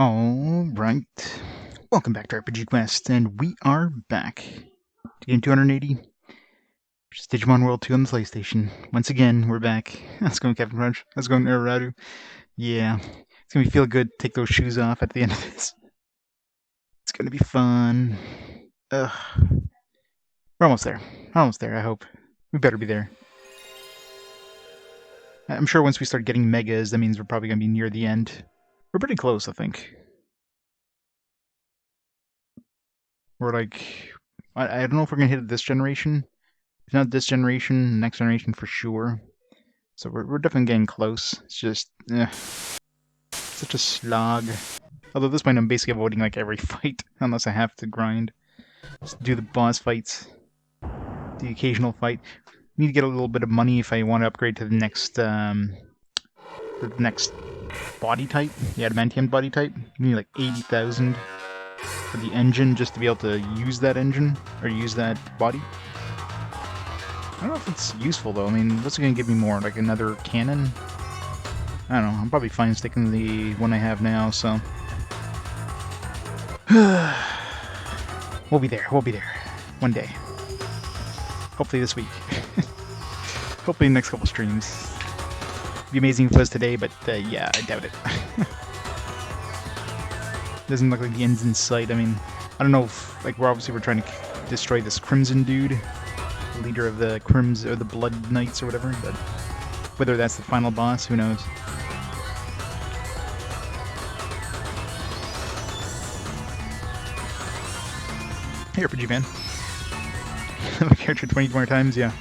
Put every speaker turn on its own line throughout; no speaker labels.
Alright, welcome back to RPG Quest, and we are back to game 280, which is Digimon World 2 on the PlayStation. Once again, we're back. How's it going, Captain Crunch? How's it going, Radu? Yeah, it's gonna feel good to take those shoes off at the end of this. It's gonna be fun. Ugh. We're almost there. Almost there, I hope. We better be there. I'm sure once we start getting megas, that means we're probably gonna be near the end. We're pretty close, I think. We're like, I don't know if we're gonna hit it this generation. If not this generation, next generation for sure. So we're definitely getting close. It's just, such a slog. Although at this point I'm basically avoiding like every fight, unless I have to grind. Just do the boss fights, the occasional fight. Need to get a little bit of money if I want to upgrade to the next body type, the adamantium body type. You need like 80,000 for the engine just to be able to use that engine or use that body. I don't know if it's useful though. I mean, what's it gonna give me more? Like another cannon? I don't know. I'm probably fine sticking to the one I have now. So we'll be there. We'll be there one day. Hopefully this week. Hopefully the next couple streams. It'd be amazing if it was today, but yeah, I doubt it. Doesn't look like the end's in sight. I mean, I don't know if, like, we're trying to destroy this Crimson dude, the leader of the or the Blood Knights or whatever, but whether that's the final boss, who knows. Hey, RPG fan. The character 20 more times, yeah.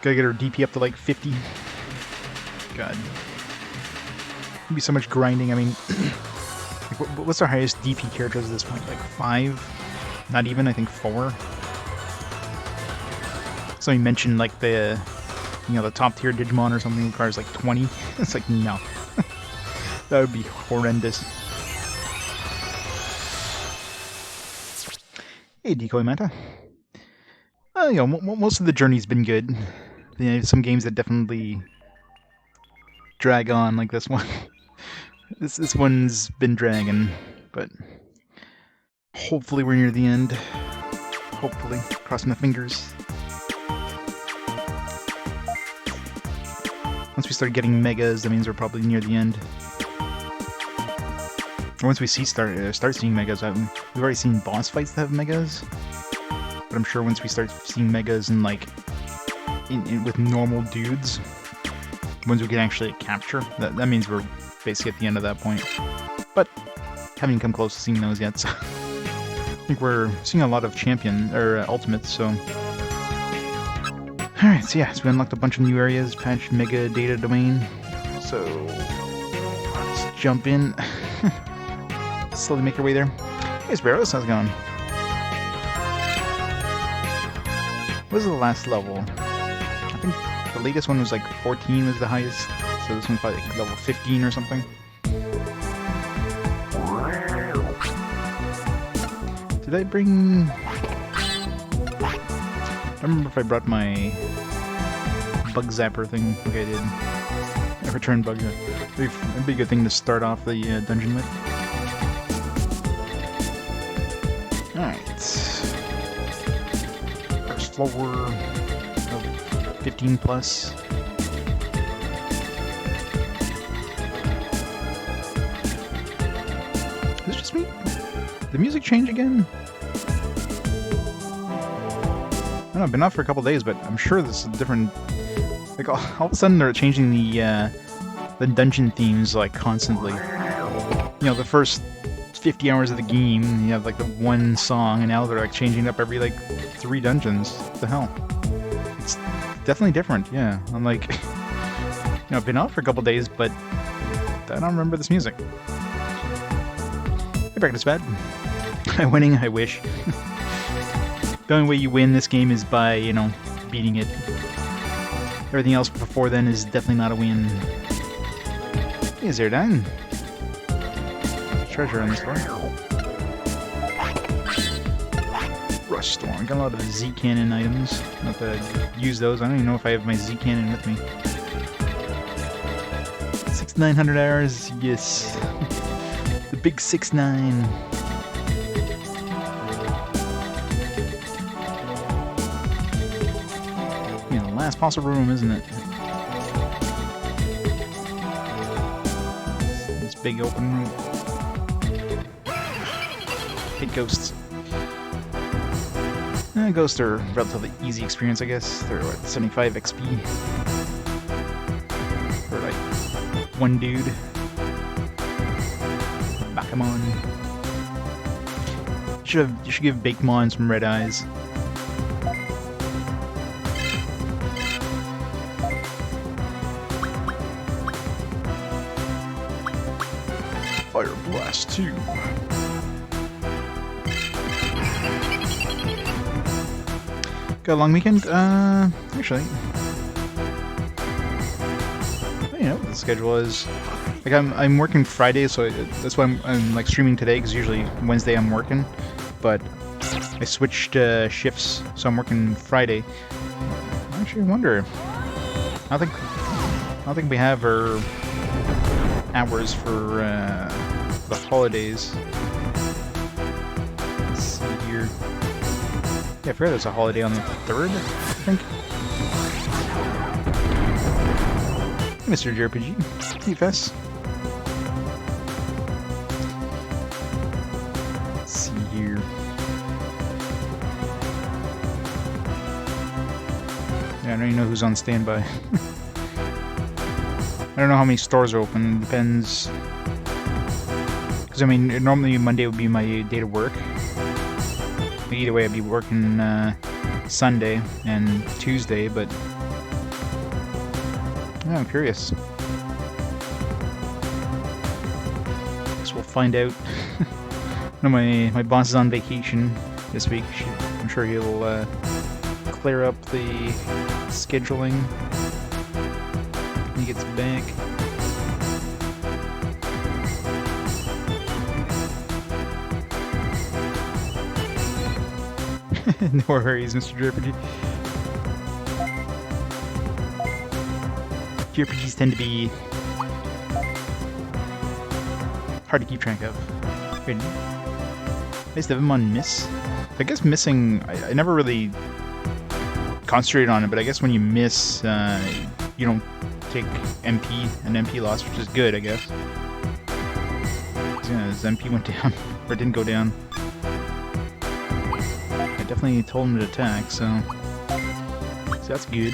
Gotta get her DP up to like 50. God. It'd be so much grinding. I mean, what's our highest DP characters at this point? Like 5? Not even, I think 4. Somebody mentioned like the top tier Digimon or something requires like 20. It's like, no. That would be horrendous. Hey, Decoy Manta. Most of the journey's been good. Some games that definitely drag on, like this one. This one's been dragging, but hopefully we're near the end. Hopefully, crossing the fingers. Once we start getting megas, that means we're probably near the end. Or once we start seeing megas, we've already seen boss fights that have megas. But I'm sure once we start seeing megas and like with normal dudes, ones we can actually capture, that means we're basically at the end of that point. But haven't come close to seeing those yet, so I think we're seeing a lot of ultimates. So, all right, so yeah, so we unlocked a bunch of new areas, patched mega data domain. So let's jump in, slowly make our way there. Hey, Sparrows, how's it going? What was the last level? I think the latest one was like 14 was the highest, so this one's probably like level 15 or something. Did I bring... I don't remember if I brought my bug zapper thing. Okay, I did. I returned bug zapper. It'd be a good thing to start off the dungeon with. Alright. First floor of 15 plus. Is this just me? Did the music change again? I don't know, I've been off for a couple days, but I'm sure this is different. Like all of a sudden they're changing the dungeon themes like constantly. You know, the first 50 hours of the game, you have like the one song, and now they're like changing up every like 3 dungeons. What the hell? It's definitely different. Yeah, I'm like, I've been out for a couple days, but I don't remember this music. Hey, practice bad. I'm winning. I wish. The only way you win this game is by, beating it. Everything else before then is definitely not a win. Is there done? Treasure on this floor. Rush Storm. Got a lot of Z Cannon items. Not that I use those. I don't even know if I have my Z Cannon with me. 6,900 hours. Yes. The big 6-9. You know, the last possible room, isn't it? This big open room. Hate ghosts. Ghosts are relatively easy experience, I guess. They're what, 75 XP for like one dude. Bakamon. You should give Bakemon some red eyes. Fire Blast 2. Got a long weekend? Actually, you know what the schedule is. Like I'm working Friday, so that's why I'm like streaming today, because usually Wednesday I'm working, but I switched shifts, so I'm working Friday. Actually, I wonder. I don't think we have our hours for the holidays. Let's see here. Yeah, I forgot there's a holiday on the 3rd, I think. Mr. JRPG. TFS. Let's see here. Yeah, I don't even know who's on standby. I don't know how many stores are open. It depends. Because, I mean, normally Monday would be my day to work. Either way, I'd be working Sunday and Tuesday, but yeah, I'm curious. Guess we'll find out. No, my boss is on vacation this week. I'm sure he'll clear up the scheduling when he gets back. No worries, Mr. JRPG. JRPGs tend to be hard to keep track of. Wait, I used to have them on miss. I guess missing, I never really concentrated on it, but I guess when you miss, you don't take an MP loss, which is good, I guess. Yeah, his MP went down, or didn't go down. I definitely told him to attack, so that's good.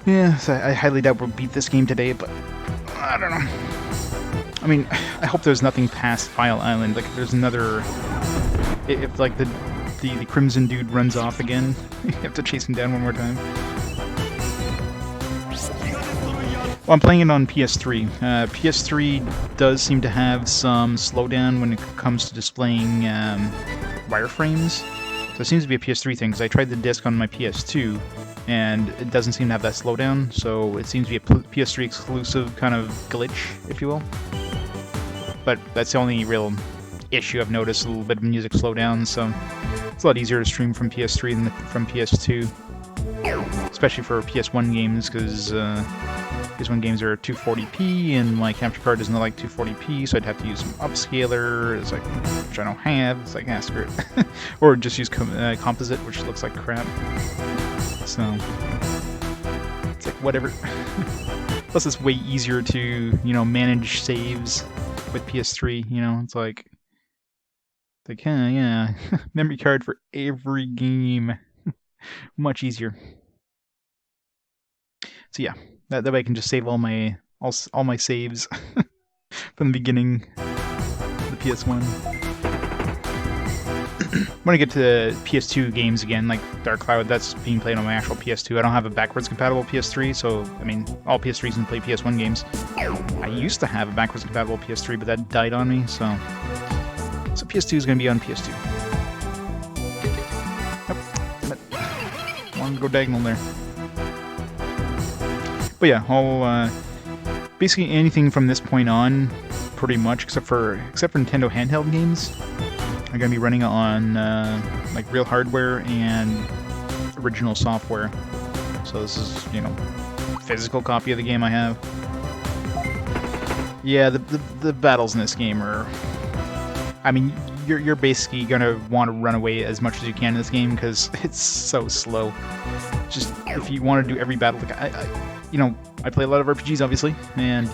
Yeah, so I highly doubt we'll beat this game today, but I don't know. I mean, I hope there's nothing past File Island. Like, if there's another... If, like, the Crimson dude runs off again, you have to chase him down one more time. Well, I'm playing it on PS3. PS3 does seem to have some slowdown when it comes to displaying wireframes. So it seems to be a PS3 thing, because I tried the disc on my PS2, and it doesn't seem to have that slowdown, so it seems to be a PS3 exclusive kind of glitch, if you will. But that's the only real issue I've noticed, a little bit of music slowdown, so it's a lot easier to stream from PS3 than from PS2. Especially for PS1 games, because PS1 games are 240p, and my capture card doesn't like 240p, so I'd have to use some upscaler, it's like, which I don't have. It's like, screw it. Or just use composite, which looks like crap. So, it's like, whatever. Plus, it's way easier to, you know, manage saves with PS3, you know, it's like, yeah, memory card for every game. Much easier. So yeah, that way I can just save all my saves from the beginning of the PS1. When I get to PS2 games again, like Dark Cloud, that's being played on my actual PS2. I don't have a backwards compatible PS3, so I mean, all PS3s can play PS1 games. I used to have a backwards compatible PS3, but that died on me, so PS2 is going to be on PS2. Yep, damn it. Wanted to go diagonal there. But yeah, I'll basically anything from this point on, pretty much, except for Nintendo handheld games, are gonna be running on like real hardware and original software. So this is, you know, physical copy of the game I have. Yeah, the battles in this game are... I mean, you're basically gonna want to run away as much as you can in this game because it's so slow. Just if you want to do every battle, like you know, I play a lot of RPGs obviously, and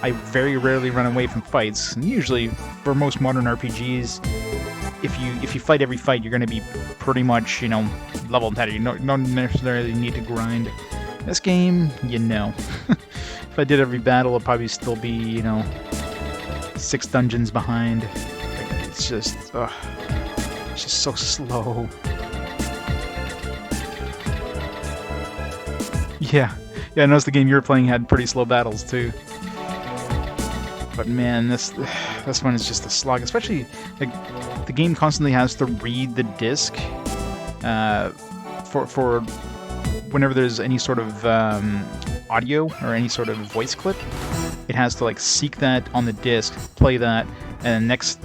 I very rarely run away from fights. And usually, for most modern RPGs, if you fight every fight, you're gonna be pretty much, you know, level 10. You don't necessarily need to grind. This game, you know, if I did every battle, I'd probably still be, you know, 6 dungeons behind. It's just so slow. Yeah, I noticed the game you were playing had pretty slow battles too. But man, this one is just a slog. Especially, like, the game constantly has to read the disc for whenever there's any sort of audio or any sort of voice clip. It has to like seek that on the disc, play that, and next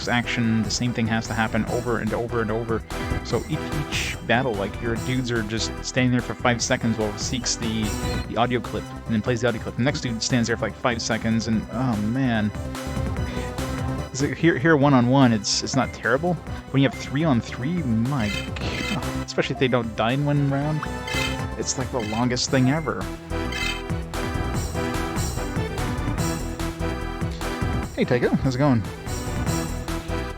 action, the same thing has to happen over and over and over. So each battle, like, your dudes are just standing there for 5 seconds while it seeks the audio clip, and then plays the audio clip. The next dude stands there for like 5 seconds, and oh man. Here one-on-one, it's not terrible. When you have 3-on-3, my God. Especially if they don't die in one round, it's like the longest thing ever. Hey Tycho, how's it going?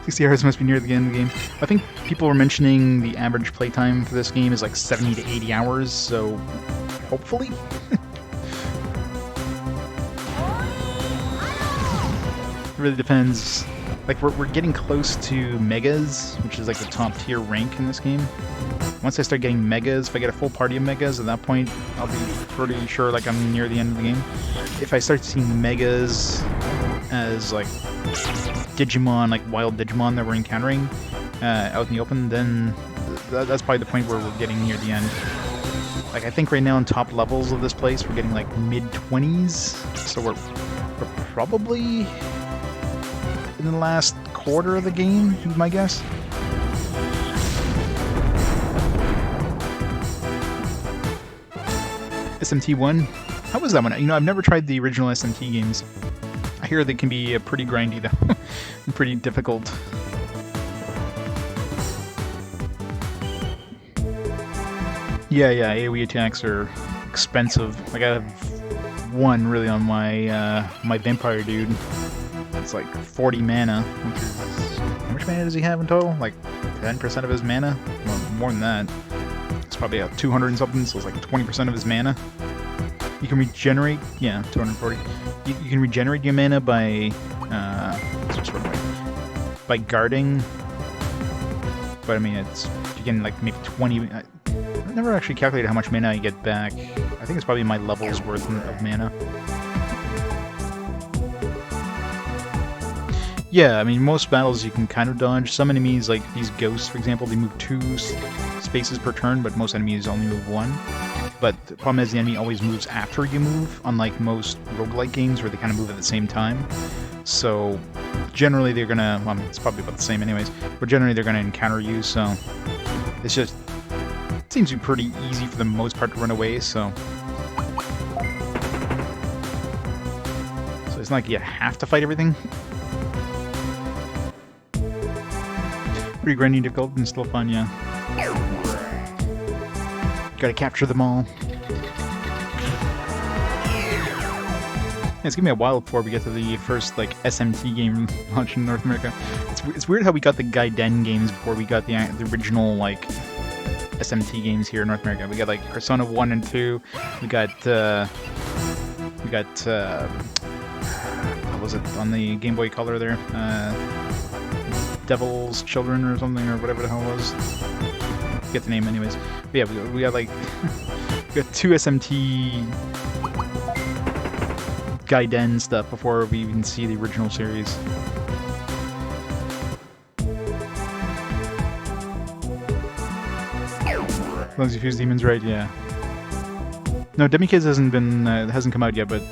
60 hours must be near the end of the game. I think people were mentioning the average playtime for this game is like 70 to 80 hours, so hopefully? It really depends. Like, we're getting close to Megas, which is like the top tier rank in this game. Once I start getting Megas, if I get a full party of Megas, at that point I'll be pretty sure like I'm near the end of the game. If I start seeing Megas as like Digimon, like wild Digimon that we're encountering out in the open, then that's probably the point where we're getting near the end. Like, I think right now in top levels of this place we're getting like mid-20s, so we're probably in the last quarter of the game, is my guess. SMT1? How was that one? You know, I've never tried the original SMT games. I hear they can be pretty grindy, though. And pretty difficult. Yeah, AoE attacks are expensive. Like, I have one, really, on my my vampire dude. It's like 40 mana, which is... How much mana does he have in total? Like, 10% of his mana? Well, more than that. It's probably 200 and something, so it's like 20% of his mana. You can regenerate... Yeah, 240. You can regenerate your mana by... by guarding. But I mean, it's... You can, like, maybe 20... I never actually calculated how much mana I get back. I think it's probably my level's worth of mana. Yeah, I mean, most battles you can kind of dodge. Some enemies, like these ghosts, for example, they move 2 spaces per turn, but most enemies only move 1. But the problem is the enemy always moves after you move, unlike most roguelike games where they kind of move at the same time. So generally they're gonna... Well, it's probably about the same anyways, but generally they're gonna encounter you, so... It's just... It seems to be pretty easy for the most part to run away, so... So it's not like you have to fight everything. Pretty grinding difficult and still fun, yeah. Gotta capture them all. Yeah, it's gonna be a while before we get to the first, like, SMT game launched in North America. It's weird how we got the Gaiden games before we got the original, like, SMT games here in North America. We got, like, Persona 1 and 2. We got, what was it, on the Game Boy Color there? Devil's Children or something, or whatever the hell it was. Get the name anyways. But yeah, we got like we got 2 SMT Gaiden stuff before we even see the original series. As long as you fuse demons right, yeah. No, Demikids hasn't come out yet, but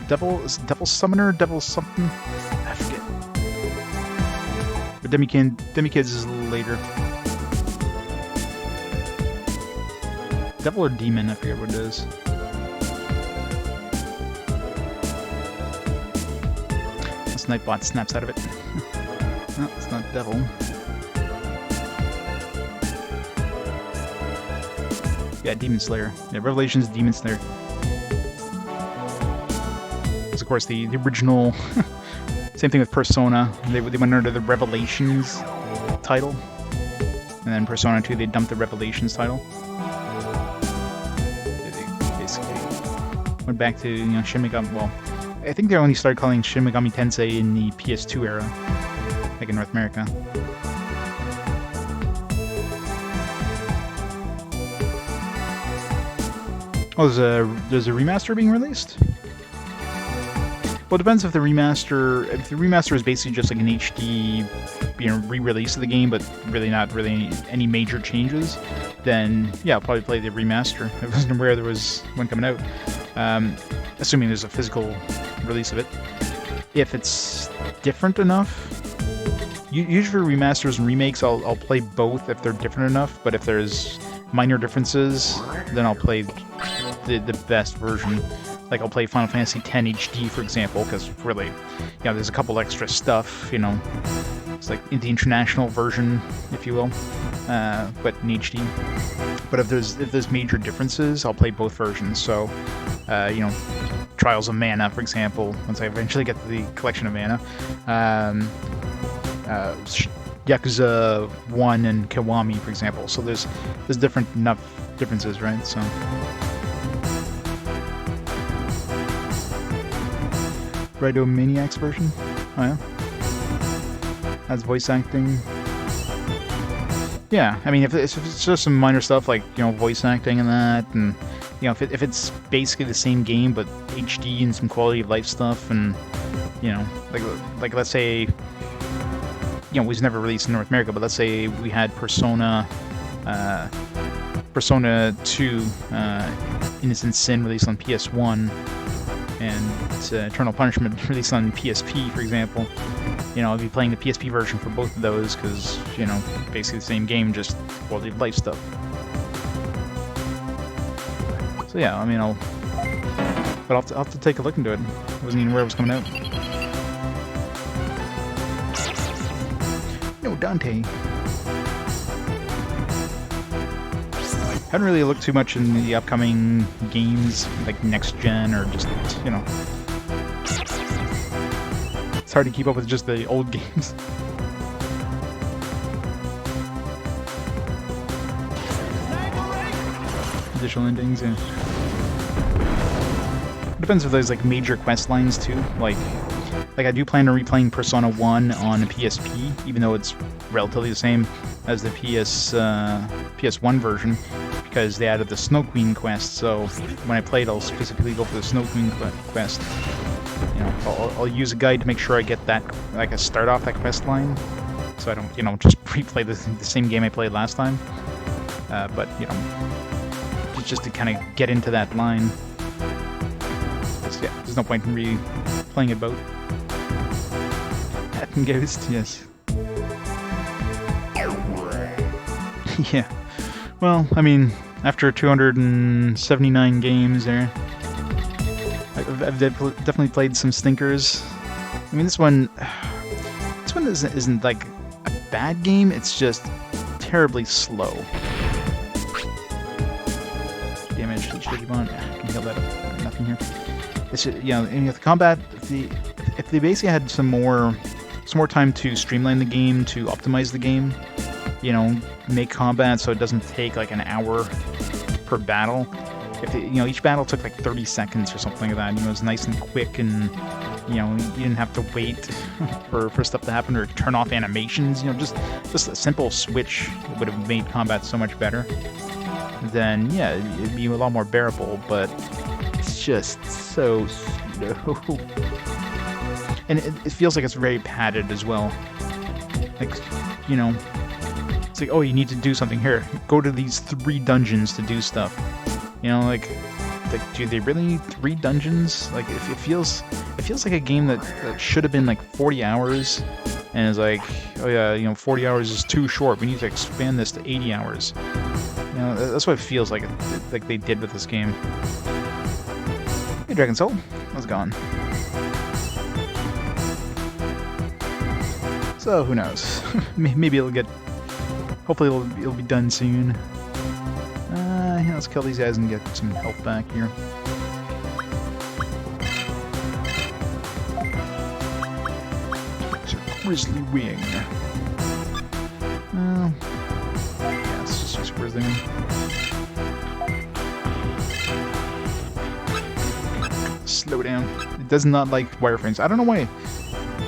Devil Summoner, Devil something. I forget. But Demikids is later. Devil or demon, I forget what it is. This Nightbot snaps out of it. No, it's not devil. Yeah, Demon Slayer. Yeah, Revelations Demon Slayer. It's of course the original. Same thing with Persona. They went under the Revelations title, and then Persona 2 they dumped the Revelations title. They basically went back to Shin Megami. Well, I think they only started calling Shin Megami Tensei in the PS2 era, like in North America. Oh, there's a remaster being released? Well, it depends if the remaster... If the remaster is basically just like an HD, re-release of the game, but really not any major changes, then yeah, I'll probably play the remaster. I wasn't aware there was one coming out. Assuming there's a physical release of it. If it's different enough... Usually remasters and remakes, I'll play both if they're different enough, but if there's minor differences, then I'll play the best version. Like I'll play Final Fantasy X HD, for example, because really, there's a couple extra stuff, It's like in the international version, if you will, but in HD. But if there's major differences, I'll play both versions. So, Trials of Mana, for example, once I eventually get to the collection of mana. Yakuza 1 and Kiwami, for example. So there's different enough differences, right? So. Raido Maniacs version? Oh yeah. That's voice acting. Yeah, I mean, if it's just some minor stuff like voice acting and that, and if it's basically the same game but HD and some quality of life stuff, and like let's say it was never released in North America, but let's say we had Persona 2 Innocent Sin released on PS1 and Eternal Punishment released on PSP, for example. I'll be playing the PSP version for both of those because, basically the same game, just quality of life stuff. So yeah, I mean, I'll have to take a look into it. I wasn't even aware it was coming out. No, Dante. Haven't really looked too much in the upcoming games, like next gen, or just, It's hard to keep up with just the old games. Additional endings, yeah. Depends if there's like major quest lines too. Like I do plan on replaying Persona 1 on a PSP, even though it's relatively the same as the PS1 version, because they added the Snow Queen quest. So when I play it, I'll specifically go for the Snow Queen quest. I'll use a guide to make sure I get that, like, I start off that quest line, so I don't, just replay the same game I played last time. But just to kind of get into that line. Yeah, there's no point in replaying it both. Cat and Ghost, yes. Yeah. Well, I mean, after 279 games there, I've definitely played some stinkers. I mean, this one isn't like a bad game. It's just terribly slow. Damage to Digimon. I can heal that up. Nothing here. It's just, and with the combat, if they basically had some more time to streamline the game, to optimize the game, make combat so it doesn't take like an hour per battle. If each battle took like 30 seconds or something like that, it was nice and quick, and you didn't have to wait for stuff to happen or turn off animations. Just a simple switch would have made combat so much better. Then yeah, it'd be a lot more bearable. But it's just so slow, and it feels like it's very padded as well. Like it's like, oh, you need to do something here. Go to these 3 dungeons to do stuff. Like, do they really need 3 dungeons? Like, it feels like a game that should have been like 40 hours, and is like, oh yeah, 40 hours is too short. We need to expand this to 80 hours. You know, that's what it feels like. Like they did with this game. Hey, Dragon Soul, how's it going? So who knows? Maybe it'll get. Hopefully it'll be done soon. Yeah, let's kill these guys and get some health back here. It's a Grizzly Wing. Yeah, let's just use Grizzly Wing. Slow down. It does not like wireframes. I don't know why.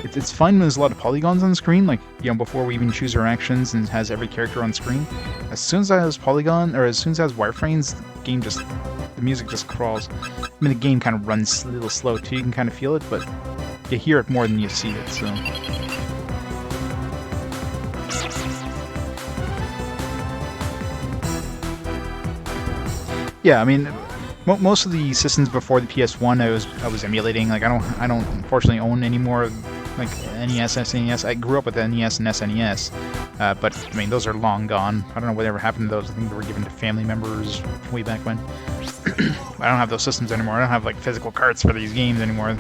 It's fine when there's a lot of polygons on the screen, like, you know, before we even choose our actions and has every character on screen. As soon as it has polygon, or as soon as it has wireframes, the music just crawls. I mean, the game kind of runs a little slow too, you can kind of feel it, but you hear it more than you see it, so... Yeah, I mean, most of the systems before the PS1 I was emulating. Like, I don't unfortunately own any more like NES, SNES. I grew up with NES and SNES, but I mean those are long gone. I don't know whatever happened to those. I think they were given to family members way back when. I don't have those systems anymore. I don't have like physical carts for these games anymore.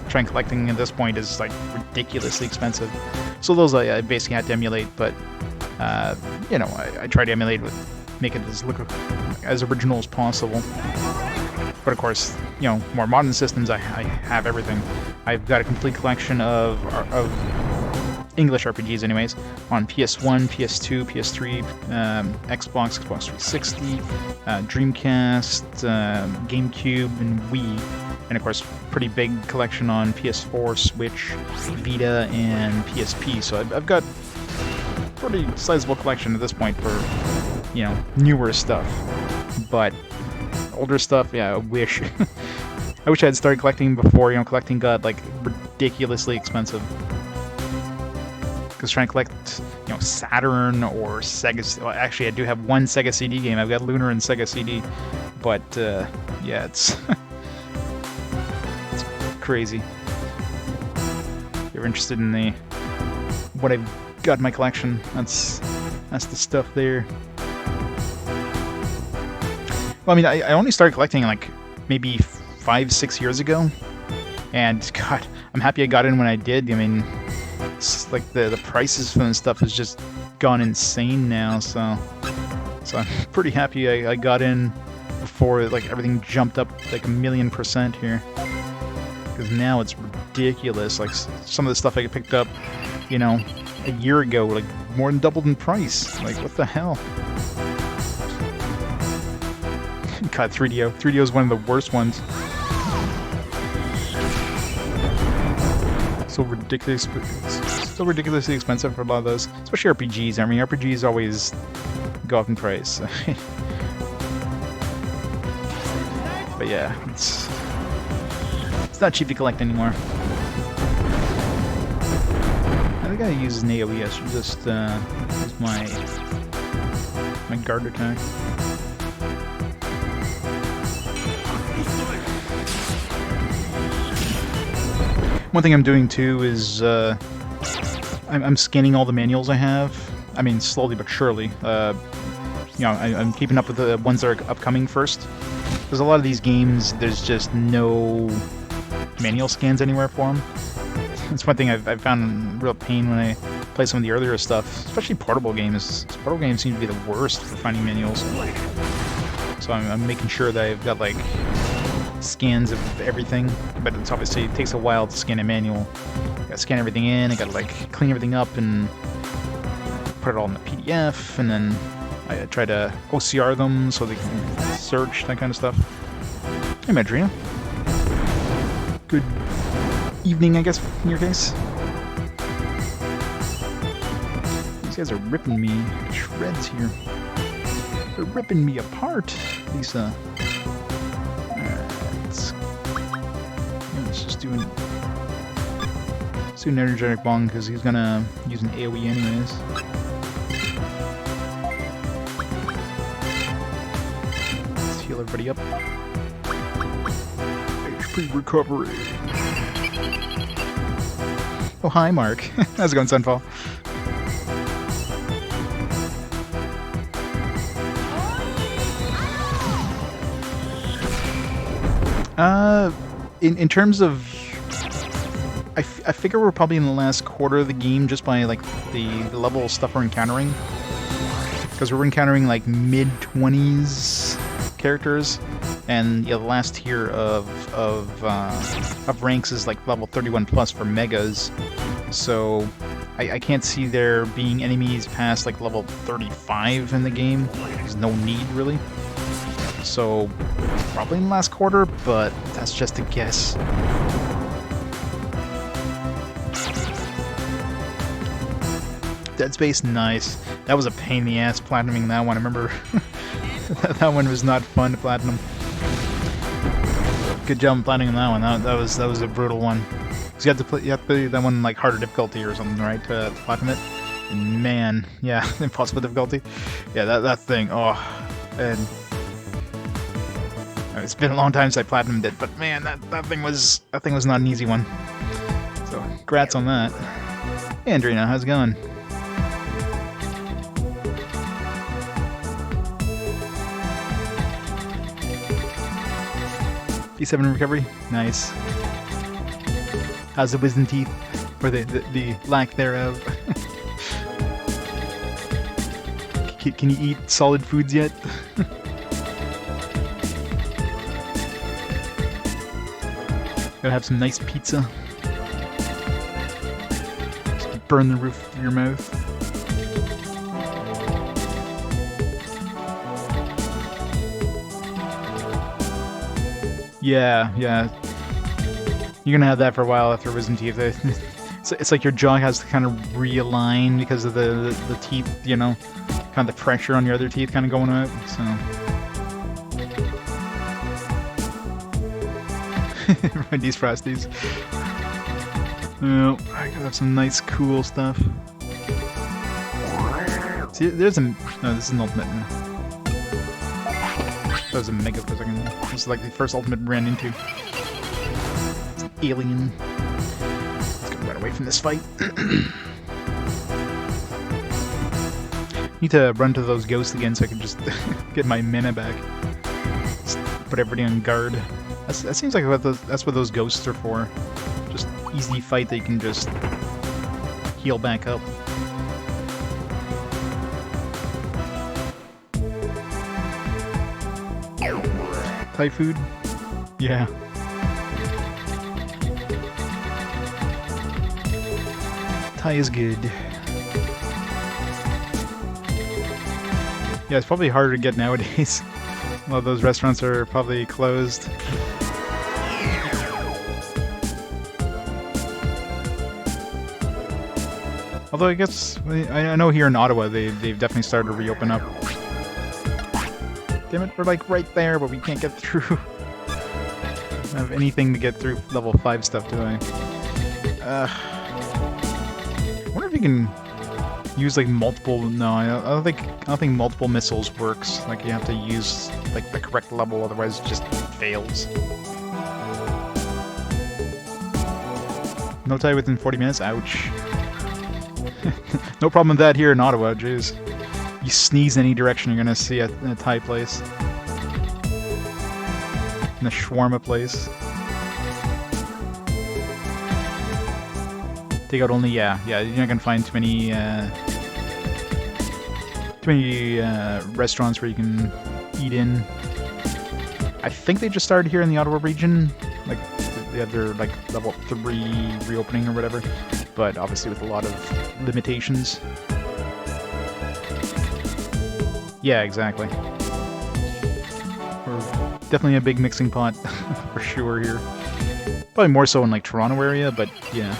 Trying collecting at this point is like ridiculously expensive. So those I basically had to emulate, but you know, I tried to emulate with make it look as original as possible. But of course, you know, more modern systems, I have everything. I've got a complete collection of English RPGs, anyways, on PS1, PS2, PS3, Xbox 360, Dreamcast, GameCube, and Wii. And of course, pretty big collection on PS4, Switch, Vita, and PSP. So I've got a pretty sizable collection at this point for, you know, newer stuff. But older stuff, yeah, I wish. I wish I had started collecting before, you know, collecting got, like, ridiculously expensive. Because trying to collect, you know, Saturn or Sega... Well, actually, I do have one Sega CD game. I've got Lunar and Sega CD. But, yeah, it's... it's crazy. If you're interested in the... what I've got in my collection, that's the stuff there. Well, I mean, I only started collecting, like, maybe 5-6 years ago. And, God, I'm happy I got in when I did. I mean, it's like, the prices for this stuff has just gone insane now, so I'm pretty happy I got in before, like, everything jumped up, like, 1,000,000% here. Because now it's ridiculous. Like, some of the stuff I picked up, you know, a year ago, like, more than doubled in price. Like, what the hell? God, 3DO. 3DO is one of the worst ones. So ridiculously expensive for a lot of those, especially RPGs. I mean, RPGs always go up in price. But yeah, it's not cheap to collect anymore. I think I use an AoE. I should just use my guard attack. One thing I'm doing too is I'm scanning all the manuals I have. I mean, slowly but surely. You know, I'm keeping up with the ones that are upcoming first. Because a lot of these games, there's just no manual scans anywhere for them. That's one thing I've found a real pain when I play some of the earlier stuff, especially portable games. Portable games seem to be the worst for finding manuals. So I'm making sure that I've got, like, scans of everything, but it's obviously, it takes a while to scan a manual. You gotta scan everything in, I gotta, like, clean everything up and put it all in the PDF, and then I try to OCR them so they can search, that kind of stuff. Hey, Madrina. Good evening, I guess, in your case. These guys are ripping me to shreds here. They're ripping me apart, Lisa. Let's just do an energetic bong because he's gonna use an AoE anyways. Let's heal everybody up. HP recovery. Oh, hi, Mark. How's it going, Sunfall? In terms of, I figure we're probably in the last quarter of the game just by like the level of stuff we're encountering, because we're encountering like mid-20s characters, and yeah, the last tier of ranks is like level 31 plus for megas. So I can't see there being enemies past like level 35 in the game. There's no need really. So probably in the last quarter, but that's just a guess. Dead Space, nice. That was a pain in the ass platinuming that one. I remember that one was not fun to platinum. Good job platinuming that one. That was a brutal one. Cause you have to play that one like harder difficulty or something, right? To platinum it. And man, yeah, impossible difficulty. Yeah, that thing. Oh, and it's been a long time since I platinumed it, but man, that thing was not an easy one. So, congrats on that. Hey, Andrina, how's it going? P7 recovery, nice. How's the wisdom teeth, or the lack thereof? Can you eat solid foods yet? Gotta have some nice pizza. Just burn the roof of your mouth. Yeah. You're gonna have that for a while after wisdom teeth. It's like your jaw has to kind of realign because of the teeth, you know, kind of the pressure on your other teeth kind of going out. So. Right, these Frosties. Oh, I gotta have some nice, cool stuff. See, there's a... No, this is an ultimate. That was a mega for a second. This is like the first ultimate we ran into. It's an alien. Let's go run away from this fight. Need to run to those ghosts again so I can just get my mana back. Just put everybody on guard. That seems like that's what those ghosts are for. Just easy fight that you can just heal back up. Thai food? Yeah. Thai is good. Yeah, it's probably harder to get nowadays. A lot of those restaurants are probably closed. Although I guess, I know here in Ottawa they've definitely started to reopen up. Damn it, we're like right there, but we can't get through. I don't have anything to get through level 5 stuff, do I? I wonder if you can use like multiple. No, I don't think multiple missiles works. Like you have to use like the correct level, otherwise it just fails. No tie within 40 minutes. Ouch. No problem with that here in Ottawa. Jeez, you sneeze any direction, you're gonna see a Thai place, in a shawarma place. Take out only, yeah. You're not gonna find too many restaurants where you can eat in. I think they just started here in the Ottawa region, like they had their like level 3 reopening or whatever, but obviously with a lot of limitations. Yeah, exactly. We're definitely a big mixing pot for sure here. Probably more so in like Toronto area, but yeah.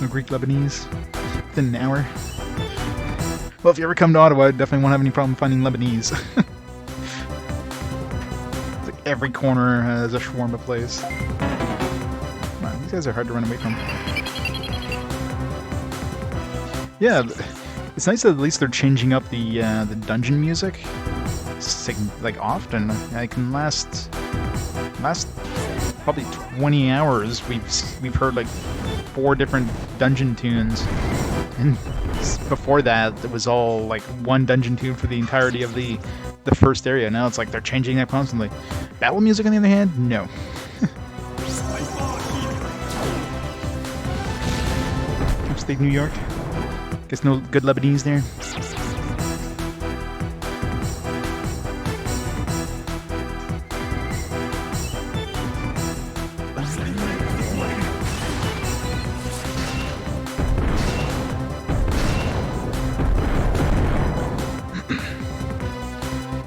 No Greek Lebanese within an hour. Well, if you ever come to Ottawa, I definitely won't have any problem finding Lebanese. It's like every corner has a shawarma place. Man, these guys are hard to run away from. Yeah, it's nice that at least they're changing up the dungeon music. It's like often. I can last probably 20 hours. We've heard like 4 different dungeon tunes. And before that, it was all like one dungeon tune for the entirety of the first area. Now it's like they're changing that constantly. Battle music, on the other hand, no. Upstate New York. Guess no good Lebanese there.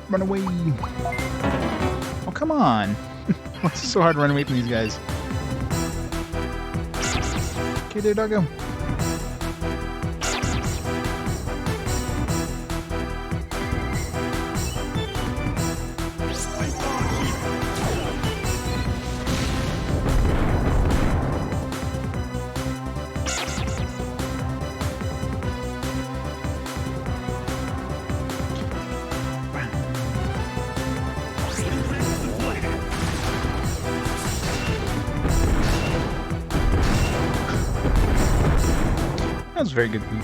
Run away! Oh, come on! What's so hard to run away from these guys? Okay, there, doggo. That was very good food.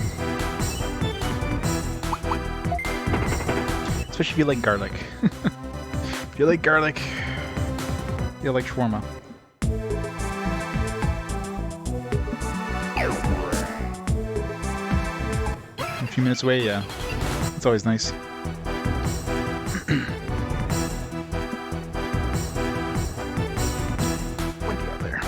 Especially if you like garlic. If you like garlic, you'll like shawarma. A few minutes away, yeah. It's always nice. What do you got there?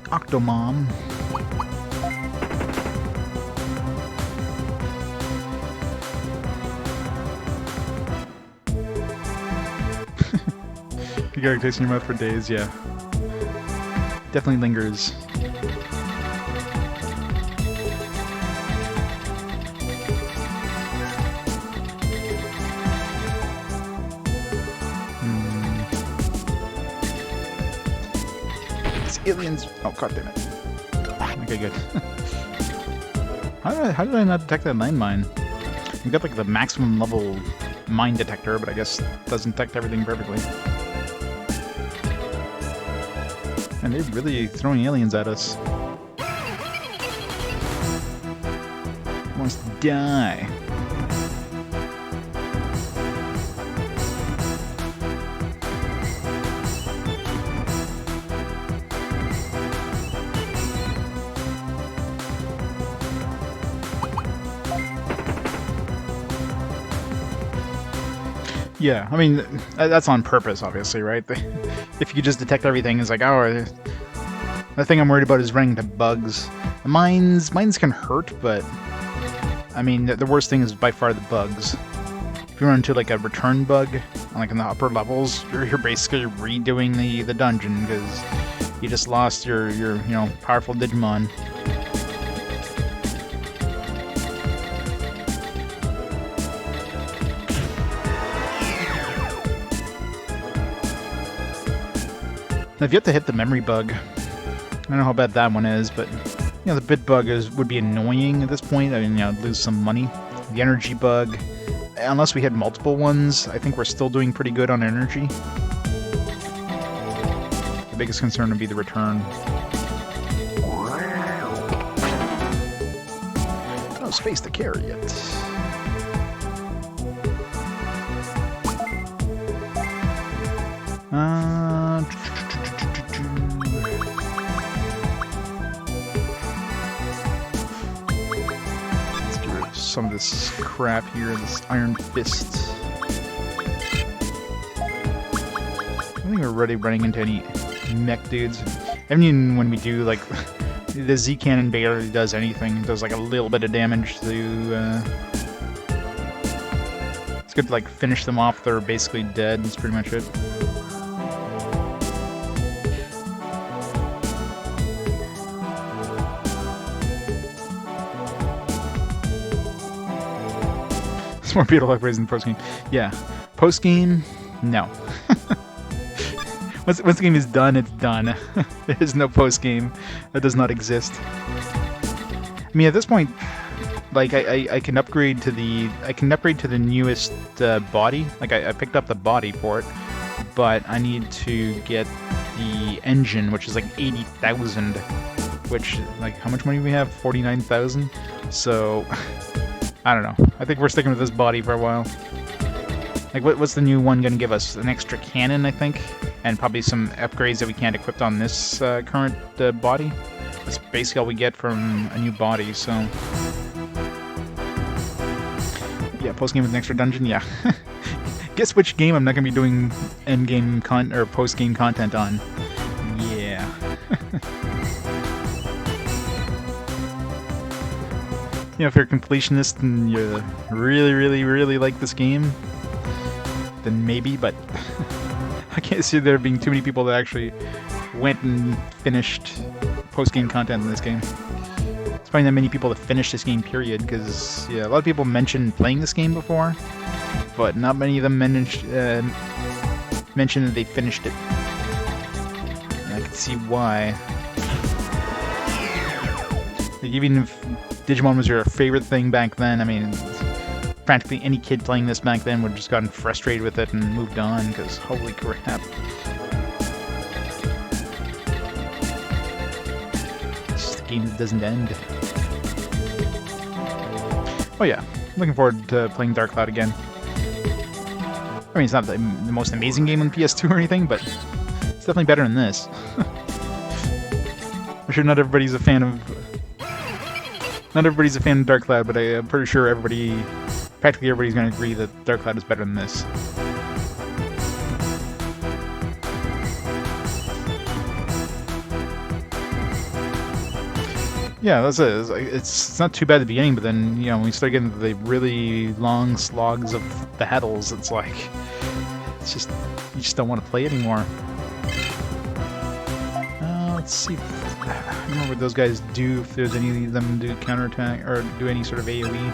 Octomom. You got a taste in your mouth for days, yeah. Definitely lingers. It's aliens. Oh, god damn it. Okay, good. How did I not detect that landmine? We got like the maximum level mine detector, but I guess it doesn't detect everything perfectly. And they're really throwing aliens at us. Wants to die. Yeah, I mean, that's on purpose, obviously, right? If you just detect everything, it's like, oh, the thing I'm worried about is running into bugs. Mines can hurt, but I mean, the worst thing is by far the bugs. If you run into like a return bug, like in the upper levels, you're basically redoing the dungeon because you just lost your powerful Digimon. I've yet to hit the memory bug. I don't know how bad that one is, but the bit bug would be annoying at this point. I mean, I'd lose some money. The energy bug, unless we hit multiple ones, I think we're still doing pretty good on energy. The biggest concern would be the return. No space to carry it. Some of this crap here, this Iron Fist. I don't think we're really running into any mech dudes. I mean, when we do, like, the Z cannon barely does anything. It does, like, a little bit of damage to, It's good to, like, finish them off. They're basically dead. That's pretty much it. It's more beautiful upgrades in post-game. Yeah. Post-game, no. Once the game is done, it's done. There is no post-game. That does not exist. I mean, at this point, like, I can upgrade to the newest body. Like, I picked up the body for it, but I need to get the engine, which is like 80,000. Which, like, how much money do we have? 49,000. So, I don't know. I think we're sticking with this body for a while. Like, what's the new one gonna give us? An extra cannon, I think, and probably some upgrades that we can't equip on this current body. That's basically all we get from a new body. So, yeah, post game with an extra dungeon. Yeah. Guess which game I'm not gonna be doing end game or post game content on. Yeah. You know, if you're a completionist and you really, really, really like this game, then maybe, but I can't see there being too many people that actually went and finished post-game content in this game. It's probably not many people that finished this game, period, because, yeah, a lot of people mentioned playing this game before, but not many of them mentioned that they finished it. And I can see why. Like, even if Digimon was your favorite thing back then, I mean, practically any kid playing this back then would have just gotten frustrated with it and moved on, because holy crap. It's just a game that doesn't end. Oh yeah, looking forward to playing Dark Cloud again. I mean, it's not the most amazing game on PS2 or anything, but it's definitely better than this. I'm sure not everybody's a fan of Dark Cloud, but I'm pretty sure practically everybody's going to agree that Dark Cloud is better than this. Yeah, that's it. It's not too bad at the beginning, but then, you know, when you start getting the really long slogs of battles, it's like, it's just, you just don't want to play anymore. Let's see. I don't know what those guys do, if there's any of them do counterattack or do any sort of AoE.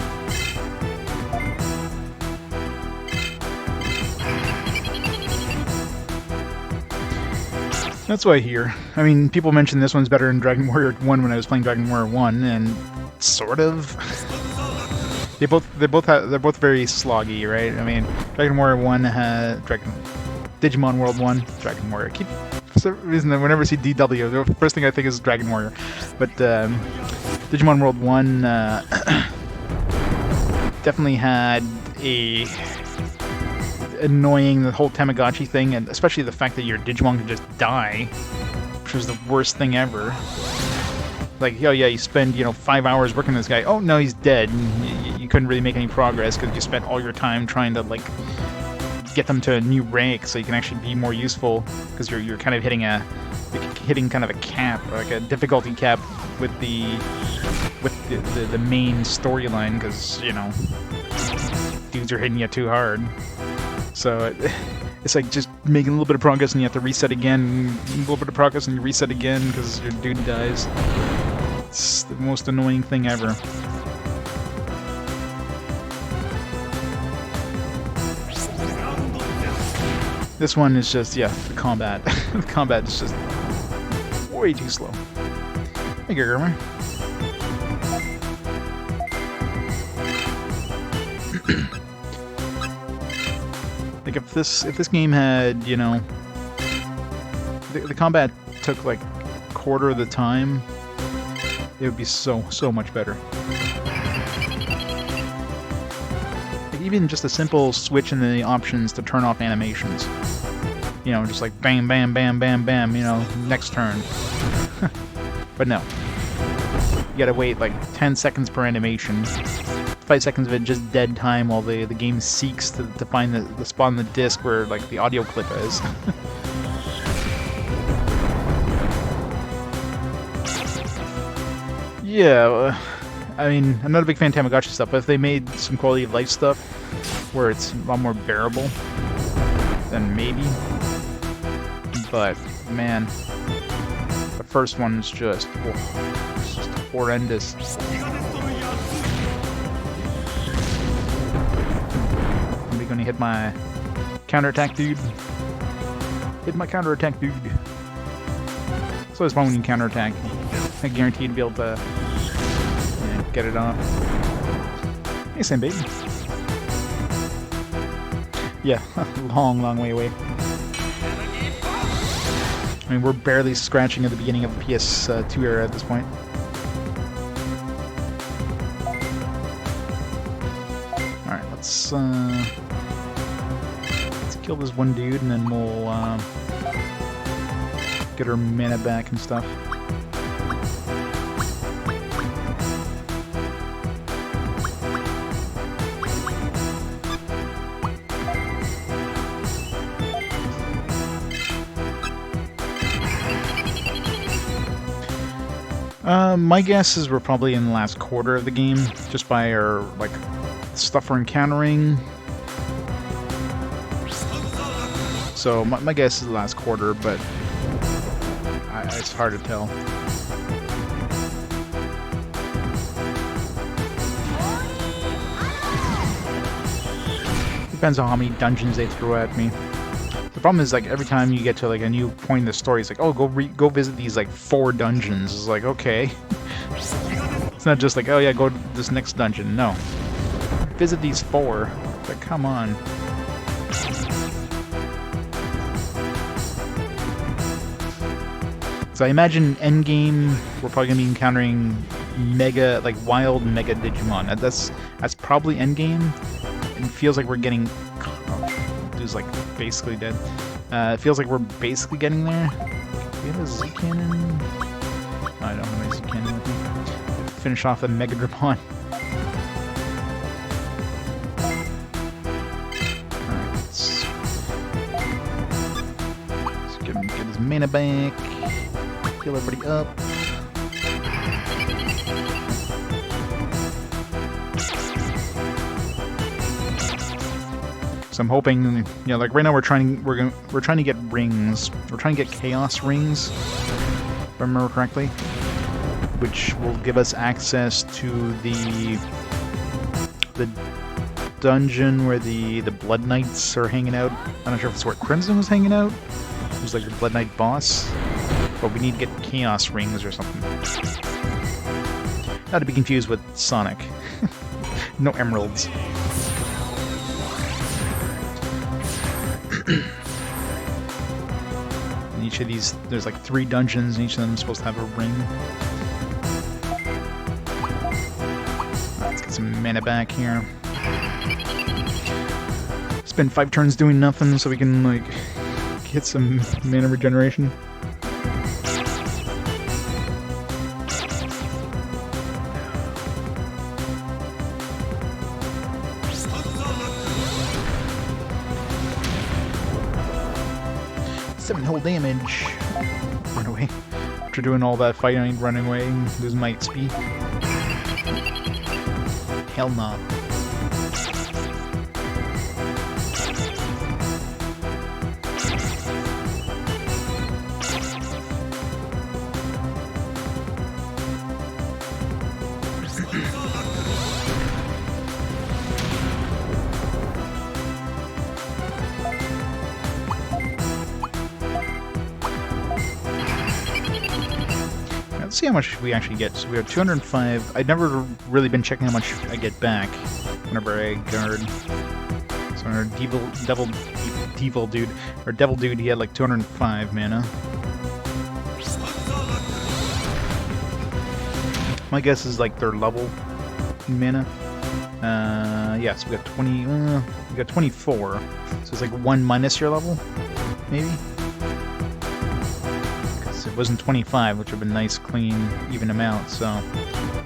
That's what I hear. I mean, people mentioned this one's better than Dragon Warrior 1 when I was playing Dragon Warrior 1, and sort of. They're both very sloggy, right? I mean, Dragon Warrior 1 had Digimon World 1, Dragon Warrior. For some reason, whenever I see DW, the first thing I think is Dragon Warrior. But Digimon World 1 definitely had annoying the whole Tamagotchi thing, and especially the fact that your Digimon can just die, which was the worst thing ever. Like, oh yeah, you spend 5 hours working on this guy. Oh no, he's dead. And you couldn't really make any progress because you spent all your time trying to like get them to a new rank so you can actually be more useful, because you're kind of hitting kind of a cap, like a difficulty cap with the main storyline, because dudes are hitting you too hard. So it's like just making a little bit of progress and you have to reset again, a little bit of progress and you reset again because your dude dies. It's the most annoying thing ever. This one is just, yeah, the combat. The combat is just way too slow. Thank you, Germer. Like if this game had, the combat took like a quarter of the time, it would be so much better. Like even just a simple switch in the options to turn off animations. Just like bam, bam, bam, bam, bam, next turn. But no. You gotta wait like 10 seconds per animation. 5 seconds of it just dead time while the game seeks to find the spot on the disc where like the audio clip is. Yeah, I mean, I'm not a big fan of Tamagotchi stuff, but if they made some quality of life stuff where it's a lot more bearable, then maybe. But man, the first one is just, it's just horrendous. Gonna hit my counterattack, dude. Hit my counterattack, dude. It's always fun when you counterattack. I guarantee to be able to get it off. Hey, Sam, baby. Yeah, long way away. I mean, we're barely scratching at the beginning of the PS2 era at this point. Alright, let's kill this one dude, and then we'll get our mana back and stuff. My guess is we're probably in the last quarter of the game, just by our, like, stuff we're encountering. So my guess is the last quarter, but it's hard to tell. Depends on how many dungeons they throw at me. The problem is, like, every time you get to, like, a new point in the story, it's like, oh, go visit these, like, 4 dungeons. It's like, okay. It's not just like, oh yeah, go to this next dungeon. No. Visit these 4. Like, come on. So I imagine endgame, we're probably gonna be encountering mega, like, wild mega Digimon. That's probably endgame. It feels like we're getting... Oh, dude's, like, basically dead. It feels like we're basically getting there. Do we have a Z-Cannon? No, I don't have a Z-Cannon with me. Finish off the Mega Digimon. Alright, let's get his mana back. Heal everybody up. So I'm hoping, you know, like right now we're trying to get rings. We're trying to get chaos rings, if I remember correctly, which will give us access to the dungeon where the Blood Knights are hanging out. I'm not sure if it's where Crimson was hanging out. It was like the Blood Knight boss, but we need to get chaos rings or something. Not to be confused with Sonic. No emeralds. In each of these, there's like 3 dungeons, and each of them is supposed to have a ring. Let's get some mana back here. Spend 5 turns doing nothing so we can, like, get some mana regeneration. Whole damage. Run away. After doing all that fighting, running away, lose my XP. Hell nah. Let's see how much we actually get. So we have 205. I've never really been checking how much I get back whenever I guard. So our devil dude, he had like 205 mana. My guess is like third level mana. Yeah, so we got 20. We got 24. So it's like 1 minus your level, maybe. It wasn't 25, which would have been nice, clean, even amount, so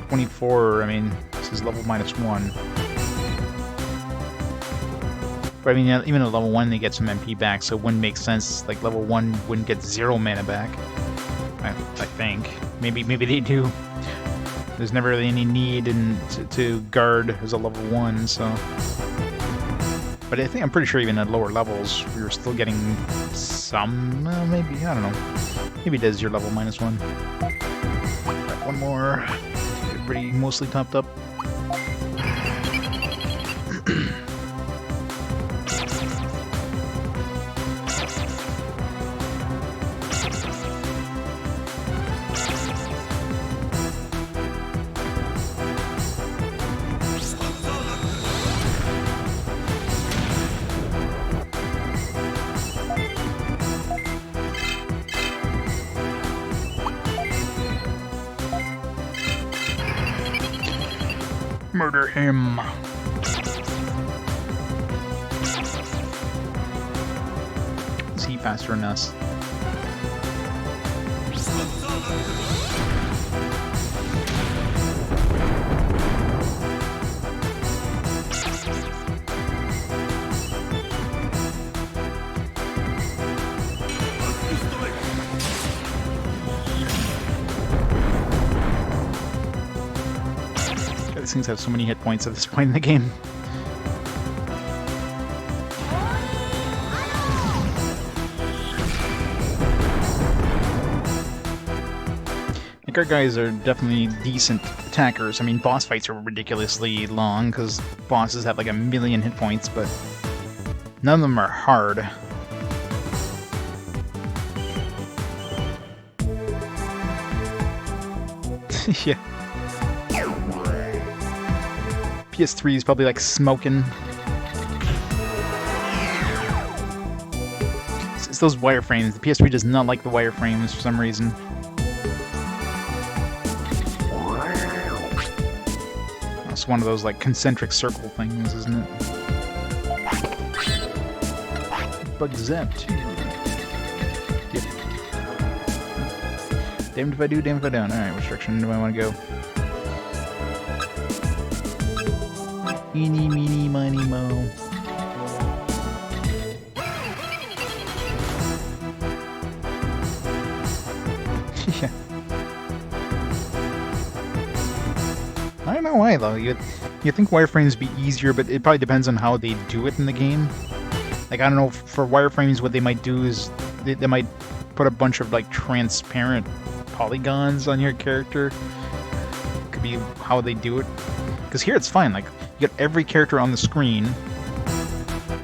24, I mean, this is level -1. But I mean, even at level 1 they get some MP back, so it wouldn't make sense, like level 1 wouldn't get 0 mana back. I think. Maybe they do. There's never really any need to guard as a level 1, so... But I'm pretty sure even at lower levels, we were still getting some, maybe, I don't know. Maybe it is your level -1. Alright, one more. Everybody mostly topped up. Murder him. Is he faster than us? These things have so many hit points at this point in the game. Like, our guys are definitely decent attackers. I mean, boss fights are ridiculously long because bosses have like 1,000,000 hit points, but none of them are hard. Yeah. PS3 is probably like smoking. It's those wireframes. The PS3 does not like the wireframes for some reason. It's one of those like concentric circle things, isn't it? Bug zap too. Yep. Damned if I do, damned if I don't. Alright, which direction do I want to go? Eeny, meeny, miny, mo. Yeah. I don't know why, though. You'd think wireframes would be easier, but it probably depends on how they do it in the game. Like, I don't know, for wireframes, what they might do is they might put a bunch of, like, transparent polygons on your character. Could be how they do it. Because here it's fine, like, you get every character on the screen,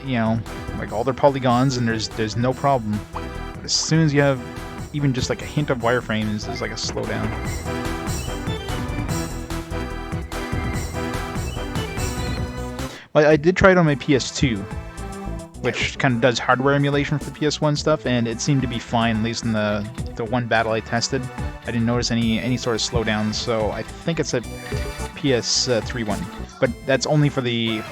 you know, like all their polygons, and there's no problem. But as soon as you have even just like a hint of wireframes, there's like a slowdown. Well, I did try it on my PS2, which kind of does hardware emulation for the PS1 stuff, and it seemed to be fine, at least in the one battle I tested. I didn't notice any sort of slowdown, so I think it's a PS3 one. But that's only for the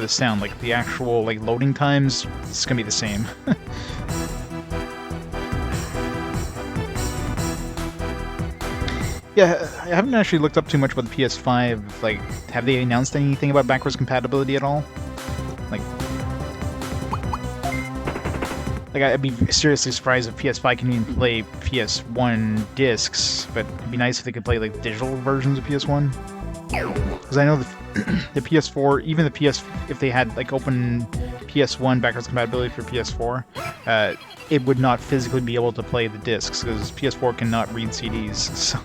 sound. Like the actual like loading times, it's gonna be the same. Yeah, I haven't actually looked up too much about the PS5. Like, have they announced anything about backwards compatibility at all? Like, I'd be seriously surprised if PS5 can even play PS1 discs, but it'd be nice if they could play like digital versions of PS1. Because I know the PS4, even the PS, if they had like open PS1 backwards compatibility for PS4, it would not physically be able to play the discs because PS4 cannot read CDs. So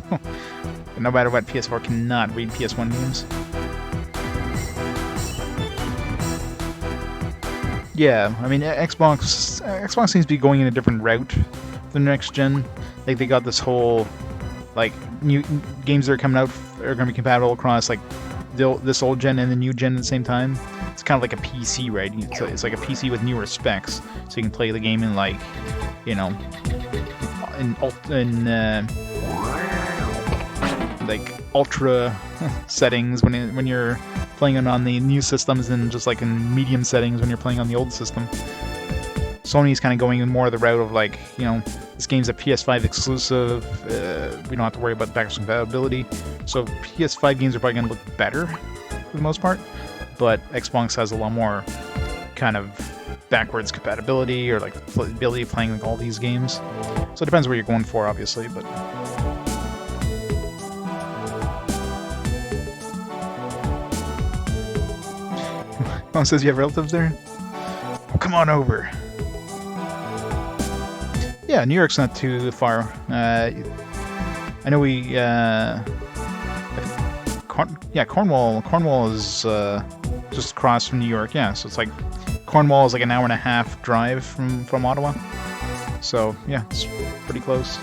no matter what, PS4 cannot read PS1 games. Yeah, I mean, Xbox seems to be going in a different route for the next gen. Like, they got this whole, like, new games that are coming out are going to be compatible across, like, this old gen and the new gen at the same time. It's kind of like a PC, right? It's like a PC with newer specs, so you can play the game in, like, you know, like, ultra settings when you're playing it on the new systems, and just like in medium settings when you're playing on the old system. Sony's kind of going in more of the route of like, you know, this game's a PS5 exclusive, we don't have to worry about backwards compatibility, so PS5 games are probably going to look better for the most part, but Xbox has a lot more kind of backwards compatibility, or like the ability of playing like all these games. So it depends what you're going for, obviously, but... Mom says you have relatives there? Well, come on over. Yeah, New York's not too far. I know we... Cornwall is just across from New York, yeah, so it's like... Cornwall is like an hour and a half drive from Ottawa. So, yeah, it's pretty close.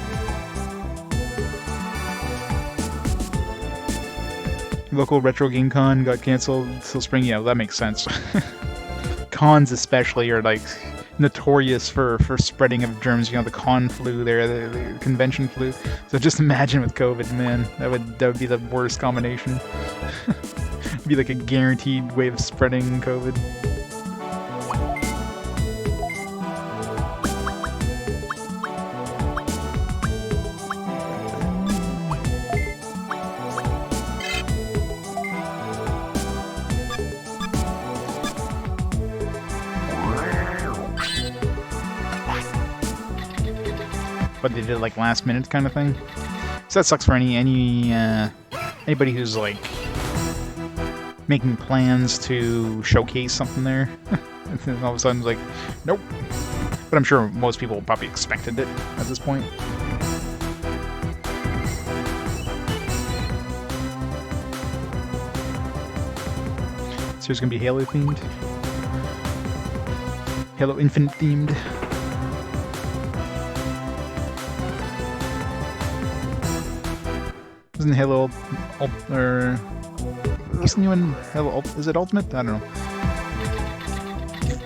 Local retro game con got cancelled till spring. Yeah, well, that makes sense. Cons especially are like notorious for spreading of germs. You know, the con flu there, the convention flu. So just imagine with COVID, man, that would be the worst combination. Be like a guaranteed way of spreading COVID. But they did like last minute kind of thing. So that sucks for anybody who's like making plans to showcase something there. And then all of a sudden it's like, nope. But I'm sure most people probably expected it at this point. So there's gonna be Halo themed. Halo Infinite themed. Isn't Halo or wasn't even Halo? Is it Ultimate? I don't know.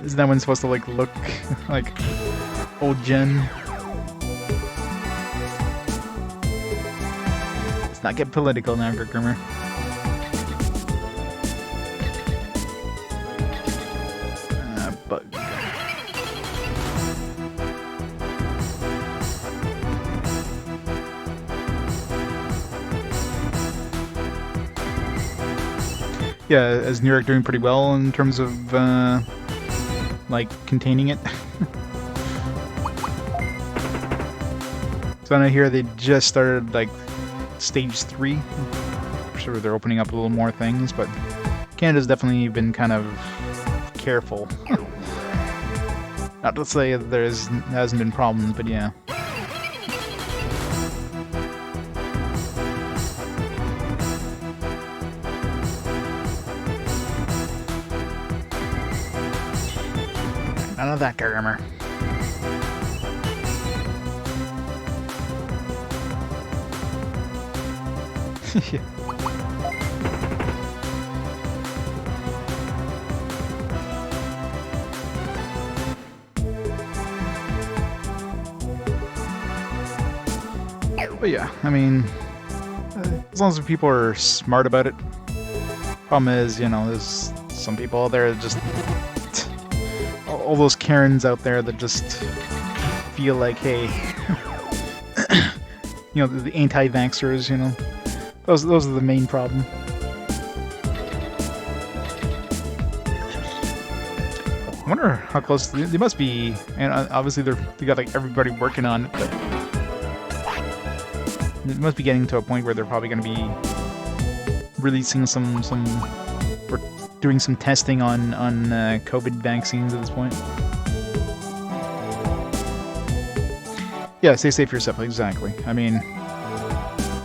Isn't that one supposed to like look like old gen? Let's not get political now, Grimmer. Bug. Yeah, is New York doing pretty well in terms of, like, containing it? So I hear they just started, like, stage 3. I'm sure they're opening up a little more things, but Canada's definitely been kind of careful. Not to say there hasn't been problems, but yeah. None of that, Grimmer. Yeah. But yeah, I mean, as long as people are smart about it. Problem is, you know, there's some people out there that just all those Karens out there that just feel like, hey, you know, the anti-vaxxers, you know, those are the main problem. I wonder how close they must be, and obviously they got like everybody working on it, but it must be getting to a point where they're probably going to be releasing some or doing some testing on COVID vaccines at this point. Yeah, stay safe for yourself, exactly. I mean,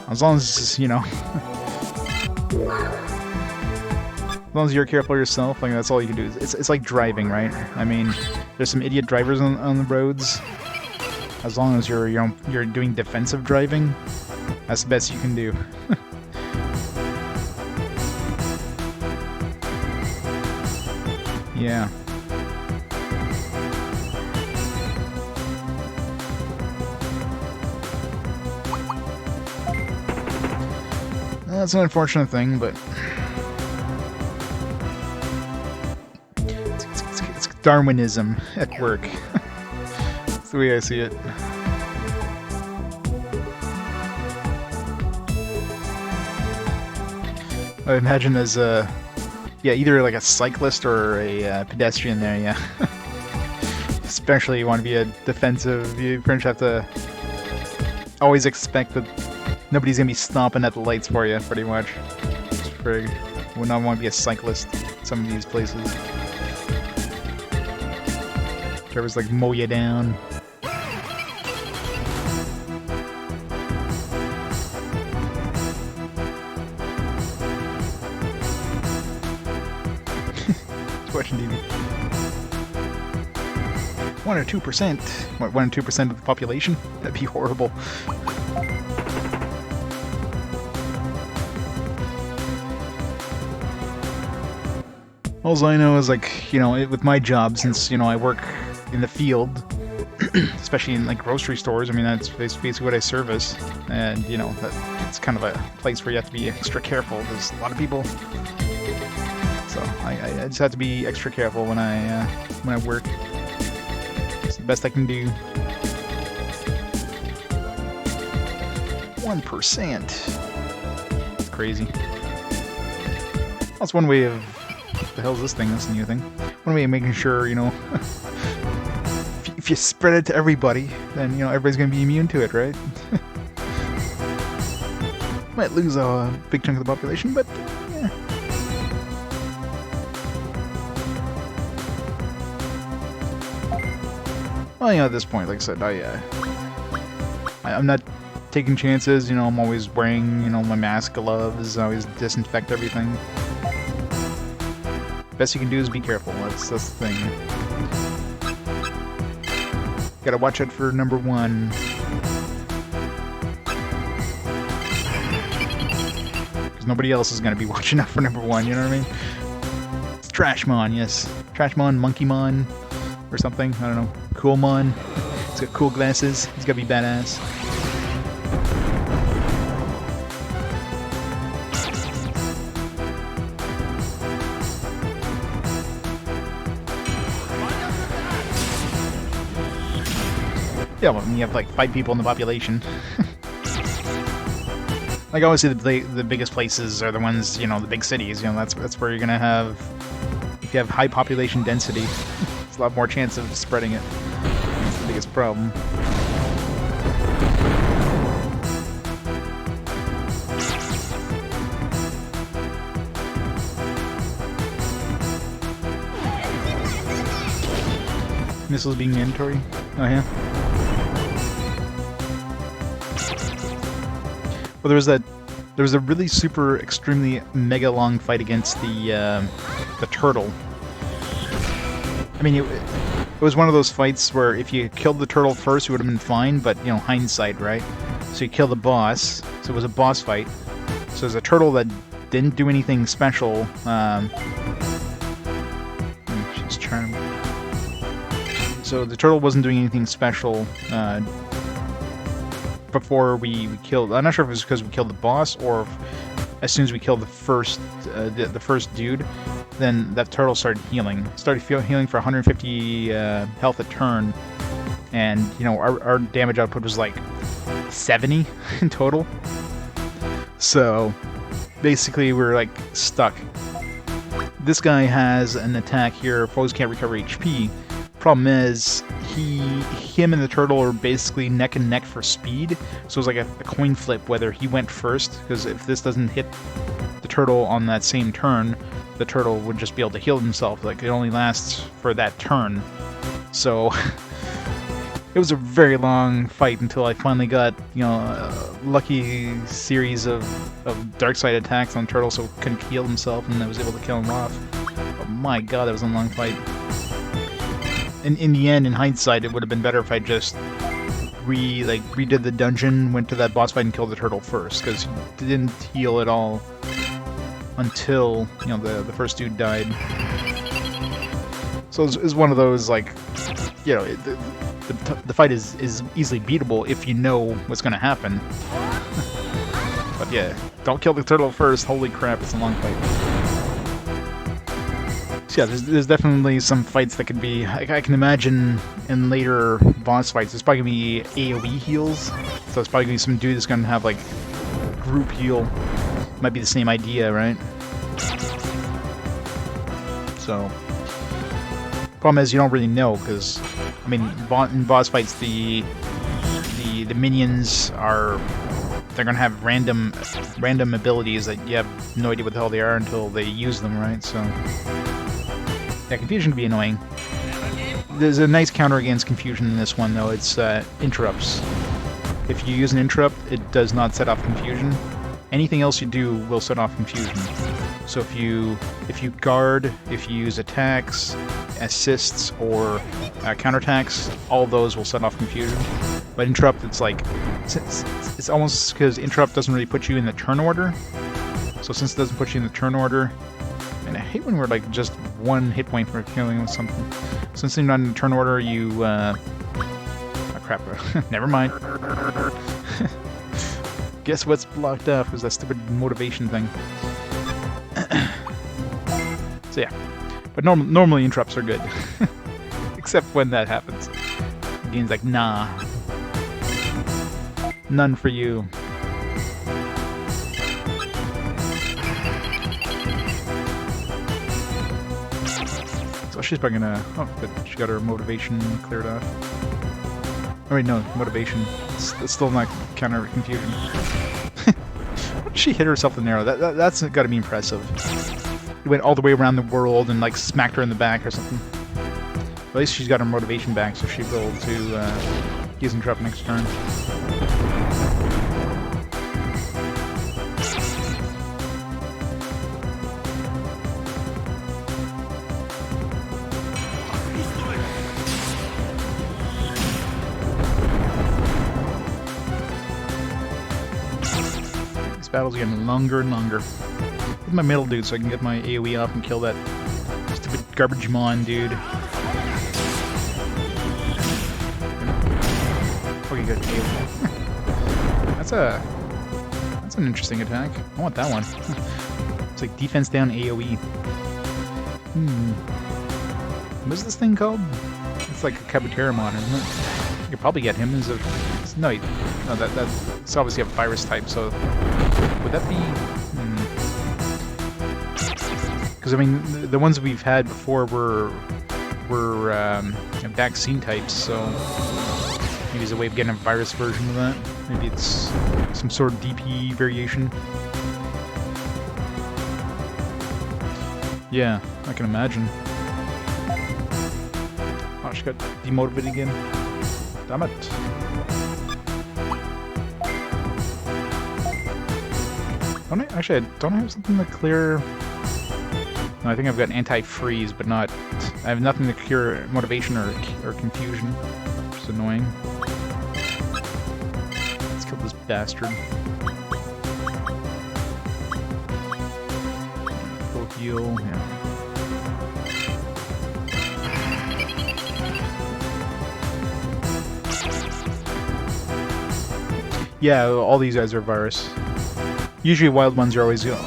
as long as, you know, as long as you're careful yourself, like that's all you can do. It's like driving, right? I mean, there's some idiot drivers on the roads. As long as you're doing defensive driving, that's the best you can do. Yeah. That's an unfortunate thing, but it's Darwinism at work. That's the way I see it. I imagine as yeah, either like a cyclist or a pedestrian there, yeah. Especially you want to be a defensive, you pretty much have to always expect that nobody's gonna be stopping at the lights for you, pretty much. Would not want to be a cyclist in some of these places. Drivers like mow you down. Watching TV. 1 or 2%? What, 1 or 2% of the population? That'd be horrible. All I know is, like, you know, with my job, since, you know, I work in the field, especially in, like, grocery stores, I mean, that's basically what I service, and, you know, it's kind of a place where you have to be extra careful. There's a lot of people So I just have to be extra careful when I work. It's the best I can do. 1%. It's crazy. That's one way of... What the hell is this thing? That's a new thing. One way of making sure, you know, if you spread it to everybody, then, you know, everybody's going to be immune to it, right? Might lose a big chunk of the population, but, yeah. Well, you know, at this point, like I said, I'm not taking chances, you know, I'm always wearing, you know, my mask, gloves, I always disinfect everything. Best you can do is be careful, that's the thing. Gotta watch out for number 1. Because nobody else is gonna be watching out for number 1, you know what I mean? It's Trashmon, yes. Trashmon, Monkeymon, or something, I don't know. Coolmon. He's got cool glasses, he's gotta be badass. Yeah, well, you have like 5 people in the population. Like obviously the biggest places are the ones, you know, the big cities. You know, that's where you're gonna have, if you have high population density, there's a lot more chance of spreading it. That's the biggest problem. Missiles being mandatory. Oh yeah. Well, there was a really super, extremely mega long fight against the turtle. I mean, it was one of those fights where if you killed the turtle first, it would have been fine, but, you know, hindsight, right? So you kill the boss, so it was a boss fight. So there's a turtle that didn't do anything special. She's trying to... So the turtle wasn't doing anything special, before we killed... I'm not sure if it was because we killed the boss, or if as soon as we killed the first dude, then that turtle started healing. Started healing for 150 health a turn, and, you know, our damage output was like 70 in total. So basically we're like stuck. This guy has an attack here, foes can't recover HP. Problem is, him and the turtle are basically neck and neck for speed, so it's like a coin flip whether he went first, because if this doesn't hit the turtle on that same turn, the turtle would just be able to heal himself. Like, it only lasts for that turn. So it was a very long fight until I finally got, you know, a lucky series of dark side attacks on the turtle so he couldn't heal himself, and I was able to kill him off. But my god, that was a long fight. In the end, in hindsight, it would have been better if I just redid the dungeon, went to that boss fight, and killed the turtle first, because he didn't heal at all until, you know, the first dude died. So it's one of those, like, you know, the fight is easily beatable if you know what's going to happen. But yeah, don't kill the turtle first. Holy crap, it's a long fight. Yeah, there's definitely some fights that could be... I can imagine in later boss fights, there's probably going to be AoE heals. So it's probably going to be some dude that's going to have, like, group heal. Might be the same idea, right? So... Problem is, you don't really know, because... I mean, in boss fights, the minions are... They're going to have random abilities that you have no idea what the hell they are until they use them, right? So... Yeah, confusion can be annoying. There's a nice counter against confusion in this one, though. It's interrupts. If you use an interrupt, it does not set off confusion. Anything else you do will set off confusion. So if you guard, if you use attacks, assists, or counterattacks, all those will set off confusion. But interrupt, it's like... It's almost because interrupt doesn't really put you in the turn order. So since it doesn't put you in the turn order... And I hate when we're like just one hit point for killing with something. Since you're not in turn order, you oh crap. Never mind. Guess what's blocked off is that stupid motivation thing. So yeah, but normally interrupts are good, except when that happens. The game's like, nah, none for you. So she's probably gonna. Oh, but she got her motivation cleared off. Oh wait, no, motivation. It's still not counter confusion. She hit herself in the arrow. That's got to be impressive. He went all the way around the world and like smacked her in the back or something. At least she's got her motivation back, so she'll be able to use interrupt next turn. These battles are getting longer and longer. With my middle dude so I can get my AoE off and kill that stupid Digimon dude. Okay, good. AoE. That's an interesting attack. I want that one. It's like defense down AoE. What's this thing called? It's like a Kabuteramon, isn't it? You could probably get him as a... No, that's obviously a virus type, so... Would that be... Because, I mean, the ones we've had before were vaccine types, so... Maybe there's a way of getting a virus version of that. Maybe it's some sort of DP variation. Yeah, I can imagine. Oh, she got demotivated again. Damn it. Actually, don't I have something to clear... No, I think I've got anti-freeze, but not... I have nothing to cure motivation or confusion. Which is annoying. Let's kill this bastard. Full heal, yeah. Yeah, all these guys are virus. Usually wild ones are always going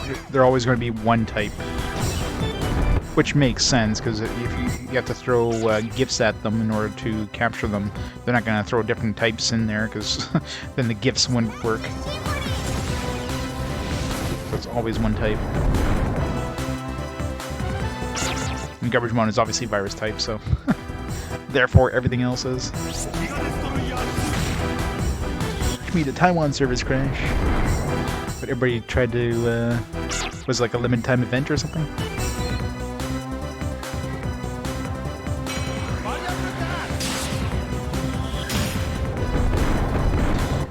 to be one type. Which makes sense, because if you have to throw gifts at them in order to capture them, they're not going to throw different types in there, because then the gifts wouldn't work. So it's always one type. And Digimon is obviously virus type, so therefore everything else is. Which means the Taiwan service crash. But everybody tried to, was it like a limited time event or something?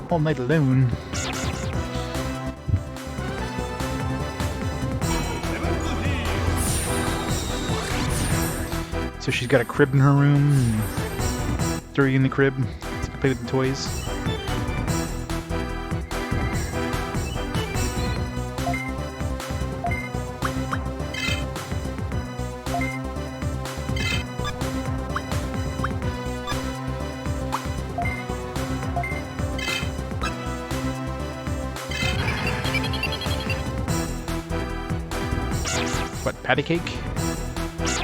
All night alone. So she's got a crib in her room. Throw you in the crib to play with the toys. What, patty cake?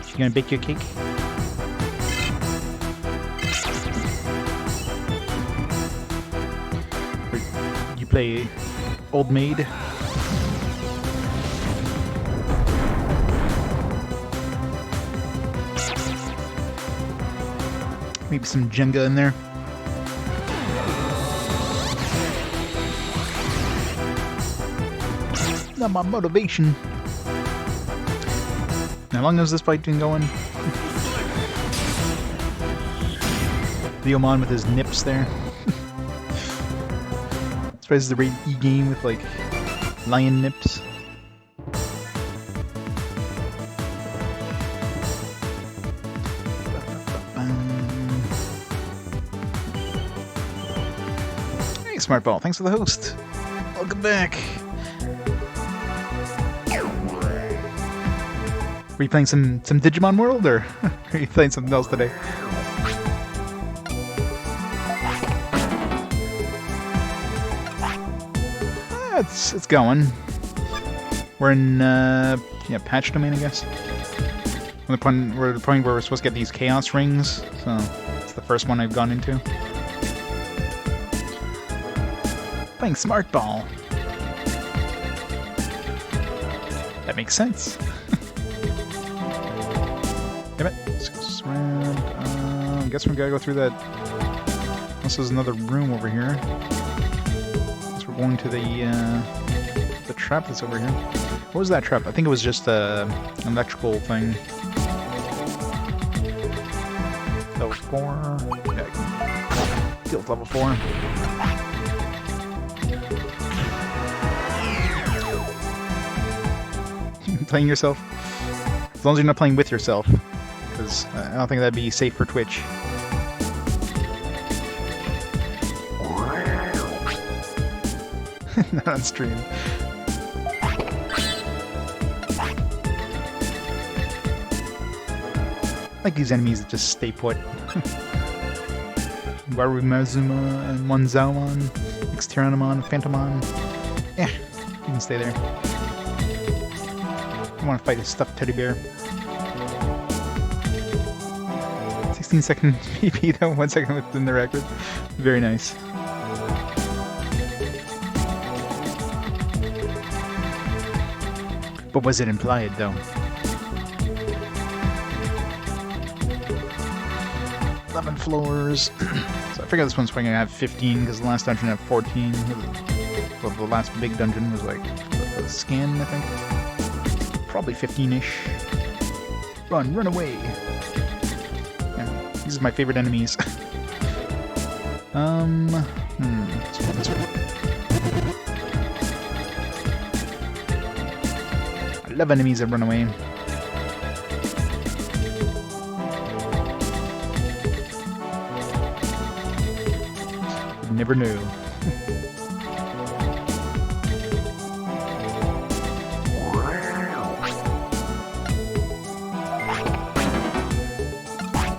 You gonna bake your cake? Or you play old maid? Maybe some Jenga in there. Not my motivation. How long has this fight been going? Leomon with his nips there. This is the rated E game with like lion nips. Hey Smartball, thanks for the host. Welcome back. Were you playing some Digimon World, or are you playing something else today? It's going. We're in yeah, patch domain, I guess. the point where we're supposed to get these chaos rings. So it's the first one I've gone into. Playing Smart Ball. That makes sense. Damn it. Let's go around. I guess we gotta go through that. This is another room over here. Guess we're going to the trap that's over here. What was that trap? I think it was just an electrical thing. Level 4. Yeah, deal with level 4. Playing yourself? As long as you're not playing with yourself. Because I don't think that'd be safe for Twitch. Not on stream. I like these enemies that just stay put. Warumazuma and Monzaumon, Exterranamon, Phantomon. Yeah, you can stay there. I want to fight a stuffed teddy bear. 16-second PP though, 1 second within the record. Very nice. But was it implied though? 11 floors. So I figure this one's probably gonna have 15 because the last dungeon had 14. Well, the last big dungeon was like a scan, I think. Probably 15-ish. Run away! Yeah, these are my favorite enemies. This one. 11 enemies that run away. You never knew.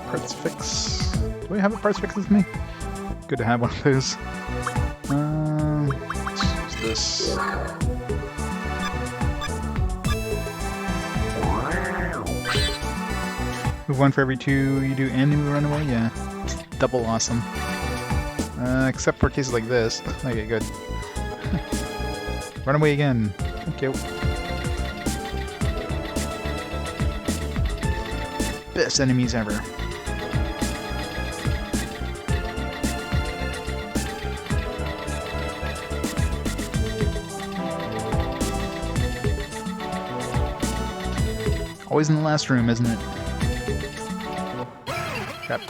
Parts fix. Do we have a parts fix with me? Good to have one of those. Let's use this. Move one for every 2 you do and you run away? Yeah. It's double awesome. Except for cases like this. Okay, good. Run away again. Thank you. Best enemies ever. Always in the last room, isn't it? Crap.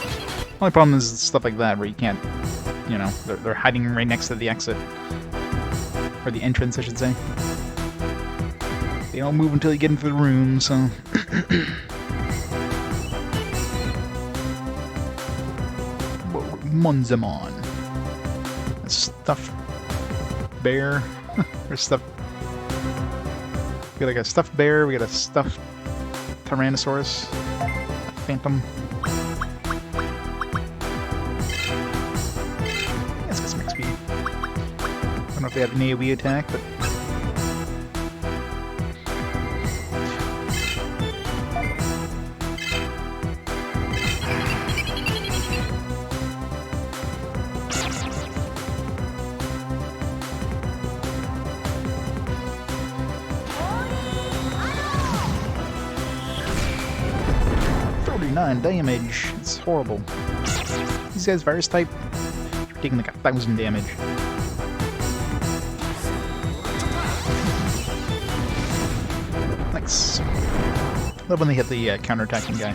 Only problem is stuff like that where you can't, you know, they're hiding right next to the exit. Or the entrance, I should say. They don't move until you get into the room, so... Monzaumon. A stuffed bear. Or stuffed... We got like a stuffed bear, we got a stuffed Tyrannosaurus. A phantom. Let's get some XP. I don't know if they have an AoE attack, but... damage. It's horrible. These guys virus type are taking like 1,000 damage. Nice. Love when they hit the counterattacking guy.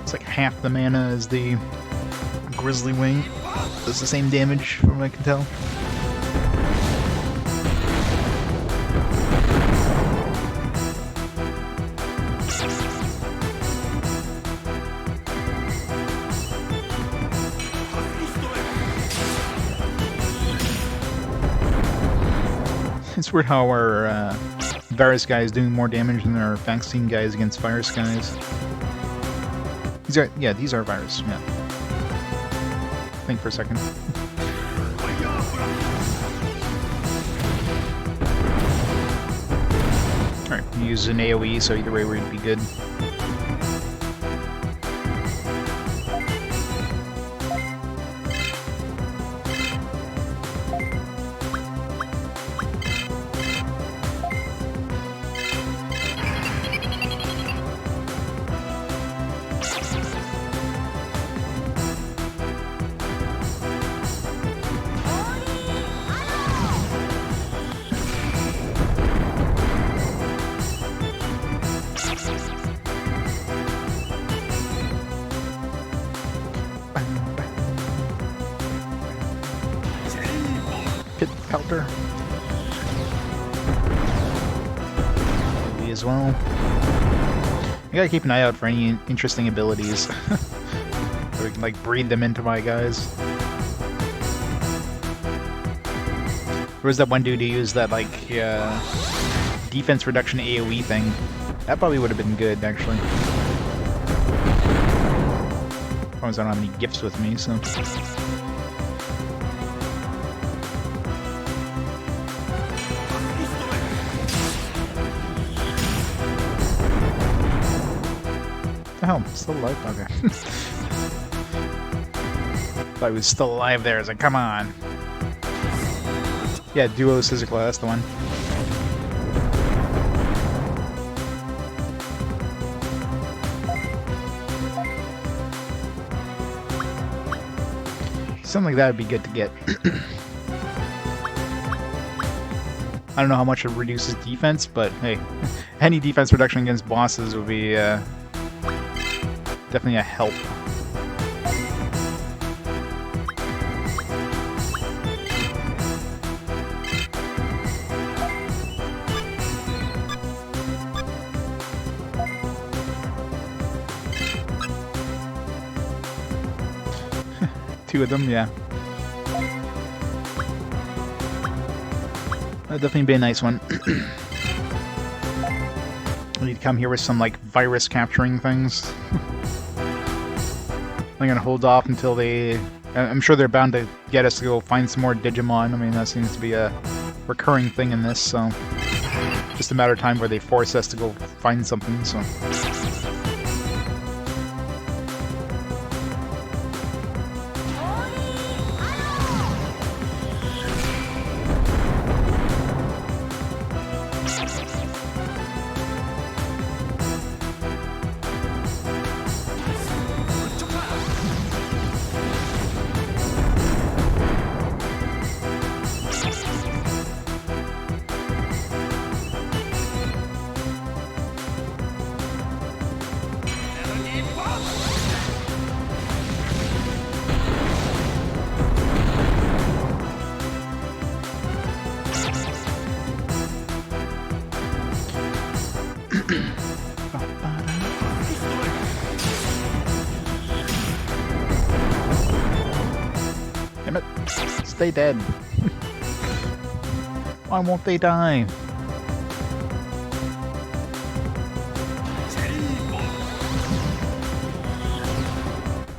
It's like half the mana as the Grizzly Wing. Does the same damage from what I can tell. It's weird how our virus guy is doing more damage than our vaccine guys against virus guys. These are, yeah, these are virus, yeah. Think for a second. Alright, use an AoE, so either way we'd be good. Pit Pelter. AoE as well. I gotta keep an eye out for any interesting abilities. So we can like breed them into my guys. There was that one dude who used that like defense reduction AoE thing. That probably would have been good actually. As long as I don't have any gifts with me, so. What the hell? I'm still alive? Okay. Thought he was still alive there. I was like, come on. Yeah, Duo Scissor Claw, that's the one. Something like that would be good to get. I don't know how much it reduces defense, but hey, any defense reduction against bosses would be definitely a help. Two of them, yeah. That'd definitely be a nice one. I need to come here with some, like, virus capturing things. I'm gonna hold off until they... I'm sure they're bound to get us to go find some more Digimon. I mean, that seems to be a recurring thing in this, so... Just a matter of time where they force us to go find something, so... Damn it. Stay dead. Why won't they die?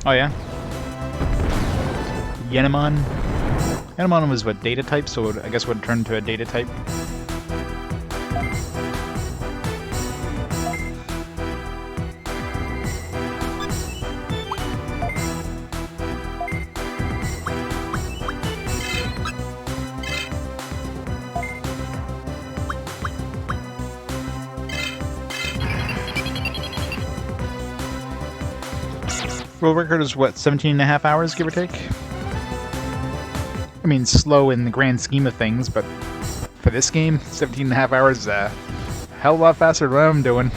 Oh yeah? Yenimon? Yenimon was what, data type, so I guess it would turn to a data type. World record is what, 17.5 hours, give or take? I mean, slow in the grand scheme of things, but for this game, 17.5 hours is a hell of a lot faster than what I'm doing.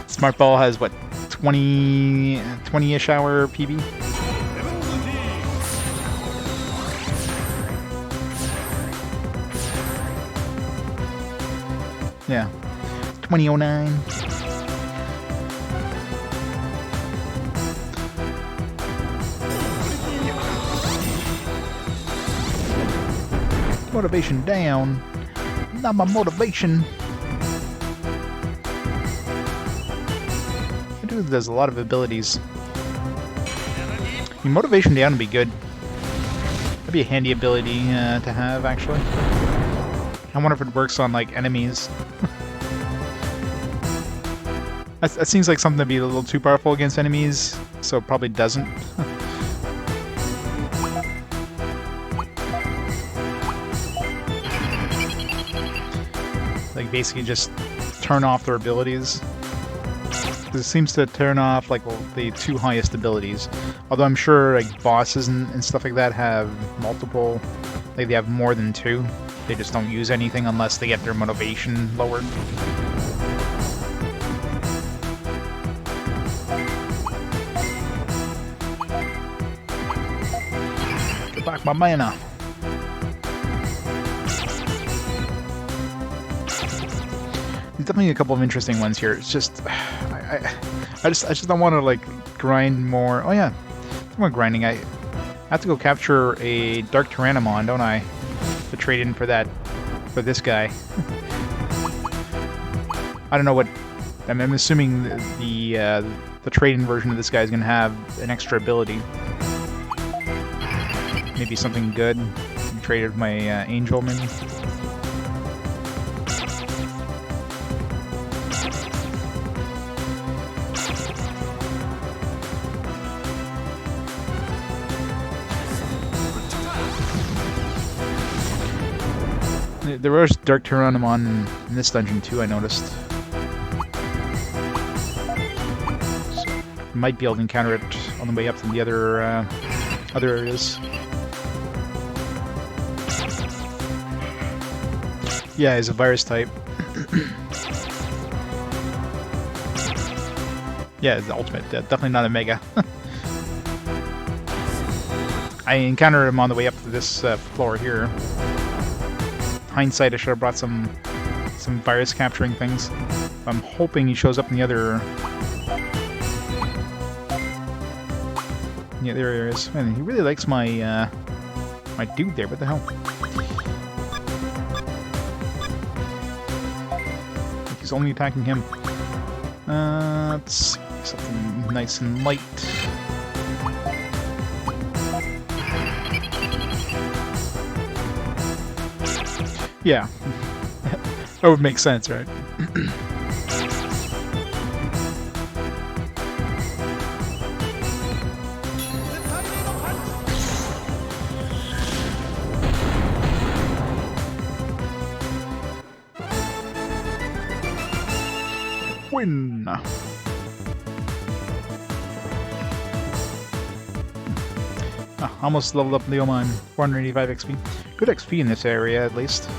Smart Ball has, what, 20-ish hour PB? Yeah. 2009. Motivation down. Not my motivation. Dude, there's a lot of abilities. I mean, motivation down would be good. That'd be a handy ability to have, actually. I wonder if it works on, like, enemies. That seems like something to be a little too powerful against enemies, so it probably doesn't. Like, basically just turn off their abilities. It seems to turn off, like, well, the two highest abilities. Although I'm sure, like, bosses and stuff like that have multiple... Like, they have more than two. They just don't use anything unless they get their motivation lowered. Get back my mana! There's definitely a couple of interesting ones here. It's just... I just don't want to, like, grind more... Oh yeah, I'm not grinding. I have to go capture a Dark Tyrannomon, don't I? To trade in for that... for this guy. I don't know what... I'm assuming the trade-in version of this guy is going to have an extra ability. Maybe something good. Trade with my Angel, maybe? There was Dark Tyrannomon in this dungeon too, I noticed. So, might be able to encounter it on the way up to the other areas. Yeah, he's a virus type. Yeah, it's the ultimate. Definitely not a Mega. I encountered him on the way up to this floor here. Hindsight, I should have brought some virus capturing things. I'm hoping he shows up in the other... Yeah, there he is. Man, he really likes my my dude there. What the hell? He's only attacking him. Let's see, something nice and light. Yeah, that would make sense, right? Win! Almost leveled up Leomon, 485 XP. Good XP in this area, at least.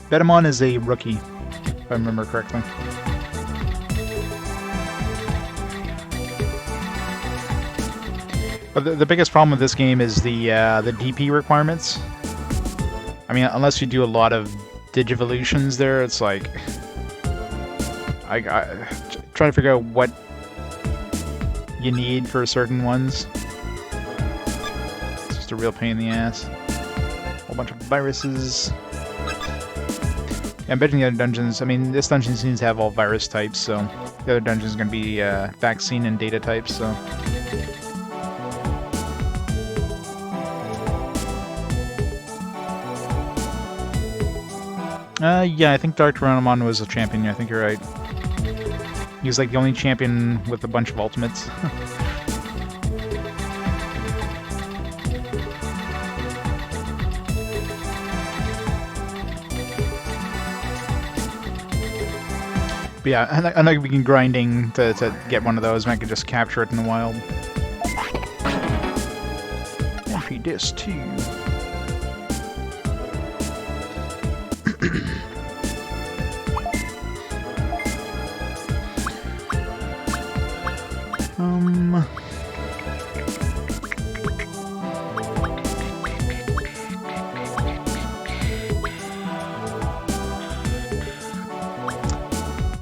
Betamon is a rookie, if I remember correctly. But the biggest problem with this game is the DP requirements. I mean, unless you do a lot of Digivolutions there, it's like... I try to figure out what you need for certain ones. It's just a real pain in the ass. A whole bunch of viruses. Yeah, I'm betting the other dungeons... I mean, this dungeon seems to have all virus types, so... The other dungeon is going to be vaccine and data types, so... Yeah, I think Dark Tyrannomon was a champion. I think you're right. He was like the only champion with a bunch of ultimates. But yeah, I know we can grinding to get one of those, and I could just capture it in the wild. And feed this too.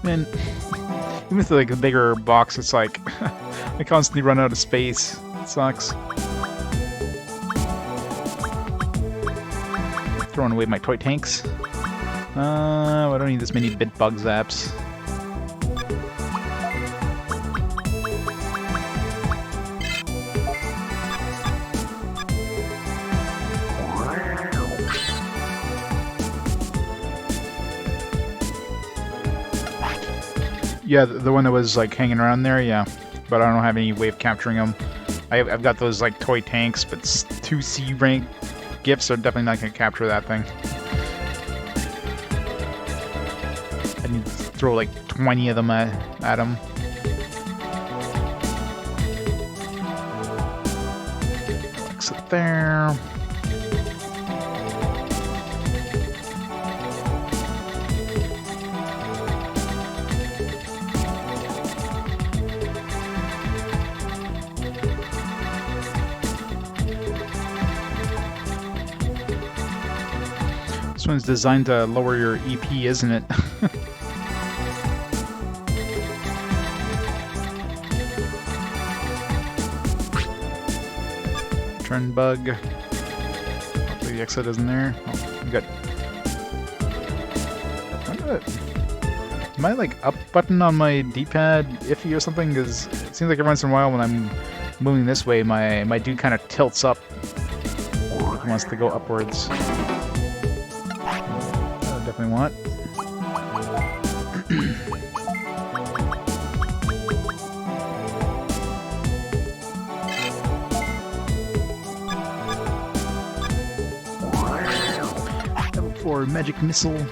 Man, even with like a bigger box, it's like I constantly run out of space. It sucks. Throwing away my toy tanks. I don't need this many bit bug zaps. Yeah, the one that was like hanging around there, yeah. But I don't have any way of capturing them. I've got those like toy tanks, but 2 C rank gifts are definitely not going to capture that thing. I need to throw like 20 of them at him. Exit there. This one's designed to lower your EP, isn't it? Turn bug. Hopefully the exit isn't there. Oh, I'm good. Am I like up button on my D-pad iffy or something? Because it seems like every once in a while when I'm moving this way, my dude kind of tilts up. He wants to go upwards. Definitely want. Level 4 magic missile.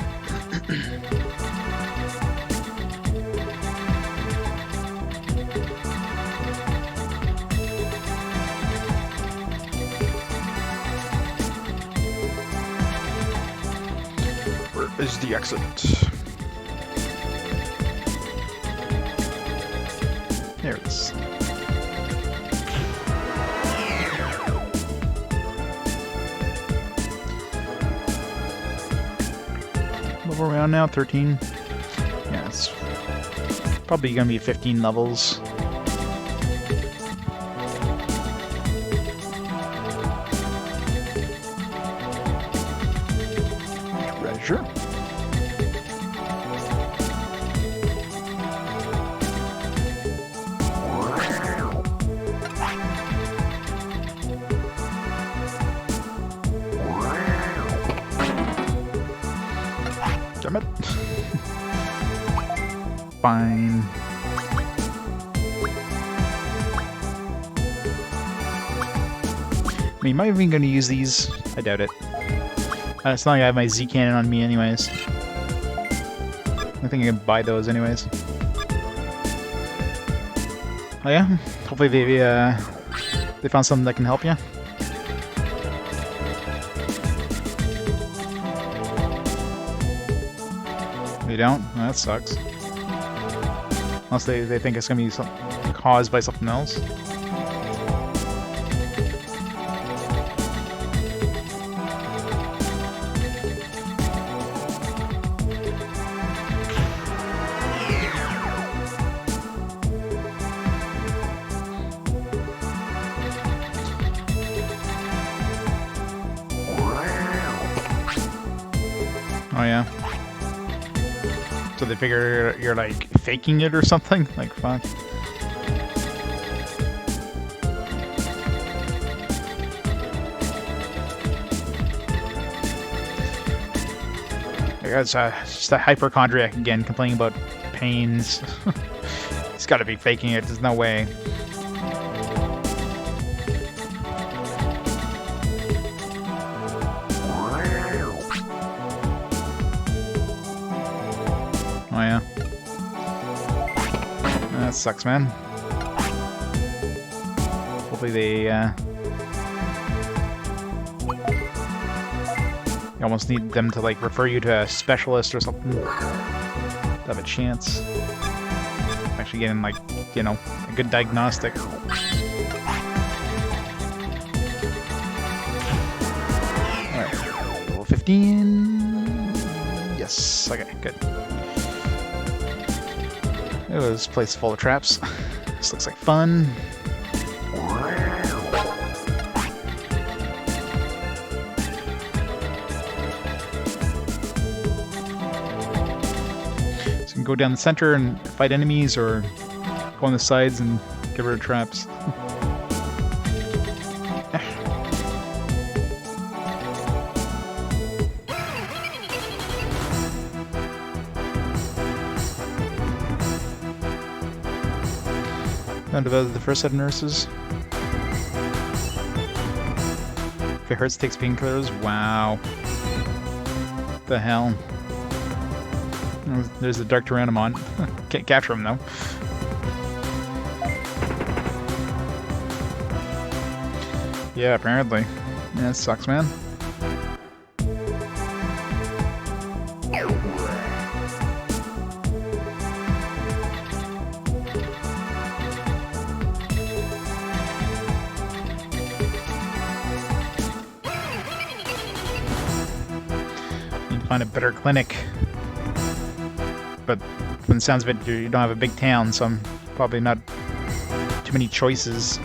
Is the exit. There it is. Level around now, 13. Yeah, it's probably gonna be 15 levels. Treasure. Damn it. Fine. I mean, am I even going to use these? I doubt it. It's not like I have my Z cannon on me anyways. I think I can buy those anyways. Oh yeah? Hopefully they found something that can help you. They don't? Oh, that sucks. Unless they think it's going to be caused by something else. Oh yeah. So they figure you're like faking it or something? Like, fuck. It's just a hypochondriac again, complaining about pains. He's got to be faking it. There's no way. Oh yeah. That sucks, man. Hopefully they you almost need them to like refer you to a specialist or something to have a chance. Actually getting like, you know, a good diagnostic. Alright, level 15. Yes, okay, good. Oh, this place is full of traps. This looks like fun. So you can go down the center and fight enemies, or go on the sides and get rid of traps. Down to the first set of nurses. If it hurts, takes painkillers. Wow. The hell. There's the Dark Tyrannomon. Can't capture him though. Yeah, apparently. Yeah, that sucks, man. Need to find a better clinic. But from the sounds of it, you don't have a big town, so I'm probably not too many choices.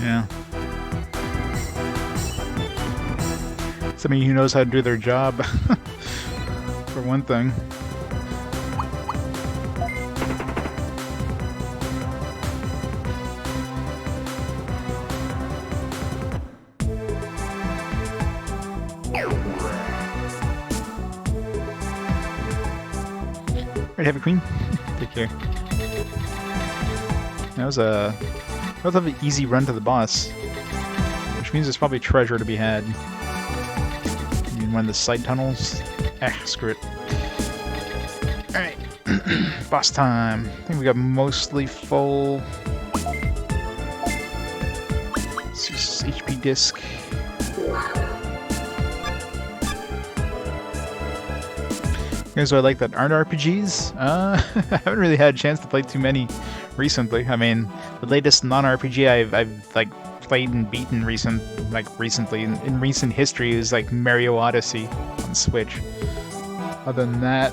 Yeah. Somebody who knows how to do their job, for one thing. Right, have a queen. Take care. That was a relatively easy run to the boss, which means there's probably treasure to be had. In one of the side tunnels. Screw it. Alright. Boss time. I think we got mostly full. HP disc. Guys, I like that aren't RPGs. I haven't really had a chance to play too many recently. I mean, the latest non-RPG I've like played and beaten recently in recent history is like Mario Odyssey on Switch. Other than that,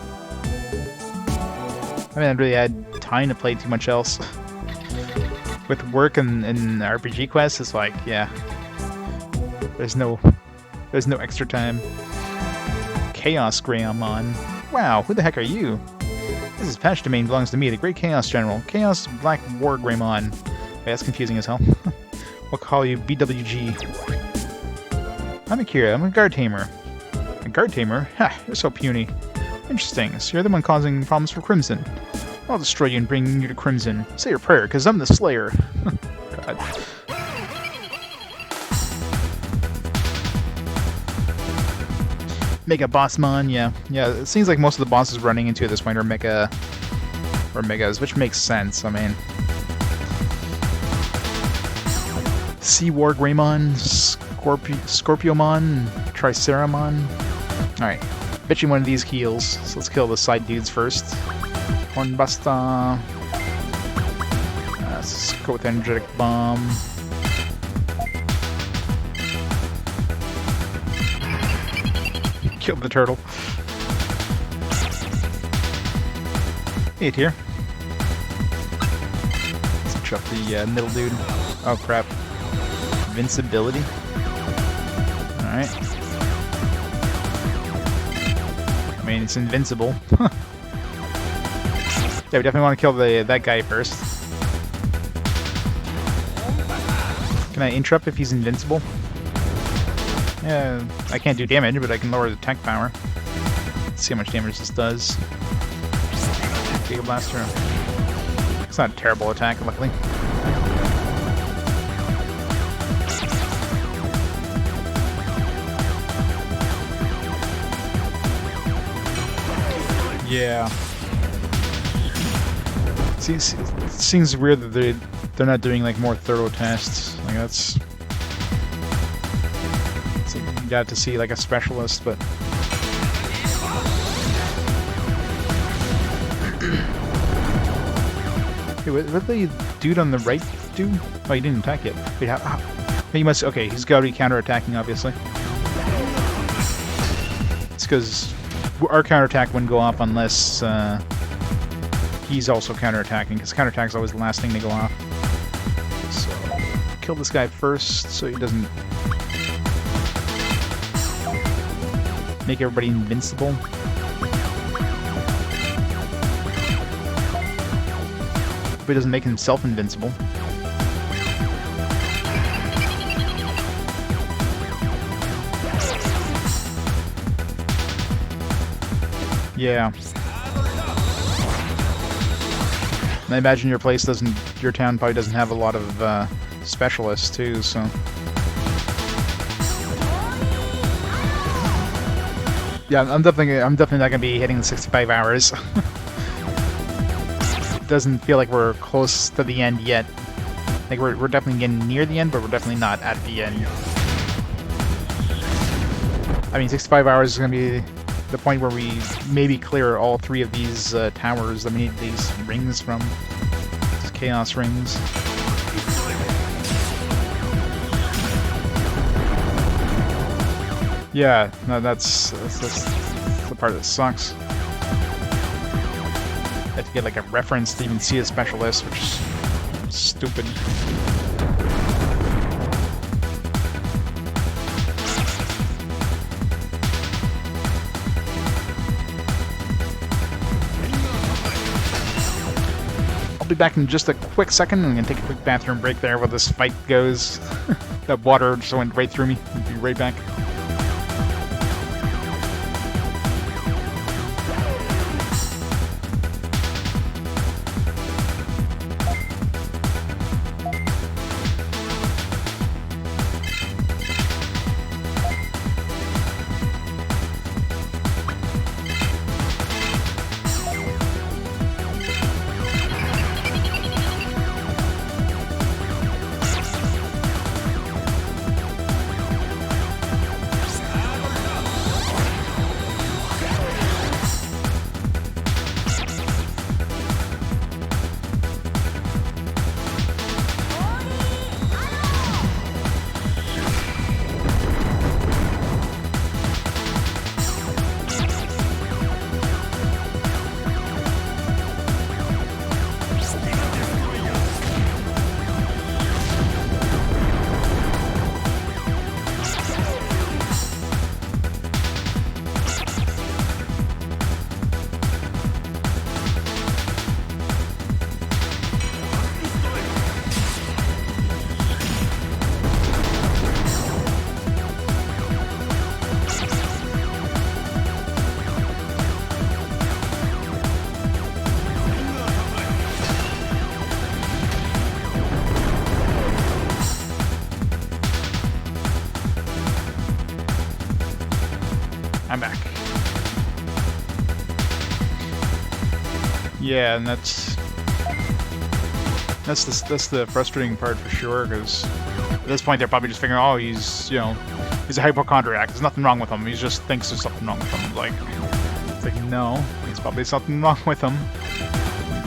I haven't really had time to play too much else. With work and RPG quests, it's like, yeah, there's no extra time. Chaos Greymon. Wow, who the heck are you? This is patch domain belongs to me, the Great Chaos General. Chaos Black War Greymon. Okay, that's confusing as hell. We'll call you BWG. I'm Akira, I'm a guard tamer. A guard tamer? Ha, you're so puny. Interesting, so you're the one causing problems for Crimson. I'll destroy you and bring you to Crimson. Say your prayer, because I'm the Slayer. God. Mega Bossmon, yeah. Yeah, it seems like most of the bosses running into at this point are megas, which makes sense, I mean. Sea War Greymon, Scorpiomon, Triceramon. Alright, bet you one of these heals, so let's kill the side dudes first. Hornbuster. Let's go with Energetic Bomb. Killed the turtle. Hey, here. Let's chuck the middle dude. Oh crap. Invincibility. Alright. I mean, it's invincible. Yeah, we definitely want to kill that guy first. Can I interrupt if he's invincible? Yeah, I can't do damage, but I can lower the attack power. Let's see how much damage this does. Giga Blaster. It's not a terrible attack, luckily. Yeah. It seems weird that they're not doing like more thorough tests. Like that's. You got to see like a specialist, but hey, what did the dude on the right do? Oh, he didn't attack yet. Wait, how? He must. Okay, he's got to be counterattacking, obviously. It's because our counterattack wouldn't go off unless he's also counterattacking, because counterattack is always the last thing to go off. So. kill this guy first so he doesn't make everybody invincible. But he doesn't make himself invincible. Yeah. And I imagine your town probably doesn't have a lot of specialists too, so. Yeah, I'm definitely not gonna be hitting the 65 hours. It doesn't feel like we're close to the end yet. Like we're definitely getting near the end, but we're definitely not at the end. I mean, 65 hours is gonna be the point where we maybe clear all 3 of these towers that we need these rings from. These chaos rings. Yeah, no, that's the part that sucks. I have to get like a reference to even see a specialist, which is stupid. I'll be back in just a quick second. I'm gonna take a quick bathroom break there while this fight goes. That water just went right through me. I'll be right back. I'm back. Yeah, and that's the frustrating part for sure, because at this point they're probably just figuring, oh, he's a hypochondriac. There's nothing wrong with him. He just thinks there's something wrong with him. It's like no, there's probably something wrong with him.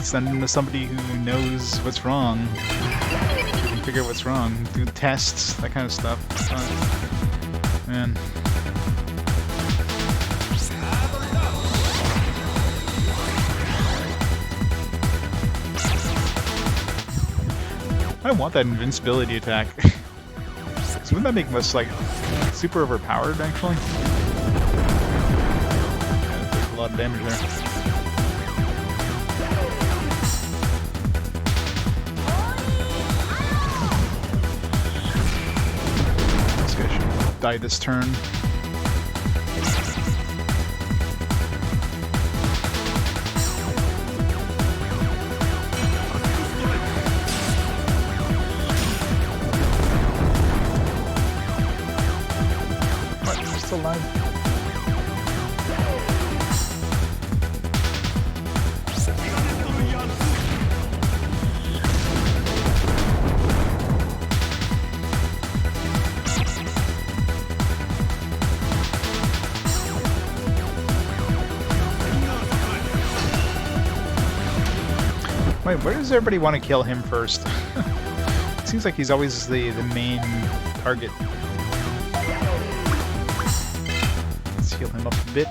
Send him to somebody who knows what's wrong. Who can figure out what's wrong. Do tests, that kind of stuff. Man. I want that invincibility attack. So wouldn't that make us like super overpowered actually? Yeah, that does a lot of damage there. This guy should die this turn. Alive. Wait, where does everybody want to kill him first? It seems like he's always the main target. Heal him up a bit.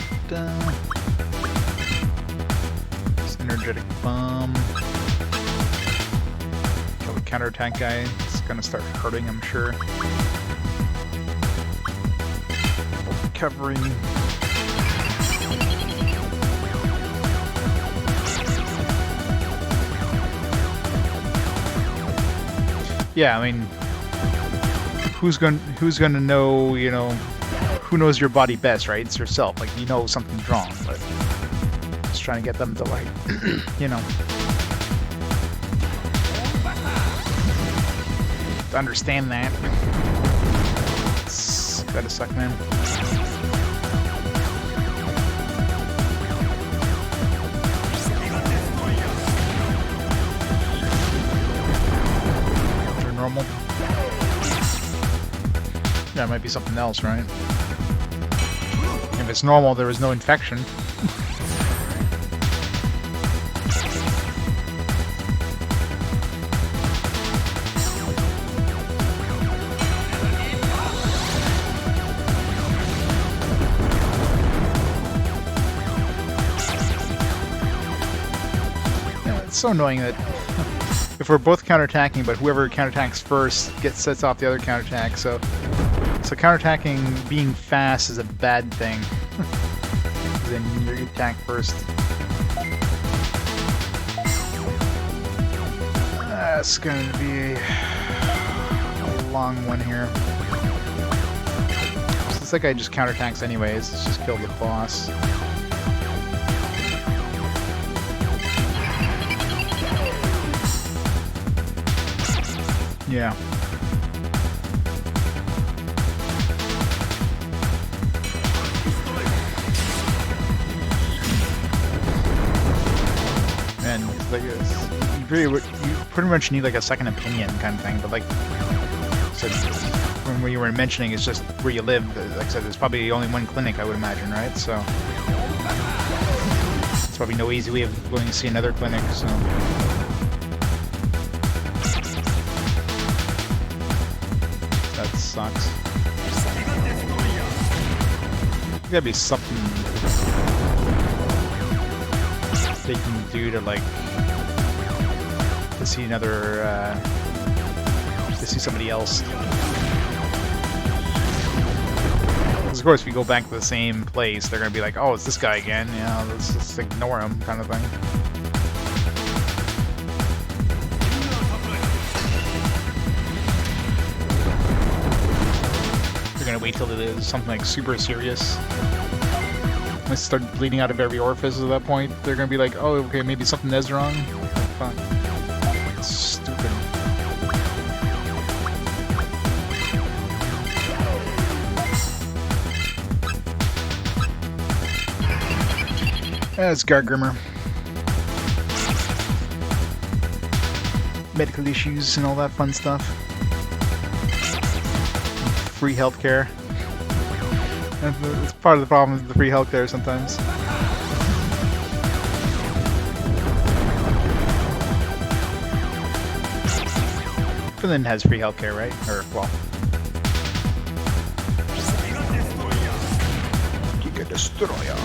This energetic bomb. Kill the counterattack guy. This gonna start hurting, I'm sure. Covering. Yeah, I mean, who's gonna know, you know, who knows your body best, right? It's yourself. Like, you know something's wrong, but just trying to get them to, like, you know, to understand that. It's gotta suck, man. Normal. Yeah, it might be something else, right? If it's normal, there was no infection. Yeah, it's so annoying that if we're both counterattacking, but whoever counterattacks first sets off the other counterattack, so counterattacking being fast is a bad thing. Then you attack first. That's going to be a long one here. So this guy just counterattacks anyways. Let's just kill the boss. Yeah. And like you pretty much need like a second opinion kind of thing, but like so from what you were mentioning, it's just where you live. Like I said, there's probably only one clinic, I would imagine, right? So it's probably no easy way of going to see another clinic. So. Sucks. There's gotta be something they can do to like to see another to see somebody else. Because of course, if you go back to the same place, they're gonna be like, "Oh, it's this guy again." You know, let's just ignore him, kind of thing. Gonna wait till it is something like super serious. When they start bleeding out of every orifice at that point, they're gonna be like, oh, okay, maybe something is wrong. Fuck. That's stupid. That's Gargrimmer. Medical issues and all that fun stuff. Free healthcare. It's part of the problem with the free healthcare sometimes. Finland has free healthcare, right? Or, well. Giga Destroyer.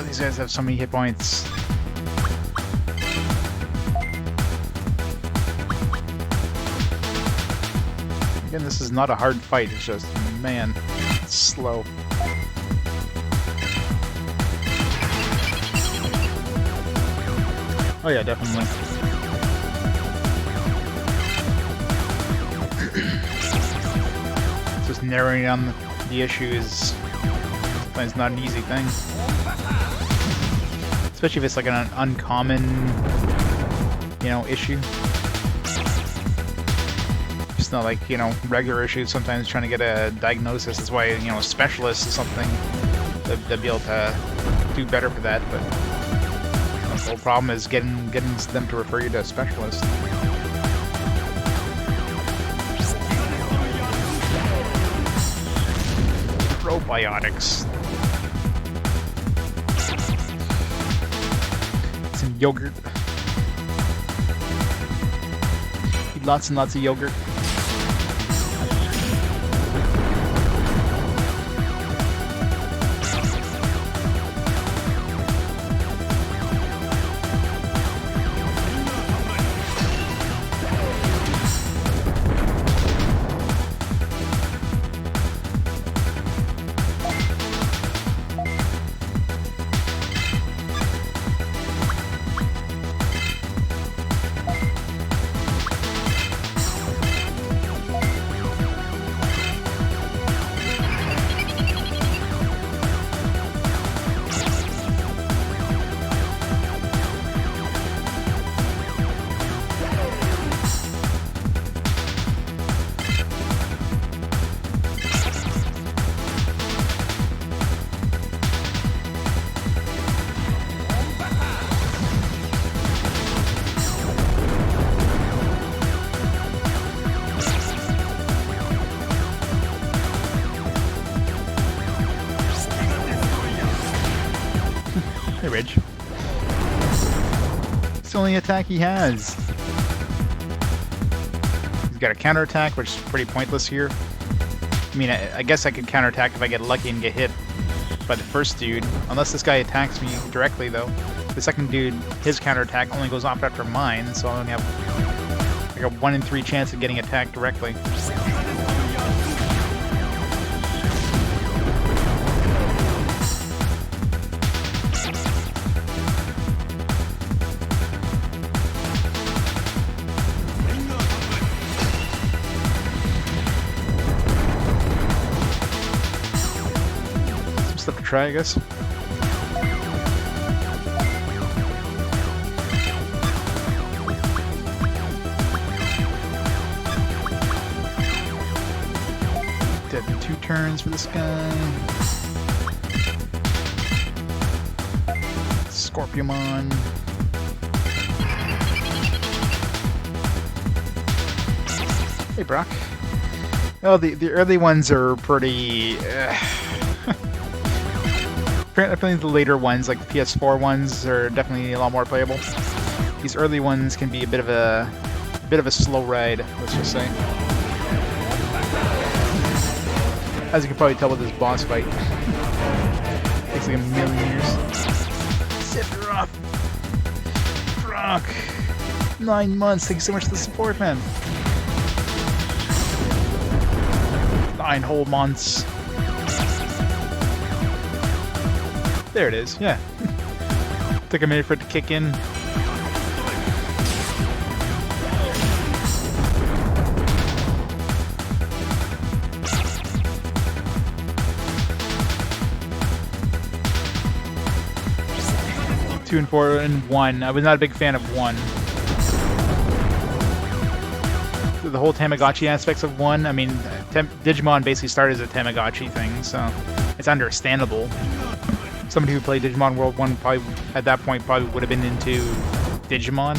These guys have so many hit points. Again, this is not a hard fight, it's just, man, it's slow. Oh yeah, definitely. Just narrowing down the issue is sometimes not an easy thing. Especially if it's like an uncommon, you know, issue. not like, you know, regular issues. Sometimes trying to get a diagnosis. That's why, you know, a specialist is something that'd be able to do better for that. But the whole problem is getting them to refer you to a specialist. Probiotics. Some yogurt. Eat lots and lots of yogurt. Hey, Ridge. It's the only attack he has. He's got a counterattack, which is pretty pointless here. I mean, I guess I could counterattack if I get lucky and get hit by the first dude. Unless this guy attacks me directly, though. The second dude, his counterattack only goes off after mine, so I only have like a 1 in 3 chance of getting attacked directly. Stuff to try, I guess. Dead in 2 turns for this guy. Scorpiomon. Hey, Brock. Oh, the early ones are pretty. Apparently the later ones, like the PS4 ones, are definitely a lot more playable. These early ones can be a bit of a slow ride, let's just say. As you can probably tell with this boss fight. Takes like a million years. Sephiroth! Brock! 9 months, thank you so much for the support, man. 9 whole months. There it is, yeah. Took a minute for it to kick in. Two and 4 and 1. I was not a big fan of 1. The whole Tamagotchi aspects of 1, I mean, Digimon basically started as a Tamagotchi thing, so it's understandable. Somebody who played Digimon World 1 probably, at that point, probably would have been into Digimon.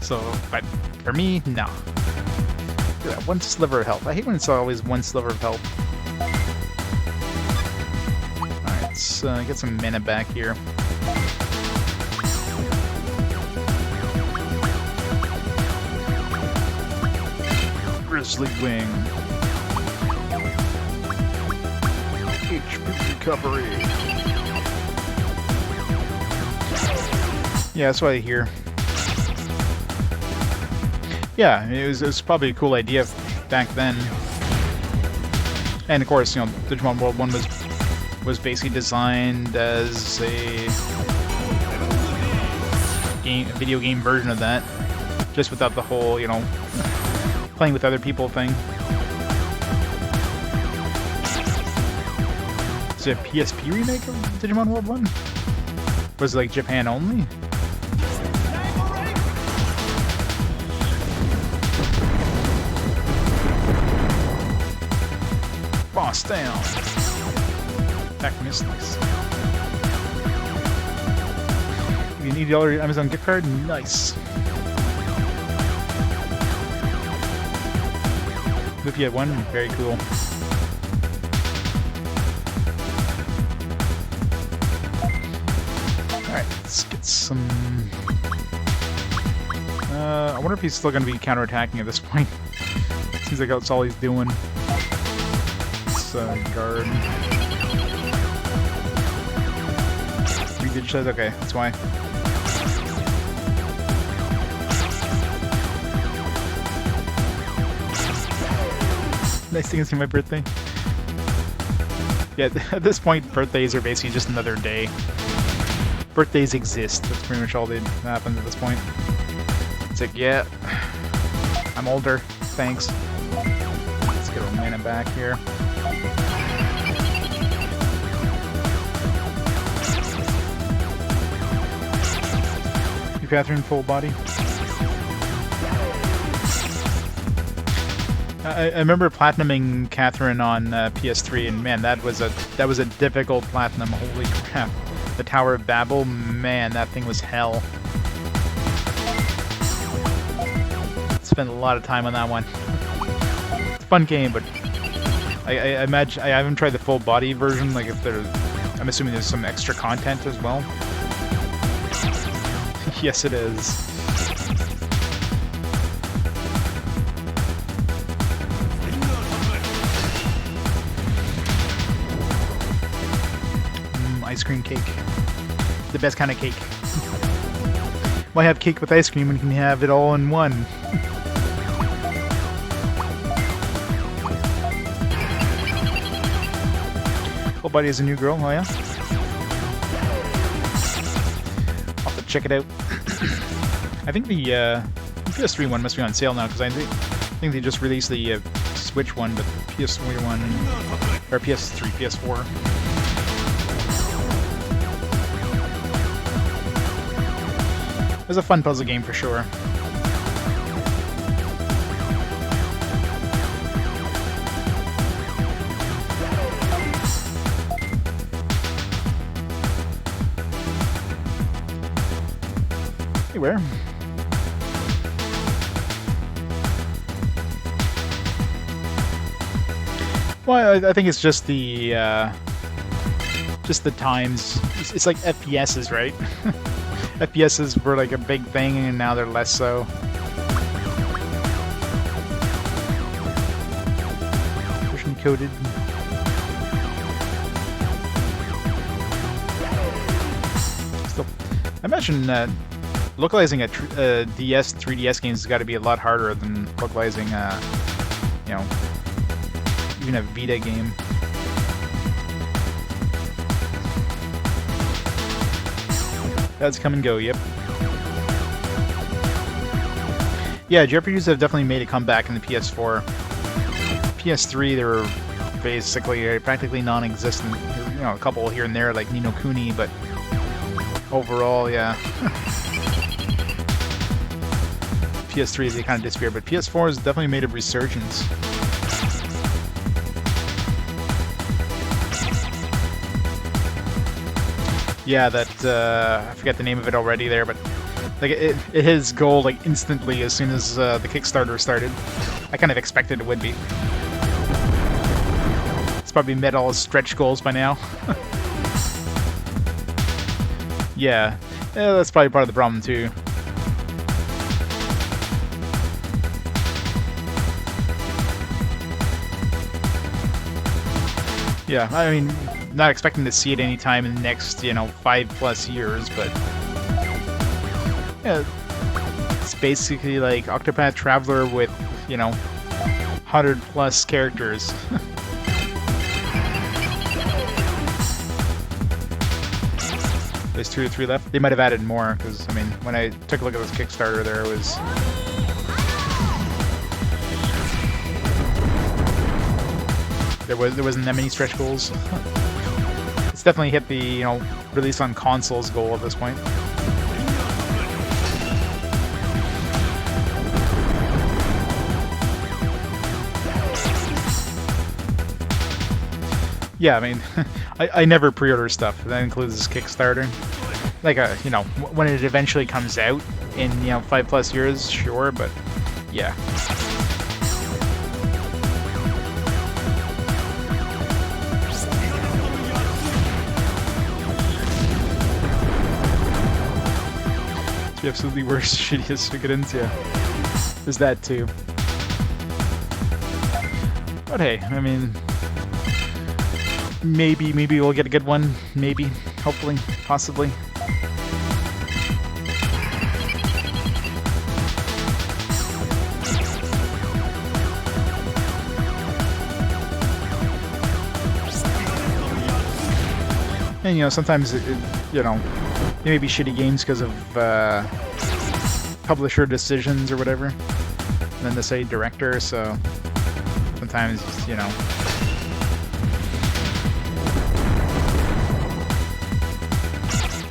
So, but for me, no. Look at that, 1 sliver of health. I hate when it's always 1 sliver of health. Alright, let's get some mana back here. Grizzly Wing. HP recovery. Yeah, that's what I hear. Yeah, it was probably a cool idea back then. And of course, you know, Digimon World 1 was basically designed as a video game version of that. Just without the whole, you know, playing with other people thing. Is it a PSP remake of Digimon World 1? Was it like Japan only? Blast down. Attack miss, nice. You need your Amazon gift card? Nice. If you had one, very cool. Alright, let's get some... I wonder if he's still going to be counterattacking at this point. Seems like that's all he's doing. Let's guard. 3 digits, okay, that's why. Nice thing it's my birthday. Yeah, at this point, birthdays are basically just another day. Birthdays exist. That's pretty much all that happens at this point. It's like, yeah, I'm older. Thanks. Let's get a mana back here. You Catherine full body. I remember platinuming Catherine on PS3, and man, that was a difficult platinum. Holy crap! The Tower of Babel, man, that thing was hell. Spent a lot of time on that one. It's a fun game, but I imagine I haven't tried the full body version. Like if there, I'm assuming there's some extra content as well. Yes, it is. Ice cream cake. The best kind of cake. Why have cake with ice cream when you can have it all in one? Full body is a new girl, oh yeah? I'll have to check it out. I think the PS3 one must be on sale now, because I think they just released the Switch one, but the PS3 one, or PS3, PS4. It was a fun puzzle game for sure. Anywhere. Well, I think it's just the times. It's like FPSs, right? FPSs were like a big thing, and now they're less so. Push encoded. Still, I imagine localizing a DS, 3DS games has got to be a lot harder than localizing, you know, even a Vita game. That's come and go, yep. Yeah, JRPGs have definitely made a comeback in the PS4. PS3, they were basically practically non-existent. You know, a couple here and there, like Ni no Kuni, but overall, yeah. PS3, they kind of disappeared, but PS4 has definitely made a resurgence. Yeah, that, I forget the name of it already there, but like it hits gold like instantly as soon as the Kickstarter started. I kind of expected it would be. It's probably met all its stretch goals by now. Yeah, that's probably part of the problem too. Yeah, I mean, not expecting to see it anytime in the next, you know, 5+ years, but yeah, it's basically like Octopath Traveler with, you know, 100+ characters. There's 2 or 3 left. They might have added more, because, I mean, when I took a look at this Kickstarter, there was... There wasn't that many stretch goals. It's definitely hit the, you know, release on consoles goal at this point. Yeah, I mean, I never pre-order stuff. That includes Kickstarter. Like, you know, when it eventually comes out in, you know, 5+ years, sure, but yeah. It's the absolutely worst, shittiest to get into. There's that too. But hey, I mean, maybe we'll get a good one. Maybe, hopefully, possibly. And you know, sometimes you know, they may be shitty games because of publisher decisions or whatever. And then they say director, so sometimes, you know.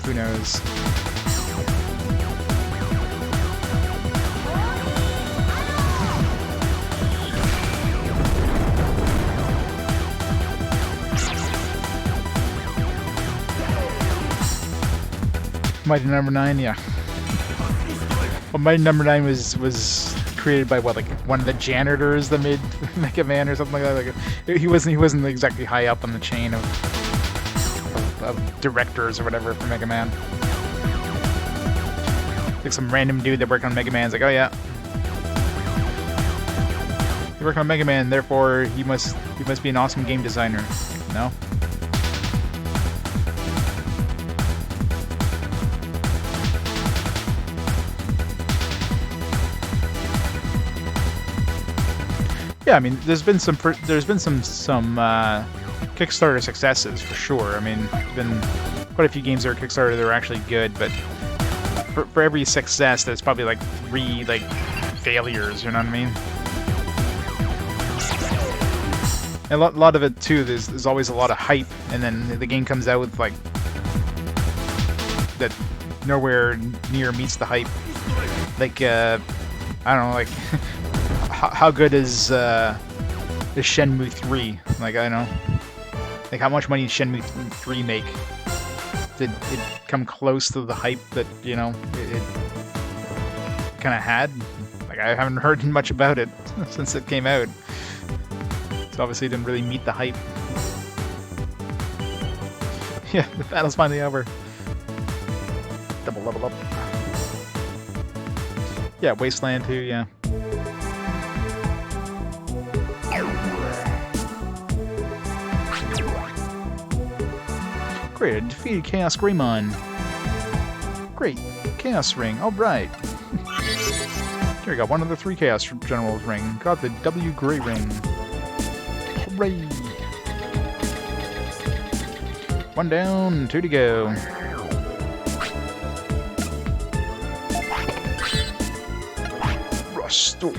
Who knows? Mighty Number 9, yeah. Well, Mighty Number 9 was created by what, like one of the janitors that made Mega Man or something like that. Like, he wasn't exactly high up on the chain of directors or whatever for Mega Man. Like some random dude that worked on Mega Man's like, oh yeah, he worked on Mega Man, therefore he must be an awesome game designer. No. Yeah, I mean, there's been some Kickstarter successes for sure. I mean, been quite a few games that are Kickstarter that are actually good, but for every success, there's probably like 3 like failures. You know what I mean? And a lot of it too. There's always a lot of hype, and then the game comes out with like that nowhere near meets the hype. Like I don't know, like. How good is Shenmue 3? Like, I don't know. Like, how much money did Shenmue 3 make? Did it come close to the hype that, you know, it kind of had? Like, I haven't heard much about it since it came out. So obviously it didn't really meet the hype. Yeah, the battle's finally over. Double level up. Yeah, Wasteland 2, yeah. Great, I defeated Chaos Greymon. Great, Chaos Ring, alright. Here we got one of the 3 Chaos Generals ring. Got the W Grey Ring. Hooray! 1 down, 2 to go. Restore.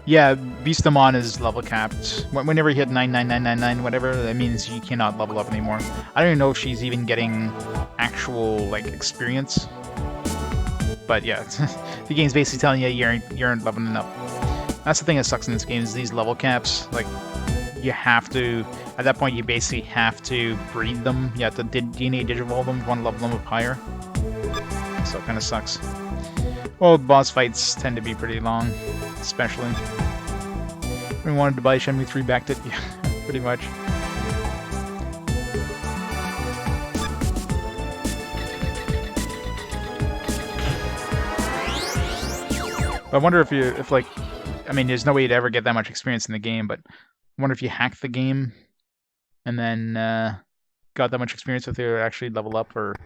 Yeah, Beastamon is level capped. Whenever you hit 99999, whatever, that means you cannot level up anymore. I don't even know if she's even getting actual like experience. But yeah, the game's basically telling you you aren't leveling up. That's the thing that sucks in this game is these level caps. Like, you have to, at that point, you basically have to breed them. You have to DNA digivolve them, one level them up higher. So it kind of sucks. Well, boss fights tend to be pretty long, especially. We wanted to buy Shenmue 3 back to, yeah, pretty much. I wonder if like, I mean, there's no way to ever get that much experience in the game, but I wonder if you hack the game and then got that much experience with it or actually level up or...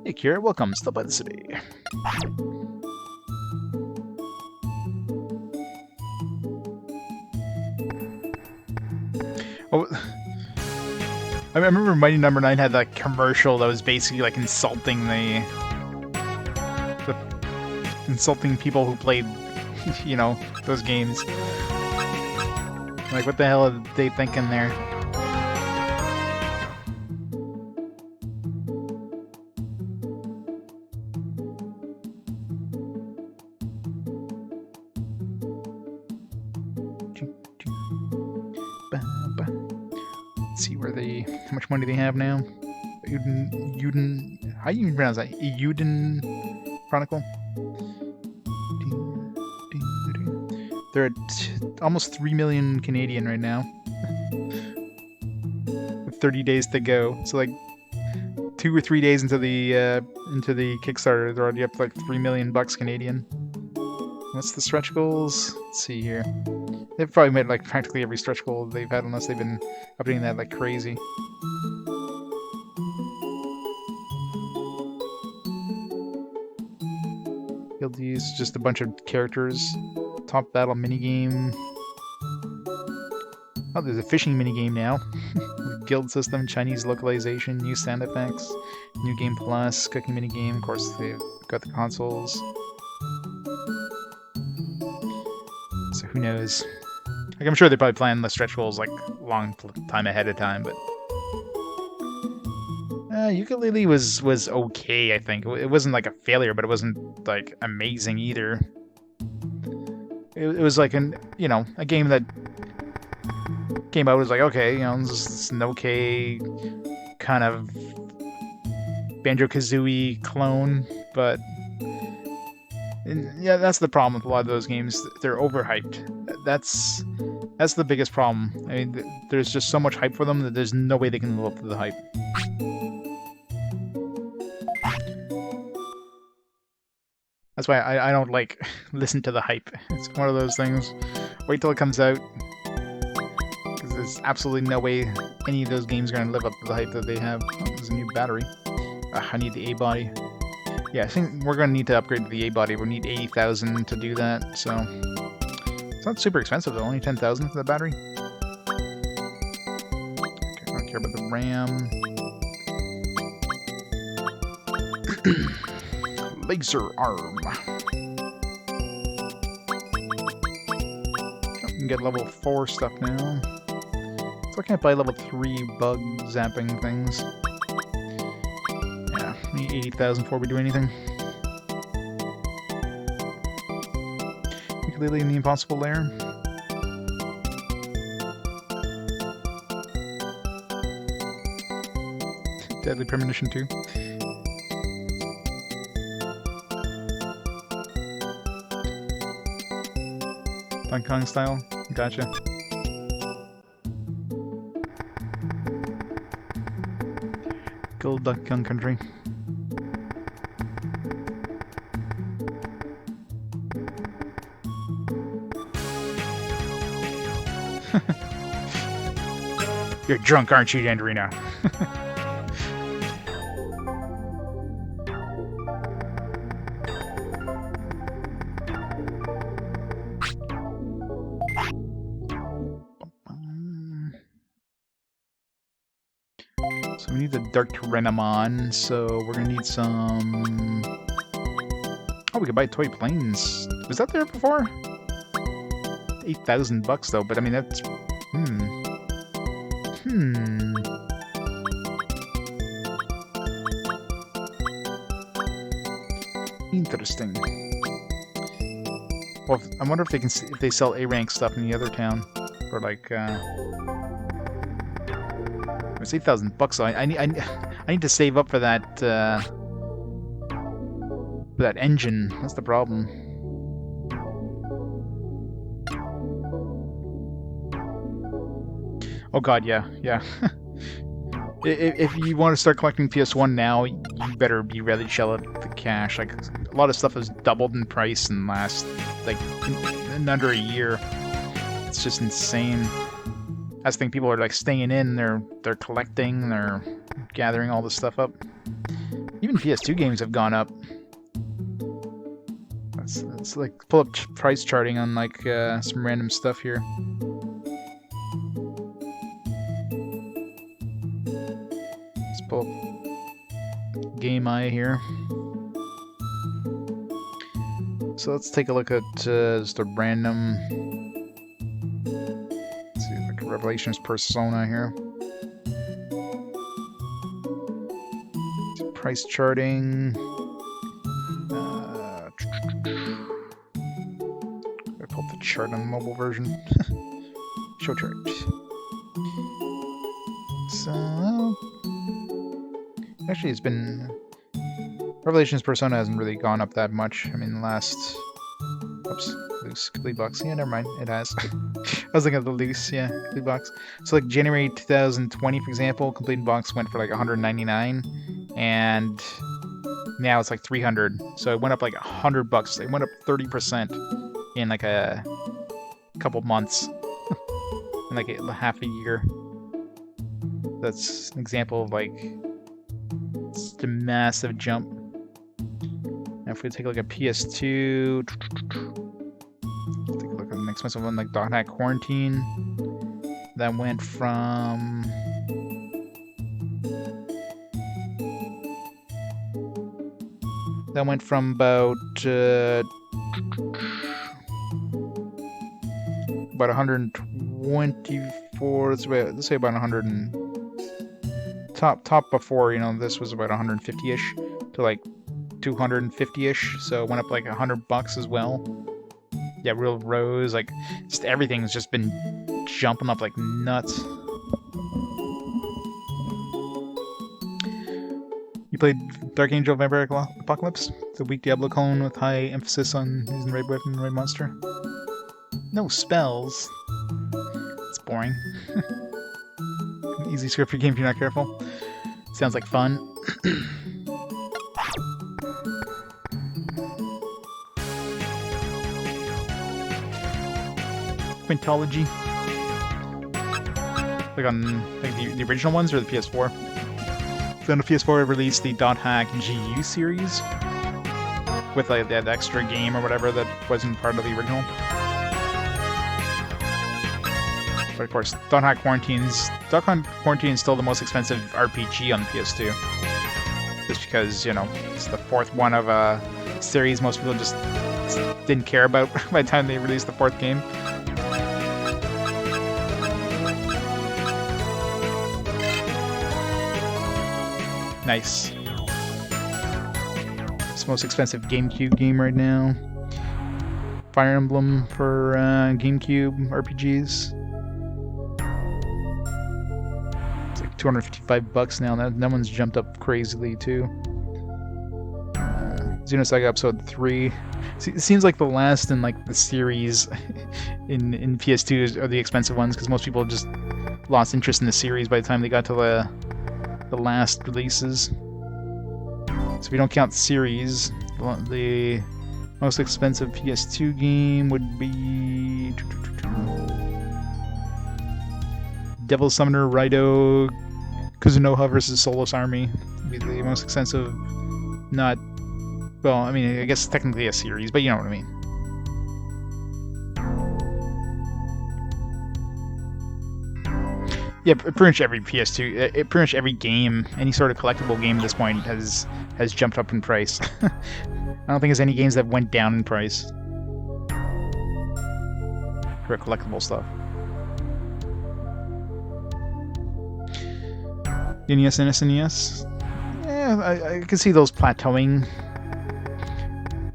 Hey Kira, welcome, still by the city. Oh, I remember Mighty Number 9 had that commercial that was basically like insulting insulting people who played, you know, those games. Like, what the hell are they thinking there? Let's see where they, how much money they have now. Uden, how do you pronounce that? Uden Chronicle. They're at almost 3 million Canadian right now. With 30 days to go. So like 2 or 3 days into the Kickstarter, they're already up to like 3 million bucks Canadian. What's the stretch goals? Let's see here. They've probably made like practically every stretch goal they've had, unless they've been updating that like crazy. Guildies, just a bunch of characters. Top battle minigame. Oh, there's a fishing minigame now. Guild system, Chinese localization, new sound effects, new game plus, cooking minigame. Of course, they've got the consoles. So who knows? Like, I'm sure they probably plan the stretch goals like long time ahead of time, but Ukulele was okay. I think it wasn't like a failure, but it wasn't like amazing either. It was like a game that came out, was like, okay, this is an okay kind of Banjo-Kazooie clone, but yeah, that's the problem with a lot of those games. They're overhyped. That's the biggest problem. I mean, there's just so much hype for them that there's no way they can live up to the hype. That's why I don't like listen to the hype. It's one of those things. Wait till it comes out. Because there's absolutely no way any of those games are going to live up to the hype that they have. Oh, there's a new battery. I need the A-body. Yeah, I think we're going to need to upgrade to the A-body. We'll need 80,000 to do that, so... It's not super expensive though, only 10,000 for the battery. Okay, I don't care about the RAM. Laser arm. Oh, we can get level 4 stuff now. So I can't buy level 3 bug zapping things. Yeah, we need 80,000 before we do anything. Ukulele in the impossible lair. Deadly Premonition 2. Donkey Kong style? Gotcha. Gold Donkey Kong Country. You're drunk, aren't you, Andrina? So we need the Dark Tyrannomon, so we're gonna need some... Oh, we could buy toy planes. Was that there before? 8,000 bucks though, but I mean that's... Interesting. Well, I wonder if they can if they sell A-rank stuff in the other town, or like it's 8,000 bucks. So I need to save up for that engine. That's the problem. Oh god, yeah. If you want to start collecting PS1 now, you better be ready to shell out the cash. Like, a lot of stuff has doubled in price in the last, like, in under a year. It's just insane. That's the thing, people are, like, staying in, they're collecting, they're gathering all this stuff up. Even PS2 games have gone up. It's like, pull up price charting on, like, some random stuff here. Pull up Game Eye here. So let's take a look at just a random, let's see, like a Revelations Persona here. Price charting. I pull up the chart on the mobile version. Show chart. bucks. Actually, it's been... Revelations Persona hasn't really gone up that much. I mean, the last... Oops, loose complete box. Yeah, never mind. It has. I was looking at the loose, yeah, complete box. So like January 2020, for example, complete box went for like 199, and now it's like 300. So it went up like $100. It went up 30% in like a couple months, in like half a year. That's an example of like just a massive jump. Now if we take a look at PS2, take a look at an expensive one like Dog Hat Quarantine. That went from about 124. Let's say about 100 and top before, you know, this was about 150-ish to like 250-ish. So it went up like $100 as well. Yeah, real rose, like just everything's just been jumping up like nuts. You played Dark Angel Vampire Apocalypse? The weak Diablo clone with high emphasis on using right weapon and right monster? No spells. It's boring. An easy script for game if you're not careful. Sounds like fun. Quintology. Like on the original ones or the PS4? Then the PS4 released the .hack GU series with like that extra game or whatever that wasn't part of the original. But of course, .hack Quarantine is still the most expensive RPG on the PS2. Just because, you know, it's the fourth one of a series most people just didn't care about by the time they released the fourth game. Nice. It's the most expensive GameCube game right now. Fire Emblem for GameCube RPGs. It's like $255 now. That one's jumped up crazily too. Xenosaga Episode 3. It seems like the last in like the series in PS2 are the expensive ones because most people just lost interest in the series by the time they got to the last releases. So if we don't count series, the most expensive PS2 game would be Devil Summoner Raido Kuzunoha vs. Solus Army. Would be the most expensive. Not, well, I mean, I guess technically a series, but you know what I mean. Yeah, pretty much every PS2, pretty much every game, any sort of collectible game at this point has jumped up in price. I don't think there's any games that went down in price for collectible stuff. NES and SNES? Yeah, I can see those plateauing.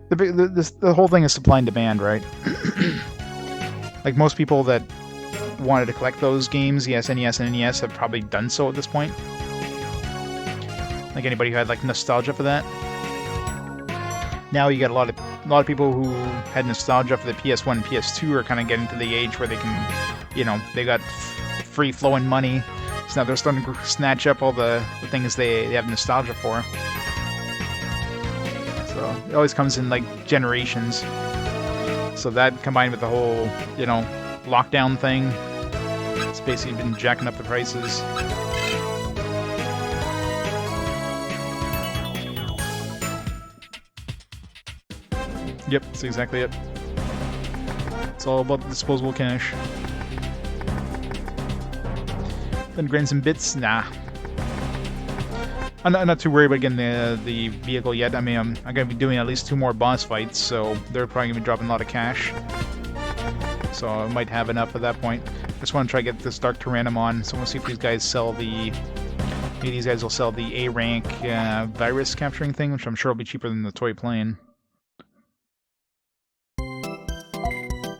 The whole thing is supply and demand, right? Like most people that wanted to collect those games, yes, NES and NES have probably done so at this point. Like anybody who had like nostalgia for that. Now you got a lot of people who had nostalgia for the PS1 and PS2 are kind of getting to the age where they can, you know, they got free flowing money, so now they're starting to snatch up all the things they have nostalgia for. So it always comes in like generations. So that combined with the whole, you know, lockdown thing, it's basically been jacking up the prices. Yep, that's exactly it. It's all about the disposable cash. Then grants and bits? Nah. I'm not too worried about getting the vehicle yet. I mean, I'm going to be doing at least 2 more boss fights, so they're probably going to be dropping a lot of cash. So I might have enough at that point. Just want to try to get this Dark Tyrannomon, so we'll see if these guys sell the... Maybe these guys will sell the A-rank virus capturing thing, which I'm sure will be cheaper than the toy plane.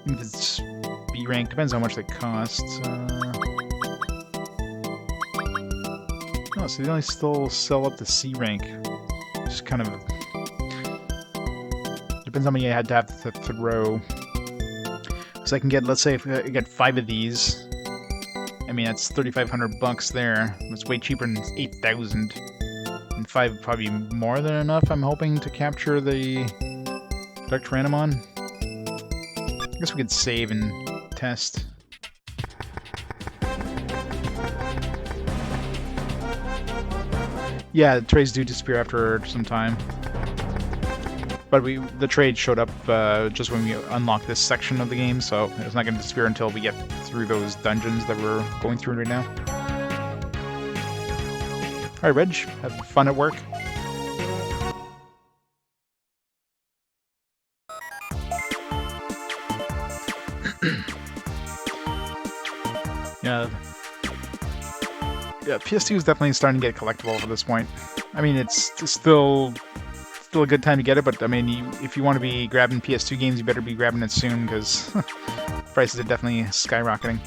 If it's B-rank, depends how much they cost. Oh, so they only still sell up to C rank. Just kind of depends how many I had to have to throw. So I can get, let's say, if I get 5 of these. I mean, that's 3,500 bucks there. It's way cheaper than 8,000. And 5 would probably be more than enough. I'm hoping to capture the Dark Tyrannomon. I guess we could save and test. Yeah, the trades do disappear after some time. But the trade showed up just when we unlocked this section of the game, so it's not going to disappear until we get through those dungeons that we're going through right now. Alright, Reg, have fun at work. Yeah, PS2 is definitely starting to get collectible at this point. I mean, it's still a good time to get it, but I mean, if you want to be grabbing PS2 games, you better be grabbing it soon, because prices are definitely skyrocketing.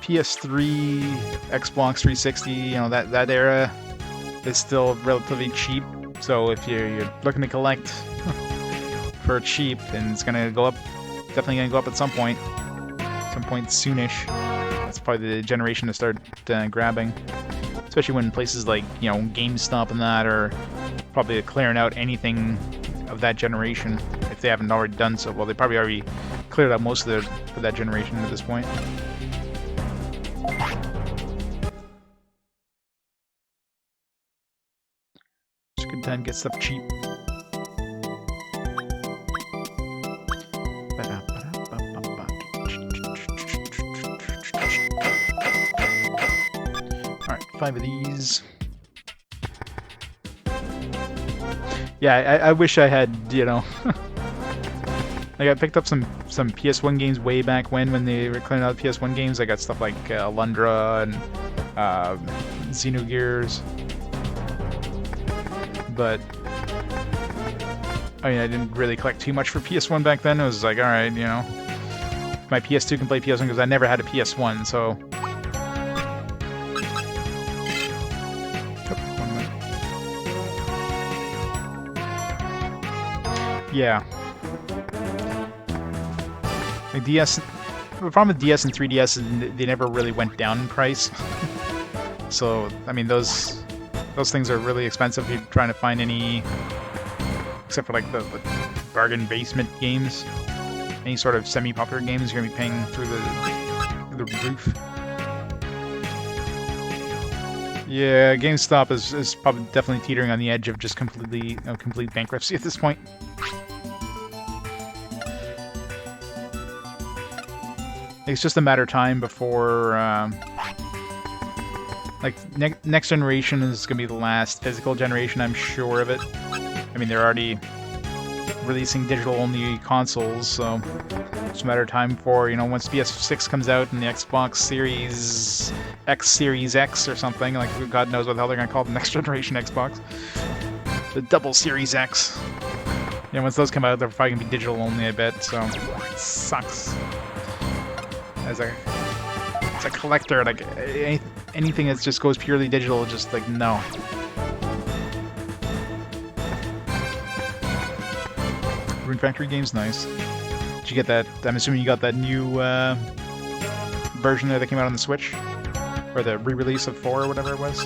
PS3, Xbox 360, you know, that era is still relatively cheap, so if you're looking to collect for cheap, then it's gonna go up, definitely gonna go up at some point soonish. That's probably the generation to start grabbing. Especially when places like, you know, GameStop and that are probably clearing out anything of that generation, if they haven't already done so. Well, they probably already cleared out most of for that generation at this point. It's a good time to get stuff cheap. Alright, 5 of these. Yeah, I wish I had, you know... like, I picked up some PS1 games way back when they were clearing out PS1 games. I got stuff like Alundra and Xenogears. But... I mean, I didn't really collect too much for PS1 back then. It was like, alright, you know... My PS2 can play PS1 because I never had a PS1, so... Yeah. Like DS, the problem with DS and 3DS is they never really went down in price. So, I mean, those things are really expensive if you're trying to find any, except for like the bargain basement games. Any sort of semi-popular games you're gonna be paying through the roof. Yeah, GameStop is probably definitely teetering on the edge of just complete bankruptcy at this point. It's just a matter of time before, like, next generation is going to be the last physical generation, I'm sure of it. I mean, they're already releasing digital-only consoles, so it's a matter of time for, you know, once PS6 comes out and the Xbox Series X, Series X or something, like, God knows what the hell they're going to call the next generation Xbox. The double Series X. Yeah, once those come out, they're probably going to be digital-only, I bet, so it sucks. As a collector, like, anything that just goes purely digital, just like, no. Rune Factory game's nice. Did you get that? I'm assuming you got that new version there that came out on the Switch? Or the re-release of 4 or whatever it was?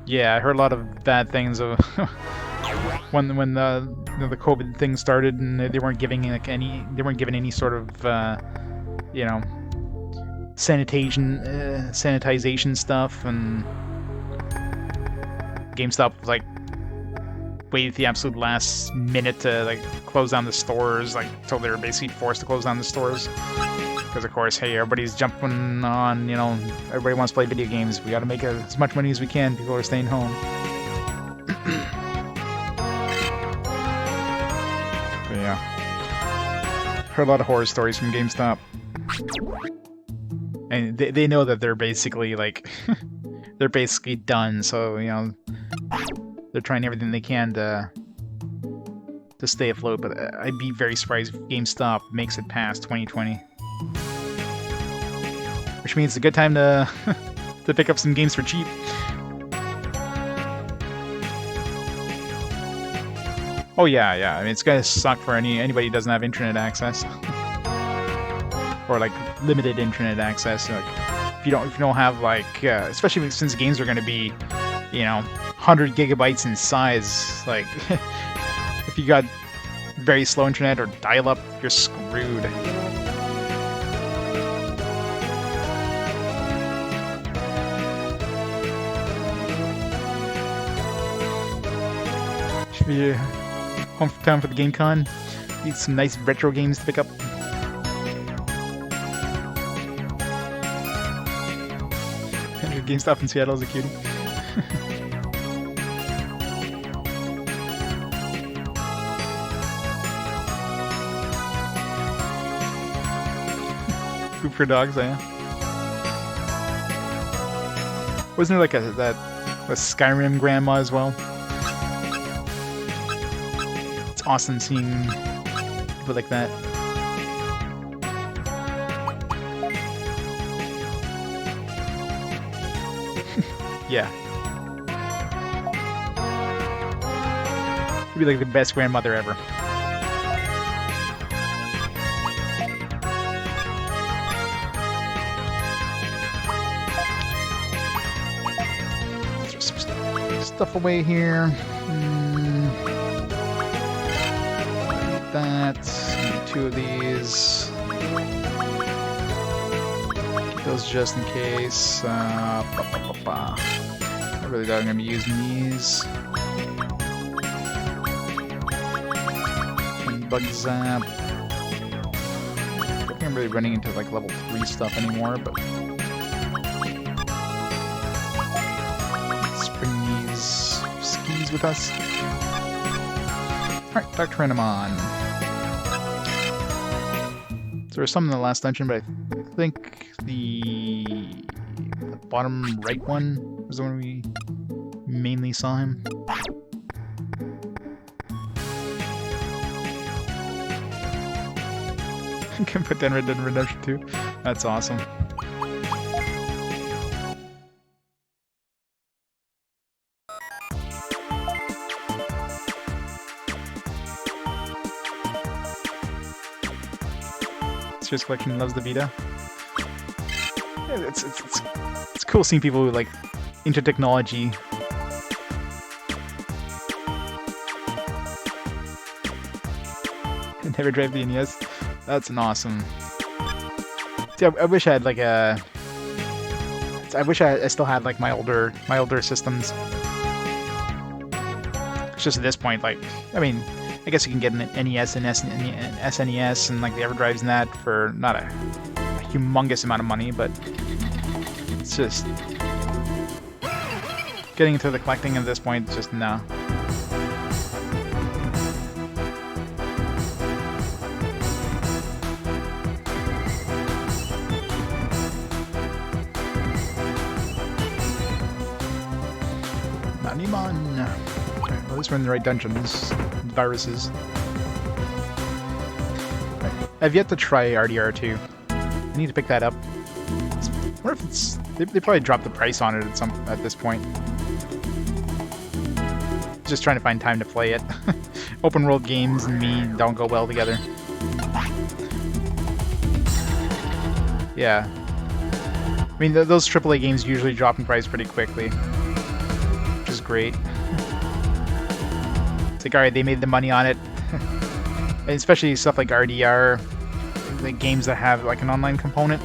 Yeah, I heard a lot of bad things of when the COVID thing started, and they weren't giving like given any sort of you know, sanitization stuff, and GameStop like waited the absolute last minute to like close down the stores, like until they were basically forced to close down the stores. Because of course, hey, everybody's jumping on, you know, everybody wants to play video games. We got to make as much money as we can. People are staying home. But yeah, heard a lot of horror stories from GameStop, and they know that they're basically like they're basically done. So, you know, they're trying everything they can to to stay afloat, but I'd be very surprised if GameStop makes it past 2020. Which means it's a good time to to pick up some games for cheap. Oh yeah. I mean, it's gonna suck for anybody who doesn't have internet access, or like limited internet access. Like, if you don't have like, especially since games are gonna be, 100 gigabytes in size. Like, if you got very slow internet or dial-up, you're screwed. Should be home town for the GameCon. Need some nice retro games to pick up. GameStop in Seattle is a cutie. Food for dogs, yeah. Wasn't there like a Skyrim grandma as well? It's awesome seeing people like that. Yeah. You'd be like the best grandmother ever. Throw some stuff away here. That. Need 2 of these. Keep those just in case. I really doubt I'm going to be using these. And bug zap. I don't think I'm really running into like level 3 stuff anymore, but let's bring these skis with us. Alright, Dr. Renamon. So there was some in the last dungeon, but I think the bottom right one was the one we mainly saw him. Can put down Red Dead Redemption 2. That's awesome. Serious Collection loves the Vita. Yeah, it's cool seeing people who like into technology. Never drive the NES. That's an awesome. See, I wish I had like a. I wish I still had like my older systems. It's just at this point, like, I mean, I guess you can get an NES and SNES and like the EverDrives and that for not a humongous amount of money, but it's just getting into the collecting at this point. Just no. Digimon. Right, well, at least we're in the right dungeons. Viruses. Right. I've yet to try RDR2. I need to pick that up. I wonder if it's... They probably dropped the price on it at this point. Just trying to find time to play it. Open world games and me don't go well together. Yeah. I mean, those AAA games usually drop in price pretty quickly. Which is great. It's like, alright, they made the money on it. And especially stuff like RDR, like games that have like an online component,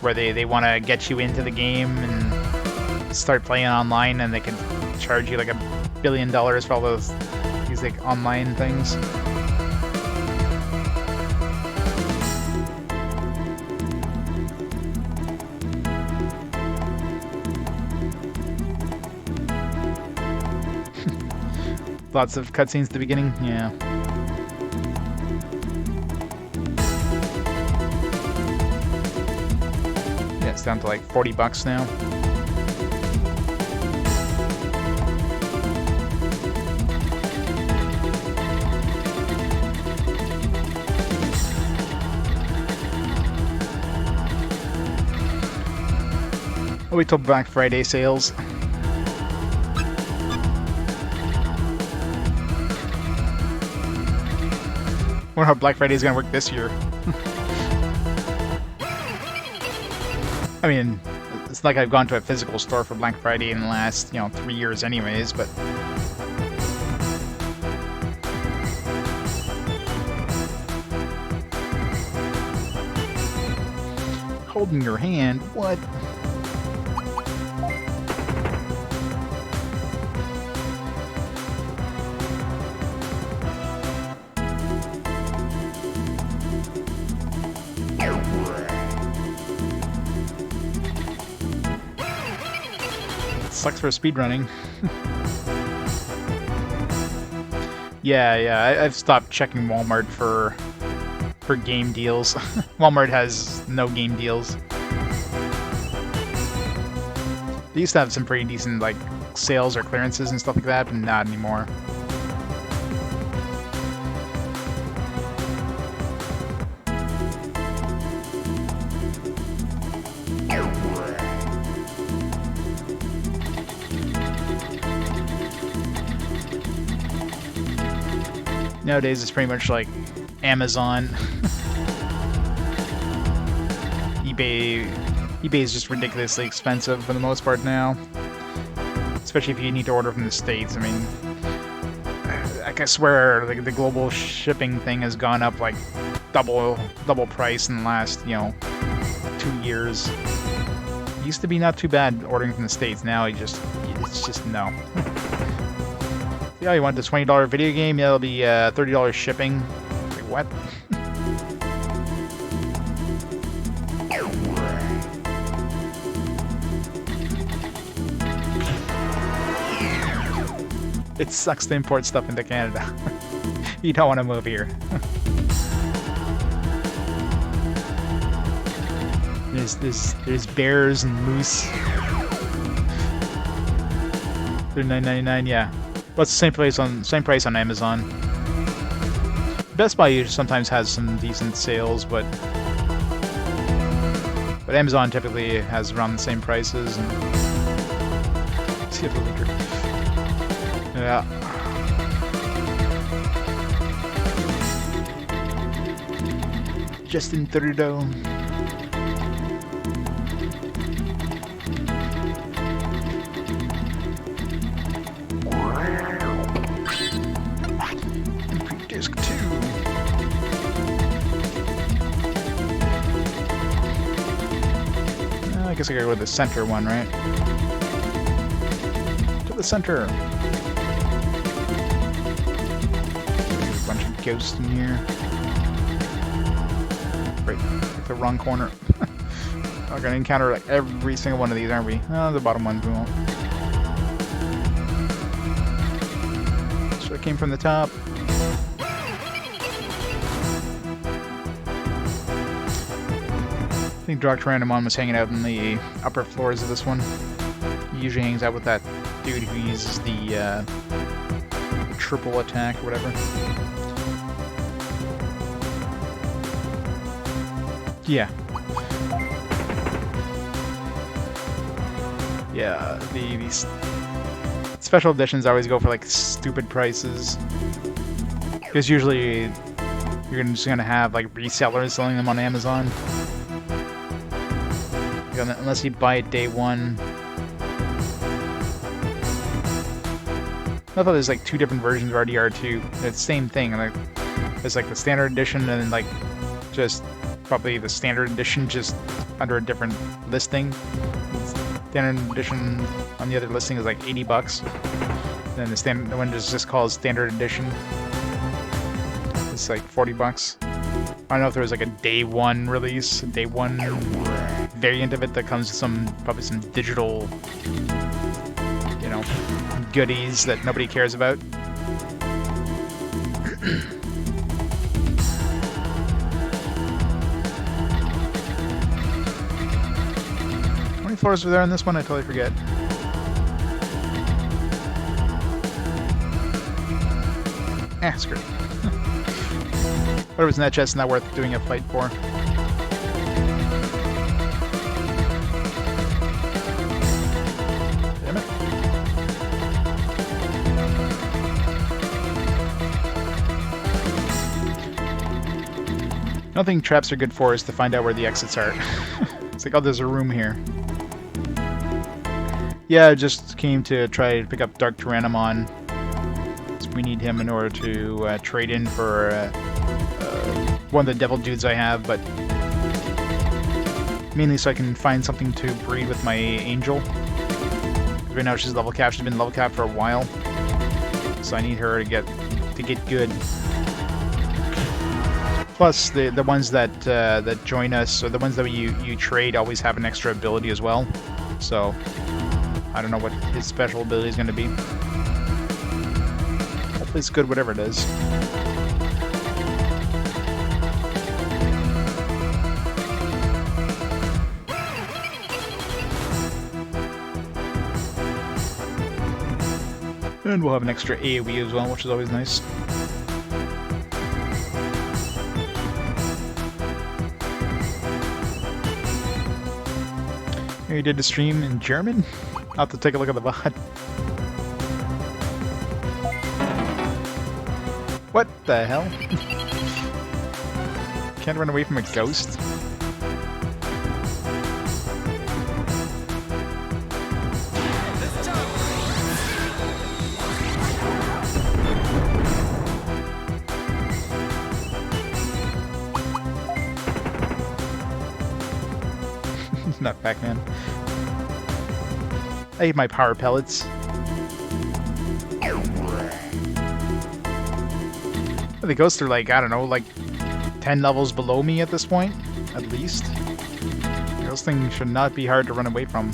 where they want to get you into the game and start playing online, and they can charge you like $1 billion for all these like online things. Lots of cutscenes at the beginning, yeah. Yeah, it's down to like $40 now. I'll wait till Black Friday sales. I wonder how Black Friday is gonna work this year. I mean, it's like I've gone to a physical store for Black Friday in the last, 3 years anyways, but... Holding your hand? What? Sucks for speedrunning. Yeah, I've stopped checking Walmart for game deals. Walmart has no game deals. They used to have some pretty decent like sales or clearances and stuff like that, but not anymore. Nowadays, it's pretty much like Amazon. eBay is just ridiculously expensive for the most part now. Especially if you need to order from the States. I mean, I swear like, the global shipping thing has gone up like double price in the last, 2 years. It used to be not too bad ordering from the States. Now it's just no. Yeah, you want this $20 video game? Yeah, it'll be $30 shipping. Like, what? It sucks to import stuff into Canada. You don't want to move here. There's bears and moose. They're $9.99, yeah. Well, it's the same price on Amazon. Best Buy sometimes has some decent sales, but Amazon typically has around the same prices. And see if the linker. Yeah. Justin Trudeau. Disc 2. I guess I gotta go to the center one, right? To the center. A bunch of ghosts in here. Right, the wrong corner. We're gonna encounter like every single one of these, aren't we? Oh, the bottom ones we won't. So it came from the top. I think Doctorandamon was hanging out in the upper floors of this one. He usually hangs out with that dude who uses the triple attack or whatever. Yeah. Yeah, these special editions always go for like stupid prices. Because usually you're just gonna have like resellers selling them on Amazon. Unless you buy it day one. I thought there's like 2 different versions of RDR2. It's the same thing. Like, there's like the standard edition and then like just probably the standard edition just under a different listing. Standard edition on the other listing is like $80. Then the standard one is just called standard edition. It's like $40. I don't know if there was like a day one release, a day one variant of it that comes with probably some digital, goodies that nobody cares about. How many floors were there on this one? I totally forget. Screw it. Whatever's in that chest is not worth doing a fight for. Another thing traps are good for is to find out where the exits are. It's like, oh, there's a room here. Yeah, I just came to try to pick up Dark Tyrannomon. So we need him in order to trade in for one of the devil dudes I have, but mainly so I can find something to breed with my angel. Right now she's level capped. She's been level capped for a while, so I need her to get good. Plus, the ones that that join us, or the ones that you trade, always have an extra ability as well. So I don't know what his special ability is going to be. Hopefully it's good, whatever it is. And we'll have an extra AoE as well, which is always nice. You did a stream in German? I'll have to take a look at the VOD. What the hell? Can't run away from a ghost? Not Pac-Man. I ate my power pellets. The ghosts are like, I don't know, like 10 levels below me at this point, at least. Those things should not be hard to run away from.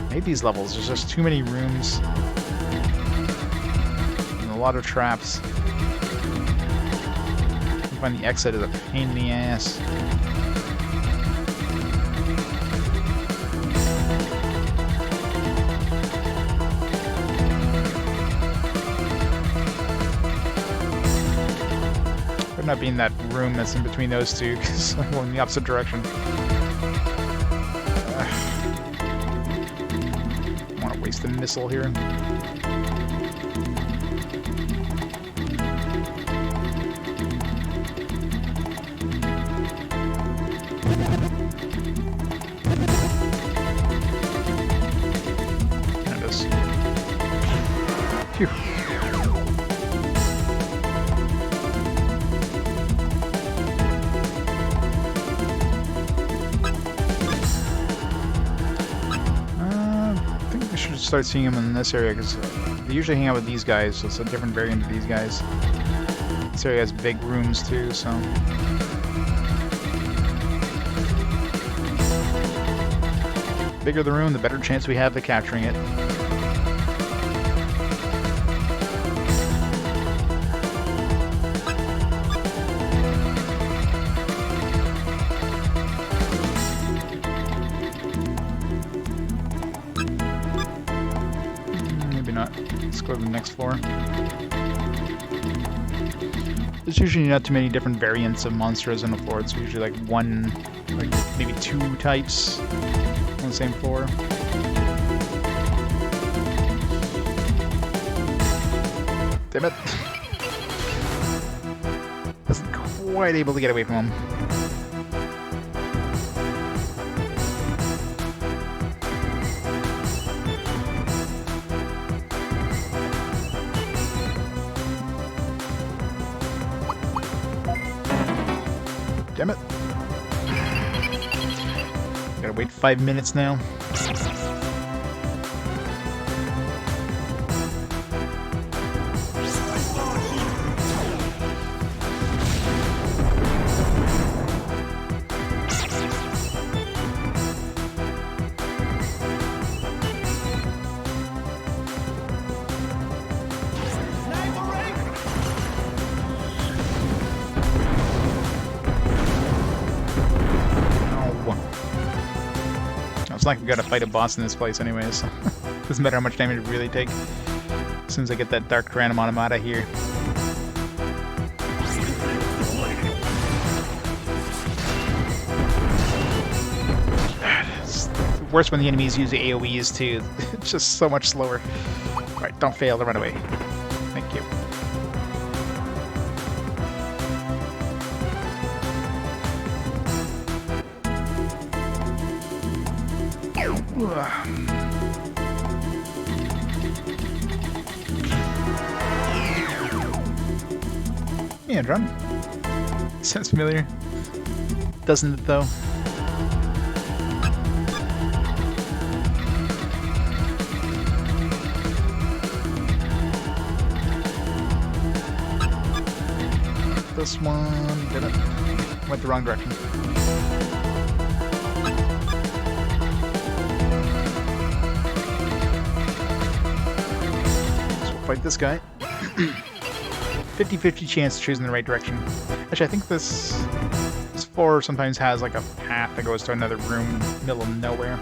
I hate these levels. There's just too many rooms. And a lot of traps. I find the exit is a pain in the ass. Not being that room that's in between those two, because I'm going in the opposite direction. I want to waste a missile here. There it is. Phew. Start seeing them in this area, because they usually hang out with these guys, so it's a different variant of these guys. This area has big rooms too, so... The bigger the room, the better chance we have of capturing it. Let's go to the next floor. There's usually not too many different variants of monsters on the floor. It's usually like one, like maybe two types on the same floor. Damn it. Wasn't quite able to get away from him. Damn it. Gotta wait 5 minutes now. It's like we gotta fight a boss in this place anyways. Doesn't matter how much damage we really take. As soon as I get that Dark Tyrannomon, I'm out of here. It's worse when the enemies use the AoEs too. It's just so much slower. Alright, don't fail to run away. Thank you. Yeah, drum. Sounds familiar. Doesn't it, though? This one didn't. Went the wrong direction. So we'll fight this guy. 50-50 chance of choosing the right direction. Actually, I think this floor sometimes has like a path that goes to another room, middle of nowhere.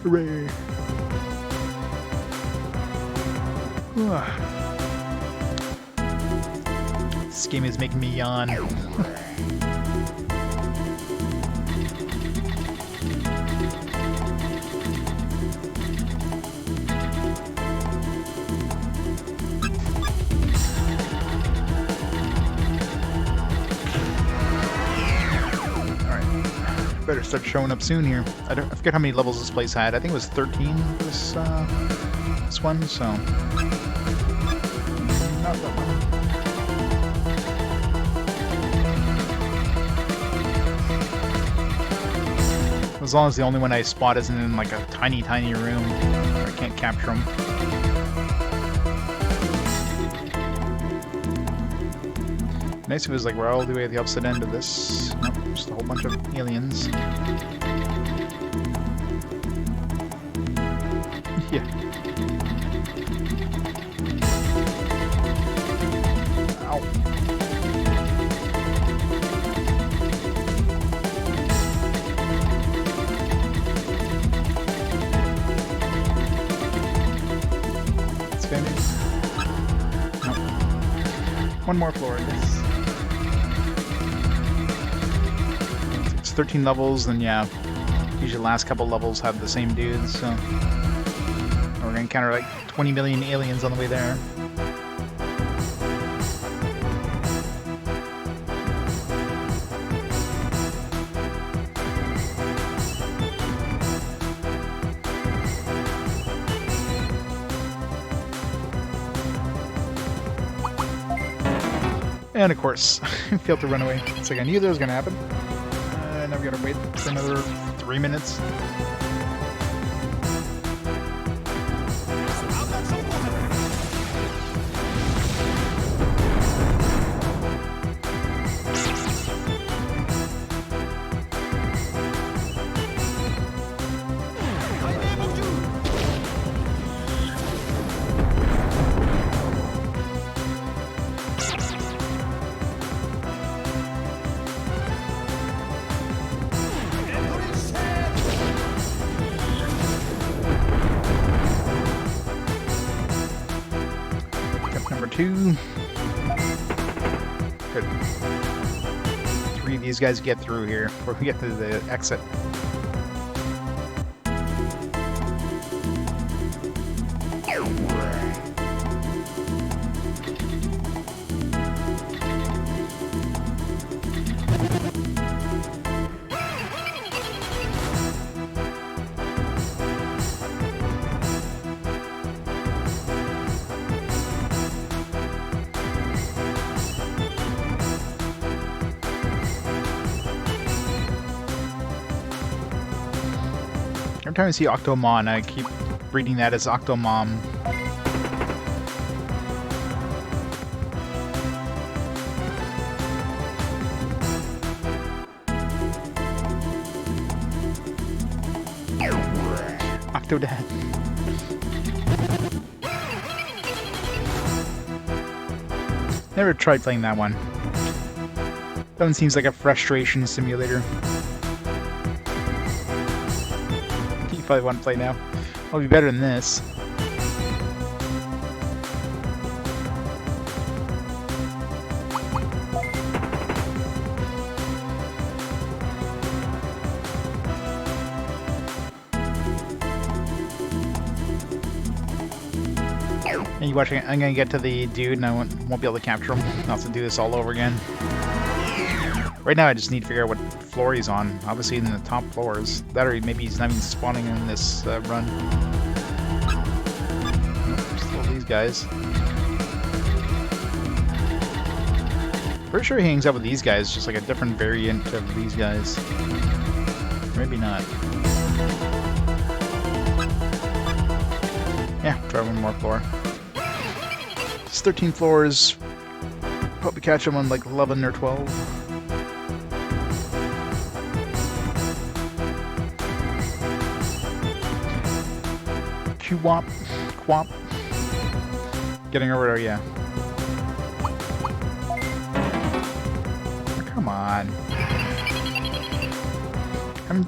Hooray! This game is making me yawn. Better start showing up soon here. I forget how many levels this place had. I think it was 13 for this one, so not that one. As long as the only one I spot isn't in like a tiny room where I can't capture them. Nice if it was like we're all the way at the opposite end of this. Nope, just a whole bunch of aliens. Yeah. Ow. It's finished. Nope. One more floor, I guess. 13 levels, then yeah, usually the last couple levels have the same dudes, so we're gonna encounter like 20 million aliens on the way there. And of course, failed to run away. It's like I knew that was gonna happen. I've got to wait for another 3 minutes. Number 2. Good. 3 of these guys get through here before we get to the exit. Every time I see Octomon, I keep reading that as Octomom. Octodad. Never tried playing that one. That one seems like a frustration simulator. You probably want to play now. I'll be better than this. And you watching? I'm gonna get to the dude, and I won't be able to capture him. I'll have to do this all over again. Right now, I just need to figure out what floor he's on. Obviously, in the top floors. That, or maybe he's not even spawning in this run. Nope, still these guys. Pretty sure he hangs out with these guys, just like a different variant of these guys. Maybe not. Yeah, try one more floor. It's 13 floors. Probably catch him on like 11 or 12. Quap. Quap. Getting over there, yeah. Come on.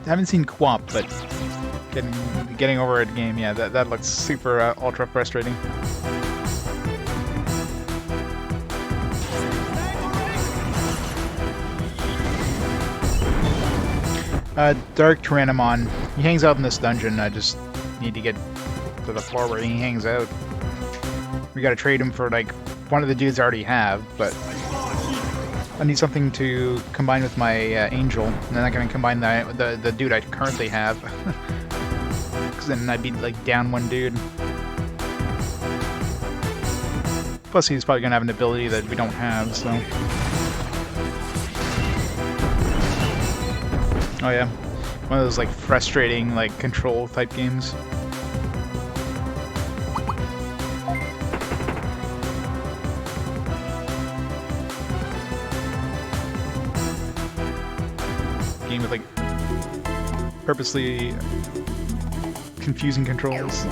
Haven't seen Quap, but getting over a game, yeah, that looks super ultra frustrating. Dark Tyrannomon. He hangs out in this dungeon. I just need to get to the floor where he hangs out. We gotta trade him for like one of the dudes I already have, but I need something to combine with my angel, and then I can combine the dude I currently have. Because then I'd be like down one dude. Plus he's probably gonna have an ability that we don't have, so. Oh yeah, one of those like frustrating like control type games. Game with like purposely confusing controls.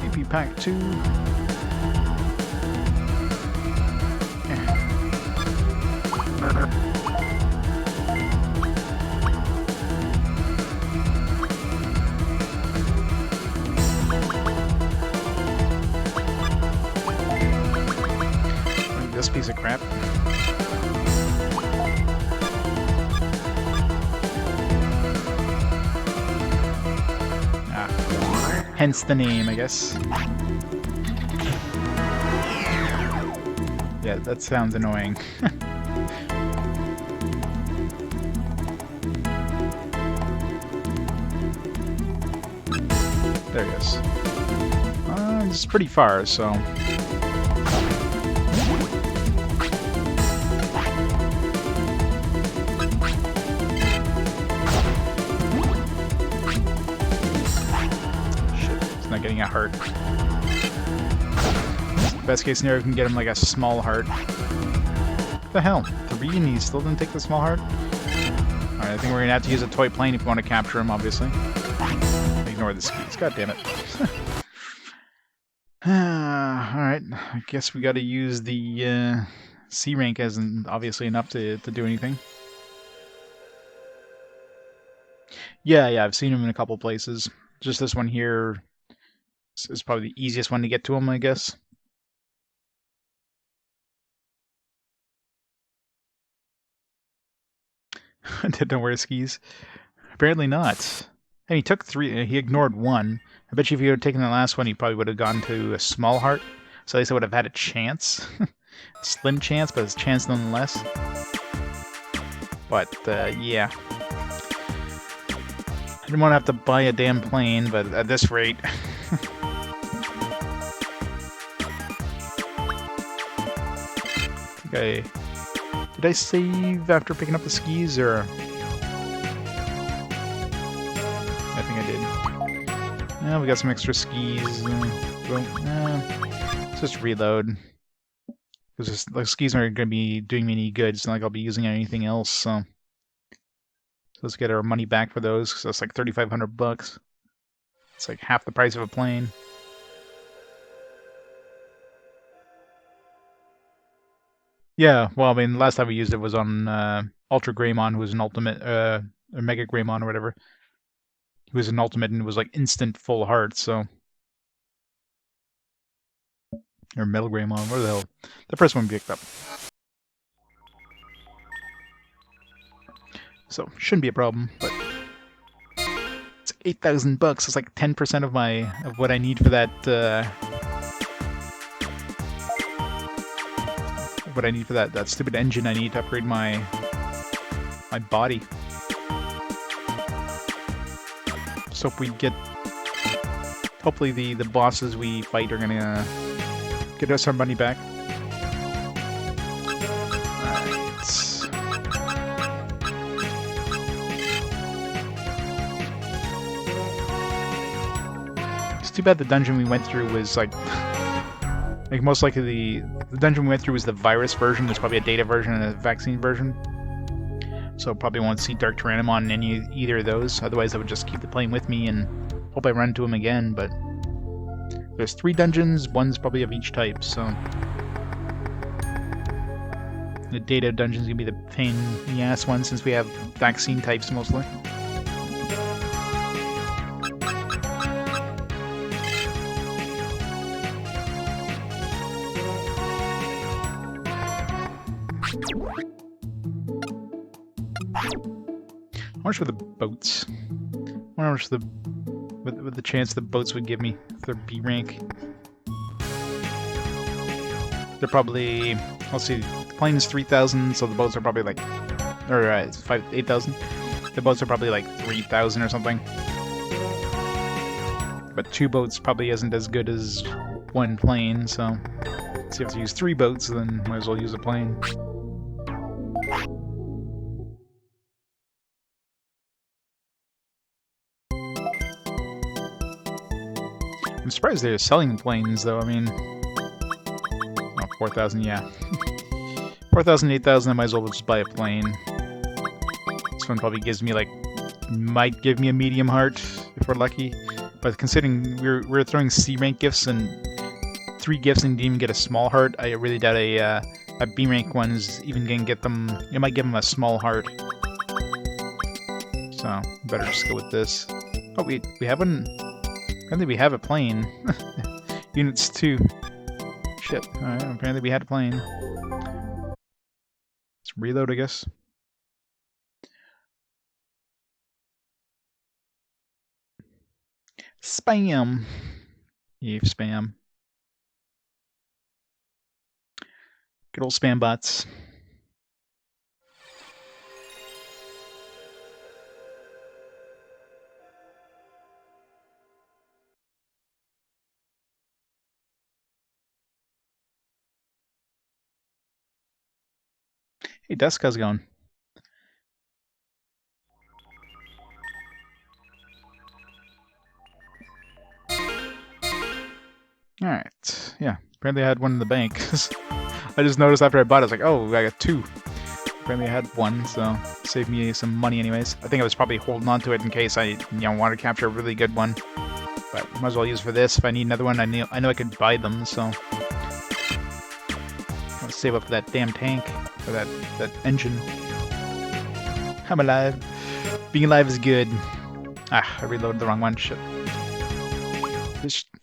AP Pack 2. This piece of crap. Hence the name, I guess. Yeah, that sounds annoying. There he is. It's pretty far, so... Not getting a heart. Best case scenario, we can get him like a small heart. What the hell? 3 and he still didn't take the small heart? Alright, I think we're gonna have to use a toy plane if we want to capture him, obviously. Ignore the skis, god damn it. Alright, I guess we gotta use the C rank as obviously enough to do anything. Yeah, I've seen him in a couple places. Just this one here is probably the easiest one to get to him, I guess. Didn't wear skis. Apparently not. And he took 3. He ignored 1. I bet you if he had taken the last one, he probably would have gone to a small heart. So at least I would have had a chance. Slim chance, but it's a chance nonetheless. But, yeah. I didn't want to have to buy a damn plane, but at this rate... Okay. Did I save after picking up the skis, or...? I think I did. Yeah, we got some extra skis. Let's just reload. Because the skis aren't going to be doing me any good. It's not like I'll be using anything else, so... Let's get our money back for those, because that's like 3,500 bucks. It's like half the price of a plane. Yeah, well, I mean, last time we used it was on Ultra Greymon, who was an ultimate, or Mega Greymon or whatever. He was an ultimate and it was like instant full heart, so... Or Metal Greymon, what the hell? The first one we picked up. so shouldn't be a problem. But it's $8,000. It's like 10% of what I need for that. What I need for that stupid engine I need to upgrade my body. So if we get, hopefully the bosses we fight are gonna get us our money back. It's too bad the dungeon we went through was like most likely the dungeon we went through was the virus version. There's probably a data version and a vaccine version. So probably won't see Dark Tyrannomon in either of those. Otherwise I would just keep the plane with me and hope I run into him again, but there's 3 dungeons, one's probably of each type, so the data dungeon's gonna be the pain in the ass one since we have vaccine types mostly. How much for the boats? I wonder how much with the chance the boats would give me if they're B rank. They're probably, let's see, the plane is 3,000, so the boats are probably like, or 8,000. The boats are probably like 3,000 or something. But 2 boats probably isn't as good as 1 plane, so if you have to use 3 boats, then might as well use a plane. I'm surprised they're selling planes, though. I mean, oh, 4,000, yeah. 4,000, 8,000, I might as well just buy a plane. This one probably gives me, like, might give me a medium heart, if we're lucky. But considering we're throwing C rank gifts and 3 gifts and didn't even get a small heart, I really doubt a B rank one is even gonna get them. It might give them a small heart. So, better just go with this. Oh, we have one. Apparently we have a plane. Units 2. Shit. Alright, apparently we had a plane. Let's reload, I guess. Spam! Eve spam. Good old spam bots. Hey, Dusk, how's it going? Alright, yeah. Apparently I had one in the bank. I just noticed after I bought it, I was like, oh, I got 2. Apparently I had 1, so saved me some money anyways. I think I was probably holding on to it in case I wanted to capture a really good one. But might as well use it for this. If I need another one, I know I could buy them, so I'll save up for that damn tank, or that engine. I'm alive. Being alive is good. Ah, I reloaded the wrong one. Shit.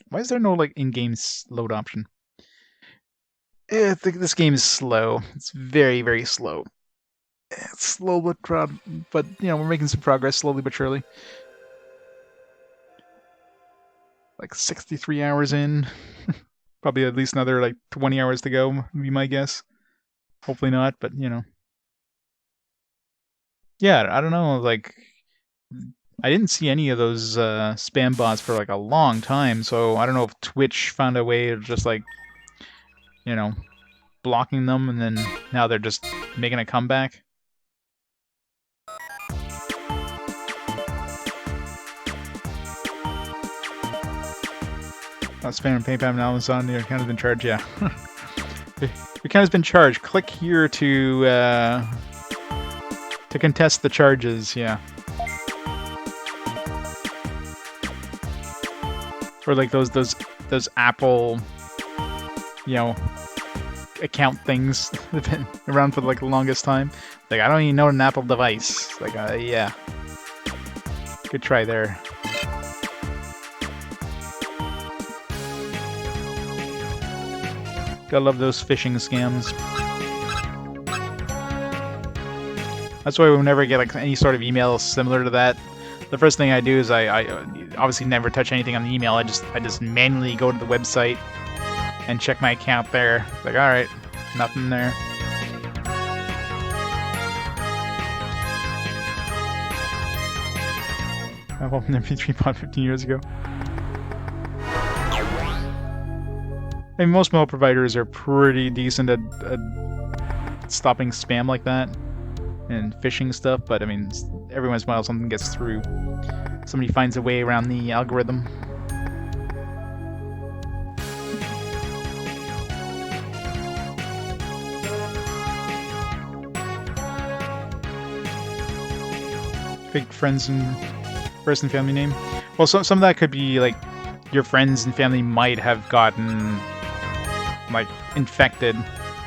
Why is there no like in-game load option? I think this game is slow. It's very, very slow. It's slow but we're making some progress slowly but surely. Like 63 hours in. Probably at least another like 20 hours to go, would be my guess. Hopefully not, but yeah, I don't know, like I didn't see any of those spam bots for like a long time, so I don't know if Twitch found a way of just like blocking them, and then now they're just making a comeback. Spam and PayPal now is on. Your account has been charged. Yeah, your account has been charged. Click here to contest the charges. Yeah, or like those Apple, account things that have been around for like the longest time. Like I don't even know an Apple device. Like yeah, good try there. Gotta love those phishing scams. That's why whenever I get like any sort of email similar to that, the first thing I do is I obviously never touch anything on the email. I just manually go to the website and check my account there. It's like, all right, nothing there. I've opened MP3 pod 15 years ago. I mean, most mail providers are pretty decent at stopping spam like that and phishing stuff, but I mean, every once in a while something gets through. Somebody finds a way around the algorithm. Fake friends and first and family name. Well, some of that could be like your friends and family might have gotten like infected,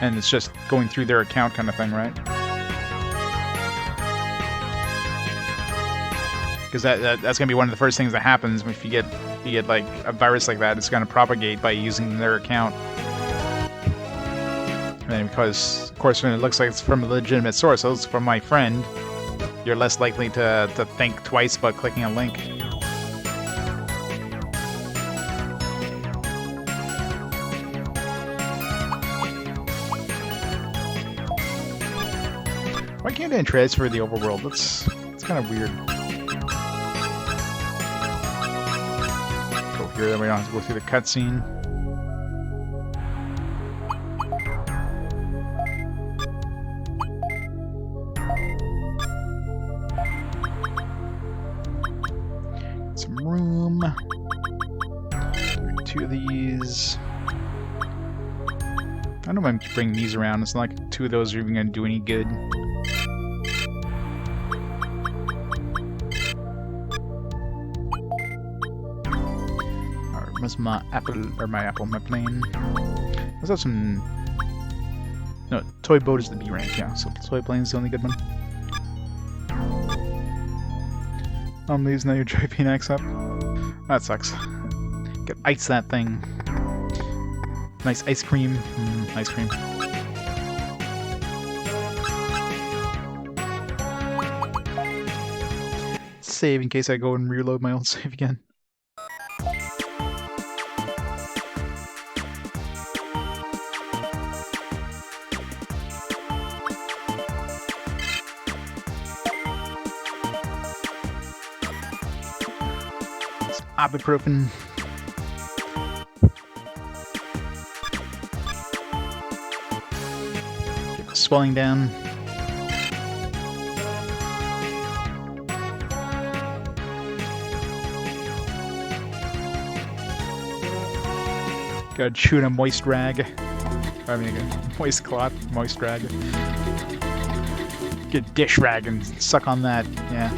and it's just going through their account kind of thing, right? Because that's gonna be one of the first things that happens if you get like a virus like that. It's gonna propagate by using their account, and because of course when it looks like it's from a legitimate source, so it's from my friend, you're less likely to think twice about clicking a link. Why can't I transfer the overworld? That's kind of weird. Go here, then we don't have to go through the cutscene. Some room. 2 of these. I don't know if I'm bringing these around. It's not like 2 of those are even going to do any good. Where's my plane? Let's have some... No, toy boat is the B rank, yeah, so toy plane is the only good one. Leaves now your Joy Phoenix up. That sucks. Could ice that thing. Nice ice cream. Ice cream. Save in case I go and reload my old save again. Ibuprofen. Get the swelling down. Gotta chew in a moist rag. I mean, a moist cloth, moist rag. Get a dish rag and suck on that. Yeah,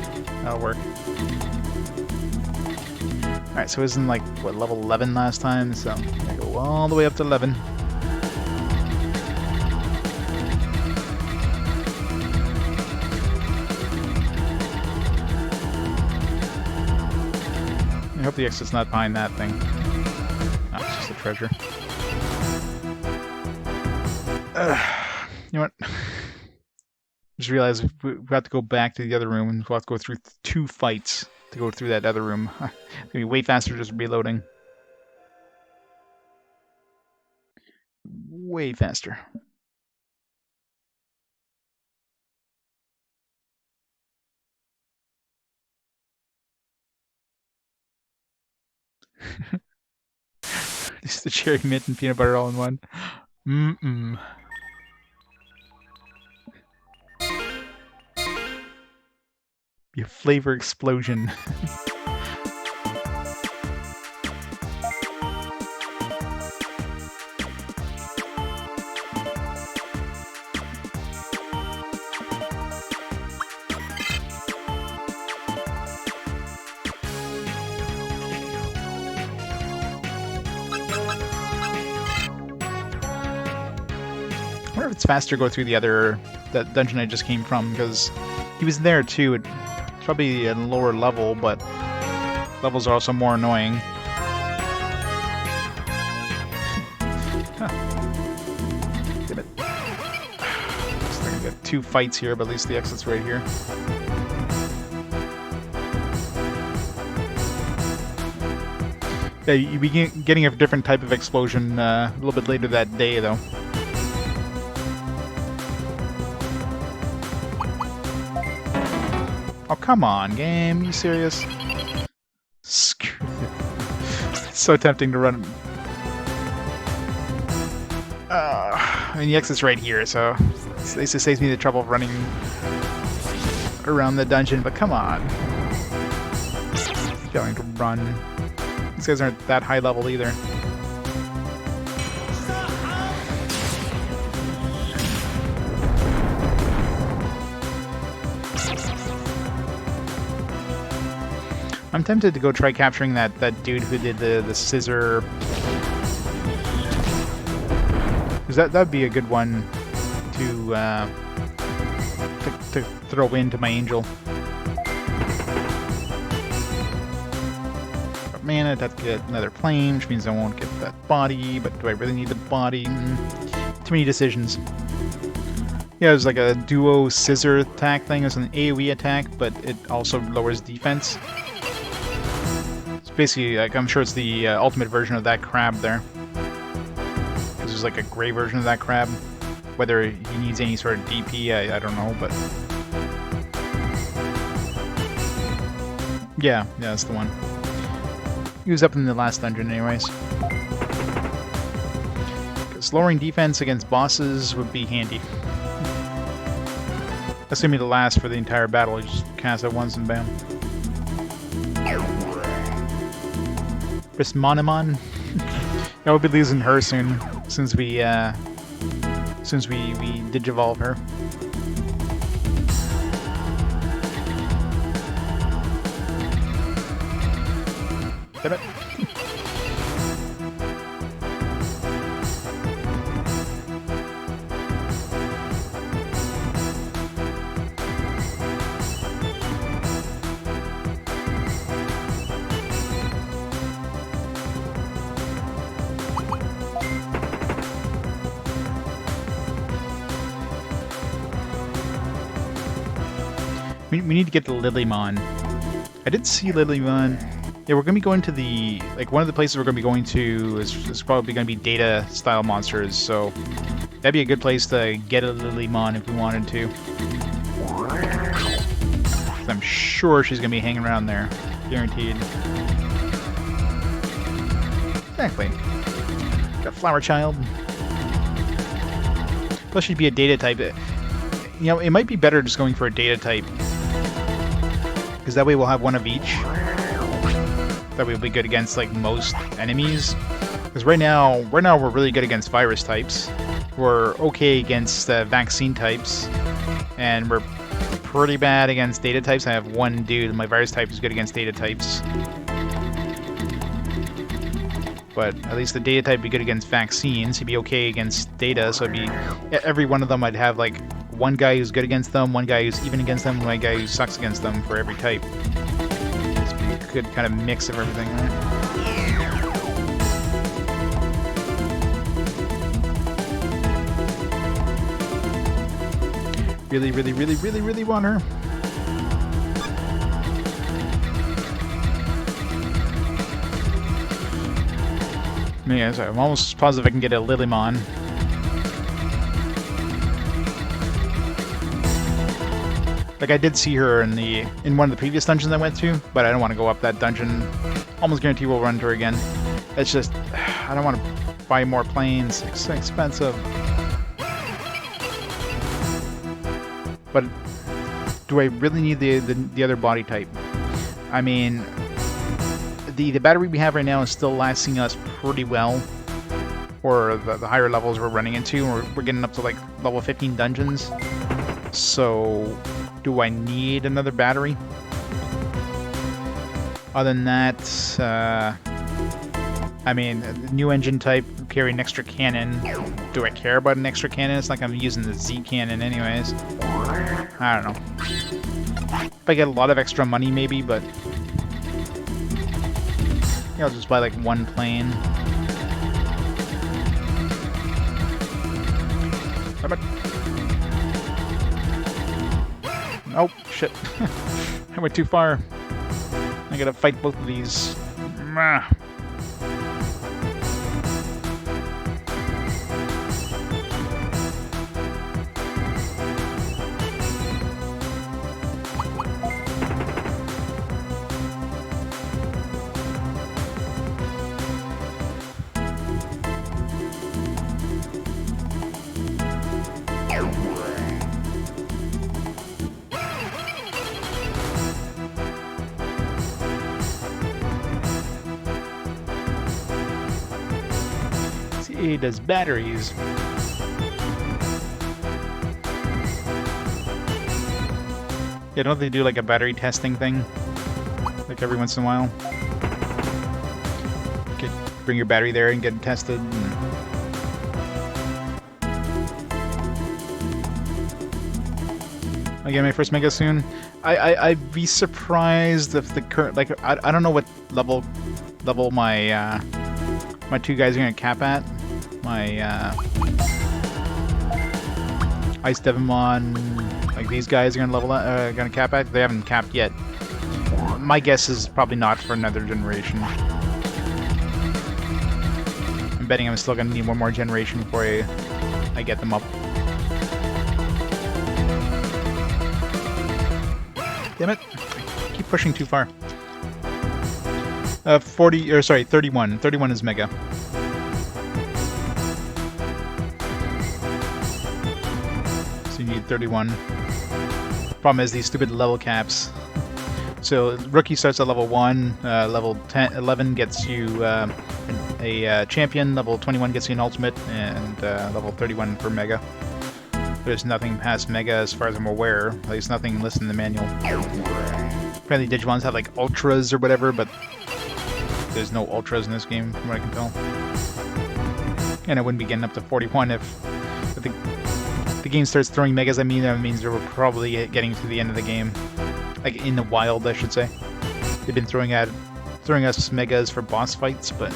that'll work. Alright, so it was in like, what, level 11 last time, so I go all the way up to 11. I hope the exit's not behind that thing. Oh, it's just a treasure. You know what? Just realized we have to go back to the other room and we'll have to go through 2 fights to go through that other room. It's gonna be way faster just reloading. Way faster. Just the cherry mint and peanut butter all in one. Mm-mm. Be a flavor explosion. I wonder if it's faster to go through that dungeon I just came from, because he was there too. It's probably a lower level, but levels are also more annoying. Huh. Damn it. This thing 2 fights here, but at least the exit's right here. Yeah, you begin getting a different type of explosion a little bit later that day, though. Oh, come on, game. You serious? Screw it. So tempting to run. I mean, the exit's right here, so at least it saves me the trouble of running around the dungeon, but come on. Going to run. These guys aren't that high level either. I'm tempted to go try capturing that dude who did the scissor. Because that'd be a good one to throw into my angel. But man, I'd have to get another plane, which means I won't get that body. But do I really need the body? Too many decisions. Yeah, there's like a duo scissor attack thing. It's an AoE attack, but it also lowers defense. It's basically, like, I'm sure it's the ultimate version of that crab there. Because there's like a gray version of that crab. Whether he needs any sort of DP, I don't know, but... Yeah, that's the one. He was up in the last dungeon anyways. Because lowering defense against bosses would be handy. That's gonna be the last for the entire battle. You just cast it once and bam. Prismonimon? I will be losing her soon, since we digivolve her. Damn it. We need to get the Lilymon. I did see Lilymon. Yeah, we're going to be going to the... Like, one of the places we're going to be going to is probably going to be Data-style monsters, so... That'd be a good place to get a Lilymon if we wanted to. I'm sure she's going to be hanging around there. Guaranteed. Exactly. Got Flower Child. Plus she'd be a Data type. You know, it might be better just going for a Data type. Because that way we'll have one of each. That way we'll be good against, like, most enemies. Because right now we're really good against virus types. We're okay against vaccine types. And we're pretty bad against data types. I have one dude, my virus type is good against data types. But at least the data type would be good against vaccines. He'd be okay against data, so it'd be... Every one of them I'd have, like, one guy who's good against them, one guy who's even against them, one guy who sucks against them for every type. It's a good kind of mix of everything, right? Really, really, really, really, really want her. Yeah, so I'm almost positive I can get a Lilymon. Like, I did see her in one of the previous dungeons I went to, but I don't want to go up that dungeon. Almost guarantee we'll run to her again. It's just, I don't want to buy more planes. It's so expensive. But do I really need the other body type? I mean, the battery we have right now is still lasting us pretty well for the higher levels we're running into. We're getting up to, like, level 15 dungeons. So... Do I need another battery? Other than that, I mean, the new engine type carry an extra cannon. Do I care about an extra cannon? It's like I'm using the Z cannon anyways. I don't know. If I get a lot of extra money maybe, but... Yeah, I'll just buy like one plane. Damn it. Oh, shit. I went too far. I gotta fight both of these. Mah. See, does batteries. Yeah, don't they do like a battery testing thing? Like every once in a while? Bring your battery there and get it tested. I get my first Mega soon. I'd be surprised if the current, like, I don't know what level my my two guys are gonna cap at. My Ice Digimon, like these guys are gonna cap at. They haven't capped yet. My guess is probably not for another generation. I'm betting I'm still gonna need one more generation before I get them up. Damn it! I keep pushing too far. 31. 31 is Mega. So you need 31. Problem is these stupid level caps. So rookie starts at level 1, level 11 gets you a champion, level 21 gets you an ultimate, and level 31 for Mega. There's nothing past Mega as far as I'm aware. At least nothing listed in the manual. Apparently Digimons have like Ultras or whatever, but there's no Ultras in this game from what I can tell. And I wouldn't be getting up to 41 if the game starts throwing Megas at me. That means we're probably getting to the end of the game. Like in the wild, I should say. They've been throwing us Megas for boss fights, but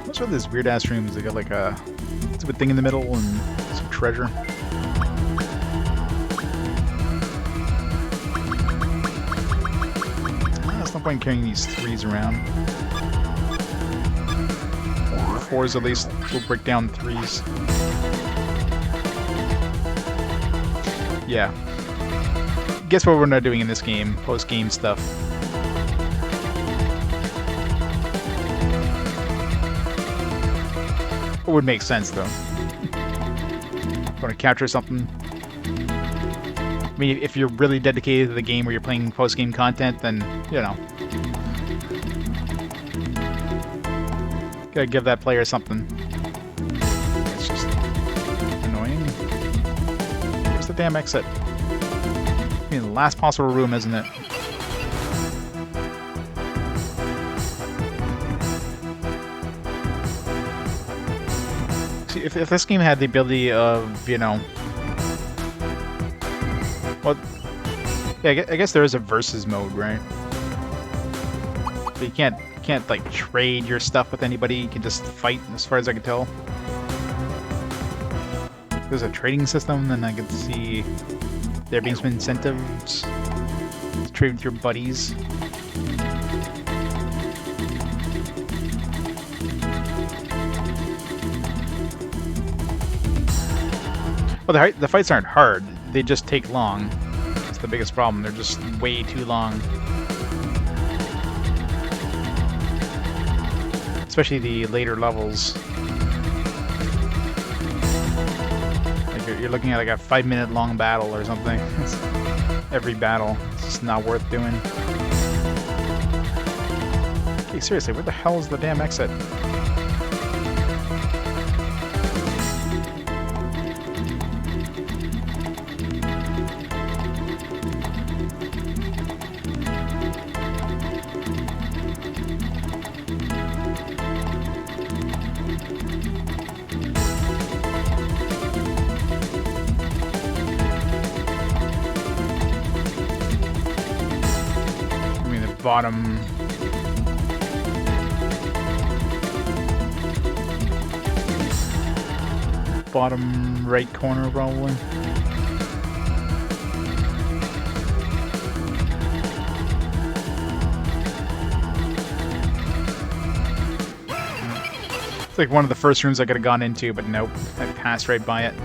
what's with this weird ass rooms? They got like a stupid thing in the middle and some treasure. There's no point carrying these 3s around. 4s at least will break down 3s. Yeah. Guess what we're not doing in this game? Post-game stuff. It would make sense, though. Want to capture something? I mean, if you're really dedicated to the game where you're playing post-game content, then, you know. Gotta give that player something. It's just annoying. Where's the damn exit? I mean, the last possible room, isn't it? See, if this game had the ability of, you know... Well, yeah, I guess there is a versus mode, right? But you can't like trade your stuff with anybody. You can just fight, as far as I can tell. If there's a trading system, then I could see there being some incentives to trade with your buddies. Well, the fights aren't hard. They just take long. That's the biggest problem. They're just way too long. Especially the later levels. Like you're looking at like a 5-minute long battle or something. Every battle. It's just not worth doing. Okay, seriously, where the hell is the damn exit? bottom. Bottom right corner, probably. It's like one of the first rooms I could have gone into, but nope, I passed right by it.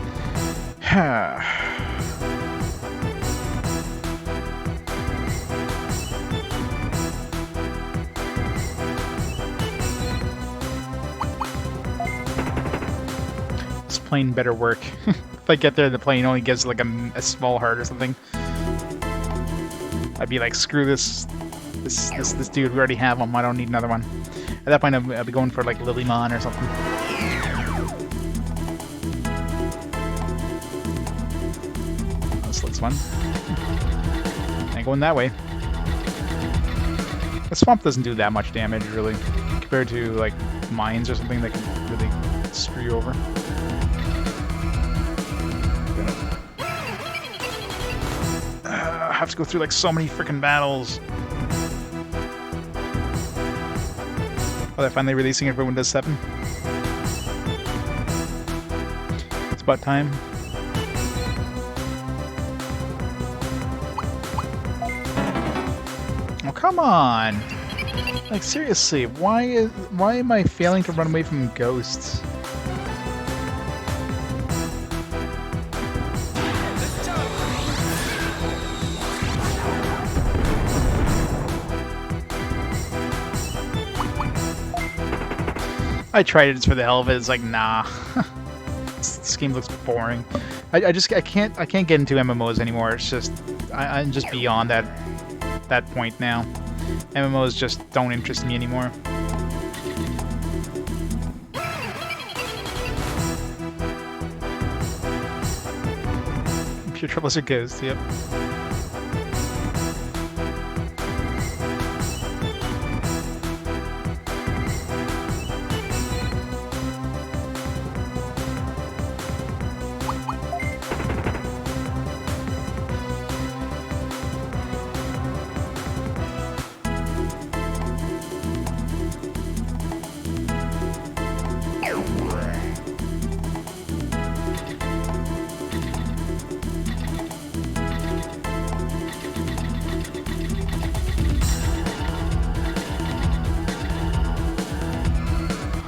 This plane better work. If I get there, the plane only gives like a small heart or something. I'd be like, screw this dude. We already have him. I don't need another one. At that point, I'd be going for like Lilymon or something. This one. Ain't going that way. The swamp doesn't do that much damage, really, compared to like mines or something that can really screw you over. I have to go through like so many freaking battles. Oh, they're finally releasing it for Windows 7. It's about time. Oh, come on! Like, seriously, why am I failing to run away from ghosts? I tried it just for the hell of it. It's like, nah. This game looks boring. I can't get into MMOs anymore. It's just I'm just beyond that point now. MMOs just don't interest me anymore. Pure Troubles are Ghost, yep.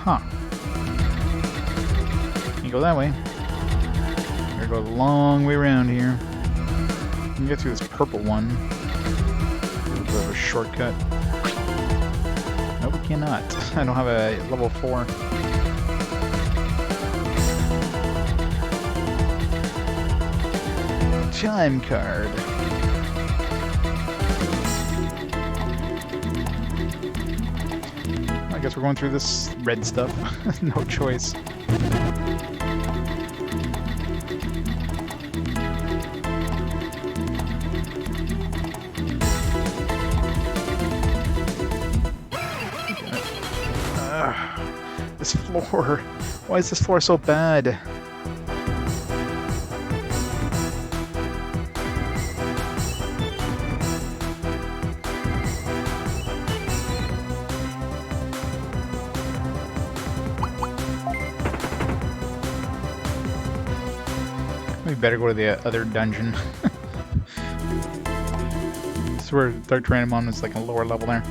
Huh. You go that way. Gotta go a long way around here. You can get through this purple one. A little bit of a shortcut. No, we cannot. I don't have a level 4. Time card. I guess we're going through this red stuff. No choice. This floor. Why is this floor so bad? We better go to the other dungeon. This is where Dark Tyrannomon is like a lower level there.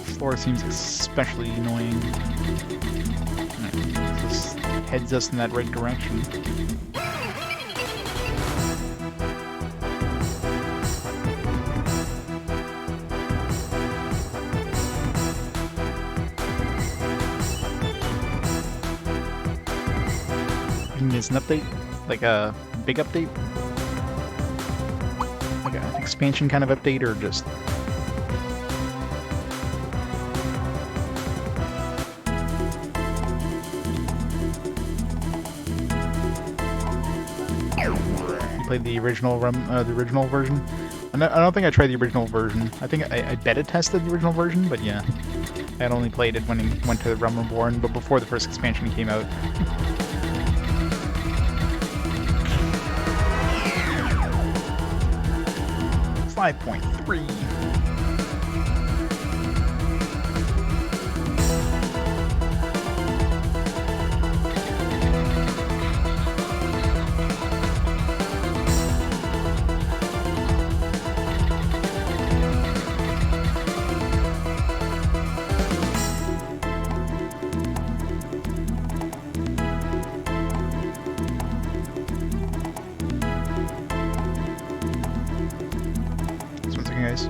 This floor seems especially annoying. Right, this heads us in that right direction. It's an update, like a big update, like an expansion kind of update, or just you played the original version. I don't think I tried the original version. I think I beta tested the original version, but yeah, I had only played it when it went to the Realm Reborn, but before the first expansion came out. 5.3. Guys.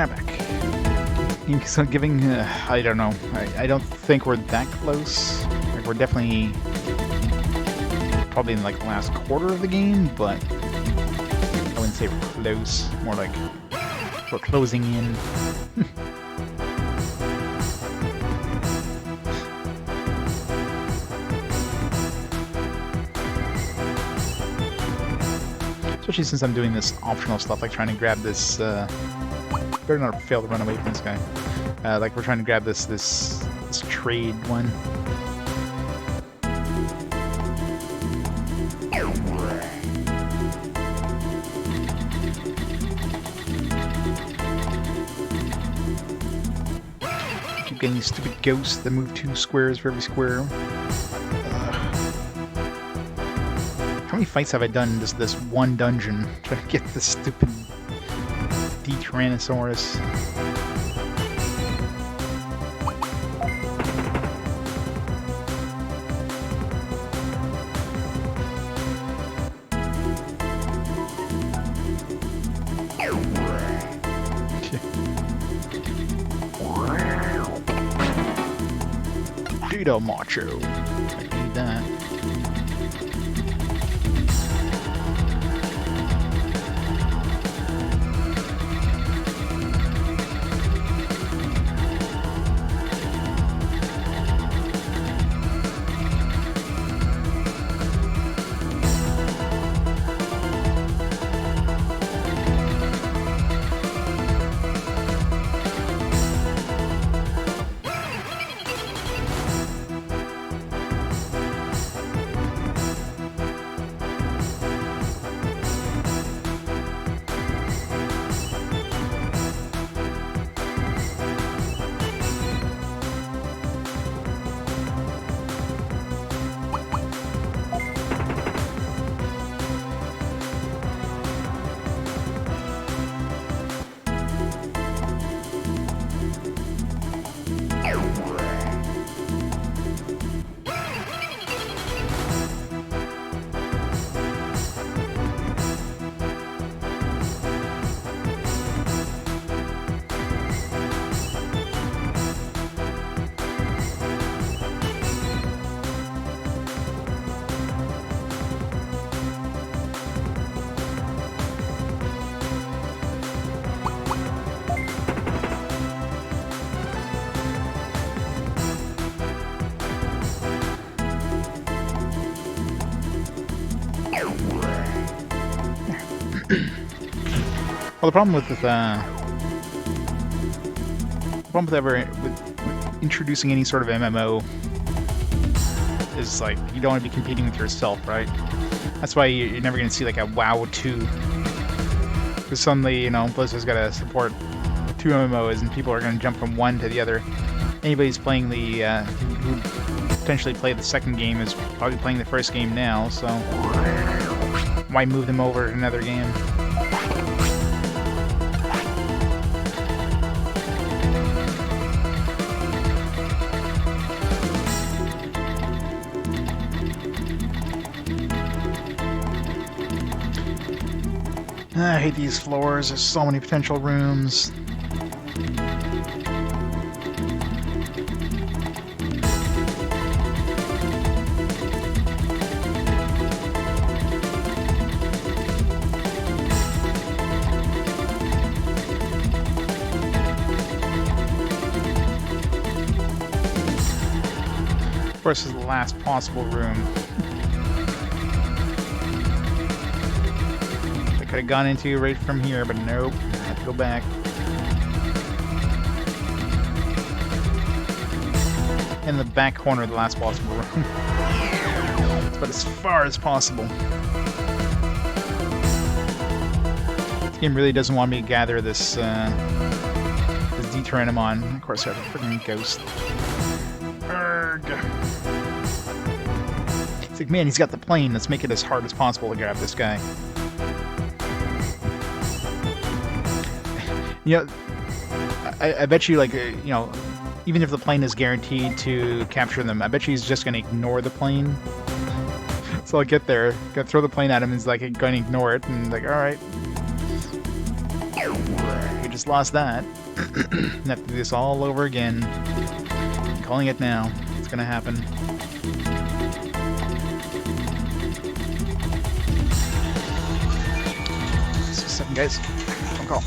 I'm back. So giving, I don't know. I don't think we're that close. Like, we're definitely probably in like the last quarter of the game, but I wouldn't say we're close. More like we're closing in. Especially since I'm doing this optional stuff, like trying to grab this. Better not fail to run away from this guy. Like we're trying to grab this trade one. Keep getting these stupid ghosts that move 2 squares for every square. How many fights have I done in this one dungeon trying to get this stupid Tyrannosaurus? Data Macho. I need that. Well, the problem with introducing any sort of MMO is like you don't want to be competing with yourself, right? That's why you're never going to see like a WoW 2, because suddenly, you know, Blizzard's got to support 2 MMOs, and people are going to jump from one to the other. Anybody's playing the who potentially play the second game is probably playing the first game now, so Why move them over to another game? I hate these floors. There's so many potential rooms. Of course, this is the last possible room. Could have gone into right from here, but nope. I have to go back. In the back corner of the last possible room. But as far as possible. This game really doesn't want me to gather this Deteranamon. Of course, I have a freaking ghost. Urgh. It's like, man, he's got the plane. Let's make it as hard as possible to grab this guy. You know, I bet you, like, you know, even if the plane is guaranteed to capture them, I bet you he's just going to ignore the plane. So I'll get there, gonna throw the plane at him, and he's like going to ignore it, and like, alright. You just lost that. And have to do this all over again. I'm calling it now. It's going to happen. Just a second, guys. Phone call.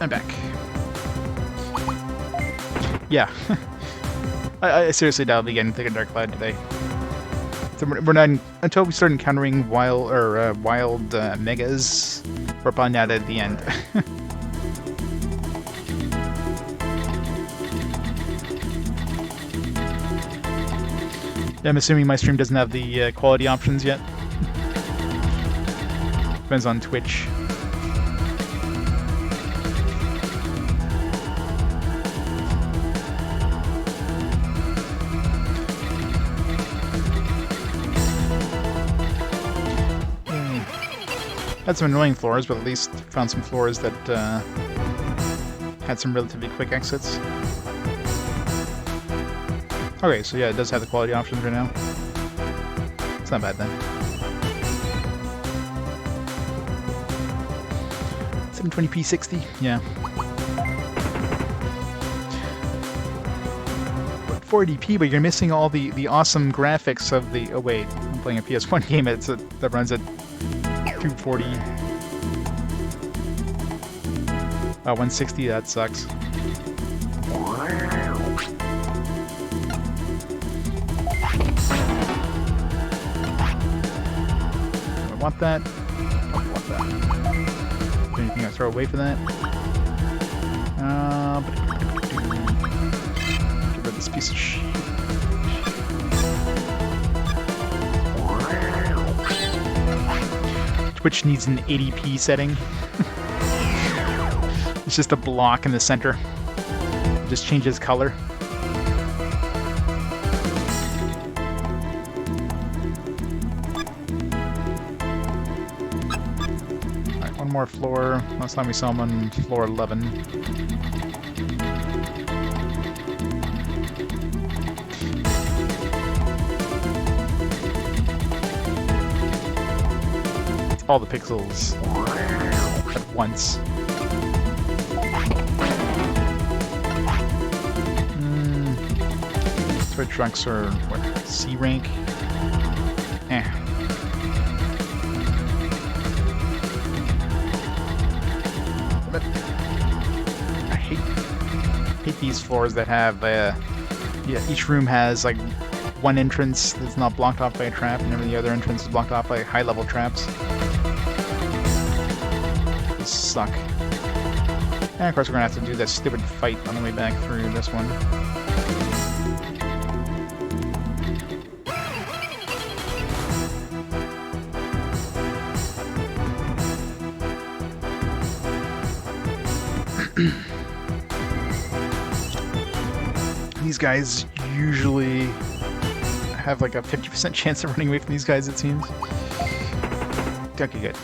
I'm back. Yeah. I seriously doubt we get anything in Dark Cloud today. So we're not until we start encountering wild megas. We're upon that at the end. Yeah, I'm assuming my stream doesn't have the quality options yet. Depends on Twitch. Had some annoying floors, but at least found some floors that had some relatively quick exits. Okay, so yeah, it does have the quality options right now. It's not bad then. 720p 60, yeah. But 480p, but you're missing all the awesome graphics of the. Oh wait, I'm playing a PS1 game that runs at 240. 160, that sucks. I want that. I want that. Anything I throw away for that? Get rid of this piece of shit. Twitch needs an 80p setting. It's just a block in the center. It just changes color. Alright, one more floor. Last time we saw him on floor 11. All the pixels at once. Switch trunks are what? C rank? Eh. But I hate these floors that have yeah, each room has like one entrance that's not blocked off by a trap, and every other entrance is blocked off by high-level traps. These suck. And of course we're gonna have to do that stupid fight on the way back through this one. These guys usually have like a 50% chance of running away from these guys, it seems. Okay, good.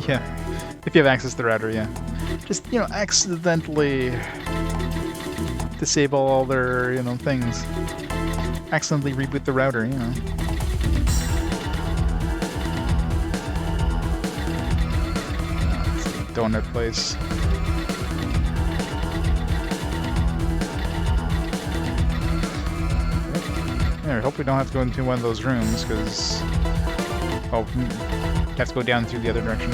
Yeah, if you have access to the router, yeah. Just, you know, accidentally disable all their, you know, things. Accidentally reboot the router, you know. Donut place. Yeah, I hope we don't have to go into one of those rooms, because... Oh, have to go down through the other direction.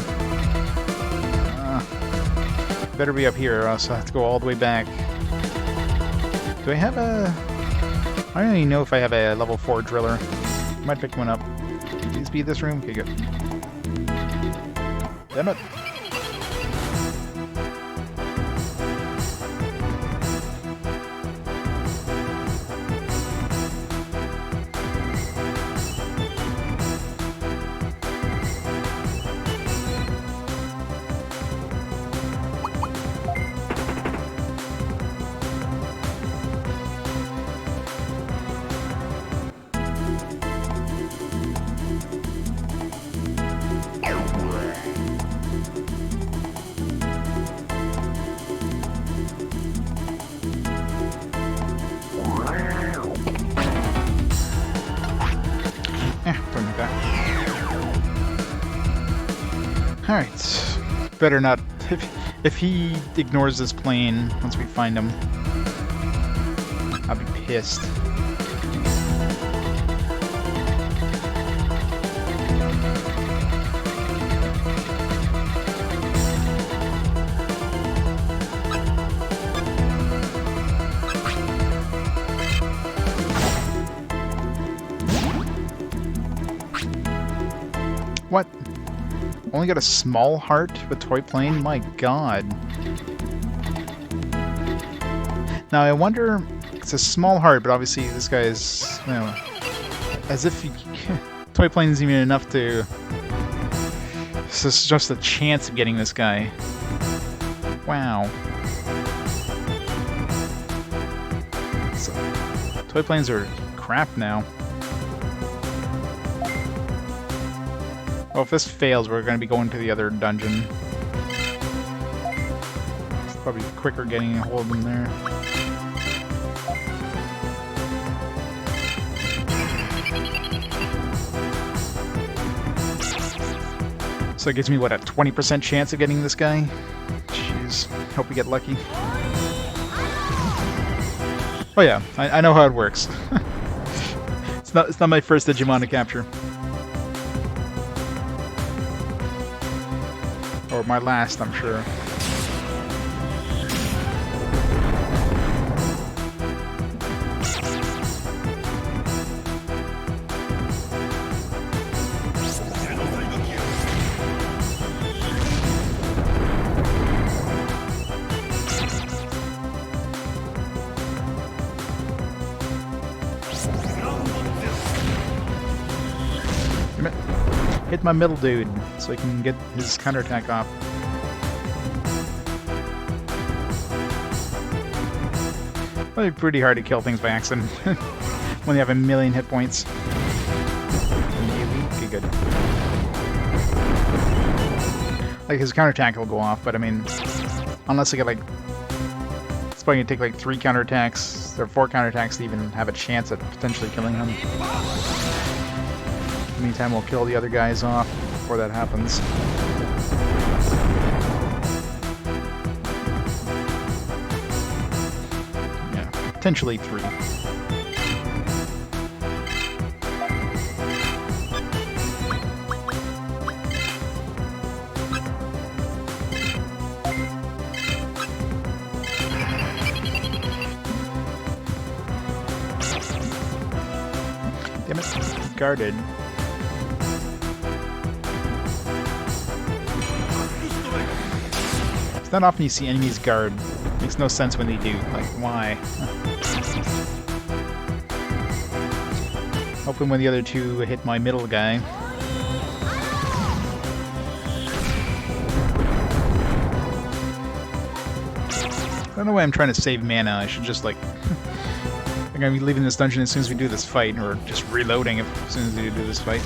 Better be up here, or else I have to go all the way back. Do I have a... I don't even know if I have a level 4 driller. Might pick one up. Please be this room? Okay, good. Damn it. Alright. Better not... If he ignores this plane once we find him, I'll be pissed. What? Only got a small heart with toy plane? My god. Now I wonder, it's a small heart, but obviously this guy is, you know, as if he, toy plane isn't even enough to, this is just a chance of getting this guy. Wow. So, toy planes are crap now. Well, if this fails, we're going to be going to the other dungeon. It's probably quicker getting a hold of them there. So it gives me, what, a 20% chance of getting this guy? Jeez, hope we get lucky. Oh yeah, I know how it works. It's not my first Digimon to capture. Or my last, I'm sure. Hit my middle dude so he can get his counterattack off. Probably pretty hard to kill things by accident when you have a million hit points. Okay, good. Like his counterattack will go off, but I mean, unless I get like, it's probably gonna take like 3 counterattacks or 4 counterattacks to even have a chance at potentially killing him. In the meantime, we'll kill the other guys off before that happens. Yeah, potentially 3. Damn it, guarded. It's not often you see enemies guard. Makes no sense when they do. Like, why? Hoping when the other two hit my middle guy. I don't know why I'm trying to save mana. I should just, like... I'm gonna be leaving this dungeon as soon as we do this fight, or just reloading as soon as we do this fight.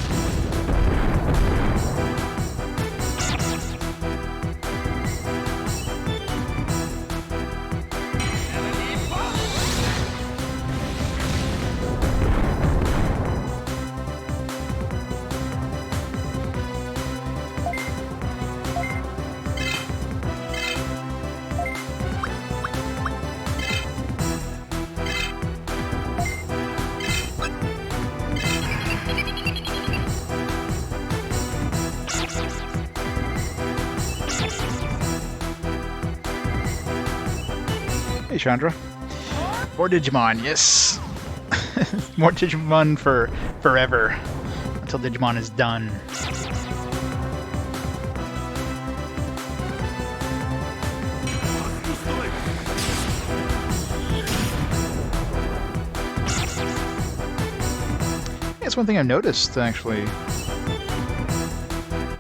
Hey Chandra. More Digimon, yes! More Digimon for forever. Until Digimon is done. That's one thing I've noticed, actually.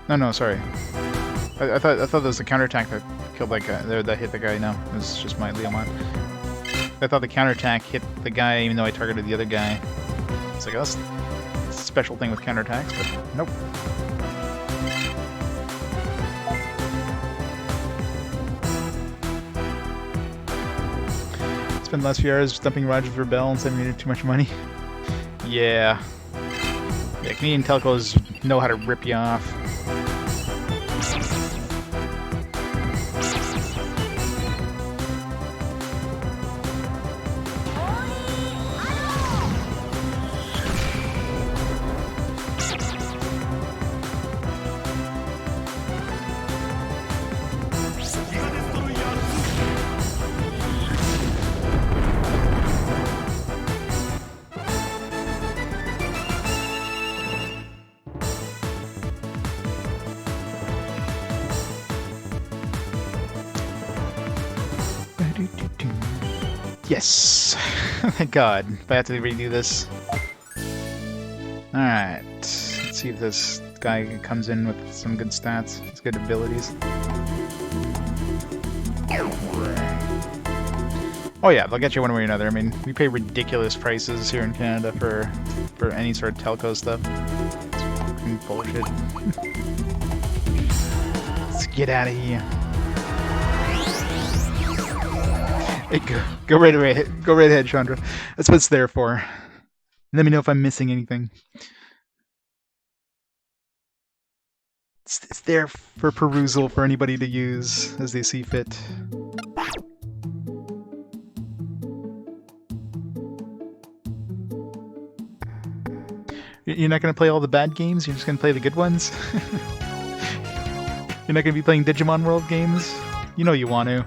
No, sorry. I thought there was a counterattack that killed that guy, that hit the guy. No, it was just my Leomon. I thought the counterattack hit the guy even though I targeted the other guy. It's like, that's a special thing with counterattacks, but nope. Spend the last few hours dumping Rogers Rebel and saving me too much money. Yeah. Yeah, Canadian telcos know how to rip you off. Yes! Thank God. If I have to redo this. Alright. Let's see if this guy comes in with some good stats. His good abilities. Oh yeah, they'll get you one way or another. I mean, we pay ridiculous prices here in Canada for any sort of telco stuff. It's fucking bullshit. Let's get out of here. Hey, go right ahead. Go right ahead, Chandra. That's what it's there for. Let me know if I'm missing anything. It's there for perusal for anybody to use as they see fit. You're not going to play all the bad games? You're just going to play the good ones? You're not going to be playing Digimon World games? You know you want to.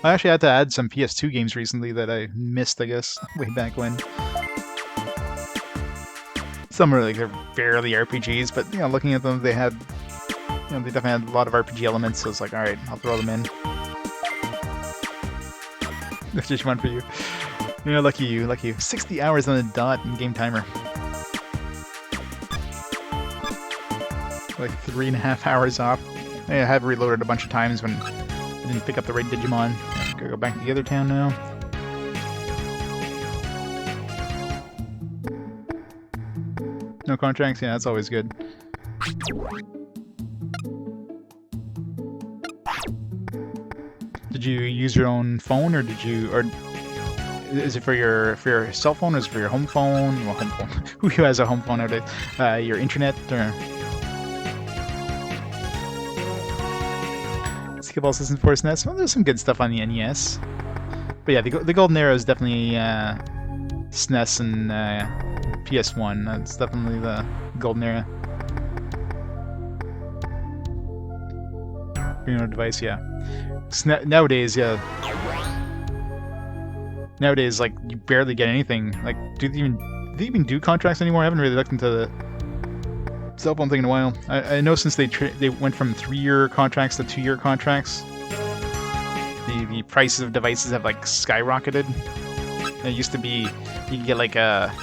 I actually had to add some PS2 games recently that I missed, I guess, way back when. Some are like they're barely RPGs, but you know, looking at them, they had, you know, they definitely had a lot of RPG elements. So it's like, all right, I'll throw them in. That's just one for you. Yeah, lucky you, lucky you. 60 hours on the dot in game timer. Like 3.5 hours off. I have reloaded a bunch of times when I didn't pick up the right Digimon. Gotta go back to the other town now. No contracts? Yeah, that's always good. Did you use your own phone, or did you, or is it for your cell phone, or is it for your home phone? Well, home phone. Who has a home phone nowadays? Your internet, or Skip all Systems for SNES. Well, there's some good stuff on the NES. But yeah, the Golden Era is definitely SNES and PS1. That's definitely the Golden Era. Your own device, yeah. Nowadays, yeah. Nowadays, like, you barely get anything. Like, do they even do contracts anymore? I haven't really looked into the cell phone thing in a while. I know since they went from 3-year contracts to 2-year contracts, the prices of devices have like skyrocketed. It used to be you could get like a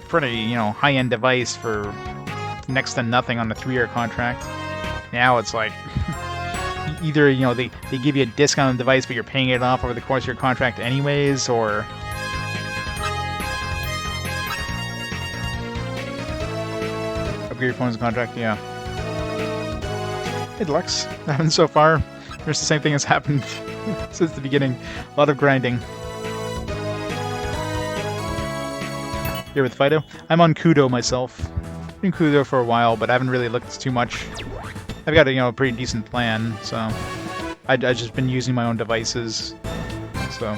pretty, you know, high-end device for next to nothing on a 3-year contract. Now it's like either, you know, they give you a discount on the device, but you're paying it off over the course of your contract anyways, or upgrade your phone's contract. Yeah. Hey, Deluxe. Happened so far. There's the same thing has happened since the beginning. A lot of grinding. Here with Fido. I'm on Kudo myself. Been Kudo for a while, but I haven't really looked too much. I've got a, you know, a pretty decent plan, so I've just been using my own devices. So,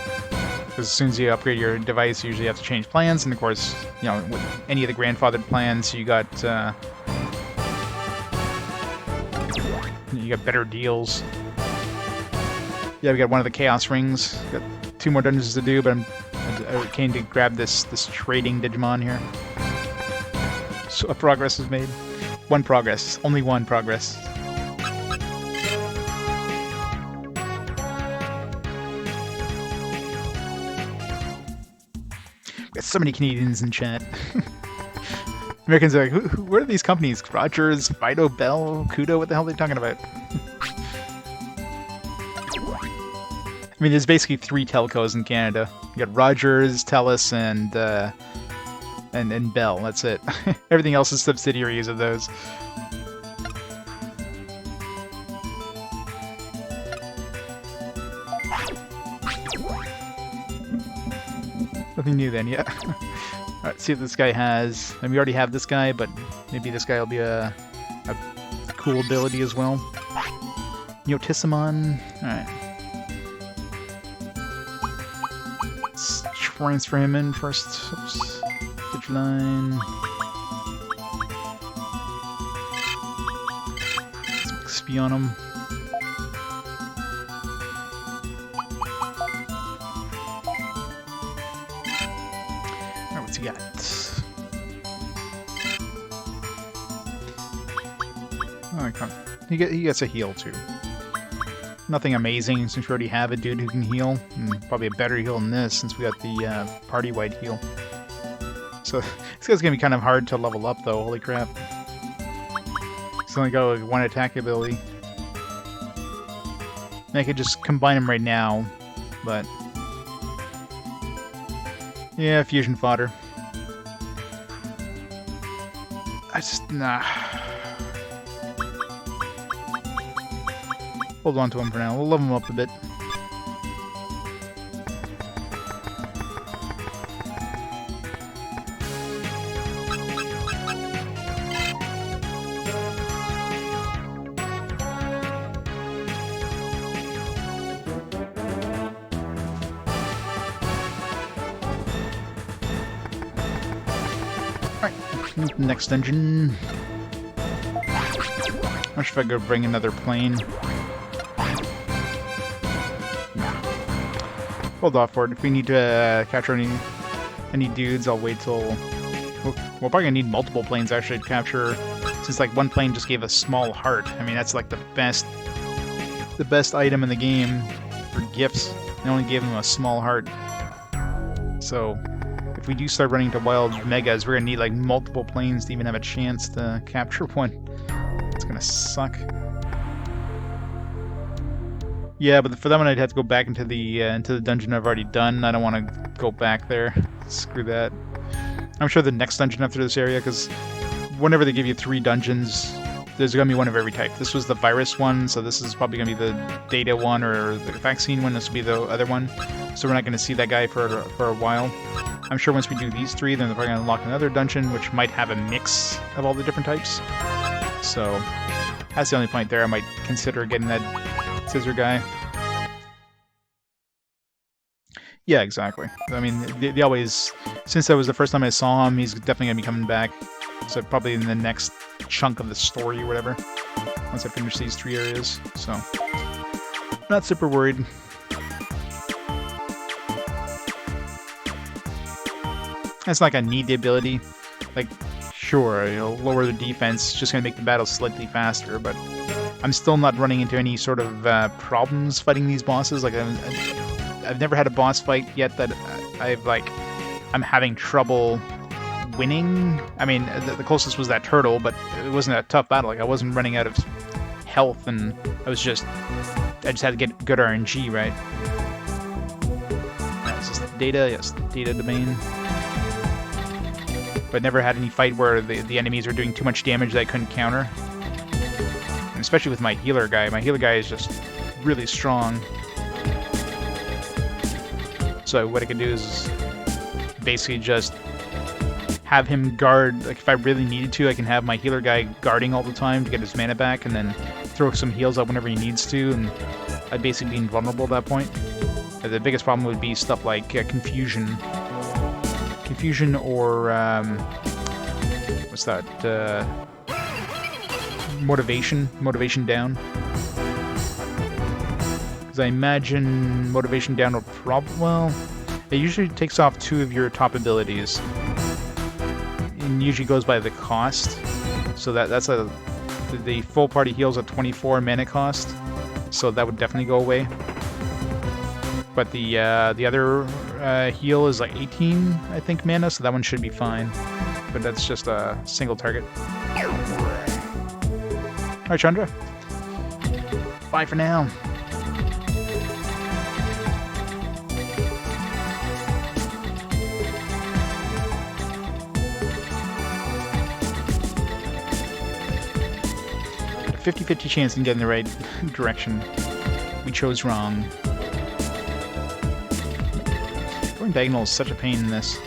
because as soon as you upgrade your device, you usually have to change plans, and of course, you know, with any of the grandfathered plans, you got better deals. Yeah, we got one of the Chaos Rings. Got 2 more dungeons to do, but I came to grab this trading Digimon here. So a progress was made. 1 progress. Only 1 progress. Got so many Canadians in chat. Americans are like, what are these companies? Rogers, Fido, Bell, Kudo? What the hell are they talking about? I mean, there's basically 3 telcos in Canada. You got Rogers, Telus, and Bell. That's it. Everything else is subsidiaries of those. Nothing new then, yeah. Alright, see what this guy has. And we already have this guy, but maybe this guy will be a cool ability as well. Yotissimon. Alright. Let's transfer him in first. Oops. Digiline. Let's XP on him. What's he got? Oh, I can't. He gets a heal too. Nothing amazing since we already have a dude who can heal. And probably a better heal than this since we got the party-wide heal. So this guy's gonna be kind of hard to level up though, holy crap. He's only got like one attack ability. And I could just combine him right now, but... yeah, fusion fodder. I just... nah. Hold on to him for now. We'll level him up a bit. Alright, next dungeon. Not sure if I could bring another plane. Hold off for it. If we need to capture any dudes, I'll wait till... We're probably gonna need multiple planes actually to capture, since like one plane just gave a small heart. I mean, that's like the best item in the game for gifts. They only gave him a small heart. So if we do start running to wild megas, we're gonna need like multiple planes to even have a chance to capture one. It's gonna suck. Yeah, but for that one I'd have to go back into the dungeon I've already done. I don't want to go back there. Screw that. I'm sure the next dungeon after this area, because whenever they give you 3 dungeons, there's going to be one of every type. This was the virus one, so this is probably going to be the data one, or the vaccine one. This will be the other one. So we're not going to see that guy for a while. I'm sure once we do these 3, then they're probably going to unlock another dungeon, which might have a mix of all the different types. So that's the only point there. I might consider getting that scissor guy. Yeah, exactly. I mean, they always... Since that was the first time I saw him, he's definitely going to be coming back. So probably in the next chunk of the story or whatever. Once I finish these 3 areas. So, not super worried. It's not like I need the ability. Like, sure, lower the defense, just going to make the battle slightly faster, but I'm still not running into any sort of problems fighting these bosses. Like, I've never had a boss fight yet that I'm having trouble winning. I mean, the closest was that turtle, but it wasn't a tough battle. Like, I wasn't running out of health, and I just had to get good RNG, right? Is this data? Yes, data domain. But never had any fight where the enemies were doing too much damage that I couldn't counter. And especially with my healer guy. My healer guy is just really strong. So what I can do is basically just have him guard. Like, if I really needed to, I can have my healer guy guarding all the time to get his mana back, and then throw some heals up whenever he needs to, and I'd basically be invulnerable at that point. The biggest problem would be stuff like confusion. Confusion or, what's that, motivation? Motivation down. Because I imagine motivation down will well, it usually takes off 2 of your top abilities. And usually goes by the cost. So that's the full party heals at 24 mana cost. So that would definitely go away. But the other heal is like 18, I think, mana, so that one should be fine. But that's just a single target. Alright, Chandra. Bye for now. A 50-50 chance in getting the right direction. We chose wrong. Going diagonal is such a pain in this.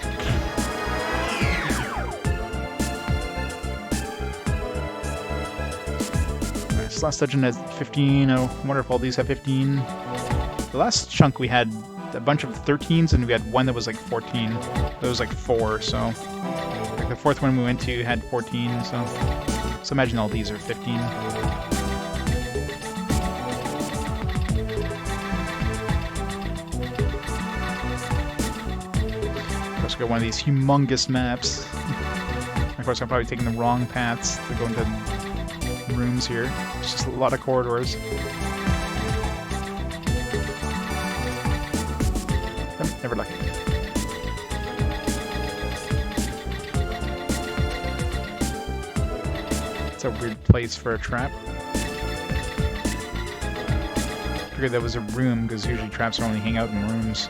This last dungeon has 15. I wonder if all these have 15. The last chunk we had a bunch of 13s, and we had one that was like 14. That was like 4, so... Like the 4th one we went to had 14, so imagine all these are 15. Got one of these humongous maps. Of course, I'm probably taking the wrong paths to go into rooms here. It's just a lot of corridors. Never lucky. It's a weird place for a trap. I figured that was a room, because usually traps only hang out in rooms.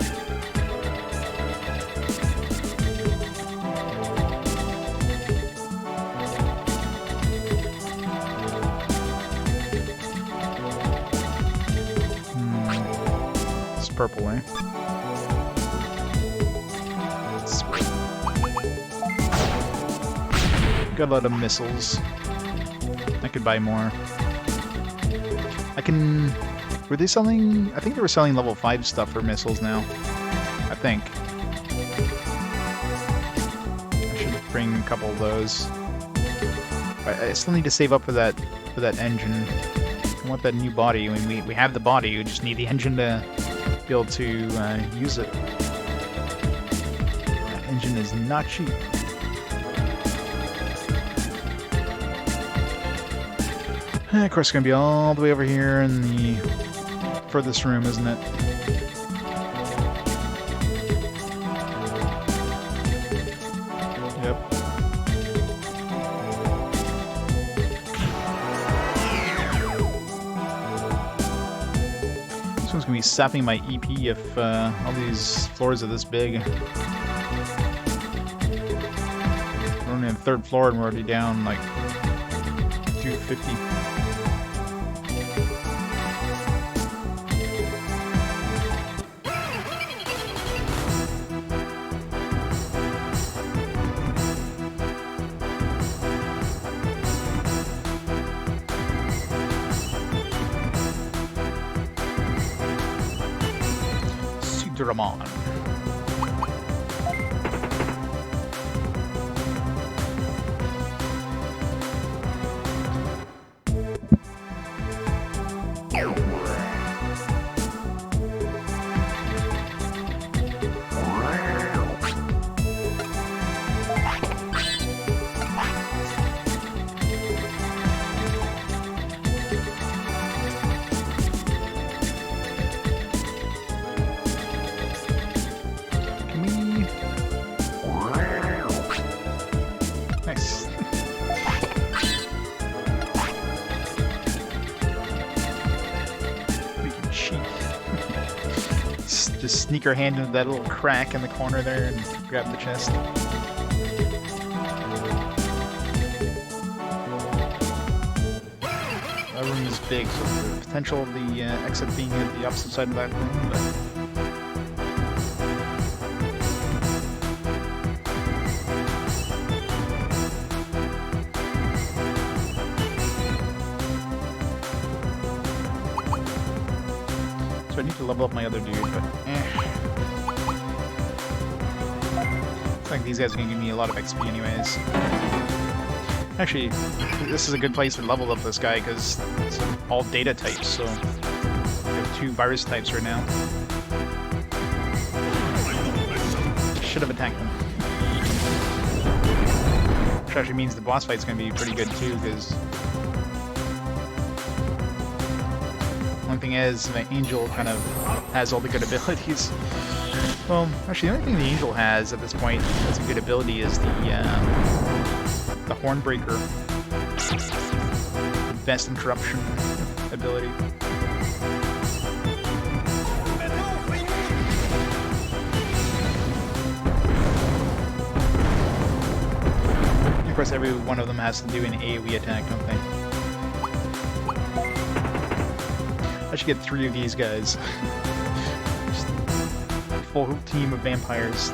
It's purple, eh? Sweet. Got a lot of missiles. I could buy more. I can... Were they selling... I think they were selling level 5 stuff for missiles now. I think. I should bring a couple of those. I still need to save up for that engine. I want that new body. I mean, we have the body, we just need the engine to be able to use it. That engine is not cheap. And of course, it's going to be all the way over here in the furthest room, isn't it? Yep. This one's going to be sapping my EP if all these floors are this big. We're only on the 3rd floor and we're already down like 250. Digimon. Just sneak our hand into that little crack in the corner there and grab the chest. That room is big, so the potential of the exit being at the opposite side of that room, but... I need to level up my other dude, but Looks like these guys are going to give me a lot of XP anyways. Actually, this is a good place to level up this guy, because it's all data types, so we have 2 virus types right now. Should have attacked them. Which actually means the boss fight's going to be pretty good too, because... One thing is, my angel kind of has all the good abilities. Well, actually, the only thing the angel has at this point that's a good ability is the Hornbreaker. The best interruption ability. Of course, every one of them has to do an AoE attack, don't they? I should get 3 of these guys. Just a full team of vampires.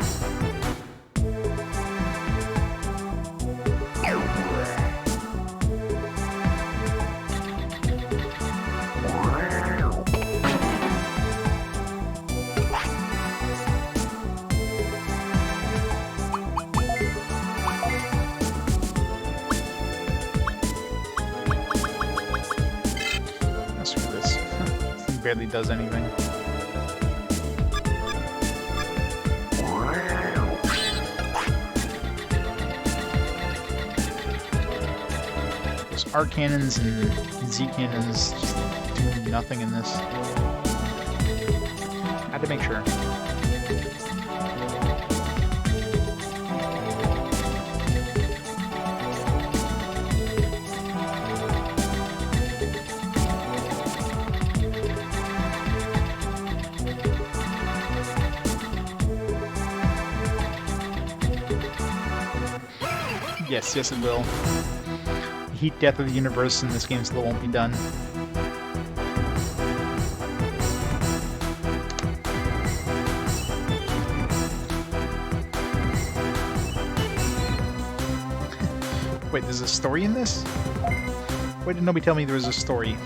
Barely does anything. Those arc cannons and Z cannons just do nothing in this. Had to make sure. Yes, yes it will. The heat death of the universe in this game still won't be done. Wait, there's a story in this? Why did nobody tell me there was a story?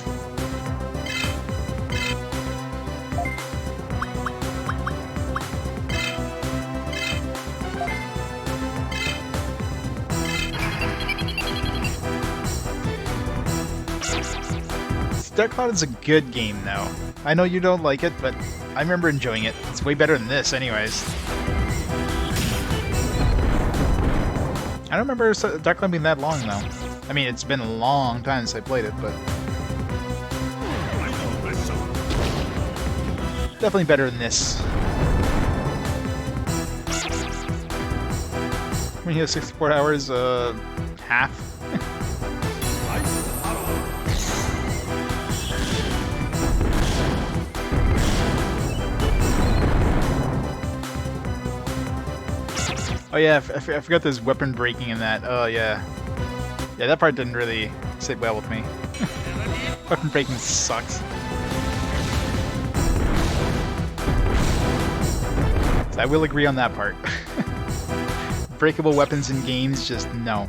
Dark Cloud is a good game, though. I know you don't like it, but I remember enjoying it. It's way better than this, anyways. I don't remember Dark Cloud being that long, though. I mean, it's been a long time since I played it, but... definitely better than this. When you have 64 hours, half. Oh yeah, I forgot there's weapon breaking in that. Oh yeah. Yeah, that part didn't really sit well with me. Weapon breaking sucks. So I will agree on that part. Breakable weapons in games, just no.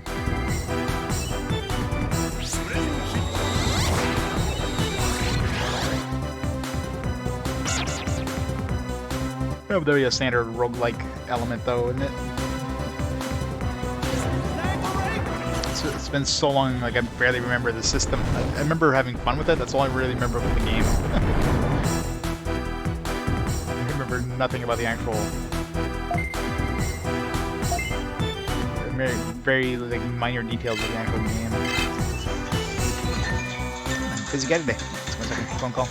Oh, there'll be a standard roguelike element though, isn't it? It's been so long, like I barely remember the system. I remember having fun with it, that's all I really remember about the game. I remember nothing about the actual... very like, minor details of the actual game. Busy guy today. Just 1 second, phone call.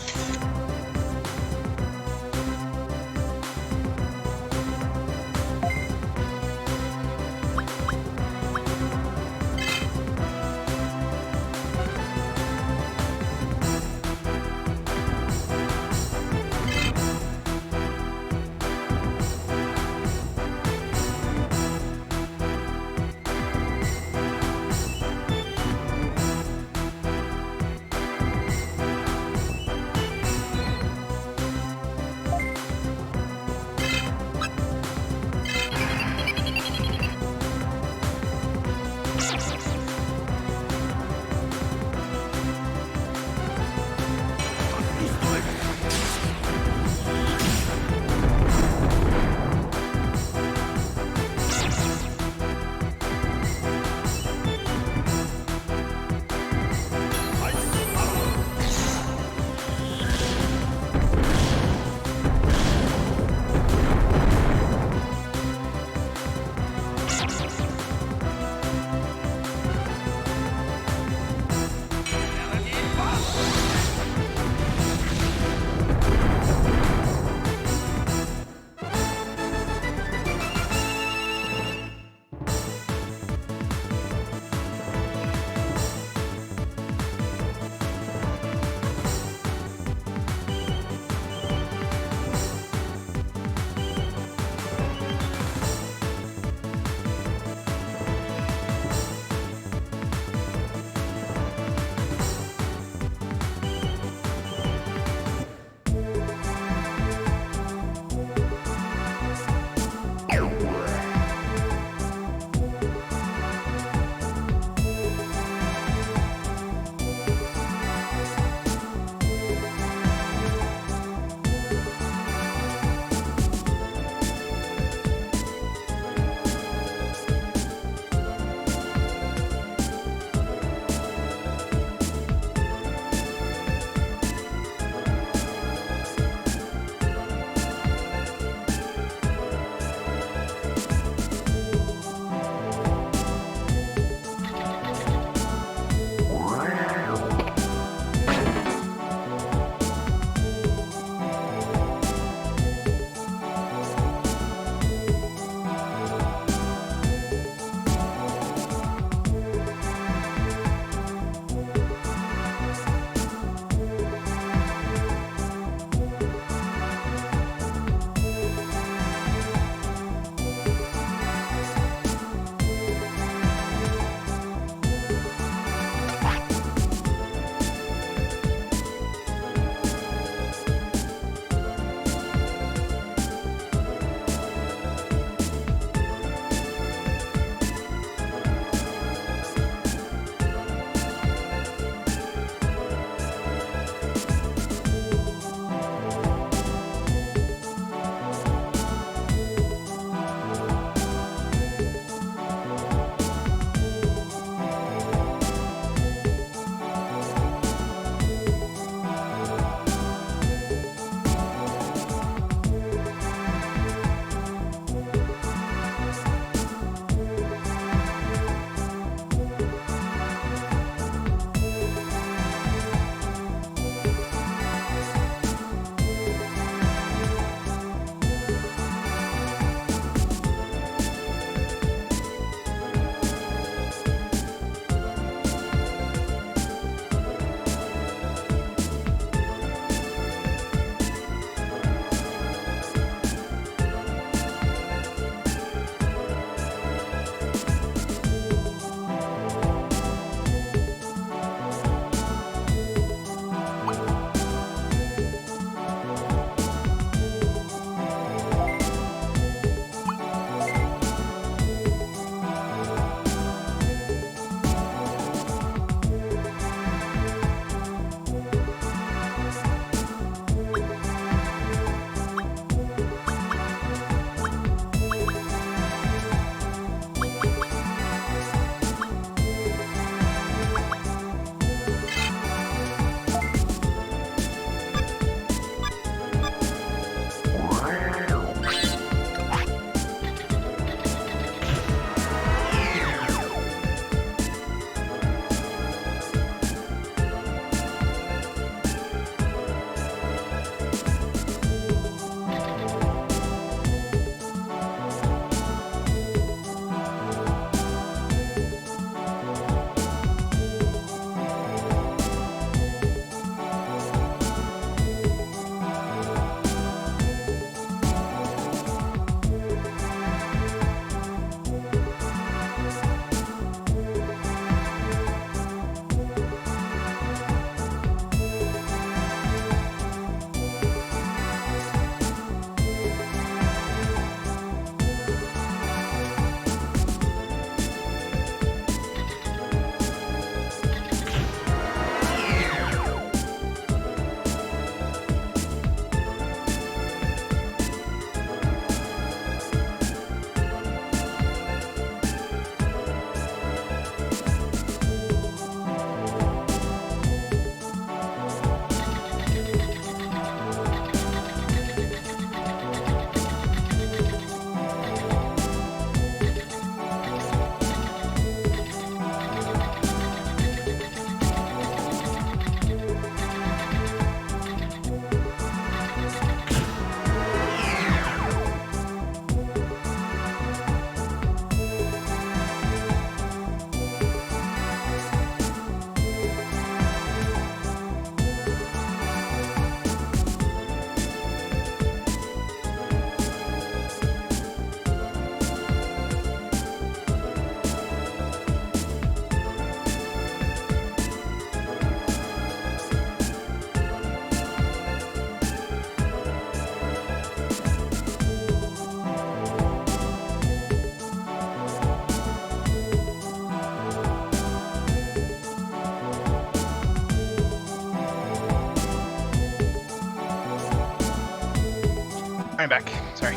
I'm back. Sorry.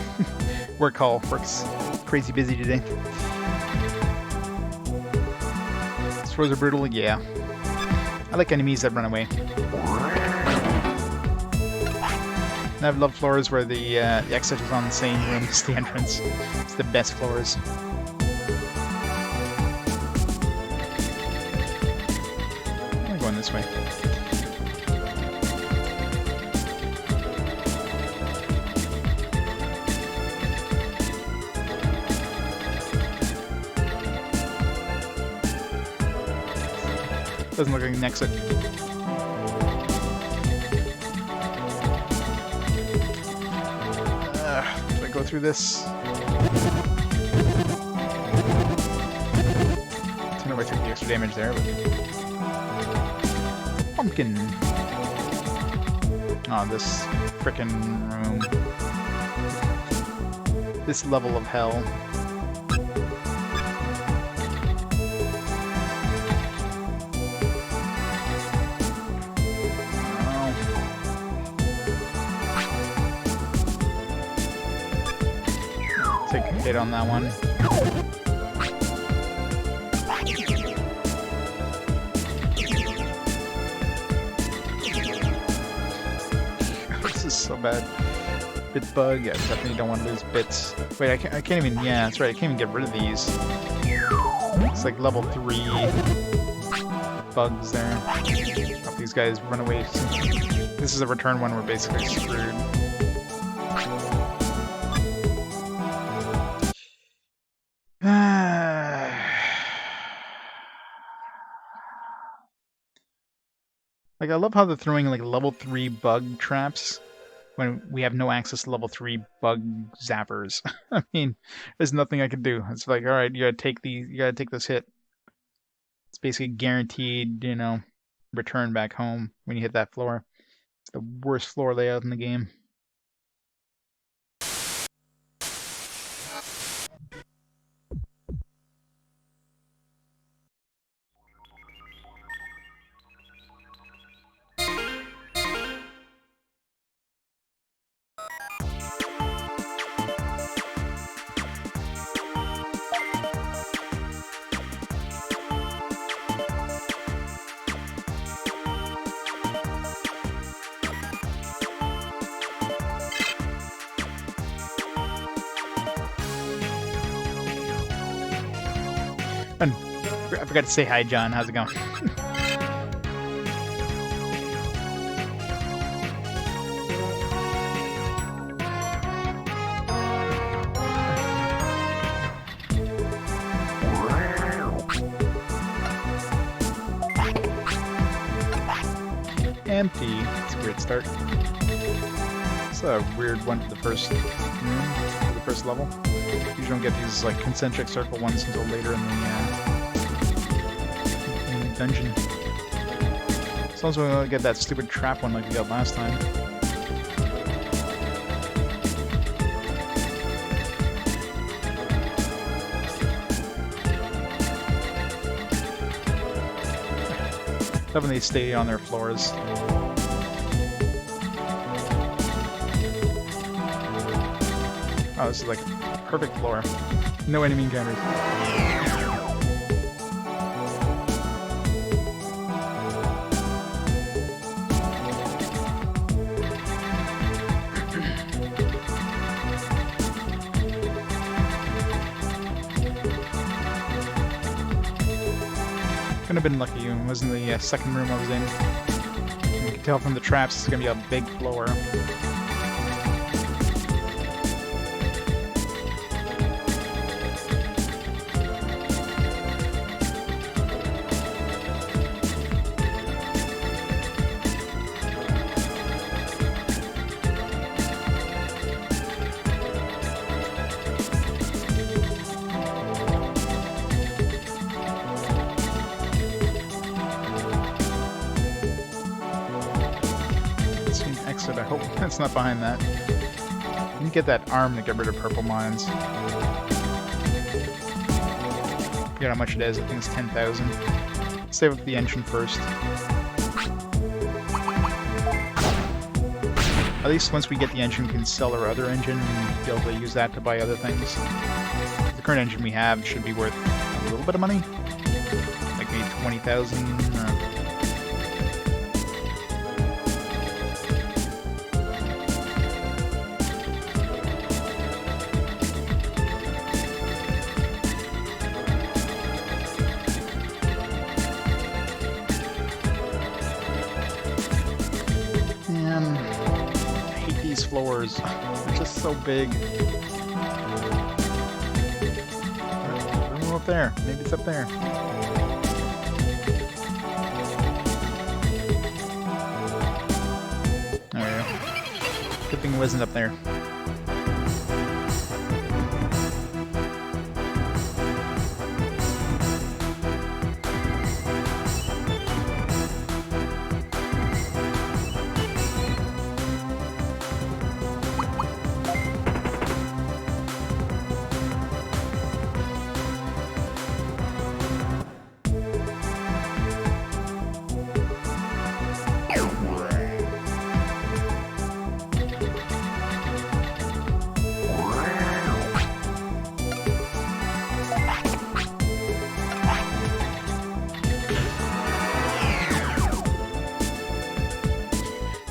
Work call. Work's crazy busy today. These floors are brutal? Yeah. I like enemies that run away. And I've loved floors where the exit is on the same room as the entrance. It's the best floors. I'm going this way. Doesn't look like an exit. Do I go through this? I don't know if I took the extra damage there, but... Pumpkin! Oh, this frickin' room. This level of hell. Take a hit on that one. This is so bad. Bit bug. I definitely don't want to lose bits. Wait, I can't even. Yeah, that's right. I can't even get rid of these. It's like level 3 bugs there. Hope these guys run away. This is a return one. We're basically screwed. Like, I love how they're throwing, like, level 3 bug traps when we have no access to level 3 bug zappers. I mean, there's nothing I can do. It's like, alright, you gotta take this hit. It's basically guaranteed, you know, return back home when you hit that floor. It's the worst floor layout in the game. And I forgot to say hi, John. How's it going? Empty. It's a weird start. It's a weird one for the first room, for the first level. You don't get these like concentric circle ones until later in the dungeon. As long as we don't get that stupid trap one like we got last time. Love when they stay on their floors. Oh, this is like a perfect floor. No enemy encounters. Could have been lucky it was in the second room I was in. You can tell from the traps it's gonna be a big floor. Exit, I hope it's not behind that. You get that arm to get rid of purple mines. Forget how much it is, I think it's 10,000. Save up the engine first. At least once we get the engine, we can sell our other engine and be able to use that to buy other things. The current engine we have should be worth a little bit of money, like maybe 20,000. Man, I hate these floors. They're just so big. Up there. Maybe it's up there. There we go. Good thing it wasn't up there.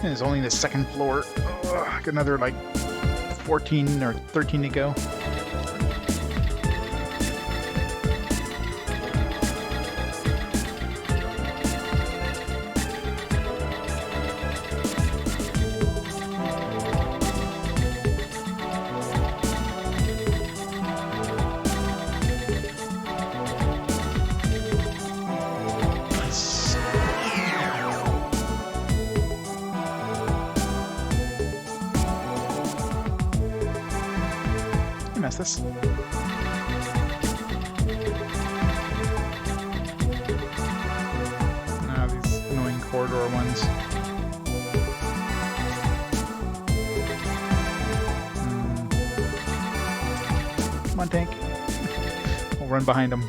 It's only the second floor. Got another like 14 or 13 to go. This. These annoying corridor ones. Come on, tank. We'll run behind them.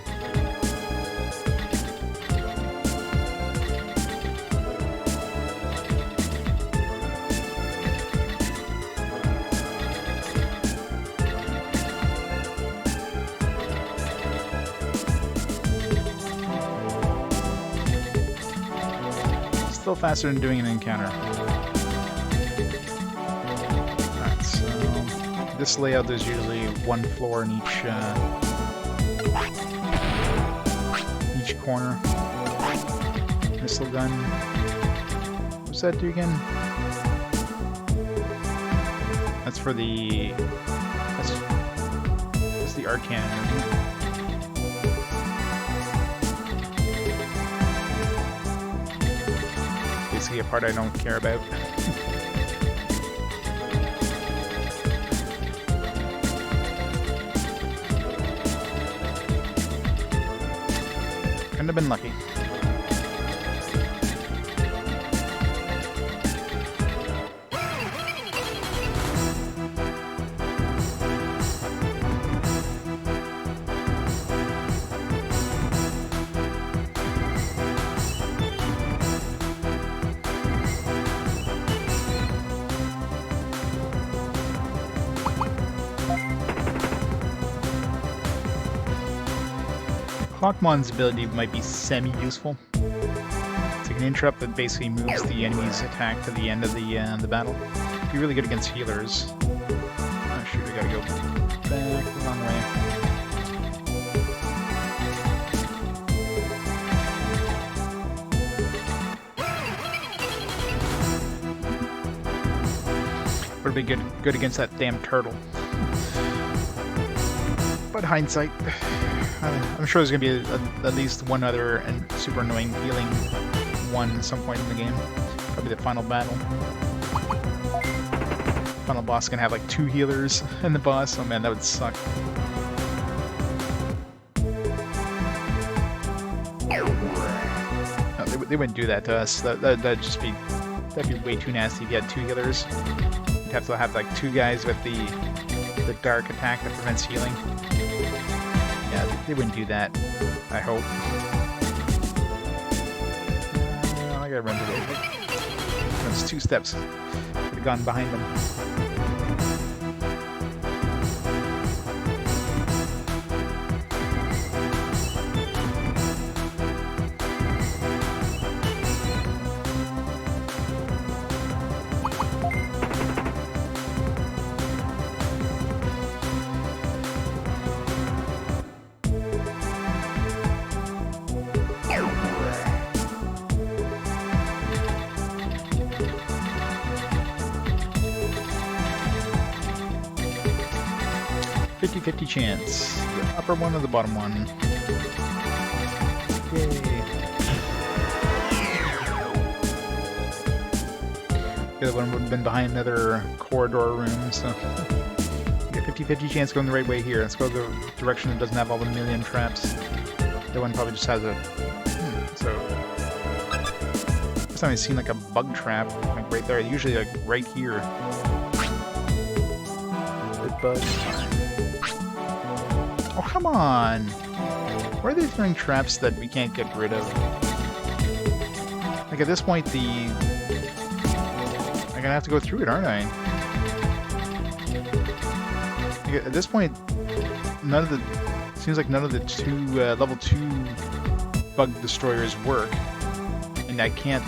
Still faster than doing an encounter. Alright, so this layout there's usually one floor in each corner. Missile gun. What does that do again? That's for the that's the arc cannon, isn't it? A part I don't care about. Couldn't have been lucky. Clockmon's ability might be semi-useful. It's like an interrupt that basically moves the enemy's attack to the end of the battle. Be really good against healers. Oh shoot, we gotta go back the wrong way. Would be good against that damn turtle. But hindsight. I'm sure there's going to be at least one other and super annoying healing one at some point in the game. Probably the final battle. Final boss can have like 2 healers in the boss. Oh man, that would suck. No, they wouldn't do that to us. That'd be way too nasty if you had 2 healers. You'd have to have like 2 guys with the dark attack that prevents healing. Yeah, they wouldn't do that, I hope. I gotta run to the... That's 2 steps. Gotta have gone behind them. .50 chance. The upper one or the bottom one? Yay. The other one would have been behind another corridor room, so... Get 50-50 chance going the right way here. Let's go the direction that doesn't have all the million traps. The one probably just has a... so... First time I've seen like a bug trap, like right there. Usually like right here. Good bug. Oh, come on! Why are they throwing traps that we can't get rid of? Like, at this point, I'm gonna have to go through it, aren't I? Like, at this point, seems like none of the level 2 bug destroyers work. And I can't...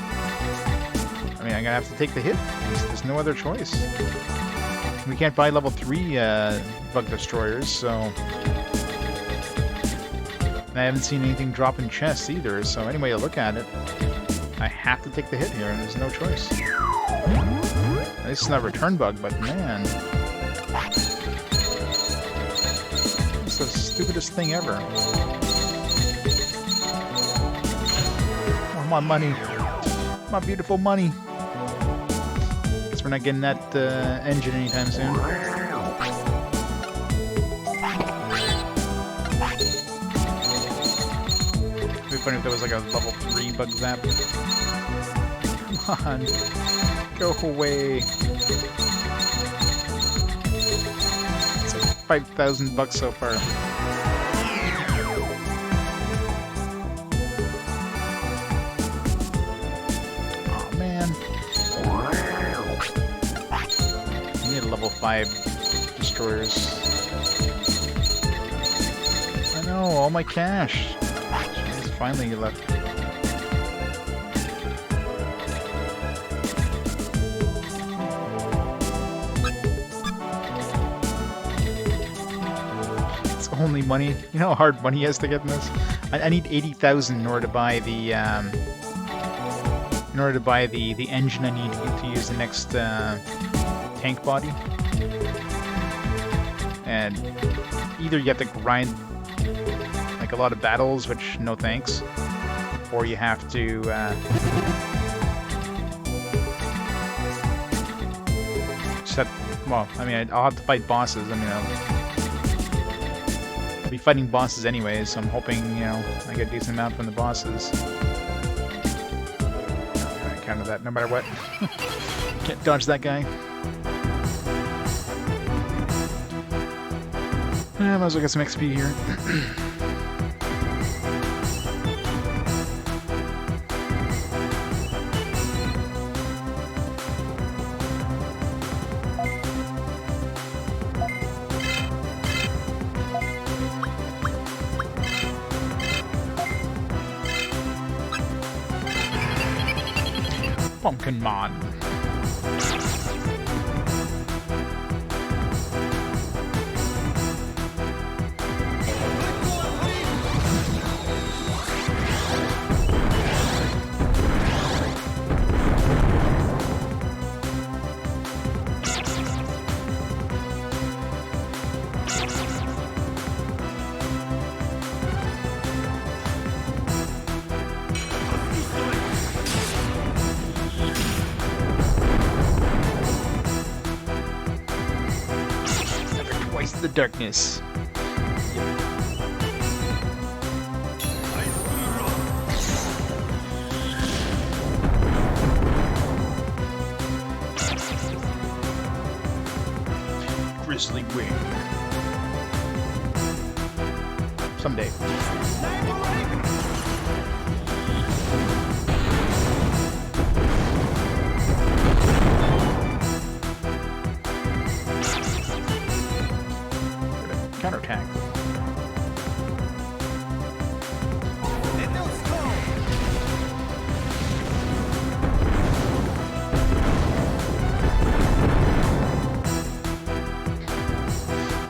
I mean, I'm gonna have to take the hit. There's no other choice. We can't buy level 3 bug destroyers, so... And I haven't seen anything drop in chests either, so any way you look at it, I have to take the hit here, and there's no choice. This is not a return bug, but man... It's the stupidest thing ever. Oh, my money. My beautiful money. Guess we're not getting that engine anytime soon. Funny if there was like a level 3 bug zap. Come on. Go away. It's like 5,000 bucks so far. Oh man. I need a level 5 destroyers. I know, all my cash. Finally left. It's only money. You know how hard money is to get in this? I need 80,000 in order to buy the the engine I need to use the next tank body. And either you have to grind a lot of battles, which no thanks, or you have to set. Well, I mean, I'll have to fight bosses. I mean, I'll be fighting bosses anyways, so I'm hoping, you know, I get a decent amount from the bosses. I counter that no matter what. Can't dodge that guy. Might as well get some XP here. Pumpkinmon. The darkness. Grizzly wing. Someday. counterattack.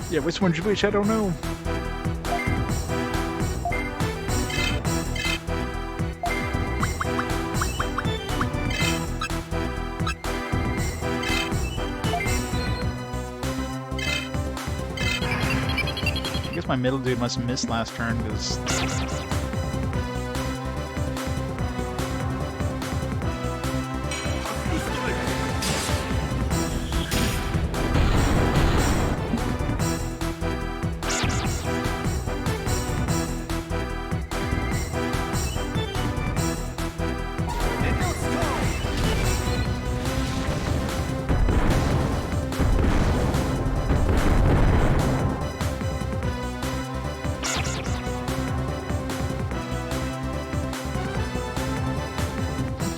Yeah, which one's which? I don't know. I guess my middle dude must have missed last turn because.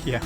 Yeah.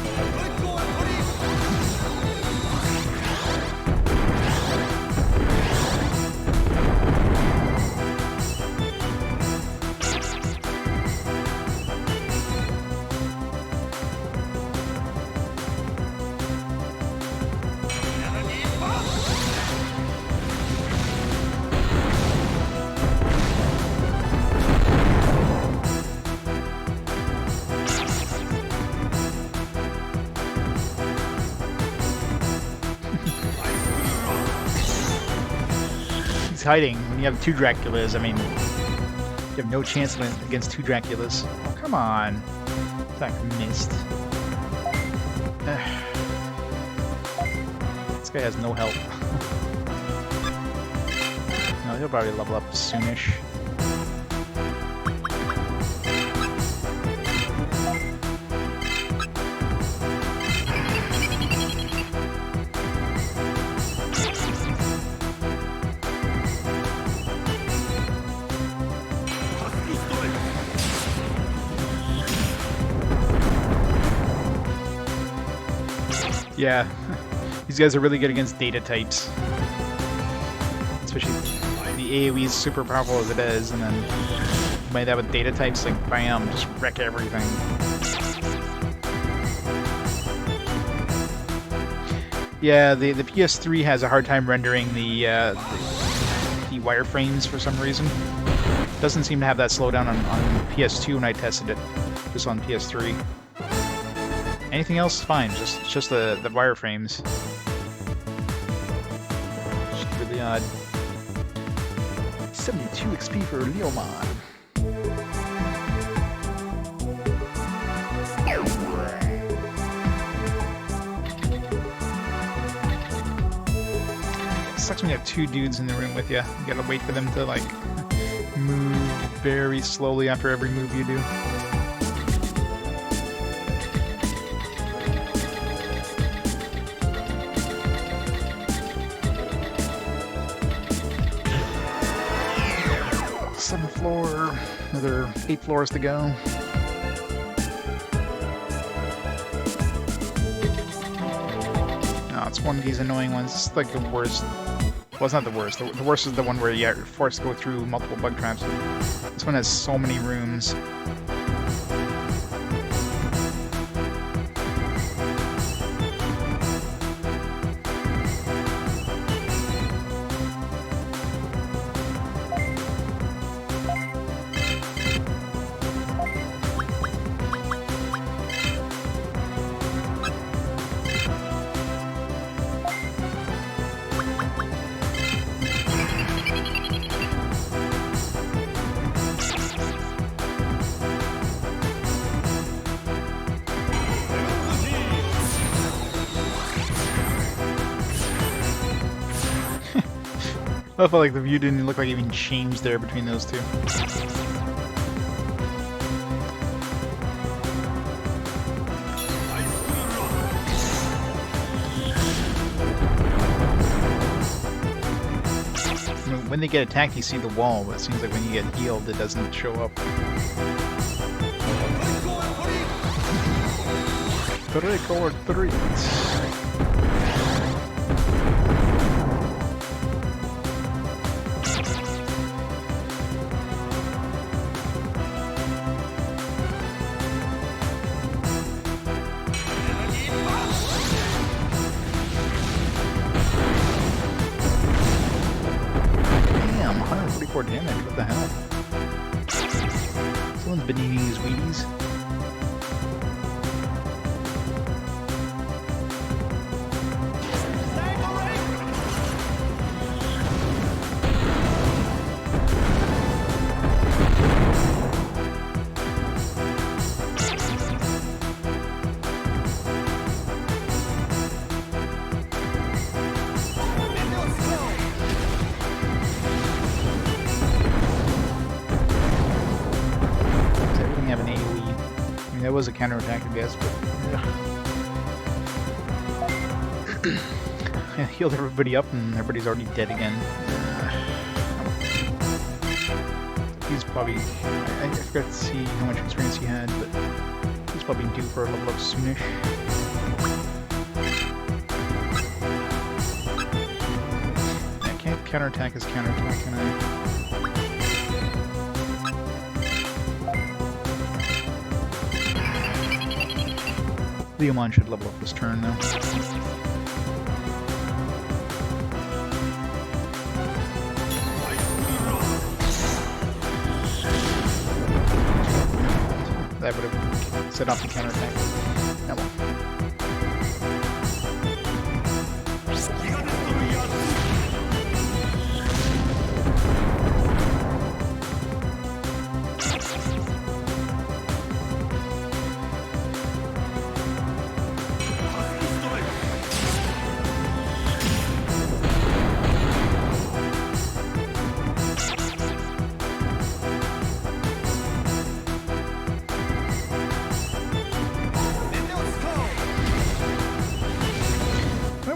He's hiding. When you have two Draculas, I mean, you have no chance against two Draculas. Oh, come on. Attack missed. This guy has no health. No, he'll probably level up soonish. Yeah, these guys are really good against data types. Especially the AoE is super powerful as it is, and then by that with data types, like bam, just wreck everything. Yeah, the PS3 has a hard time rendering the wireframes for some reason. Doesn't seem to have that slowdown on PS2 when I tested it, just on PS3. Anything else is fine, just the wireframes. Just really odd. 72 XP for Leomon. Sucks when you have two dudes in the room with you. You gotta wait for them to like move very slowly after every move you do. Seventh floor, another 8 floors to go. No, it's one of these annoying ones. It's like the worst. Well, it's not the worst. The worst is the one where you're forced to go through multiple bug traps. This one has so many rooms. I felt like the view didn't look like it even changed there between those two. When they get attacked, you see the wall, but it seems like when you get healed, it doesn't show up. Trick or treat. 24 damage, what the hell? Someone's been eating his Wheaties. That was a counterattack, I guess, but I healed everybody up and everybody's already dead again. He's probably... I forgot to see how much experience he had, but he's probably due for a level up soonish. I can't counterattack his counterattack, can I? Digimon should level up this turn, though. That would have set off the counterattack. Oh well.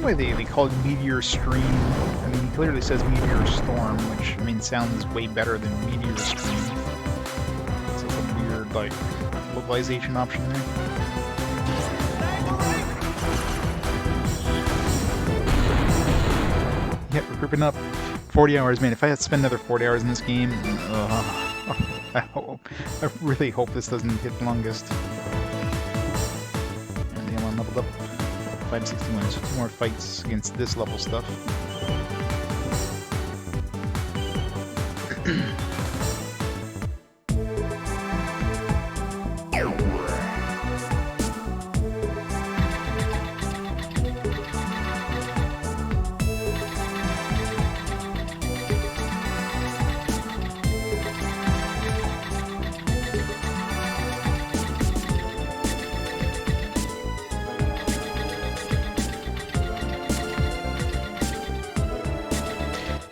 Way they call it Meteor Stream. I mean, he clearly says Meteor Storm, which, I mean, sounds way better than Meteor Stream. It's like a weird, like, localization option there. Yep, we're grouping up. 40 hours, man. If I had to spend another 40 hours in this game, I really hope this doesn't hit the longest. And the one leveled up. 561, so 2 more fights against this level stuff.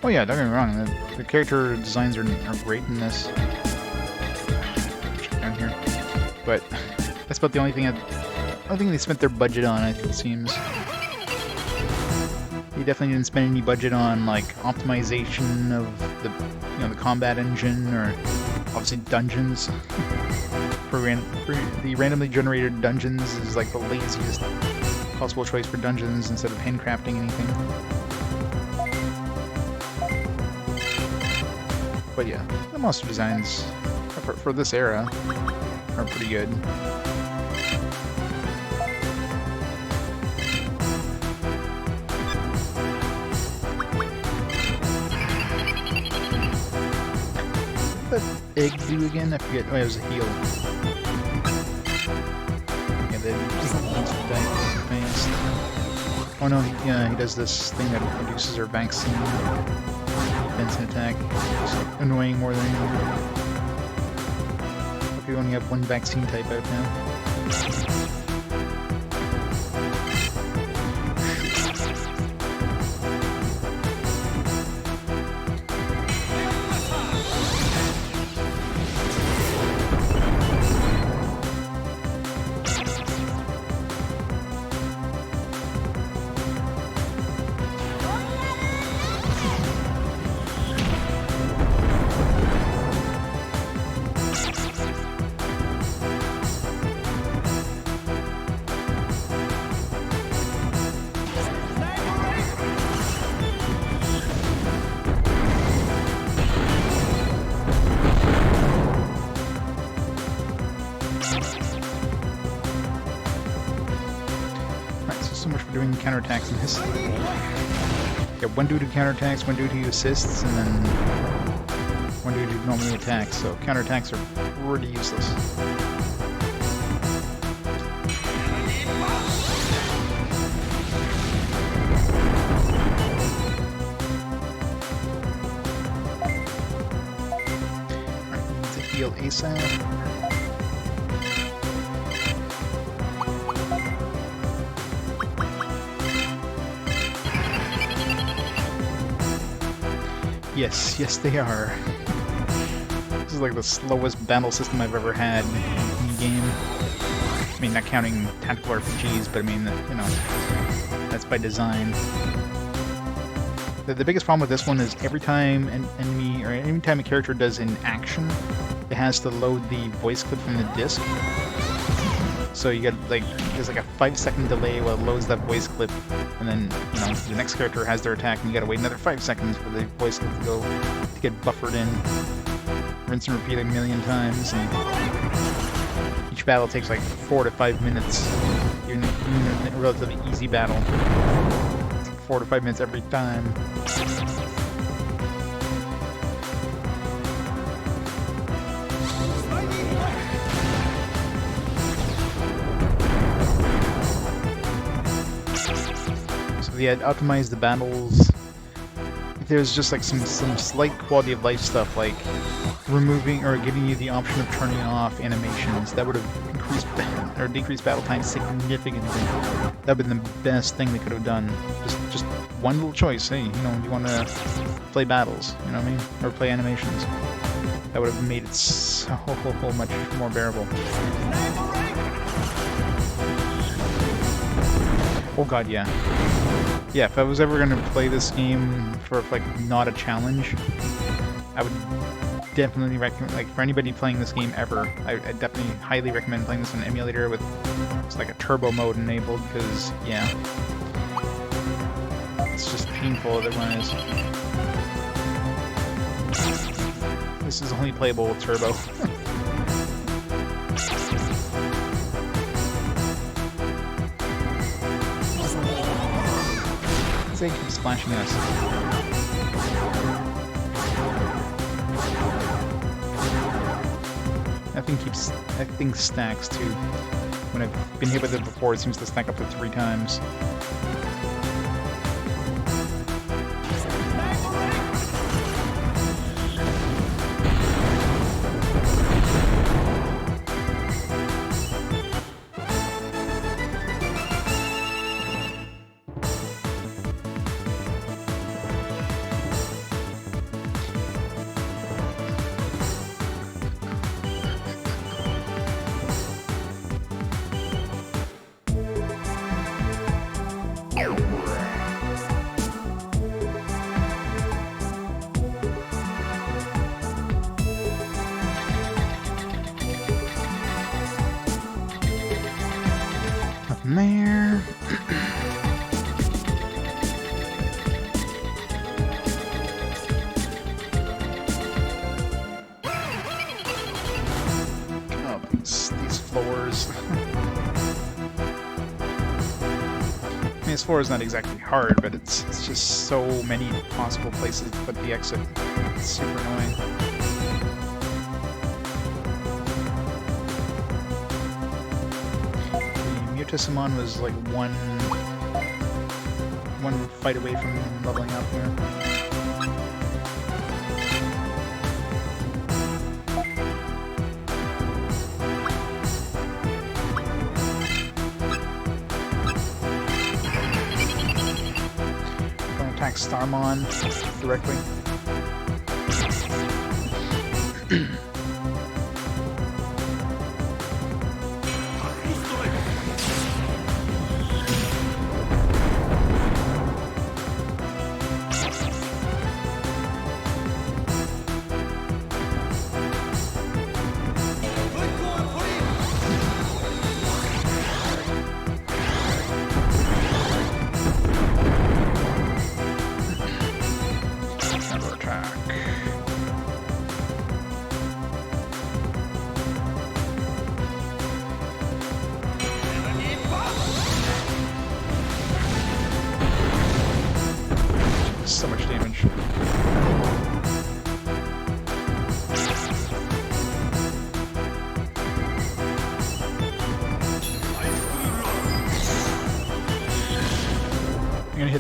Oh yeah, don't get me wrong, the character designs are great in this. Check down here. But that's about the only thing they spent their budget on, I think it seems. They definitely didn't spend any budget on like optimization of the the combat engine or obviously dungeons. For the randomly generated dungeons is like the laziest possible choice for dungeons instead of handcrafting anything. But yeah, the monster designs for this era are pretty good. What did that egg do again? I forget. Oh, yeah, it was a heal. Yeah, the fast. Oh no, he does this thing that reduces our vaccine. Defense and attack. It's annoying more than anything. Hope you only have one vaccine type out now. So much for doing counterattacks in this. Got one dude who counterattacks, one dude who assists, and then normally attack, so counterattacks are pretty useless. Alright, need to heal ASAP. Yes, yes they are. This is like the slowest battle system I've ever had in a game. I mean, not counting tactical RPGs, but I mean, you know, that's by design. The biggest problem with this one is every time an enemy, or every time a character does an action, it has to load the voice clip from the disc. So you get like, there's like a 5-second delay while it loads that voice clip, and then, you know, the next character has their attack, and you gotta wait another 5 seconds for the voice clip to get buffered in. Rinse and repeat a million times, and each battle takes like 4 to 5 minutes, even in a relatively easy battle. It's like 4 to 5 minutes every time. Yeah, optimize the battles. If there's just like some slight quality of life stuff, like removing or giving you the option of turning off animations, that would have increased or decreased battle time significantly. That would have been the best thing they could have done. Just one little choice. Hey, you know, you want to play battles, you know what I mean, or play animations. That would have made it so much more bearable. Oh god, yeah. Yeah, if I was ever gonna play this game for like not a challenge, I would definitely recommend, like, for anybody playing this game ever, I definitely highly recommend playing this on an emulator with it's like a turbo mode enabled, because yeah, it's just painful otherwise. This is only playable with turbo. They keep splashing us. That thing stacks too. When I've been hit with it before, it seems to stack up to 3 times. There. Oh, these floors. I mean, this floor is not exactly hard, but it's just so many possible places to put the exit. It's super annoying. Digimon was like one fight away from leveling up here. Don't attack Starmon directly.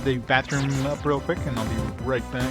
hit the bathroom up real quick, and I'll be right back.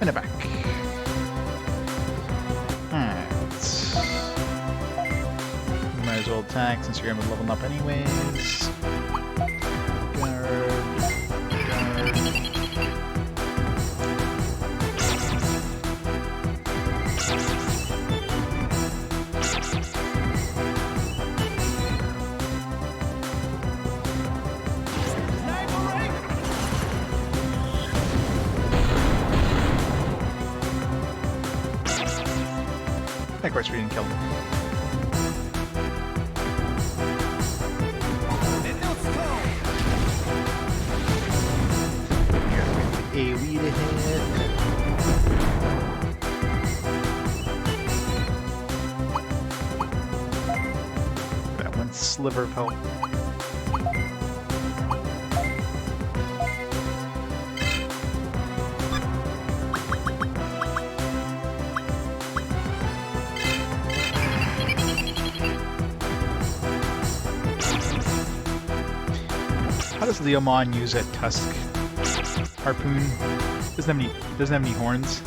And it back. Alright. Might as well attack since you're gonna be leveling up anyways. Guard. Of course, we didn't kill him. AoE to hit. That one sliver of health. How does Leomon use a tusk harpoon? Doesn't have any horns.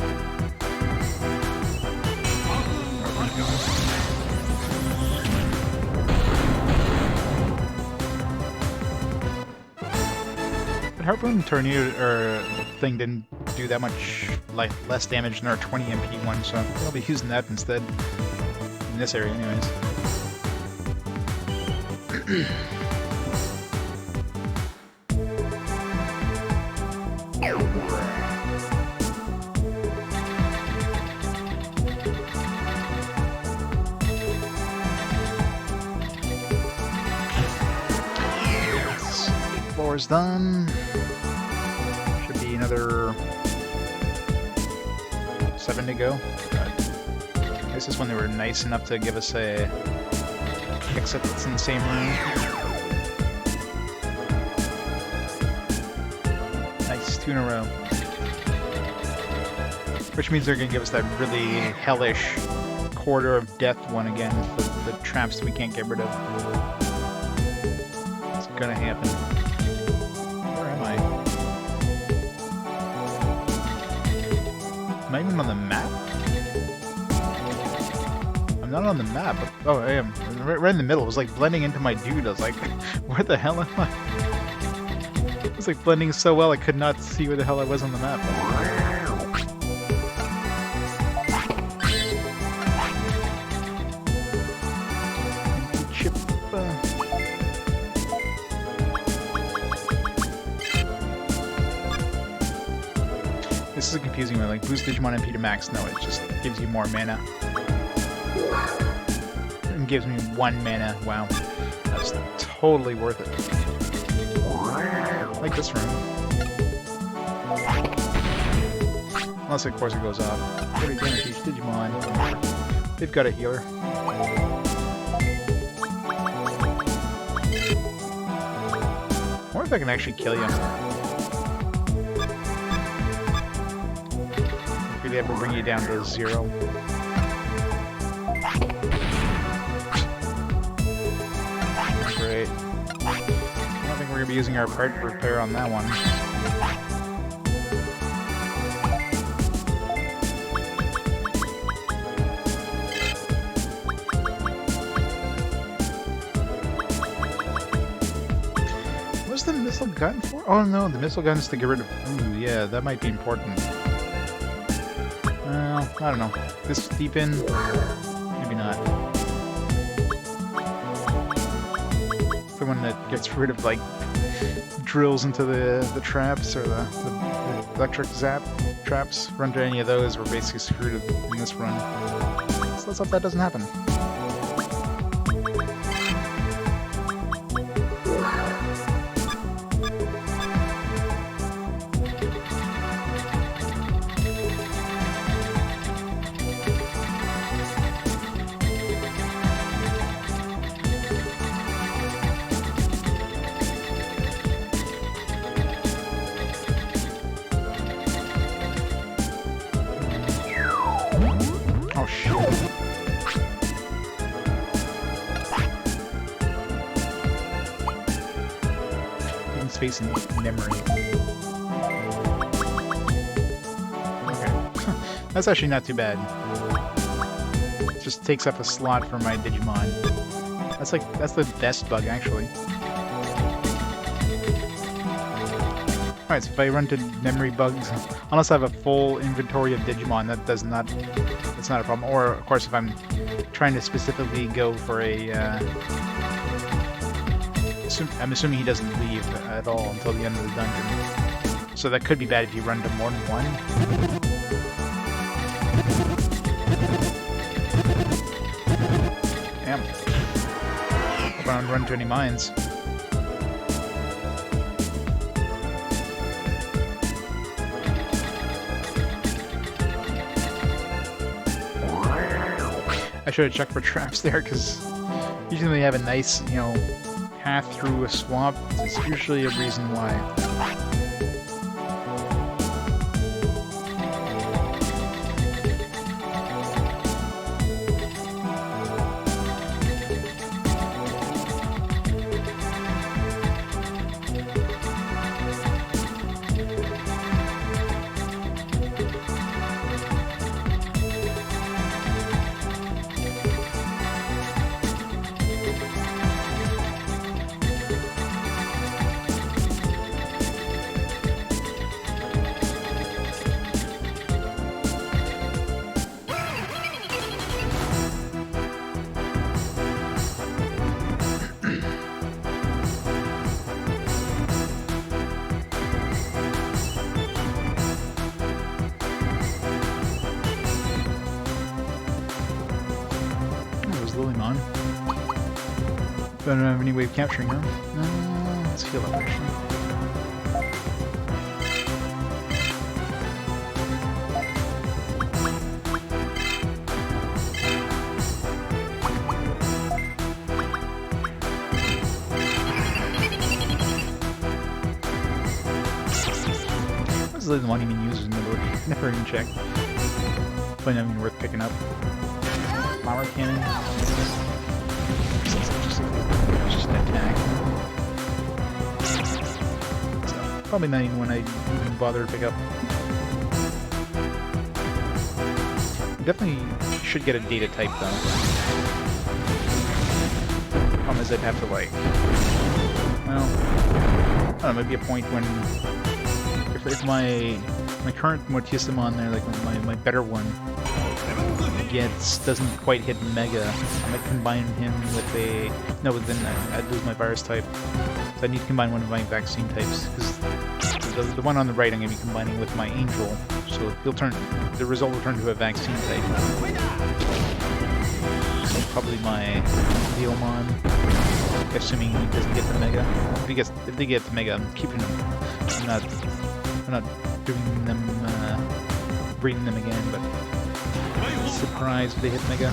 But harpoon tornado thing didn't do that much less damage than our 20 MP one, so I'll be using that instead in this area, anyways. Floor's done. Should be another 7 to go. I guess this one they were nice enough to give us a exit that's in the same room. Nice, 2 in a row. Which means they're gonna give us that really hellish quarter of death one again for the traps that we can't get rid of. It's gonna happen. Where am I? Am I even on the map? I'm not on the map. Oh, I am. Right in the middle. It was like blending into my dude. I was like, where the hell am I? It was like blending so well I could not see where the hell I was on the map. This is a confusing one, like boost Digimon MP to max. No, it just gives you more mana. And gives me 1 mana. Wow. That's totally worth it. I like this room. Unless of course it goes off. Every damage each Digimon. They've got a healer. I wonder if I can actually kill you. If they ever bring you down to 0. we're gonna be using our part repair on that one. What's the missile gun for? Oh no, the missile gun is to get rid of... Ooh, yeah, that might be important. Well, I don't know. This deep in? Maybe not. The one that gets rid of, like, drills into the traps, or the electric zap traps. Run to any of those, we're basically screwed in this run. So let's hope that doesn't happen. Space and memory. Okay. That's actually not too bad. It just takes up a slot for my Digimon. That's the best bug, actually. Alright, so if I run to memory bugs, unless I have a full inventory of Digimon, that's not a problem. Or, of course, if I'm trying to specifically go for a I'm assuming he doesn't leave at all until the end of the dungeon. So that could be bad if you run to more than one. Damn. Hope I don't run to any mines. I should have checked for traps there, because usually they have a nice, you know, path through a swamp. It's usually a reason why. But I don't have any way of capturing them. Let's heal up, actually. What's the one even uses? Never even checked. Probably not even worth picking up. Flower cannon. Just an attack. So, probably not even one I even bother to pick up. Definitely should get a data type though. Problem is I'd have to like, well, I don't know, maybe a point when if my current Mortissimon there, like my better one, doesn't quite hit Mega, I might combine him with a... No, but then I'd lose my virus type. So I need to combine one of my vaccine types, because the one on the right I'm going to be combining with my Angel, so the result will turn to a vaccine type. So probably my Leomon, assuming he doesn't get the Mega. If they get the Mega, I'm keeping them. I'm not doing them, breeding them again, but surprise if they hit Mega.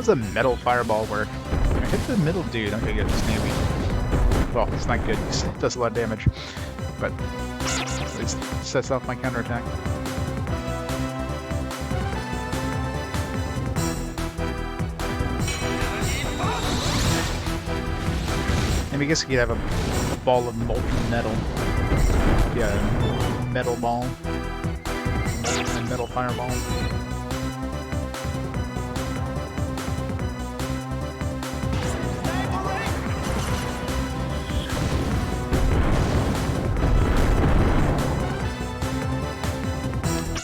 How's a metal fireball work? I hit the middle dude. Okay, good. It's maybe. Well, it's not good. It does a lot of damage. But at least it sets off my counterattack. And I guess you could have a ball of molten metal. Yeah, metal ball. And metal fireball.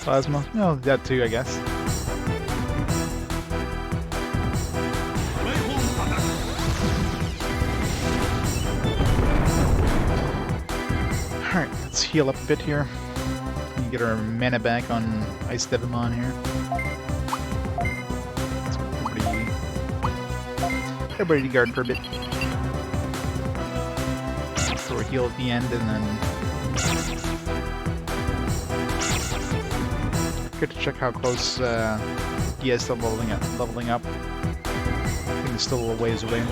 Plasma? No, that too, I guess. Alright, let's heal up a bit here. And get our mana back on Ice Digimon here. Everybody guard for a bit. Throw a heal at the end and then... Good to check how close he is to leveling up. I think it's still a little ways away.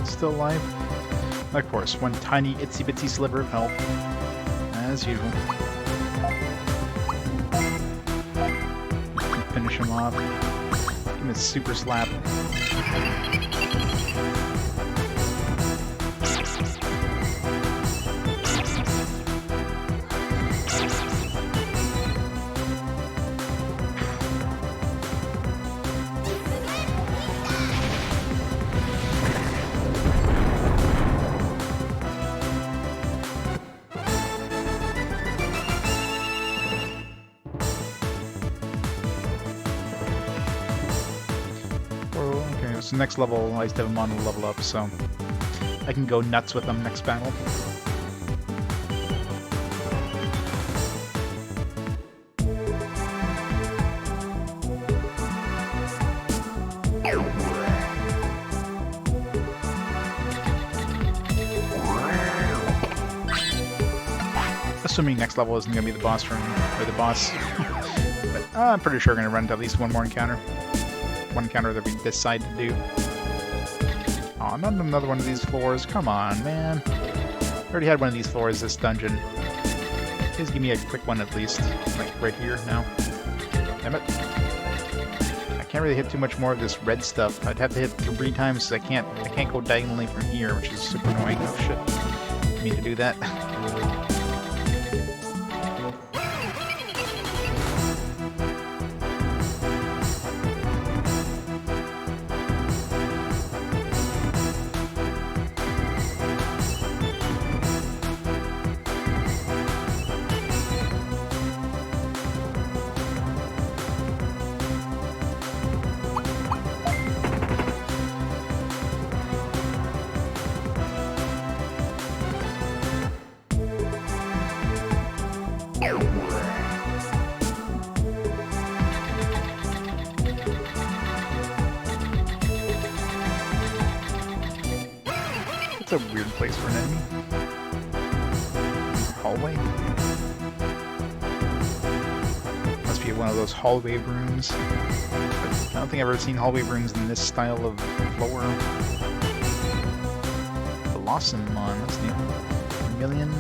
Still alive. Of course, one tiny itsy bitsy sliver of health. As usual. Finish him off. Give him a super slap. So next level, Ice Digimon will level up, so I can go nuts with them next battle. Assuming next level isn't going to be the boss room, or the boss. But I'm pretty sure we're going to run into at least one more encounter. One encounter that we decide to do. Oh, not another one of these floors. Come on, man. I already had one of these floors this dungeon. Please give me a quick one at least. Like right here now. Damn it. I can't really hit too much more of this red stuff. I'd have to hit 3 times so I can't go diagonally from here, which is super annoying. Oh shit. I mean to do that. That's a weird place for an enemy. Hallway? Must be one of those hallway rooms. But I don't think I've ever seen hallway rooms in this style of floor. Blossomon, that's new. Vermilion.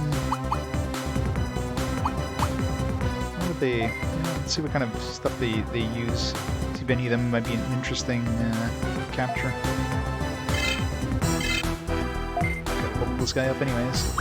Let's see what kind of stuff they use. See if any of them might be an interesting capture. Gotta pull this guy up anyways.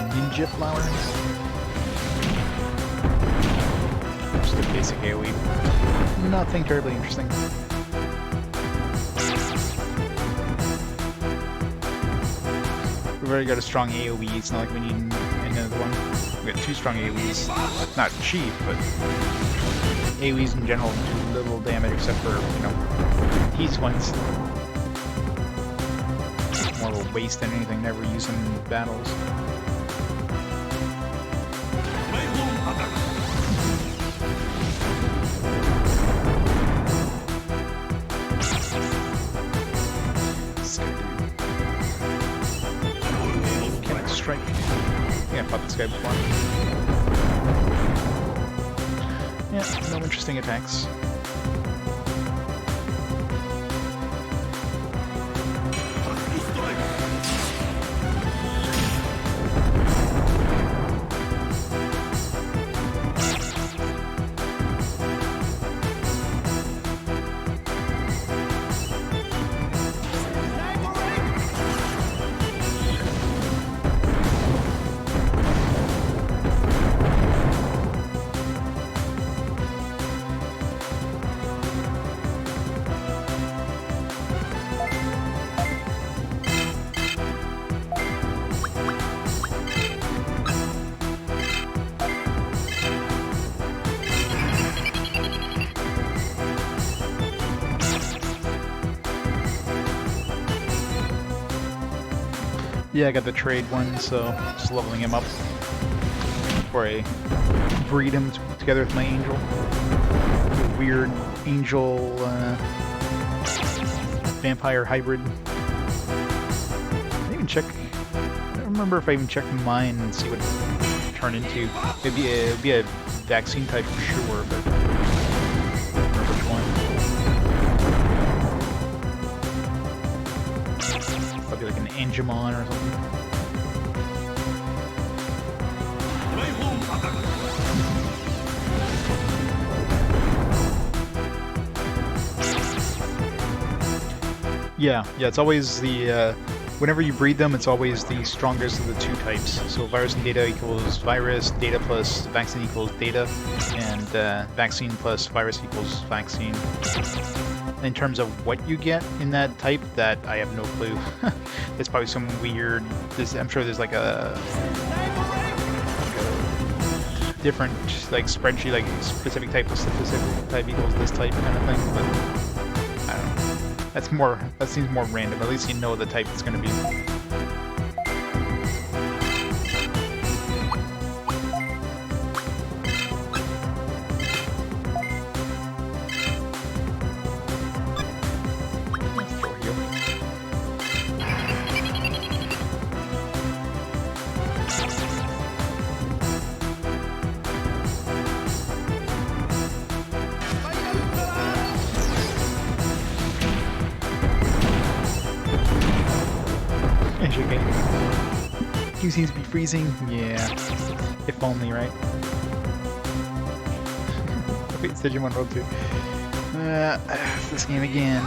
Ninja flower. Just a basic AoE. Nothing terribly interesting. We've already got a strong AoE, it's not like we need another one. We got 2 strong AoEs. Not cheap, but AoEs in general do little damage except for, you know, these ones. More of a waste than anything, never use them in battles. Strike. I think I fought this guy before. Yeah, no interesting attacks. Yeah, I got the trade one, so just leveling him up before I breed him together with my angel. A weird angel vampire hybrid. I didn't even check. I don't remember if I even checked mine and see what it turned into. It'd be a vaccine type for sure, but I don't remember which one. Probably like an Digimon or something. Yeah, it's always the, whenever you breed them, it's always the strongest of the 2 types. So virus and data equals virus, data plus vaccine equals data, and vaccine plus virus equals vaccine. In terms of what you get in that type, that I have no clue. There's probably some weird, I'm sure there's like a different like spreadsheet, like specific type of specific type equals this type kind of thing, but I don't know. That seems more random. At least you know the type it's going to be. He seems to be freezing. Yeah. If only, right? Wait, it's Digimon World 2. It's this game again.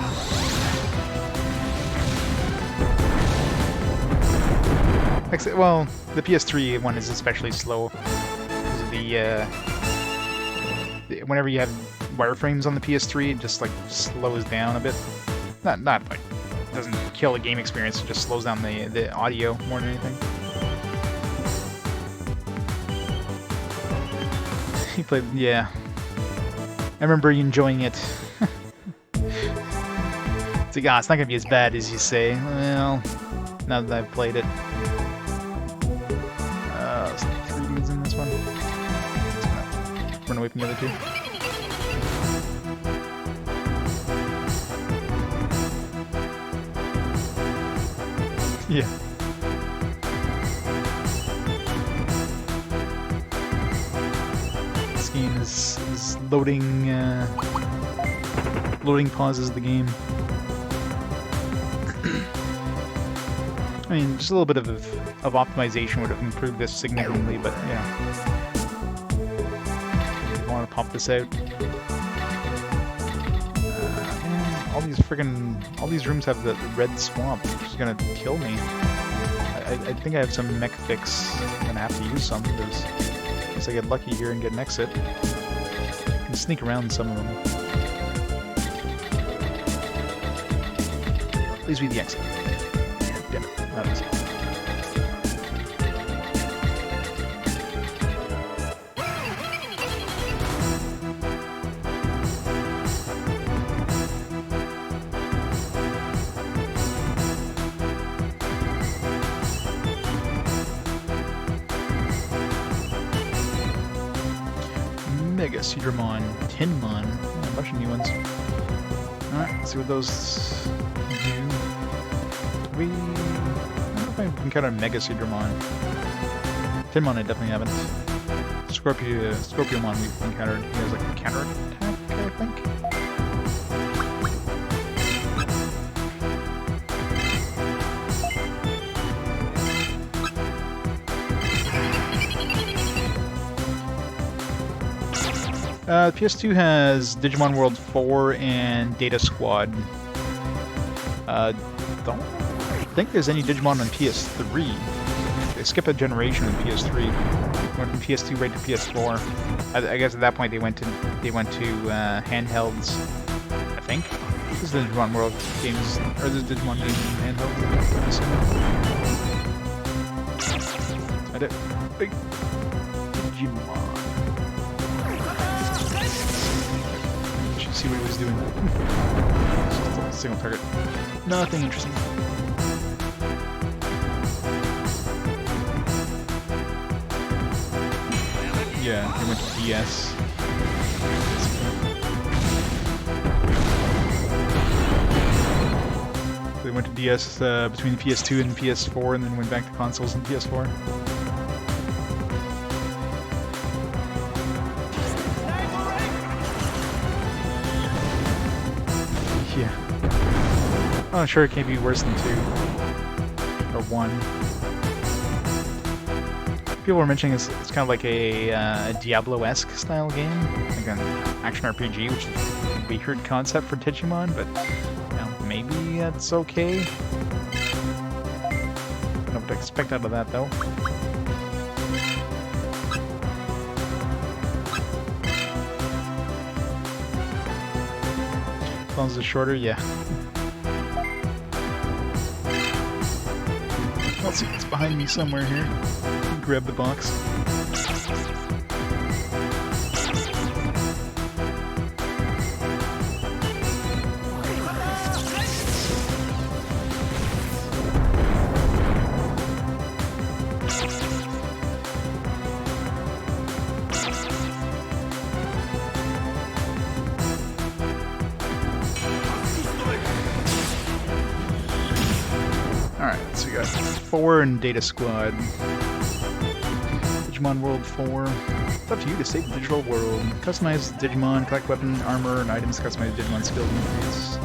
Except, well, the PS3 one is especially slow. Because of whenever you have wireframes on the PS3, it just like slows down a bit. Not like it doesn't kill the game experience, it just slows down the audio more than anything. He played, yeah. I remember enjoying it. It's like, it's not gonna be as bad as you say. Well, now that I've played it. So 3 dudes in this one. Just gonna run away from the other 2. Yeah. This game is loading. Loading pauses the game. I mean, just a little bit of optimization would have improved this significantly, but yeah. I want to pop this out. Man, all these rooms have the red swamp, which is gonna kill me. I think I have some mech fix. I'm gonna have to use some because once I get lucky here and get an exit, I can sneak around some of them. Please be the exit. Yeah, that is. Mega Digimon, Tinmon, a bunch of new ones. Alright, let's see what those do. I don't know if I've encountered Mega Digimon. Tinmon I definitely haven't. Scorpiomon we've encountered. He has like a counter attack, I think. PS2 has Digimon World 4 and Data Squad. Don't think there's any Digimon on PS3. They skipped a generation on PS3. Went from PS2 right to PS4. I guess at that point they went to handhelds. I think. This is the Digimon World games, or the Digimon games in handhelds. I did. Big Digimon. See what he was doing. Just a single target. Nothing interesting. Yeah, they went to DS. They went to DS between the PS2 and PS4 and then went back to consoles and PS4. Yeah. Oh, sure, it can't be worse than 2. Or 1. People were mentioning it's kind of like a Diablo-esque style game. Like an action RPG, which is a weird concept for Digimon, but you know, maybe that's okay. Don't know what to expect out of that, though. As long as it's shorter, yeah. Let's see what's behind me somewhere here. Grab the box. Alright, so we got 4 in Data Squad. Digimon World 4. It's up to you to save the digital world. Customize Digimon, collect weapon, armor, and items, customize Digimon skills and feats.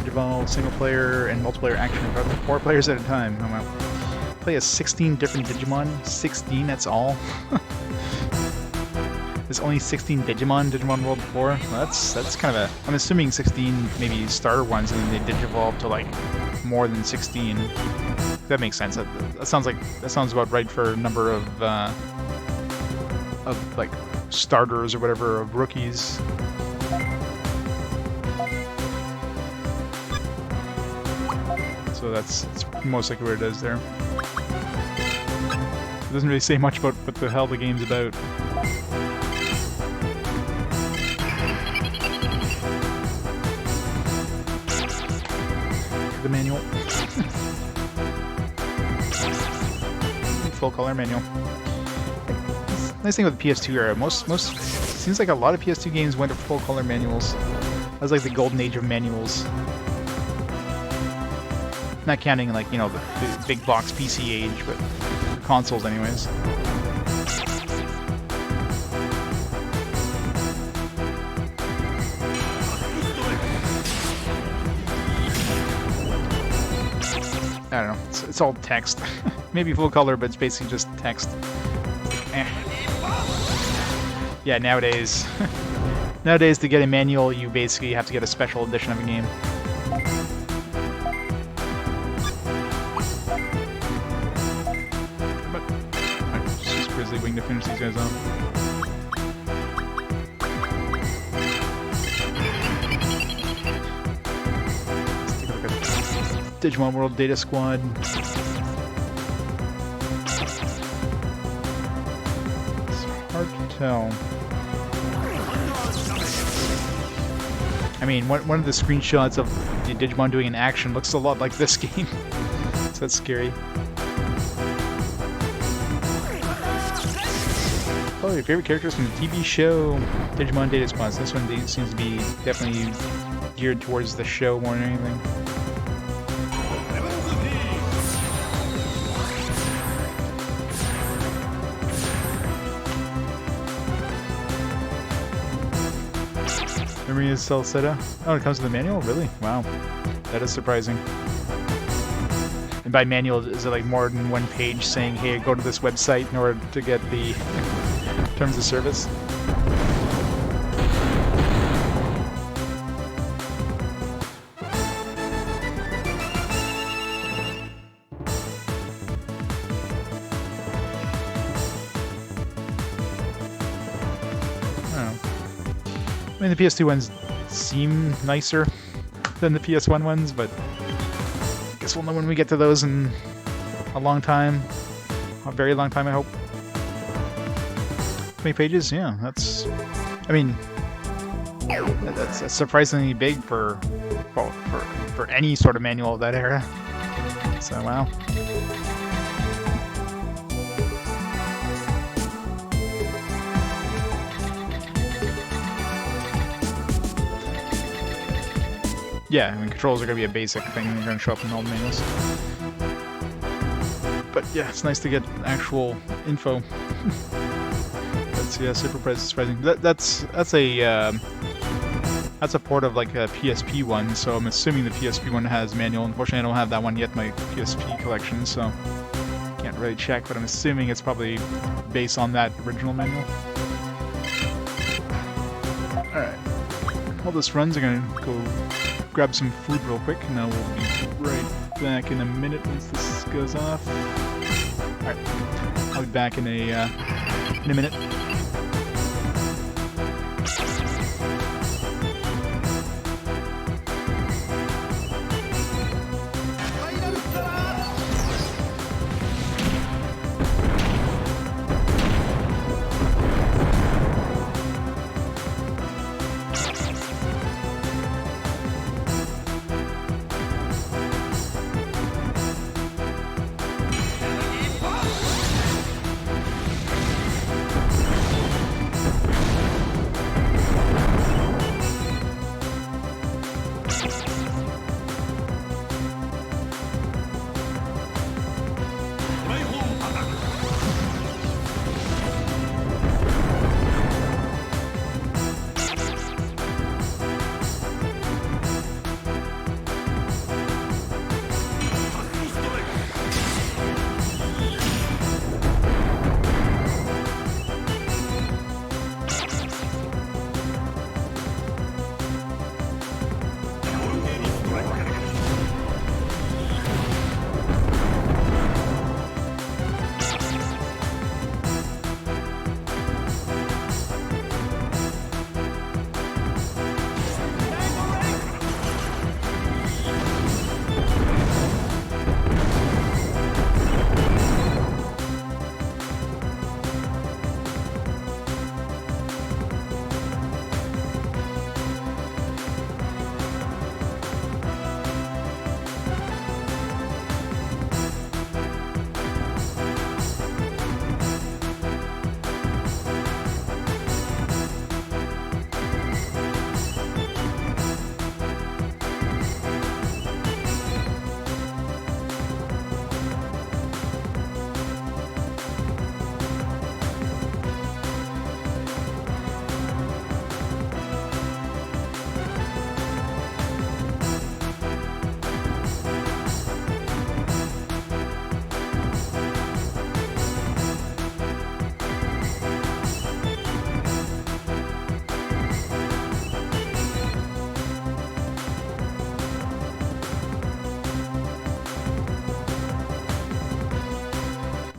Evolve single player and multiplayer action for 4 players at a time. Oh well. Play as 16 different Digimon. 16, that's all. There's only 16 Digimon World 4. Well, that's kind of a... I'm assuming 16 maybe starter ones and then they digivolve to like more than 16. That makes sense. That sounds about right for a number of like starters or whatever of rookies. So that's most likely where it is there. It doesn't really say much about what the hell the game's about. the manual. Full color manual. Nice thing with the PS2 era, most seems like a lot of PS2 games went to full color manuals. That was like the golden age of manuals. Not counting like, you know, the big box PC age, but for consoles anyways. I don't know, it's all text. Maybe full color, but it's basically just text. Eh. Yeah, nowadays to get a manual, you basically have to get a special edition of a game. Just Grizzly Wing to finish these guys off. Let's take a look at Digimon World Data Squad. Hard to tell. I mean, one of the screenshots of the Digimon doing an action looks a lot like this game, so that's scary. Oh, your favorite characters from the TV show Digimon Data Squad. This one seems to be definitely geared towards the show more than anything. Maria Salsetta. Oh, it comes with the manual? Really? Wow. That is surprising. And by manual, is it like more than one page saying, hey, go to this website in order to get the terms of service? I mean, the PS2 ones seem nicer than the PS1 ones, but I guess we'll know when we get to those in a long time. A very long time, I hope. 20 pages? Yeah, that's... I mean, that's surprisingly big for, well, for any sort of manual of that era. So, wow. Yeah, I mean, controls are going to be a basic thing. They're going to show up in all the manuals. But yeah, it's nice to get actual info. That's, yeah, super surprising. That's a port of like a PSP one, so I'm assuming the PSP one has manual. Unfortunately, I don't have that one yet in my PSP collection, so can't really check, but I'm assuming it's probably based on that original manual. Alright. While this runs, I'm going to go grab some food real quick, and then we'll be right back in a minute once this goes off. Alright, I'll be back in a minute.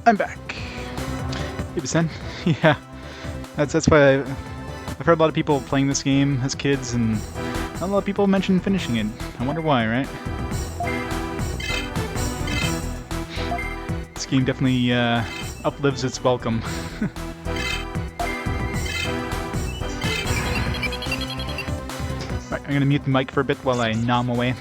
I'm back. Hey, Sen. Yeah, that's why I've heard a lot of people playing this game as kids, and not a lot of people mention finishing it. I wonder why, right? This game definitely uplives its welcome. Right, I'm gonna mute the mic for a bit while I nom away.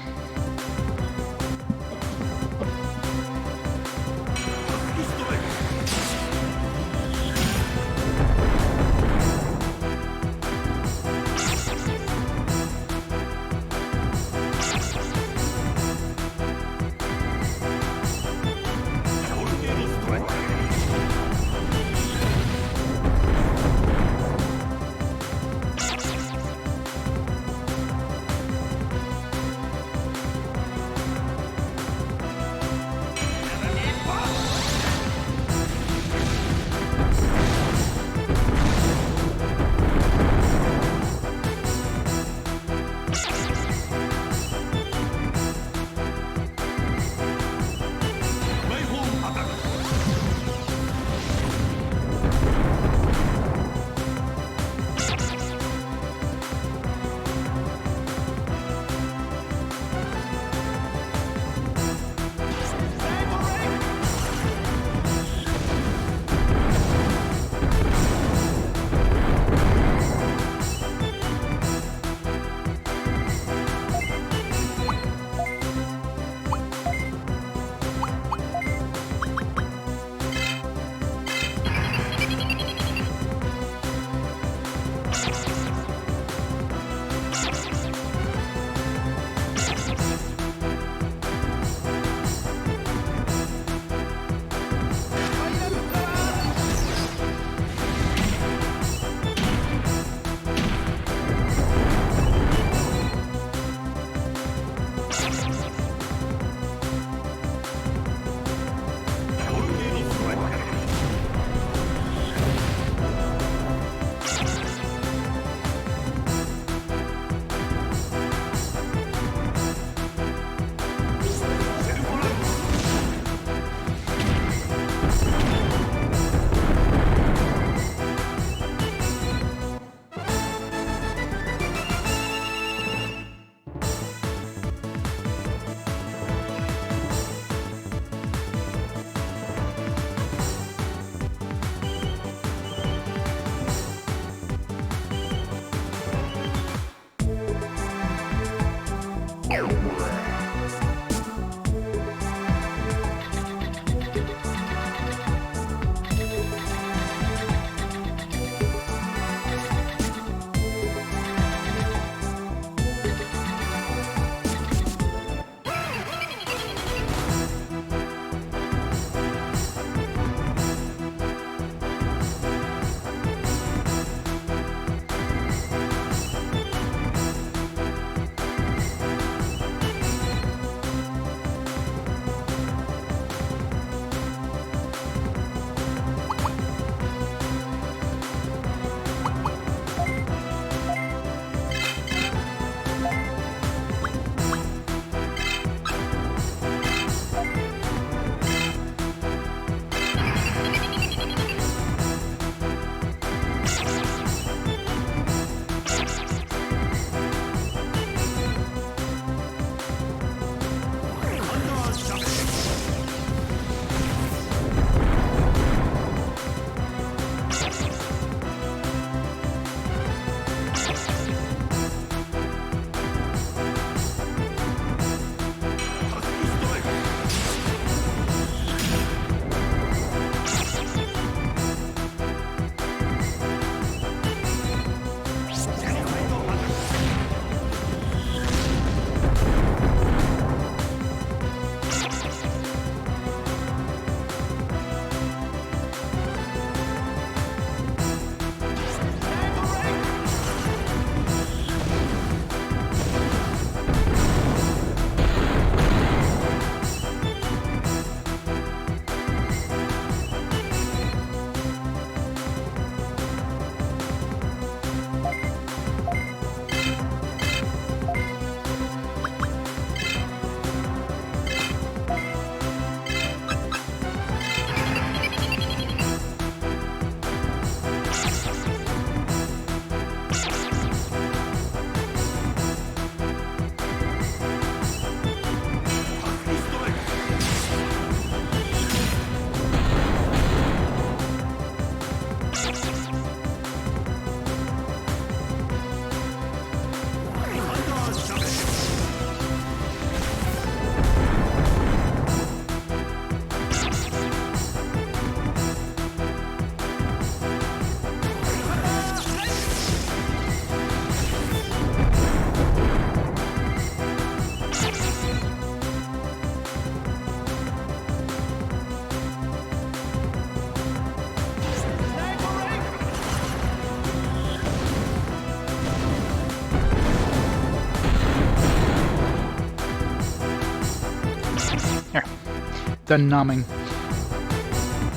Done nomming.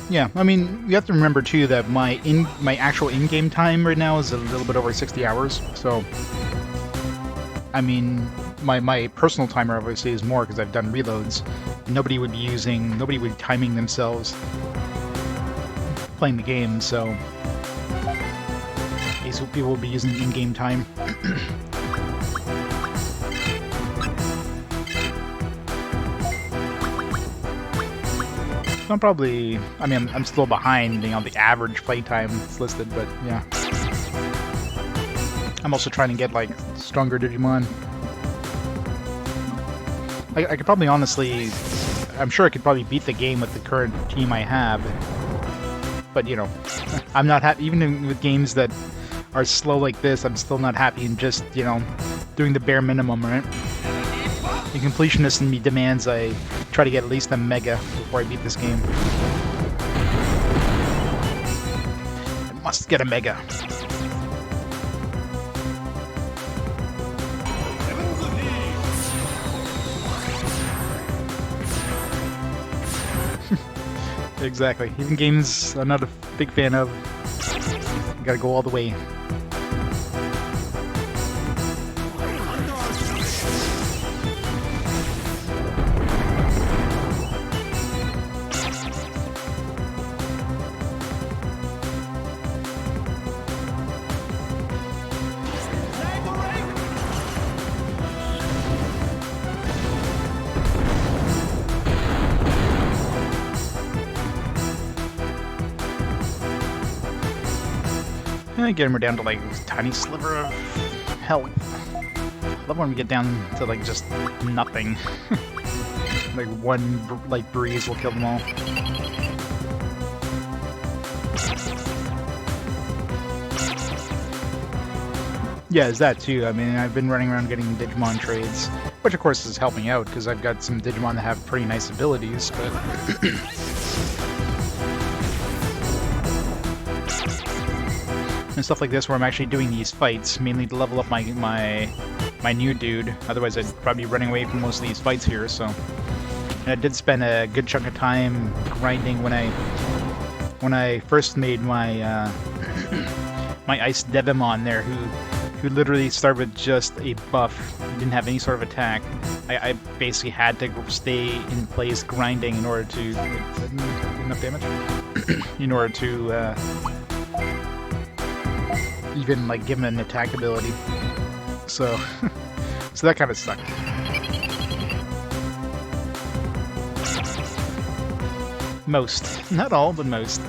Yeah, I mean, you have to remember too that my actual in-game time right now is a little bit over 60 hours. So, I mean, my personal timer obviously is more because I've done reloads. Nobody would be timing themselves playing the game. So, these people will be using in-game time. I'm probably, I mean, I'm still behind, you know, the average playtime that's listed, but yeah. I'm also trying to get, like, stronger Digimon. I could probably honestly, I'm sure I could probably beat the game with the current team I have. But, you know, I'm not happy, even with games that are slow like this, I'm still not happy in just, you know, doing the bare minimum, right? The completionist in me demands I try to get at least a mega before I beat this game. I must get a mega. Exactly. Even games I'm not a big fan of, you gotta go all the way. Again, we're down to like this tiny sliver of health. I love when we get down to like just nothing. Like one light breeze will kill them all. Yeah, it's that too. I mean, I've been running around getting Digimon trades, which of course is helping out because I've got some Digimon that have pretty nice abilities, but and stuff like this where I'm actually doing these fights, mainly to level up my new dude. Otherwise I'd probably be running away from most of these fights here, so. And I did spend a good chunk of time grinding when I first made my my Ice Devimon there, who literally started with just a buff, didn't have any sort of attack. I basically had to stay in place grinding in order to enough damage in order to even like give him an attack ability. So so that kind of sucked. Most. Not all, but most.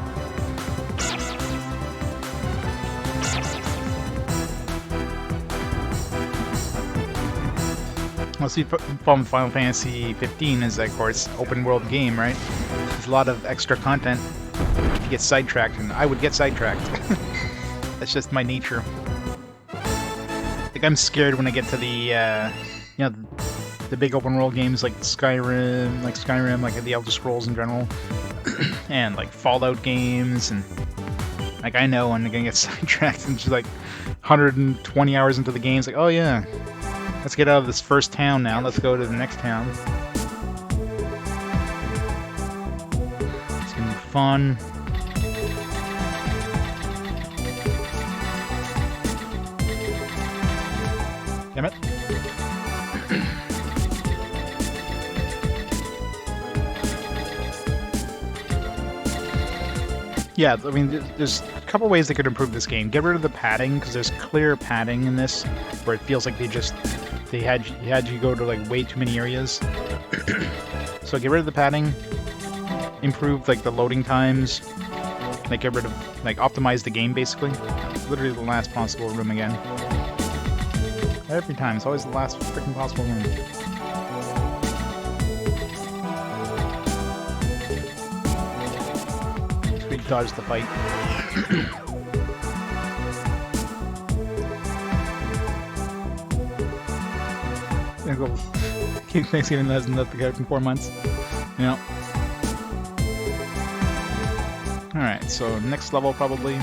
Well, see, from Final Fantasy 15 is, of course, open world game, right? There's a lot of extra content to get sidetracked, and I would get sidetracked. That's just my nature. Like, I'm scared when I get to the, you know, the big open world games like Skyrim, like the Elder Scrolls in general, and like Fallout games, and like I know I'm gonna get sidetracked and just like 120 hours into the game, it's like, oh yeah, let's get out of this first town now, let's go to the next town. It's gonna be fun. Damn it. Yeah, I mean, there's a couple ways they could improve this game. Get rid of the padding, because there's clear padding in this, where it feels like they had you go to like way too many areas. So get rid of the padding, improve like the loading times, like get rid of, like optimize the game basically. Literally the last possible room again. Every time, it's always the last freaking possible room. We dodged the fight. King Thanksgiving hasn't left the couch in 4 months. Yeah. Alright, so next level probably.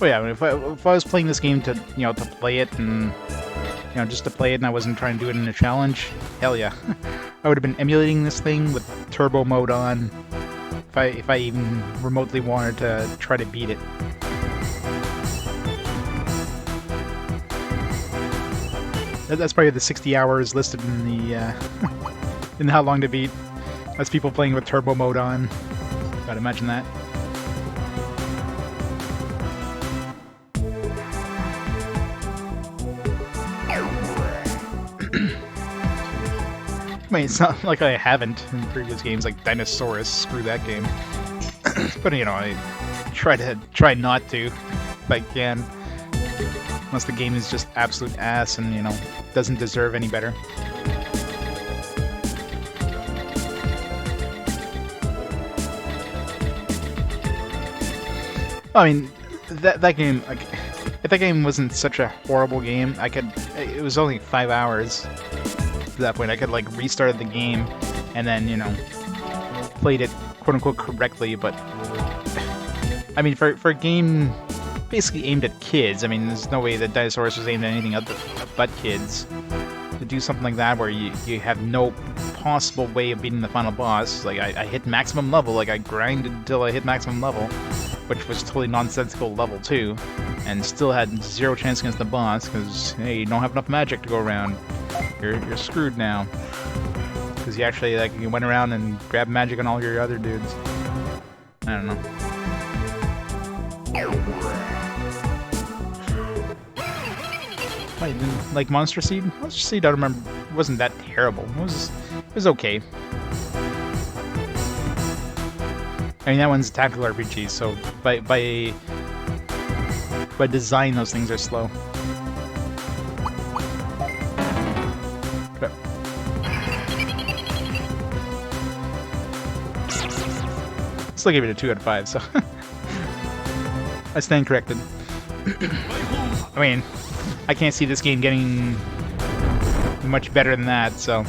Well, yeah, I mean, if I was playing this game to, to play it and, just to play it and I wasn't trying to do it in a challenge, hell yeah. I would have been emulating this thing with turbo mode on if I even remotely wanted to try to beat it. That's probably the 60 hours listed in the, in how long to beat. That's people playing with turbo mode on. Gotta imagine that. I mean, it's not like I haven't in previous games like Dinosaurus. Screw that game. But I try not to if I can, unless the game is just absolute ass and doesn't deserve any better. I mean, that game, like, if that game wasn't such a horrible game, it was only 5 hours. At that point, I could like restart the game and then played it quote unquote correctly. But I mean, for a game basically aimed at kids, I mean, there's no way that Dinosaurus was aimed at anything other but kids. To do something like that where you have no possible way of beating the final boss, like I hit maximum level, like I grinded until I hit maximum level, which was totally nonsensical level 2, and still had zero chance against the boss because hey, you don't have enough magic to go around. You're screwed now. Because you actually you went around and grabbed magic on all your other dudes. I don't know. I didn't like Monster Seed. Monster Seed, I don't remember. It wasn't that terrible. It was okay. I mean, that one's a tactical RPG, so by design, those things are slow. Still gave it a 2 out of 5, so I stand corrected. I mean, I can't see this game getting much better than that, so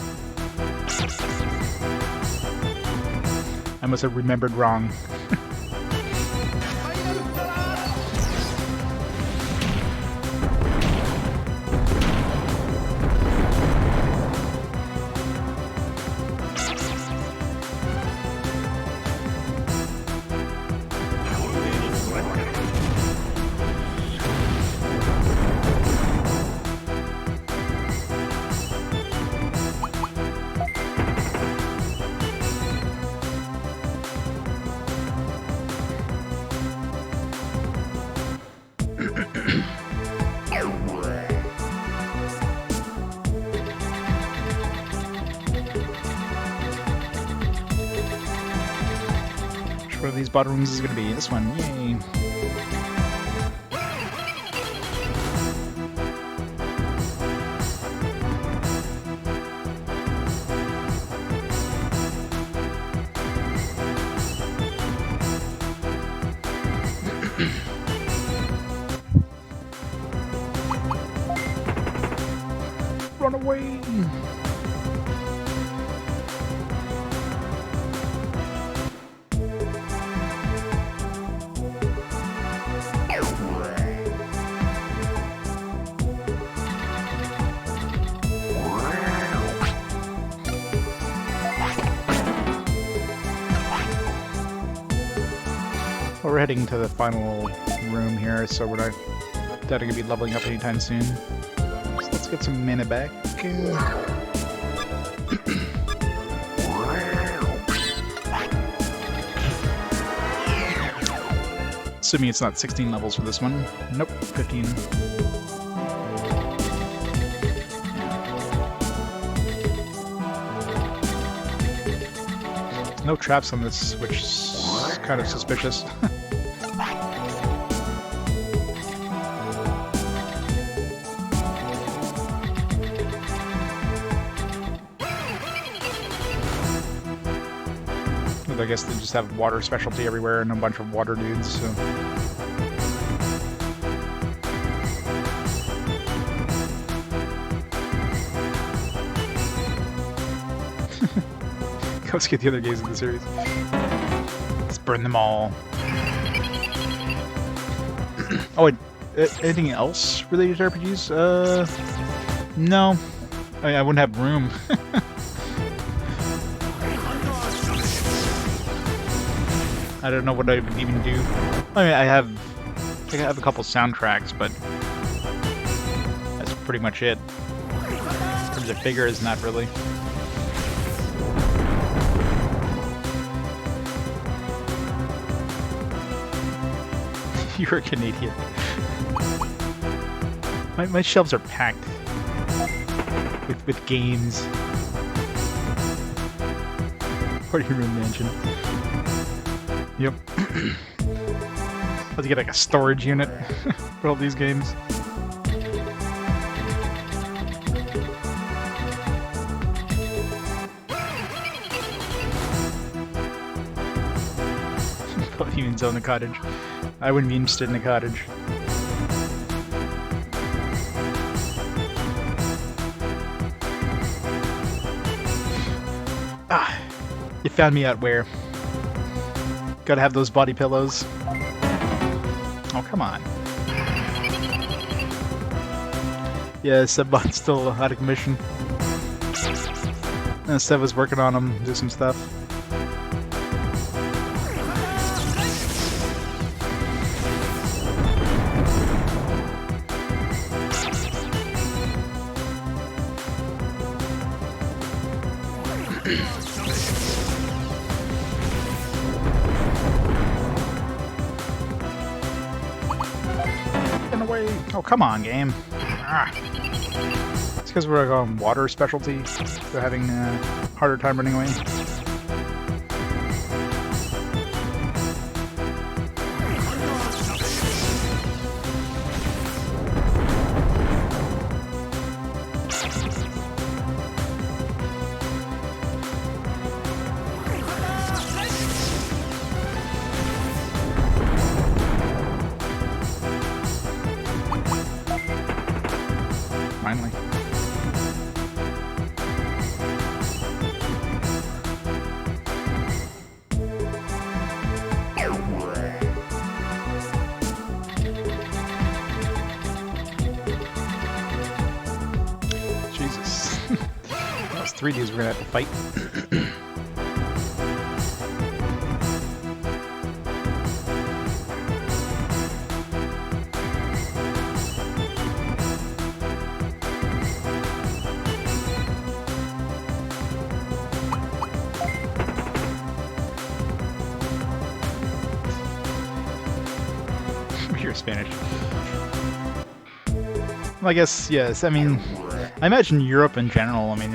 I must have remembered wrong. One of these bottom rooms is going to be this one. Yay! Run away! Well, we're heading to the final room here, so we're not going to be leveling up anytime soon. So let's get some mana back. Assuming it's not 16 levels for this one. Nope, 15. No traps on this, which is kind of suspicious. I guess they just have water specialty everywhere and a bunch of water dudes, so... Let's get the other games in the series. Let's burn them all. Oh, and, anything else related to RPGs? No. I wouldn't have room. I don't know what I would even do. I mean, I have a couple soundtracks, but that's pretty much it. In terms of figures, not really. You're a Canadian. My shelves are packed with games. Party room mansion. Yep. Let's get like a storage unit for all these games. Humans own a cottage. I wouldn't be interested in a cottage. Ah, you found me out where. Gotta have those body pillows. Oh, come on. Yeah, Sebbot's still out of commission. And Seb was working on him, do some stuff. Oh, come on, game. Ah. It's because we're on water specialty. They're having a harder time running away. Finally. Jesus. Those 3Ds we're gonna have to fight. You're Spanish. Well, I guess, yes. I mean, I imagine Europe in general, I mean,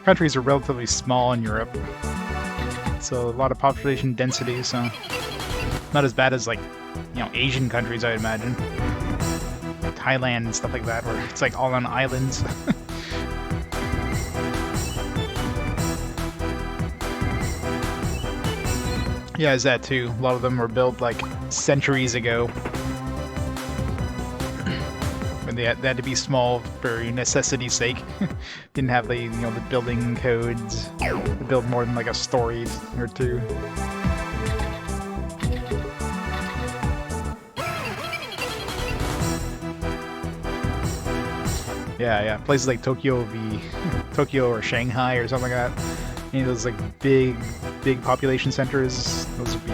countries are relatively small in Europe. So a lot of population density, so not as bad as, like, you know, Asian countries, I would imagine. Thailand and stuff like that, where it's like all on islands. Yeah, is that too. A lot of them were built like centuries ago. And they had to be small for necessity's sake. Didn't have the the building codes to build more than like a story or two. Yeah. Places like Tokyo or Shanghai or something like that. Any of those like big population centers, those would be.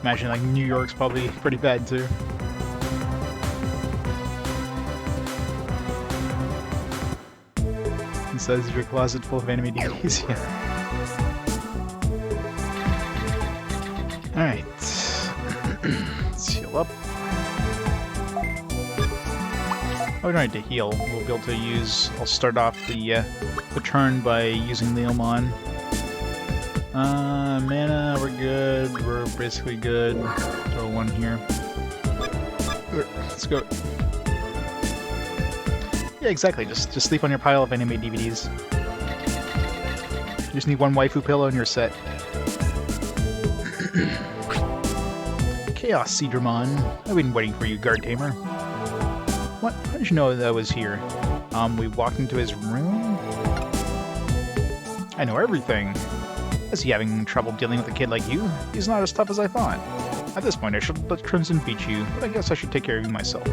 Imagine like New York's probably pretty bad too. The size of your closet full of anime DVDs. Yeah. Alright. Let's heal up. Oh, we don't need to heal. We'll be able to use. I'll start off the turn by using Leomon. Mana, we're good. We're basically good. Throw one here. Let's go. Yeah, exactly. Just sleep on your pile of anime DVDs. You just need one waifu pillow and you're set. Chaos Seedramon. I've been waiting for you, Guard Tamer. What? How did you know that I was here? We walked into his room? I know everything. Is he having trouble dealing with a kid like you? He's not as tough as I thought. At this point, I should let Crimson beat you, but I guess I should take care of you myself.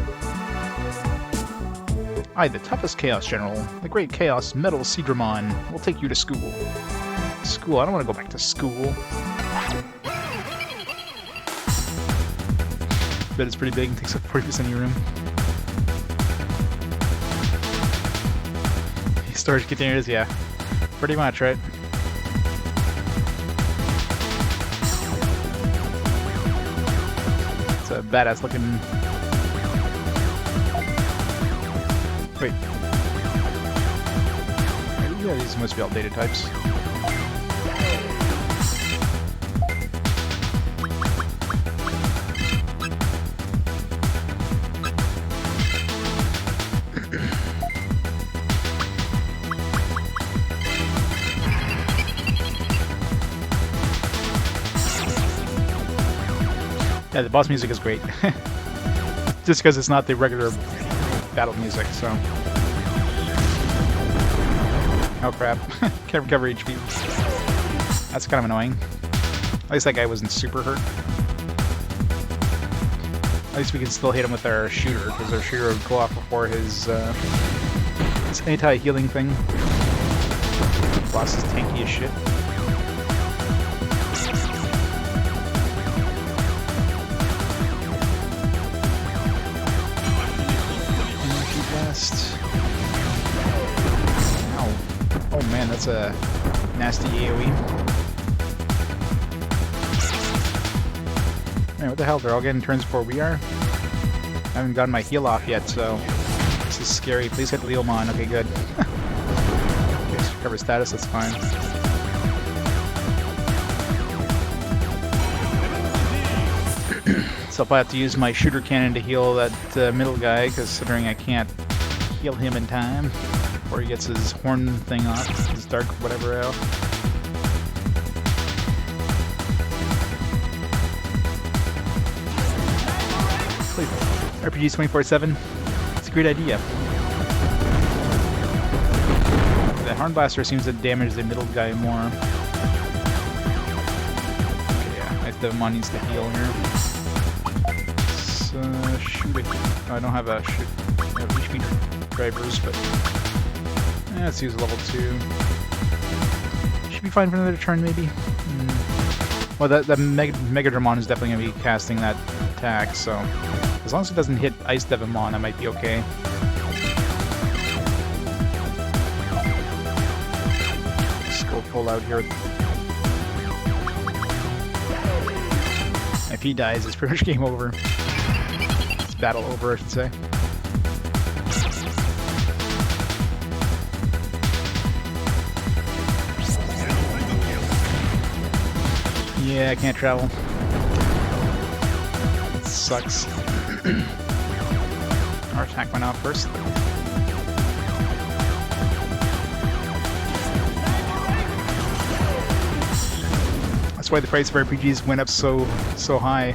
I, the toughest Chaos General, the great Chaos Metal Seadramon, will take you to school. School? I don't want to go back to school. Bet it's pretty big and takes up 40% of your room. Storage containers, yeah. Pretty much, right? It's a badass looking... Wait. Yeah, these must be all data types. Yeah, the boss music is great. Just because it's not the regular battle music, so... Oh crap. Can't recover HP. That's kind of annoying. At least that guy wasn't super hurt. At least we can still hit him with our shooter, because our shooter would go off before his anti-healing thing. Boss is tanky as shit. Ow. Oh man, that's a nasty AoE. Man, what the hell? They're all getting turns before we are? I haven't gotten my heal off yet, so this is scary. Please hit Leomon. Okay, good. Okay, so recover status, that's fine. So if I have to use my shooter cannon to heal that middle guy, considering I can't heal him in time before he gets his horn thing off, his dark whatever out. RPGs 24/7. It's a great idea. The Horn Blaster seems to damage the middle guy more. Okay, yeah, Ice Devimon needs to heal here. Shooting. I don't have a HP drivers, but let's use level 2. Should be fine for another turn, maybe. Well, the Megadramon is definitely going to be casting that attack, so as long as it doesn't hit Ice Devimon, I might be okay. Let's go full out here. If he dies, it's pretty much game over. Battle over, I should say. Yeah, I can't travel. It sucks. Our attack went out first. That's why the price of RPGs went up so high.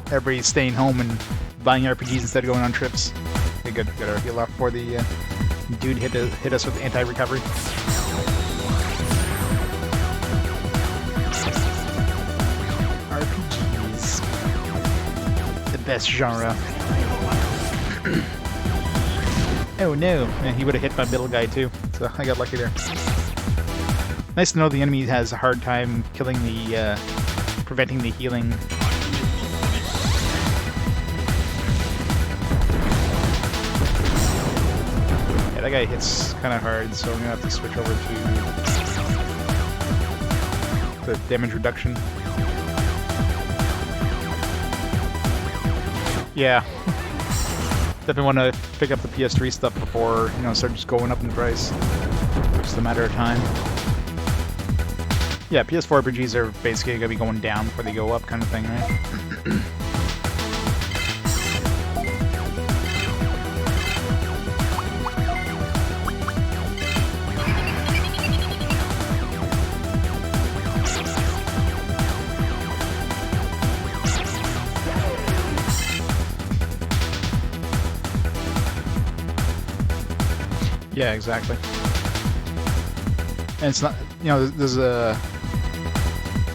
Everybody's staying home and buying RPGs instead of going on trips. Okay, good. Got our heal off before the dude hit us with anti-recovery. RPGs. The best genre. Oh no! And he would have hit my middle guy too, so I got lucky there. Nice to know the enemy has a hard time killing the, preventing the healing. That guy hits kind of hard, so I'm gonna have to switch over to the damage reduction. Yeah. Definitely want to pick up the PS3 stuff before, start just going up in price. Just a matter of time. Yeah, PS4 RPGs are basically gonna be going down before they go up, kind of thing, right? Yeah, exactly. And it's not you know, there's a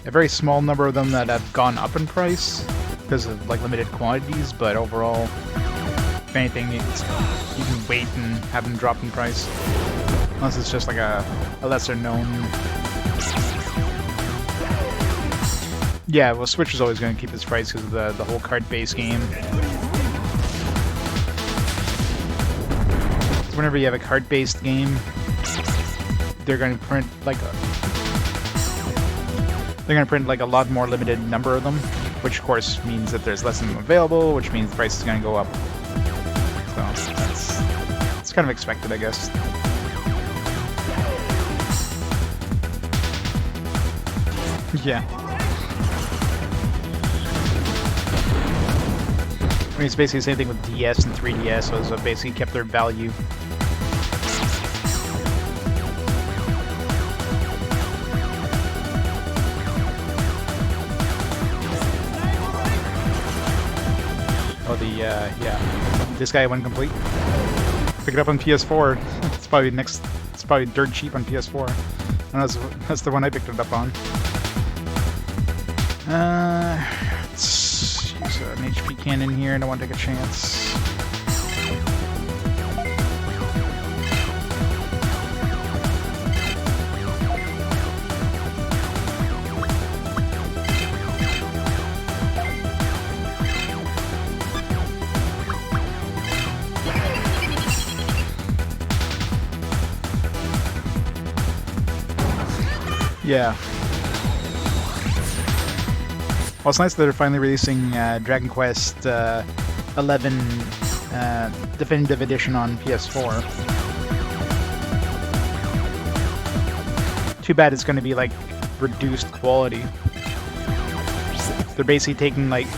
very small number of them that have gone up in price because of like limited quantities, but overall, if anything, you can wait and have them drop in price. Unless it's just like a lesser known. Yeah, well, Switch is always going to keep its price because of the whole card-based game. So whenever you have a card-based game, they're going to print like a lot more limited number of them, which of course means that there's less of them available, which means the price is going to go up. So it's kind of expected, I guess. Yeah. I mean, it's basically the same thing with DS and 3DS, so it's basically kept their value. Oh, yeah. This guy went complete. Pick it up on PS4. It's probably dirt cheap on PS4. And that's the one I picked it up on. Let's use an HP cannon here. I don't want to take a chance. Yeah. Well, it's nice that they're finally releasing Dragon Quest 11 Definitive Edition on PS4. Too bad it's going to be like reduced quality. They're basically taking like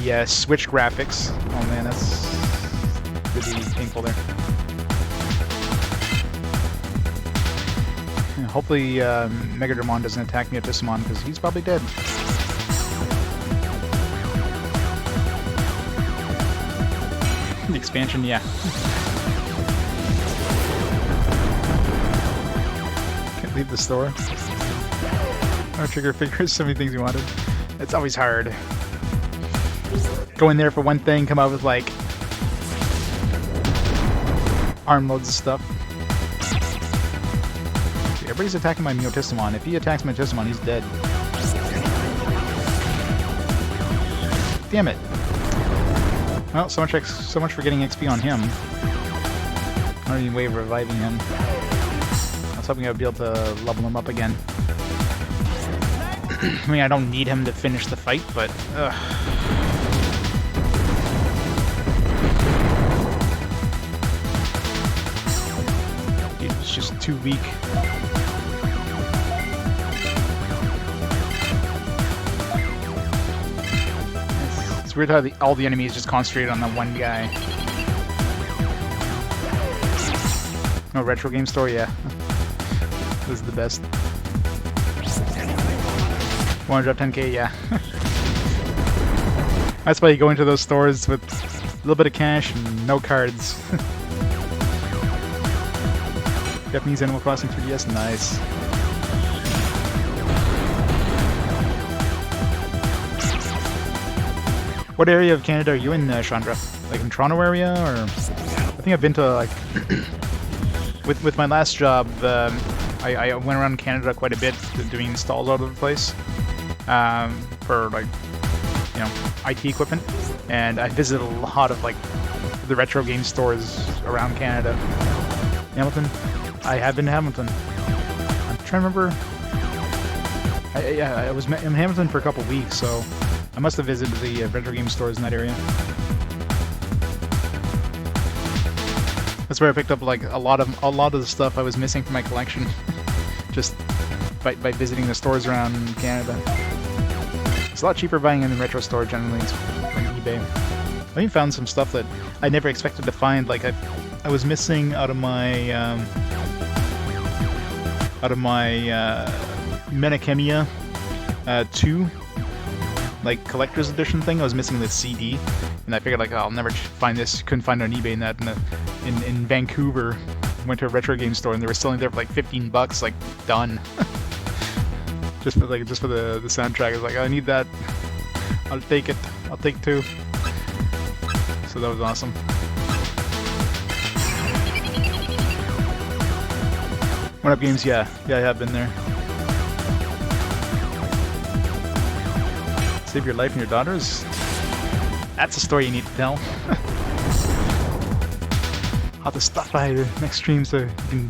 the Switch graphics. Oh man, that's really painful there. Hopefully, Megadramon doesn't attack Mutissimon, because he's probably dead. The expansion, yeah. Can't leave the store. Oh, trigger figures, so many things you wanted. It's always hard. Go in there for one thing, come out with, like, armloads of stuff. Everybody's attacking my Mutissimon. If he attacks Mutissimon, he's dead. Damn it. Well, so much for getting XP on him. I don't even way of reviving him. I was hoping I'd be able to level him up again. I mean, I don't need him to finish the fight, but... Dude, it's just too weak. It's weird how all the enemies just concentrated on that one guy. No, retro game store, yeah. This is the best. Want to drop 10k, yeah. That's why you go into those stores with a little bit of cash and no cards. Japanese Animal Crossing 3DS, nice. What area of Canada are you in, Chandra? Like in Toronto area, or? I think I've been to like with my last job. I went around Canada quite a bit, doing installs all over the place for like IT equipment, and I visited a lot of like the retro game stores around Canada. Hamilton, I have been to Hamilton. I'm trying to remember. I was in Hamilton for a couple weeks, so. I must have visited the retro game stores in that area. That's where I picked up like a lot of the stuff I was missing from my collection, just by visiting the stores around Canada. It's a lot cheaper buying in the retro store generally than eBay. I even found some stuff that I never expected to find. Like I was missing out of my Menachemia 2. Like collector's edition thing. I was missing the CD, and I figured like, oh, I'll never find this. Couldn't find it on eBay. In Vancouver, went to a retro game store and they were selling there for like 15 bucks, like done. just for the soundtrack. I was like, I need that. I'll take it. I'll take 2. So that was awesome. One Up Games, yeah, I have been there. Save your life and your daughter's. That's a story you need to tell. I'll have to stop by the next stream so you can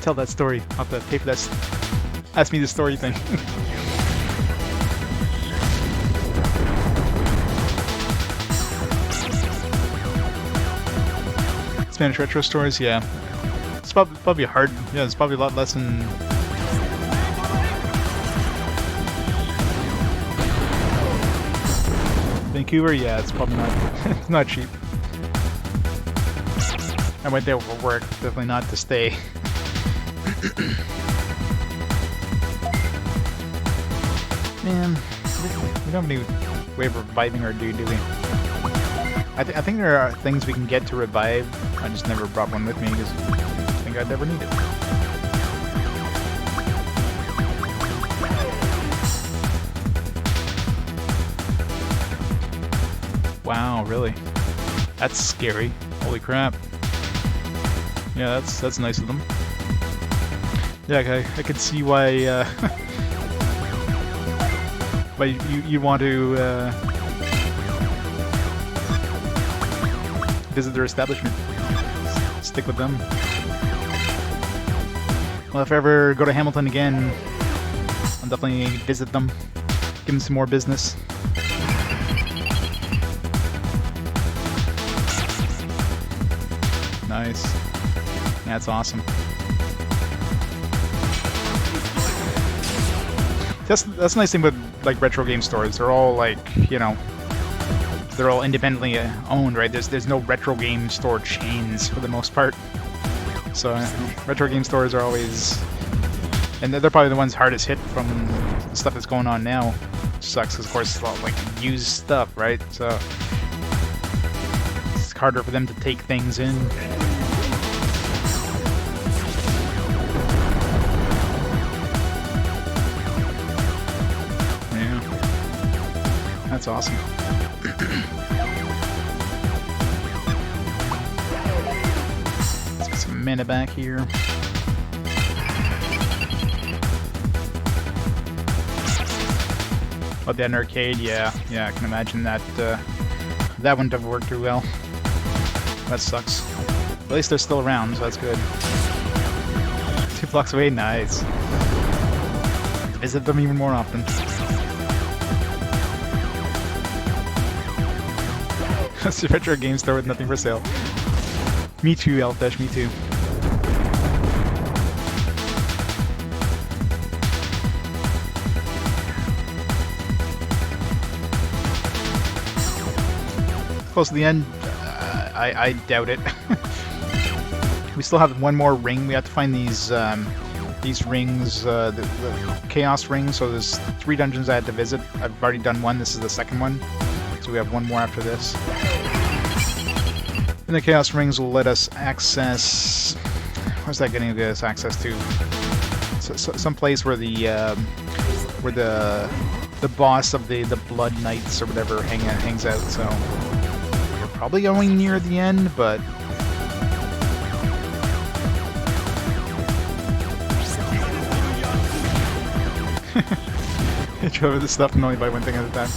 tell that story. I'll have to pay for that. Ask me the story thing. Spanish retro stores, yeah. It's probably hard. Yeah, it's probably a lot less than. Vancouver, yeah, it's probably not. It's not cheap. I went there for work, definitely not to stay. Man, we don't have any way of reviving our dude, do we? I think there are things we can get to revive. I just never brought one with me because I think I'd ever need it. Wow, really? That's scary. Holy crap. Yeah, that's nice of them. Yeah, I could see why why you want to visit their establishment. Stick with them. Well, if I ever go to Hamilton again, I'll definitely visit them. Give them some more business. Nice. Yeah, that's awesome. That's the nice thing with like retro game stores. They're all like, you know, they're all independently owned, right? There's no retro game store chains for the most part. So retro game stores are always, and they're probably the ones hardest hit from the stuff that's going on now. Which sucks because of course it's a lot like used stuff, right? So it's harder for them to take things in. That's awesome. Let's get some mana back here. Oh, that arcade, yeah, I can imagine that. That one doesn't work too well. That sucks. At least they're still around, so that's good. 2 blocks away, nice. Visit them even more often. It's a retro game store with nothing for sale. Me too, Elfish, me too. Close to the end? I doubt it. We still have one more ring. We have to find these rings, the Chaos rings. So there's 3 dungeons I had to visit. I've already done one. This is the second one. So we have one more after this. And the Chaos Rings will let us access... Where's that getting us access to? Some place where the boss of the Blood Knights or whatever hangs out. So we're probably going near the end, but I drove this stuff and only buy one thing at a time.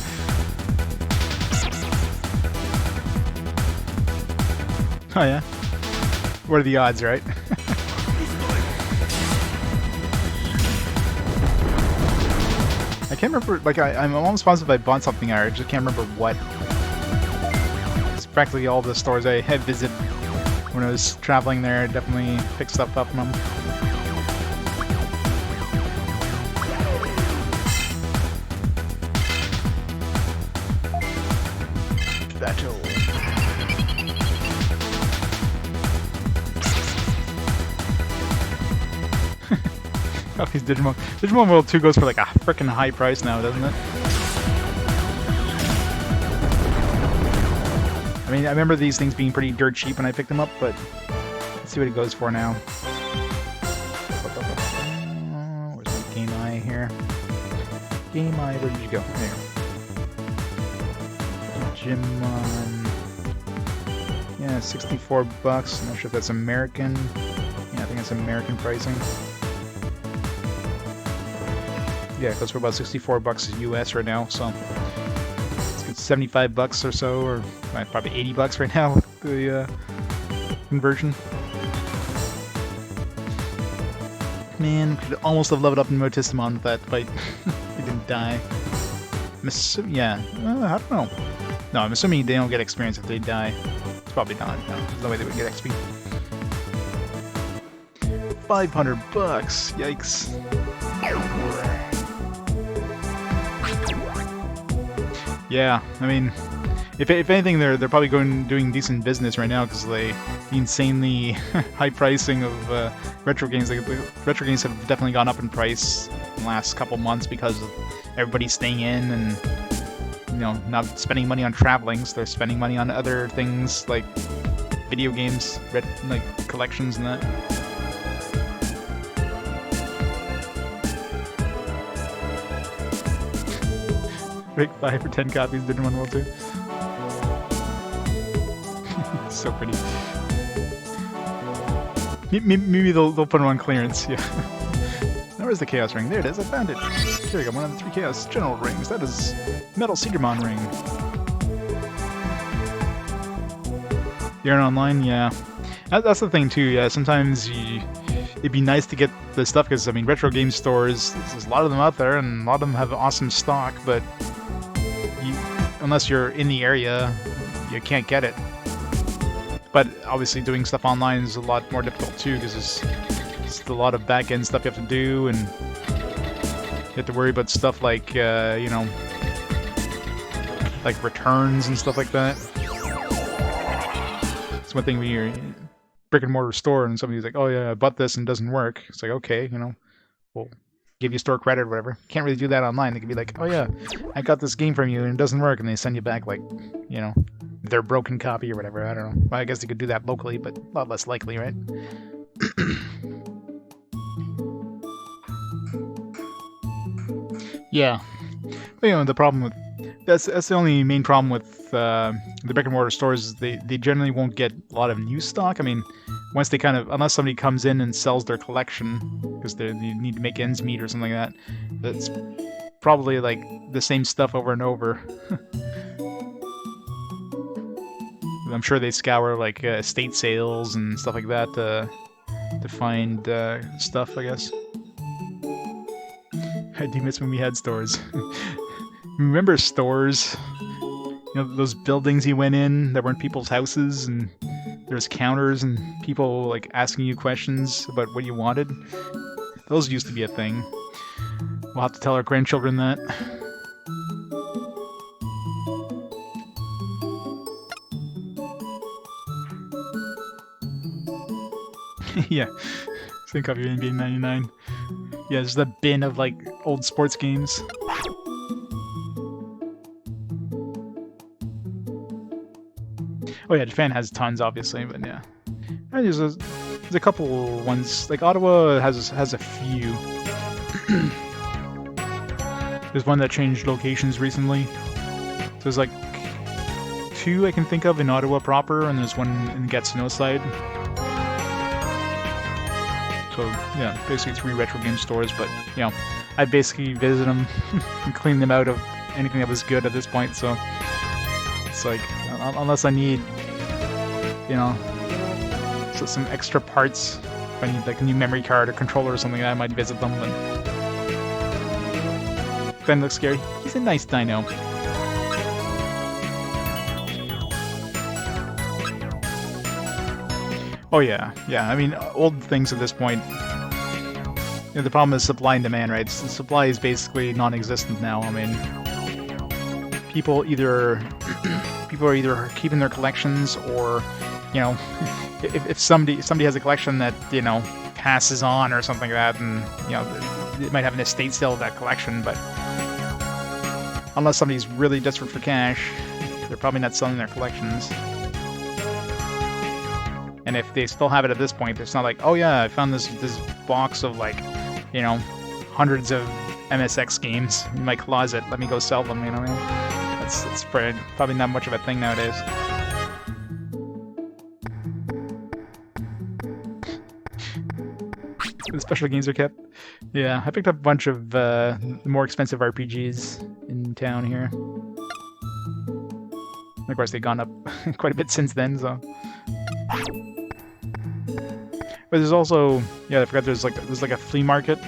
Oh yeah? What are the odds, right? I can't remember, like I'm almost positive I bought something there, I just can't remember what. It's practically all the stores I had visited when I was traveling there. I definitely picked stuff up from them. Battle. Oh, these Digimon. Digimon World 2 goes for like a freaking high price now, doesn't it? I mean, I remember these things being pretty dirt cheap when I picked them up, but Let's see what it goes for now. Where's my Game Eye here? Game Eye, where did you go? There. Digimon. Yeah, $64. I'm not sure if that's American. Yeah, I think that's American pricing. Yeah, it goes for about $64 US right now, so it's $75 or so, or probably $80 right now with the conversion. Man, could almost have leveled up in Motistamon with that fight. He didn't die. Yeah, I don't know. No, I'm assuming they don't get experience if they die. It's probably not. No, there's no way they would get XP. $500. Yikes. Yeah, I mean, if anything, they're probably doing decent business right now because the insanely high pricing of retro games. Like, the retro games have definitely gone up in price in the last couple months because of everybody staying in and not spending money on traveling. So they're spending money on other things like video games, like collections and that. Break 5 for 10 copies, Digimon World 2. So pretty. Maybe they'll put them on clearance, yeah. Now where's the Chaos Ring? There it is, I found it. Here we go, one of the 3 Chaos General Rings. That is Metal Digimon Ring. You're online? Yeah. That's the thing too, yeah. Sometimes it'd be nice to get the stuff, because, I mean, retro game stores, there's a lot of them out there, and a lot of them have awesome stock, but unless you're in the area, you can't get it. But obviously doing stuff online is a lot more difficult too, because there's a lot of back-end stuff you have to do, and you have to worry about stuff like, like returns and stuff like that. It's one thing when you're in a brick-and-mortar store and somebody's like, oh yeah, I bought this and it doesn't work. It's like, okay, we'll give you store credit or whatever. Can't really do that online. They can be like, oh yeah, I got this game from you and it doesn't work, and they send you back, like, their broken copy or whatever. I don't know. Well, I guess they could do that locally, but a lot less likely, right? Yeah. But, the problem with that's the only main problem with the brick and mortar stores is they generally won't get a lot of new stock. I mean, once they unless somebody comes in and sells their collection because they need to make ends meet or something like that, that's probably like the same stuff over and over. I'm sure they scour like estate sales and stuff like that to find stuff, I guess. I do miss when we had stores. Remember stores? Those buildings you went in that weren't people's houses, and there's counters and people like asking you questions about what you wanted? Those used to be a thing. We'll have to tell our grandchildren that. Yeah, same copy of NBA 99. Yeah, there's the bin of like old sports games. Oh yeah, Japan has tons, obviously, but yeah. And there's a couple ones, like Ottawa has a few. There's one that changed locations recently. So there's like 2 I can think of in Ottawa proper, and there's one in Gatineau side. So yeah, basically 3 retro game stores, but I basically visit them and clean them out of anything that was good at this point. So it's like, unless I need, so some extra parts, if I need like a new memory card or controller or something, I might visit them. But Ben looks scary. He's a nice dino. Oh yeah. I mean, old things at this point. The problem is supply and demand, right? Supply is basically non-existent now. I mean, people are either keeping their collections, or if somebody has a collection that passes on or something like that, and it might have an estate sale of that collection, but unless somebody's really desperate for cash, they're probably not selling their collections. And if they still have it at this point, it's not like, oh yeah, I found this box of like, you know, hundreds of MSX games in my closet. Let me go sell them. You know what I mean? That's probably not much of a thing nowadays. The special games are kept. Yeah, I picked up a bunch of more expensive RPGs in town here. And of course, they've gone up quite a bit since then, so. But there's also, yeah, I forgot there's like a flea market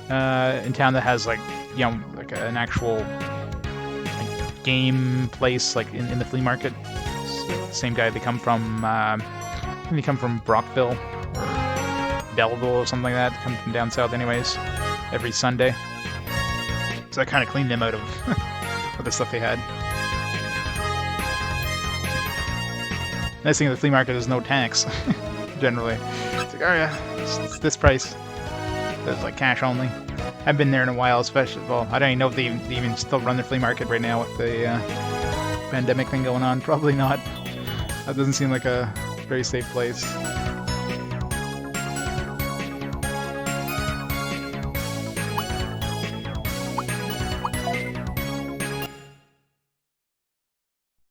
in town that has like, you know, like an actual like, game place like in the flea market. It's the same guy. They come from I think they come from Brockville or Belleville or something like that. They come from down south, anyways. Every Sunday, so I kind of cleaned them out of of the stuff they had. Nice thing of the flea market is no tax. Generally, it's like, oh yeah, it's this price. It's like cash only. I've been there in a while, especially. Well, I don't even know if they even still run the flea market right now with the pandemic thing going on. Probably not. That doesn't seem like a very safe place.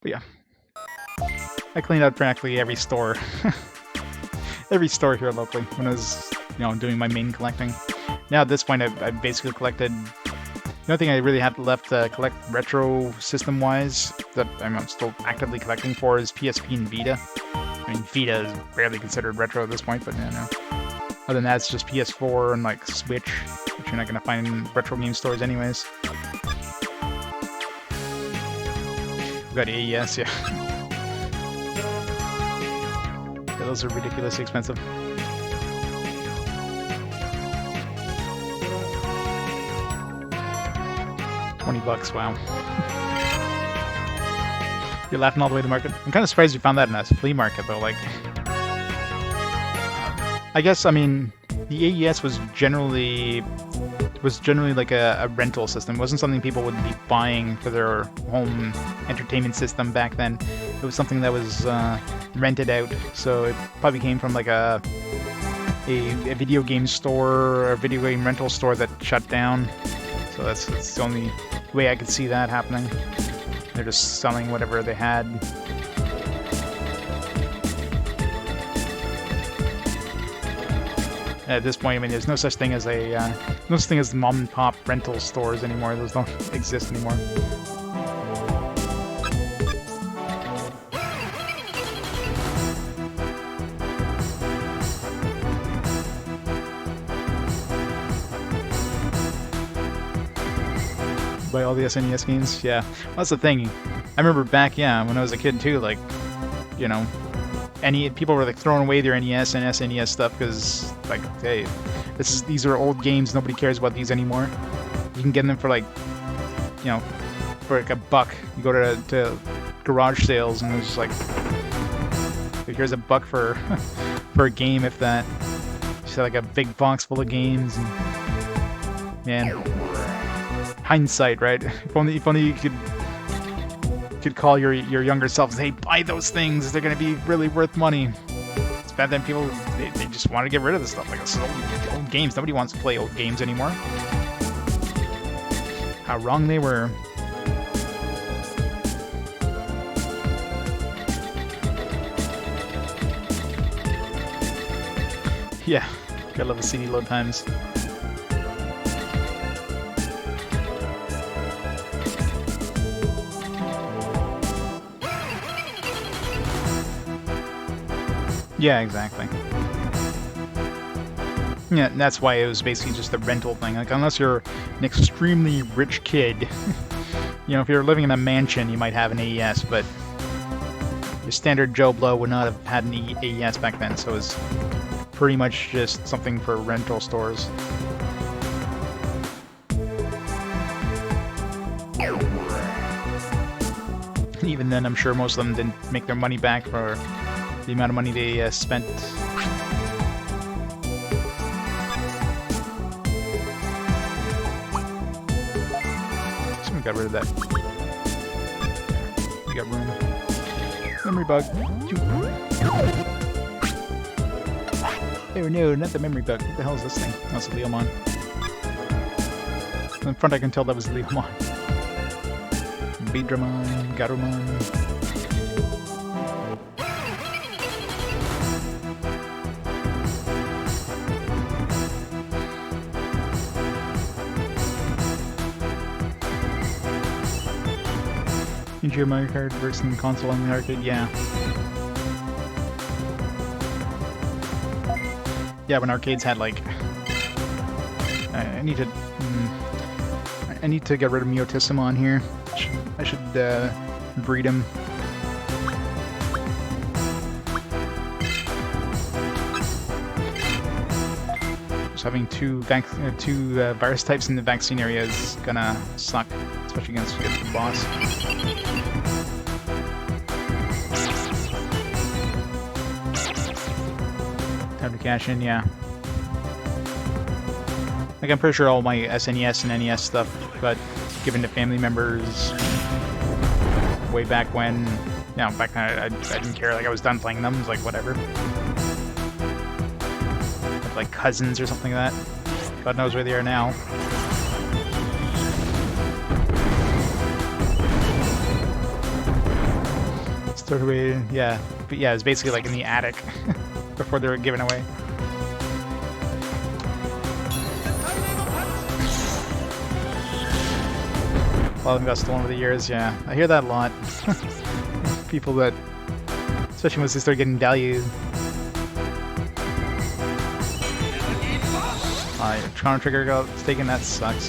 But yeah, I cleaned out practically every store. Every store here locally when I was, you know, doing my main collecting. Now at this point, I've basically collected. The only thing I really have left to collect retro system-wise that I'm still actively collecting for is PSP and Vita. I mean, Vita is barely considered retro at this point, but yeah, no. Other than that, it's just PS4 and like Switch, which you're not gonna find in retro game stores anyways. We've got AES, yeah. Yeah, those are ridiculously expensive. $20, wow. You're laughing all the way to the market. I'm kind of surprised you found that in a flea market, though. Like, I guess, I mean, the AES was generally like a rental system. It wasn't something people would be buying for their home entertainment system back then. It was something that was rented out, so it probably came from like a video game store or a video game rental store that shut down. So that's the only way I could see that happening. They're just selling whatever they had. At this point, I mean, there's no such thing as mom and pop rental stores anymore. Those don't exist anymore. Buy all the SNES games? Yeah. Well, that's the thing. I remember back, yeah, when I was a kid too, like, you know, people were like throwing away their NES and SNES stuff because, like, hey, these are old games. Nobody cares about these anymore. You can get them for like, you know, for like $1. You go to garage sales and it's just like, here's $1 for for a game, if that. Just like a big box full of games. And, man, hindsight, right? If only you could call your younger self and say, hey, buy those things, they're gonna be really worth money. It's bad that people they just want to get rid of this stuff. Like, this is old games. Nobody wants to play old games anymore. How wrong they were. Yeah, gotta love the CD load times. Yeah, exactly. Yeah, that's why it was basically just a rental thing. Like, unless you're an extremely rich kid, you know, if you're living in a mansion, you might have an AES, but your standard Joe Blow would not have had an AES back then, so it's pretty much just something for rental stores. Even then, I'm sure most of them didn't make their money back for the amount of money they spent. Someone got rid of that. We got room. Memory bug. Oh no, not the memory bug. What the hell is this thing? That's a Leomon. In front I can tell that was Leomon. Beedramon, Garumon. Your Mario Kart versus in console and the arcade, yeah. Yeah, when arcades had like, I need to get rid of Miotissimon here. I should breed him. Just having two virus types in the vaccine area is gonna suck, especially against the boss. Time to cash in, yeah. Like, I'm pretty sure all my SNES and NES stuff got given to family members way back when. You know, back then I didn't care. Like, I was done playing them. It was like, whatever. Like cousins or something like that. God knows where they are now. Stored away, yeah. But yeah, it was basically like in the attic before they were given away. A lot of them got stolen over the years, yeah. I hear that a lot. People that, especially once they start getting value. Chrono Trigger got taken, that sucks.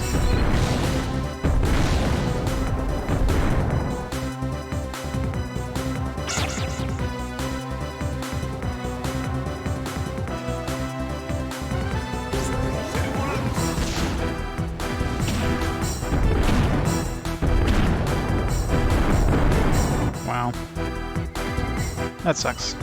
Wow. That sucks.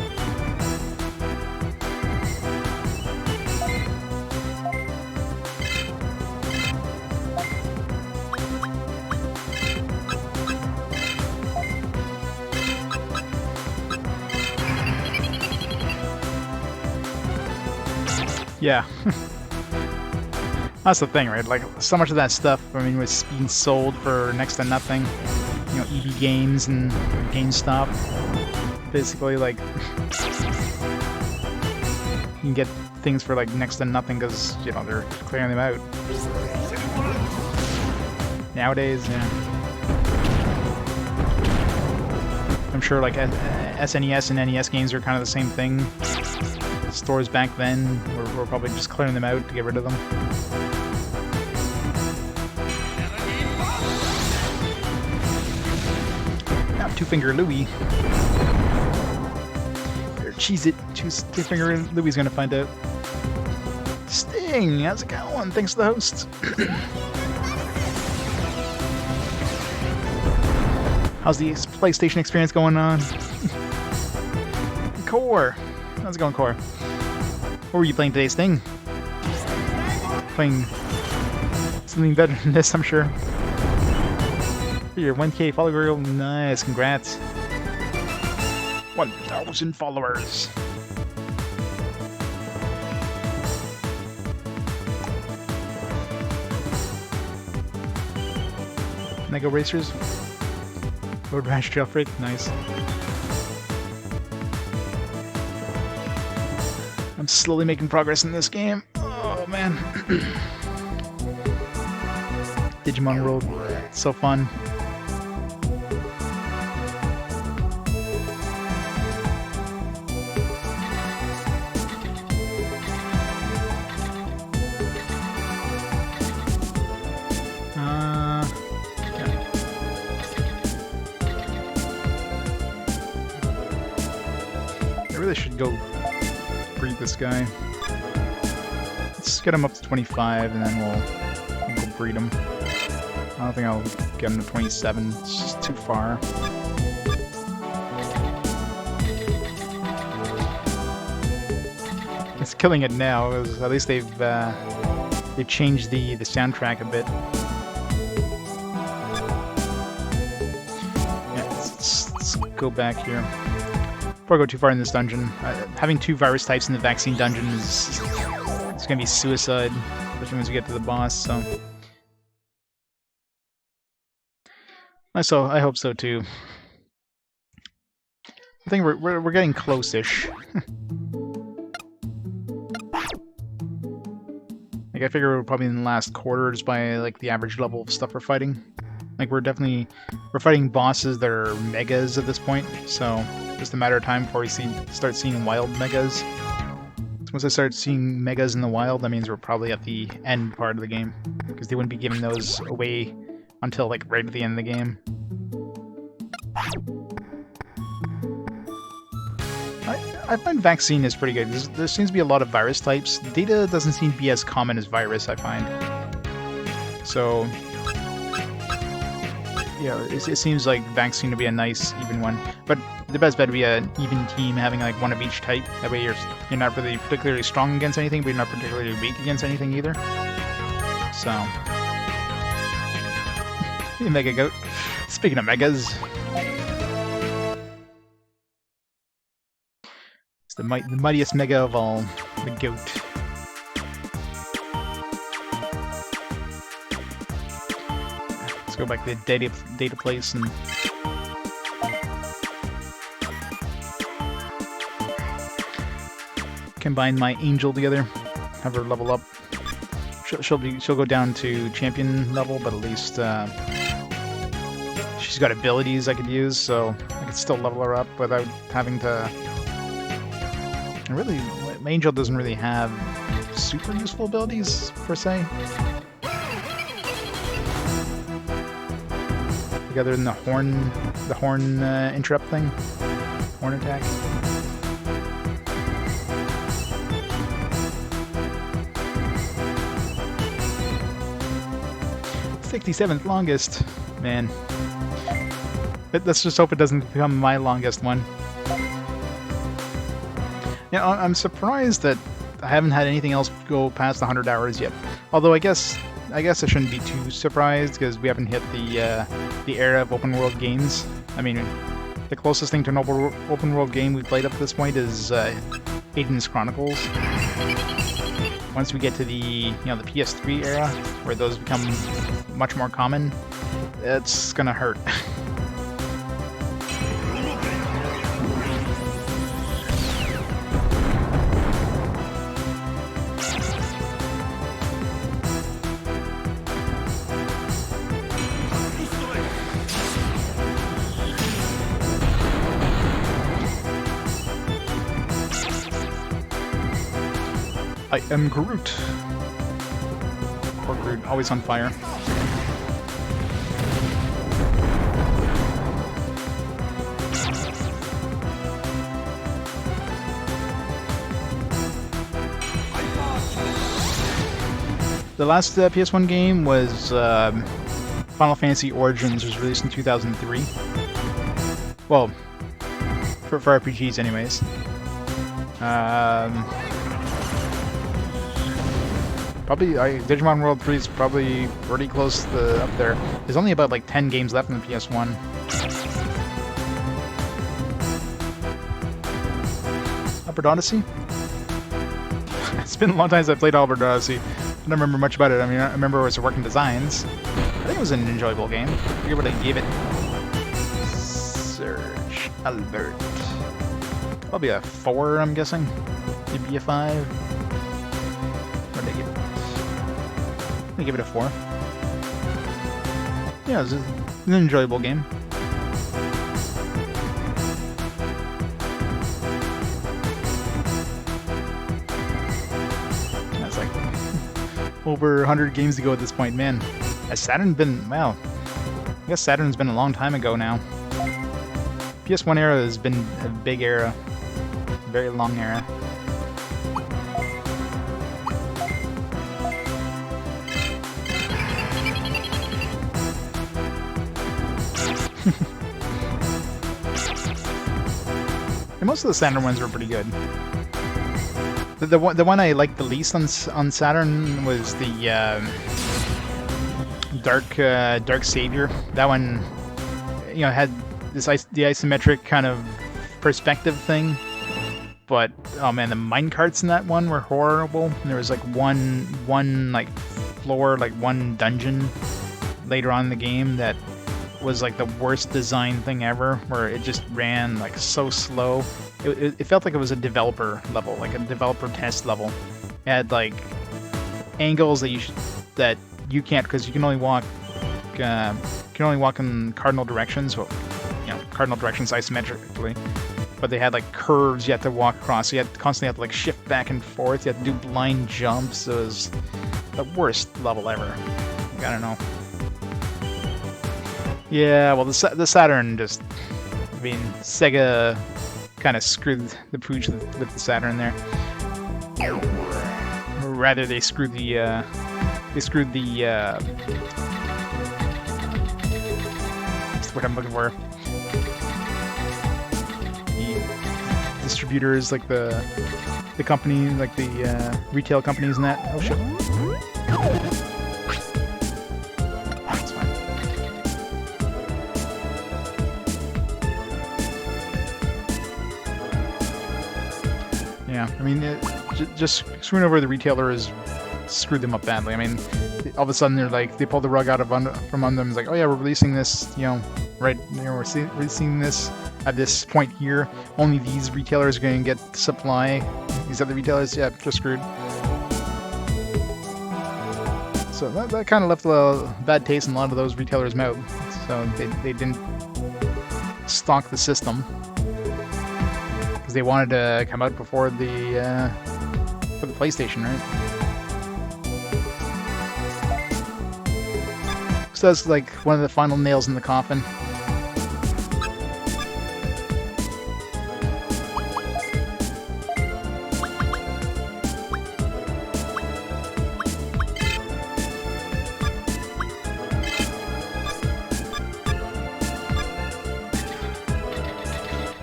Yeah. That's the thing, right? Like, so much of that stuff, I mean, was being sold for next to nothing. You know, EB Games and GameStop. Basically, like, you can get things for, like, next to nothing because, you know, they're clearing them out. Nowadays, yeah. I'm sure, like, SNES and NES games are kind of the same thing. Stores back then were probably just clearing them out to get rid of them. Now Two-Finger Louie. Or Cheez-It. Two-Finger Louie's gonna find out. Sting, how's it going? Thanks to the host. How's the PlayStation experience going on? Core. How's it going, Core? What were you playing today, Sting? Playing something better than this, I'm sure. Your 1K follower girl, nice, congrats. 1,000 followers. Mega Racers. Road Rash Jailbreak, nice. I'm slowly making progress in this game. Oh man. Digimon World, so fun. I really should go breed this guy. Let's get him up to 25 and then we'll go breed him. I don't think I'll get him to 27, it's just too far. It's killing it now, at least they've changed the soundtrack a bit. Yeah, it's go back here. Before I go too far in this dungeon, having 2 virus types in the vaccine dungeon is it's gonna be suicide, especially once we get to the boss. So I hope so too. I think we're getting close-ish. Like I figure we're probably in the last quarter just by like the average level of stuff we're fighting. Like we're fighting bosses that are megas at this point, so just a matter of time before we start seeing wild megas. So once I start seeing megas in the wild, that means we're probably at the end part of the game, because they wouldn't be giving those away until like right at the end of the game. I find vaccine is pretty good. There seems to be a lot of virus types. Data doesn't seem to be as common as virus, I find. So yeah, it seems like vaccine to be a nice even one. But the best bet would be an even team having like one of each type. That way you're not really particularly strong against anything, but you're not particularly weak against anything either. So Mega Goat. Speaking of megas, it's the mightiest mega of all, the goat. Let's go back to the data place and combine my angel together, have her level up. She'll go down to champion level, but at least she's got abilities I could use, so I could still level her up without having to. And really, my angel doesn't really have super useful abilities per se. Other than the horn interrupt thing, horn attack. 67th longest, man. Let's just hope it doesn't become my longest one. Yeah, I'm surprised that I haven't had anything else go past 100 hours yet. Although I guess I shouldn't be too surprised, because we haven't hit the era of open world games. I mean, the closest thing to an open world game we've played up to this point is Aiden's Chronicles. Once we get to the the PS3 era, where those become much more common, it's gonna hurt. I am Groot. Poor Groot, always on fire. The last PS1 game was Final Fantasy Origins, was released in 2003. Well, for RPGs anyways. Probably, Digimon World 3 is probably pretty close to up there. There's only about like 10 games left in the PS1. Upward Odyssey? It's been a long time since I played Upward Odyssey. I don't remember much about it. I mean, I remember it was working designs. I think it was an enjoyable game. I forget what I gave it. Search Albert. Probably a 4, I'm guessing. Maybe a 5. What did I give it? I'm gonna give it a 4. Yeah, it was an enjoyable game. That's like over 100 games to go at this point, man. Has Saturn been, wow. I guess Saturn's been a long time ago now. PS1 era has been a big era. A very long era. And most of the Saturn ones were pretty good. The one I liked the least on Saturn was the Dark Savior. That one, had the isometric kind of perspective thing. But oh man, the minecarts in that one were horrible. And there was like one like floor, like one dungeon later on in the game that was like the worst design thing ever, where it just ran like so slow. It felt like it was a developer level, like a developer test level. It had like angles that you can't, because you can only walk in cardinal directions. Well, you know, cardinal directions isometrically. But they had like curves you had to walk across. So you had constantly have to like shift back and forth. You had to do blind jumps. It was the worst level ever. I don't know. Yeah, well, the Saturn just, I mean, Sega kind of screwed the pooch with the Saturn there. Or rather, they screwed the what's the word I'm looking for? Distributors, like the company, like the retail companies and that. Oh shit. That's fine. Yeah, I mean, just screwing over the retailers screwed them up badly. I mean, all of a sudden they pull the rug out from under them. It's like, oh yeah, we're releasing this, we're releasing this at this point here. Only these retailers are going to get supply. These other retailers, yeah, just screwed. So that kind of left a bad taste in a lot of those retailers' mouth. So they didn't stock the system because they wanted to come out before the PlayStation, right? So that's like one of the final nails in the coffin.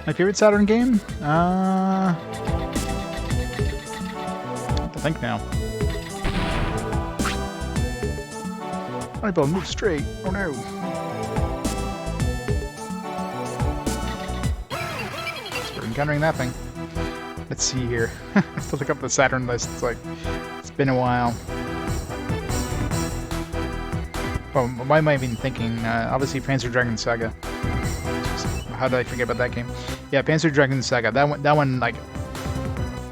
My favorite Saturn game? I have to think now. Eyeball, move straight. Oh no. So we're encountering that thing. Let's see here. I have to look up the Saturn list. It's been a while. Well, why am I even thinking? Obviously, Panzer Dragoon Saga. How did I forget about that game? Yeah, Panzer Dragoon Saga. That one, like,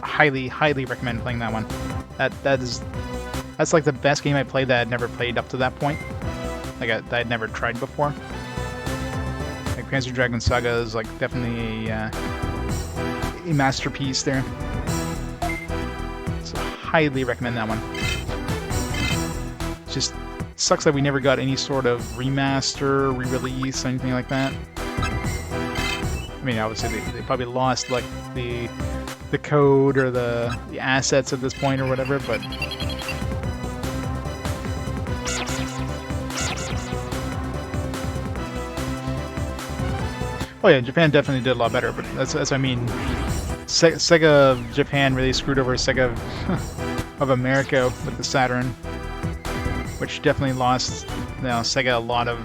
highly recommend playing that one. That's like the best game I played that I'd never played up to that point. Like that I'd never tried before. Like Panzer Dragoon Saga is like definitely a masterpiece there. So highly recommend that one. It just sucks that we never got any sort of remaster, re-release, anything like that. I mean, obviously they probably lost like the code or the assets at this point or whatever, but oh yeah, Japan definitely did a lot better, but that's what I mean. Sega of Japan really screwed over Sega of America with the Saturn, which definitely lost Sega a lot of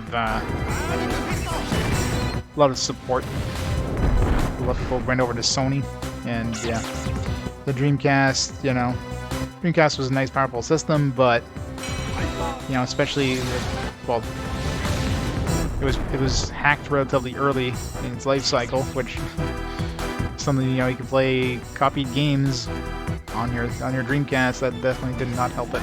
support. A lot of people went over to Sony, and yeah, the Dreamcast. Dreamcast was a nice, powerful system, but especially well. It was hacked relatively early in its life cycle, which something you can play copied games on your Dreamcast. That definitely did not help it.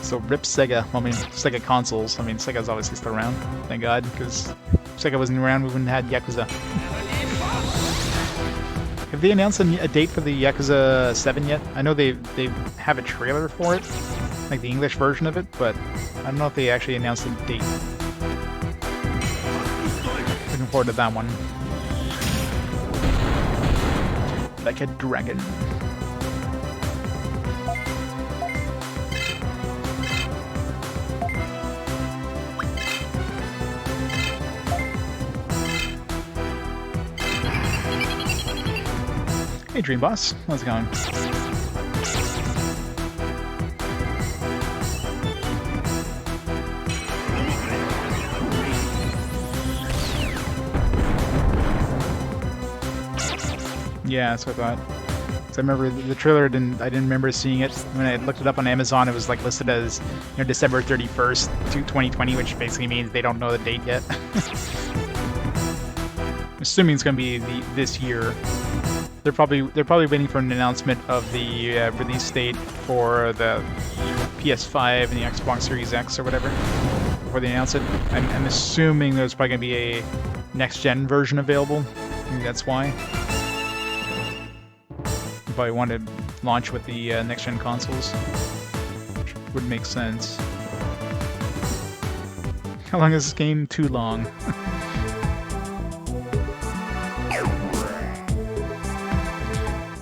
So rip Sega. Well, I mean, Sega consoles. I mean, Sega's obviously still around, thank God, because if Sega wasn't around, we wouldn't have had Yakuza. Have they announced a date for the Yakuza 7 yet? I know they have a trailer for it, like the English version of it, but I don't know if they actually announced a date. Looking forward to that one. Like a dragon. Hey Dream Boss, how's it going? Yeah, that's what I thought. 'Cause I remember the trailer I didn't remember seeing it. When I looked it up on Amazon, it was like listed as December 31st, 2020, which basically means they don't know the date yet. Assuming it's gonna be this year. They're probably waiting for an announcement of the release date for the PS5 and the Xbox Series X or whatever before they announce it. I'm assuming there's probably gonna be a next-gen version available. Maybe that's why. You probably want to launch with the next-gen consoles, which would make sense. How long is this game? Too long.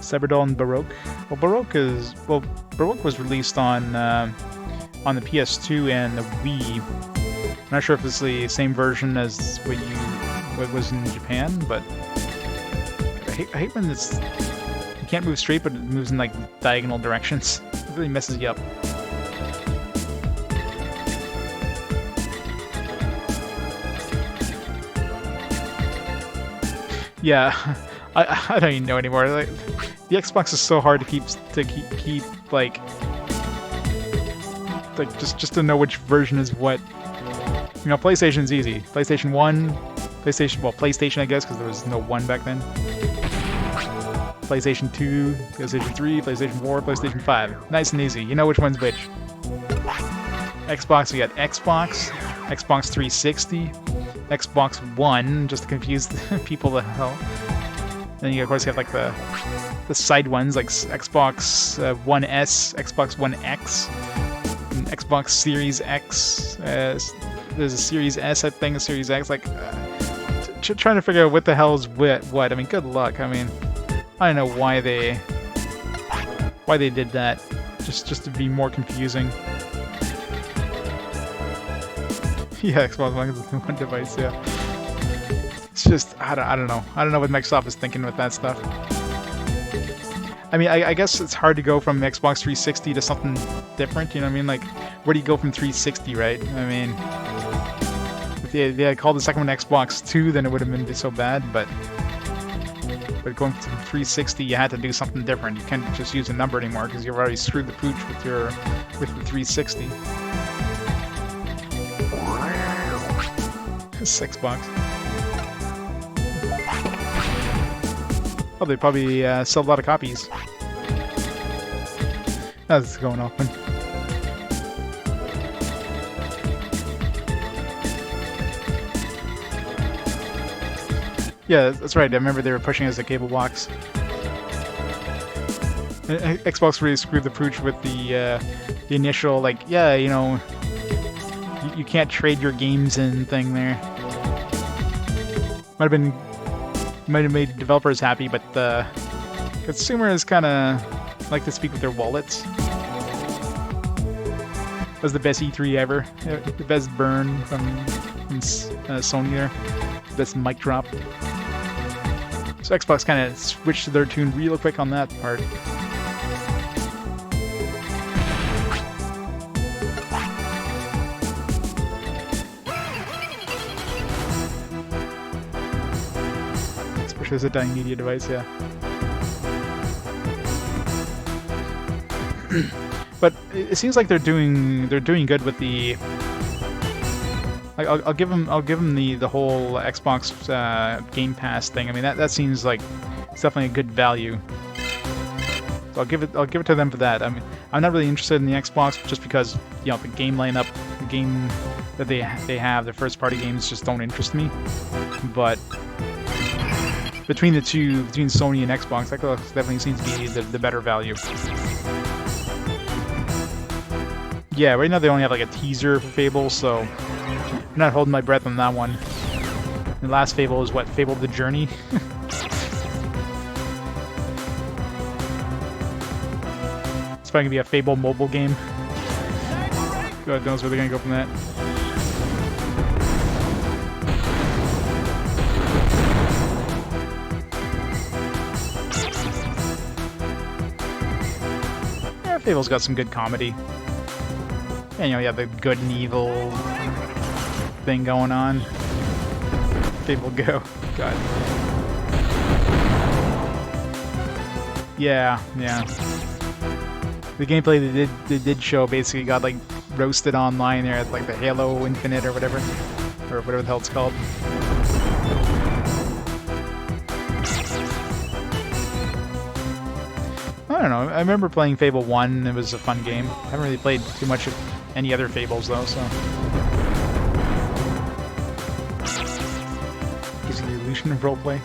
Cyberdoll and Baroque. Well, Baroque was released on the PS2 and the Wii. I'm not sure if it's the same version as what was in Japan, but I hate when it's you can't move straight, but it moves in like diagonal directions. It really messes you up. Yeah, I don't even know anymore. Like, the Xbox is so hard to keep like just to know which version is what. PlayStation's easy. PlayStation 1, PlayStation I guess, because there was no 1 back then. PlayStation 2, PlayStation 3, PlayStation 4, PlayStation 5. Nice and easy. You know which one's which. Xbox, we got Xbox 360, Xbox One, just to confuse the people the hell. Then you of course have like the side ones like Xbox One S, Xbox One X, and Xbox Series X. There's a Series S, I think, a Series X. Like, trying to figure out what the hell is what. I mean, good luck. I mean, I don't know why they did that. Just to be more confusing. Yeah, Xbox One is one device. Yeah. It's just I don't know. I don't know what Microsoft is thinking with that stuff. I mean, I guess it's hard to go from Xbox 360 to something different. You know what I mean? Like, where do you go from 360, right? I mean, if they had called the second one Xbox 2, then it would have been so bad. But going to 360, you had to do something different. You can't just use a number anymore because you've already screwed the pooch with the 360. This Xbox. Oh, they probably sell a lot of copies. That's going open. Yeah, that's right. I remember they were pushing it as a cable box. Xbox really screwed the pooch with the initial, like, yeah, you can't trade your games in thing there. Might have made developers happy, but the consumers kind of like to speak with their wallets. That was the best E3 ever. The best burn from Sony there. The best mic drop. So Xbox kind of switched their tune real quick on that part. Especially as a dying media device, yeah. But it seems like they're doing good with the. I'll give them the whole Xbox Game Pass thing. I mean that seems like it's definitely a good value. So I'll give it to them for that. I mean I'm not really interested in the Xbox just because the game lineup, the game that they have, the first party games just don't interest me. But between the two, between Sony and Xbox, that definitely seems to be the better value. Yeah, right now they only have like a teaser for Fable, so I'm not holding my breath on that one. The last Fable is what? Fable the Journey? It's probably gonna be a Fable mobile game. God knows where they're gonna go from that. Yeah, Fable's got some good comedy. And you have the good and evil thing going on. Fable Go. God. Yeah, yeah. The gameplay they did show basically got like roasted online there at like the Halo Infinite or whatever the hell it's called. I don't know. I remember playing Fable 1. It was a fun game. I haven't really played too much of any other Fables though, so gives you the illusion of roleplay.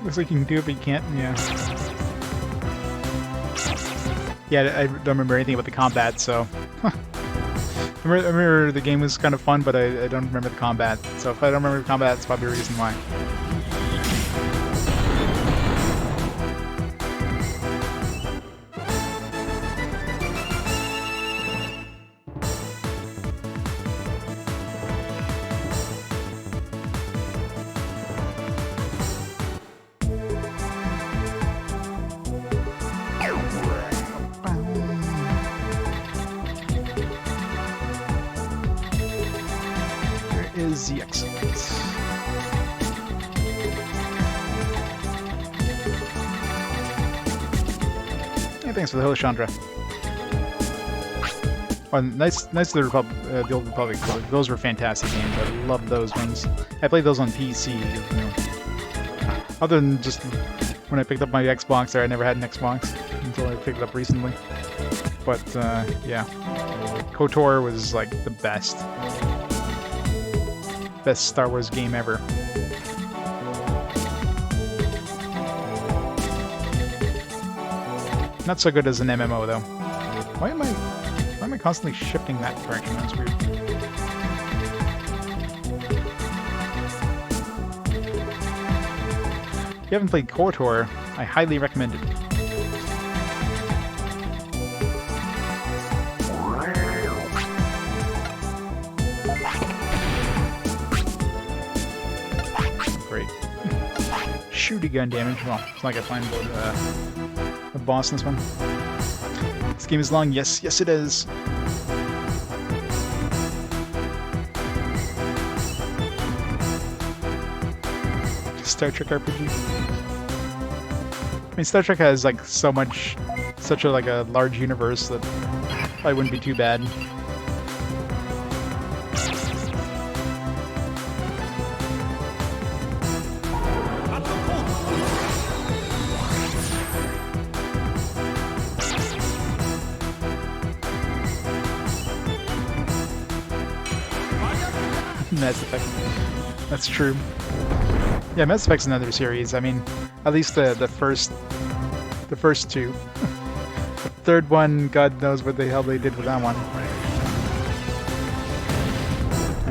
Looks like you can do it, but you can't. Yeah. Yeah, I don't remember anything about the combat, so. I remember the game was kind of fun, but I don't remember the combat. So if I don't remember the combat, that's probably a reason why. Is the exit. Hey, thanks for the host, Chandra. Oh, nice the Old Republic. Those were fantastic games. I love those ones. I played those on PC. You know. Other than just when I picked up my Xbox there, I never had an Xbox until I picked it up recently. But yeah, KOTOR was like the best Star Wars game ever. Not so good as an MMO though. Why am I constantly shifting that direction? That's weird. If you haven't played KOTOR, I highly recommend it. Shooty gun damage. Well, it's not gonna find a boss in this one. This game is long. Yes, it is. Star Trek RPG. I mean, Star Trek has like such a large universe that probably wouldn't be too bad. Mass Effect. That's true. Yeah, Mass Effect's another series. I mean, at least the first two. The third one, God knows what the hell they did with that one.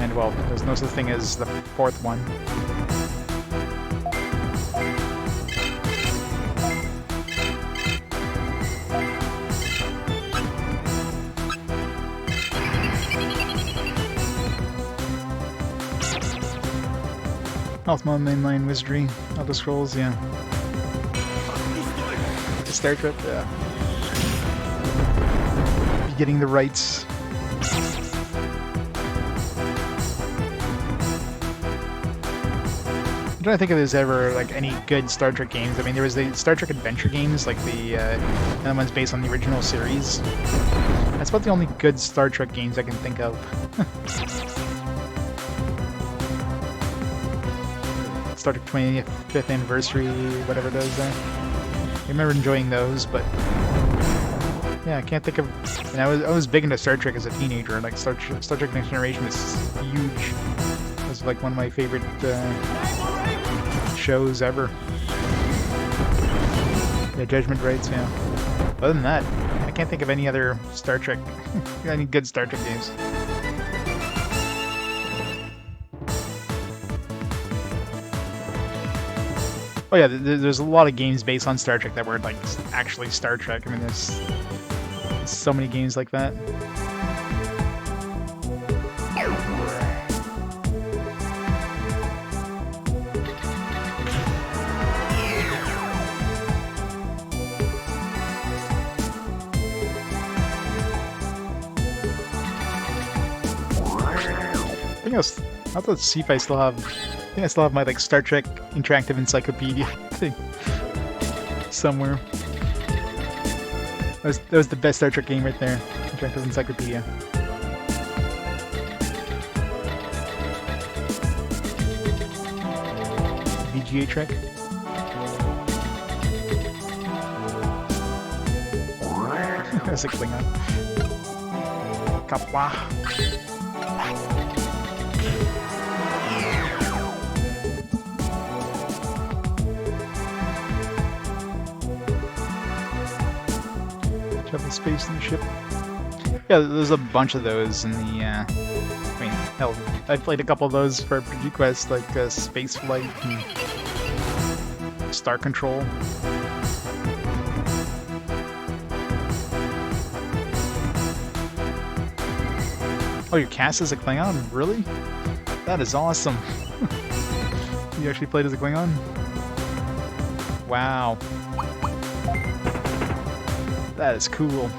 And well, there's no such thing as the fourth one. Ultima mainline wizardry, Elder Scrolls, yeah. Star Trek, yeah. Getting the rights. I'm trying to think if there's ever like any good Star Trek games. I mean, there was the Star Trek Adventure games, like the ones based on the original series. That's about the only good Star Trek games I can think of. Star Trek 25th anniversary, whatever it is there. I remember enjoying those, but yeah, I can't think of. And I was big into Star Trek as a teenager. Like Star Trek Next Generation was huge. It was like one of my favorite shows ever. Yeah, Judgment Rights, yeah. Other than that, I can't think of any other Star Trek, any good Star Trek games. Oh yeah, there's a lot of games based on Star Trek that were like actually Star Trek. I mean, there's so many games like that. think I thought see if I still have. I think I still have my like Star Trek interactive encyclopedia thing somewhere. That was the best Star Trek game right there. Interactive encyclopedia. VGA Trek. That's a Klingon. Kapwa. Travel space in the ship. Yeah, there's a bunch of those in the. I mean, hell, I've played a couple of those for RPG Quest, like Space Flight and Star Control. Oh, your cast as a Klingon? Really? That is awesome. You actually played as a Klingon? Wow. That is cool.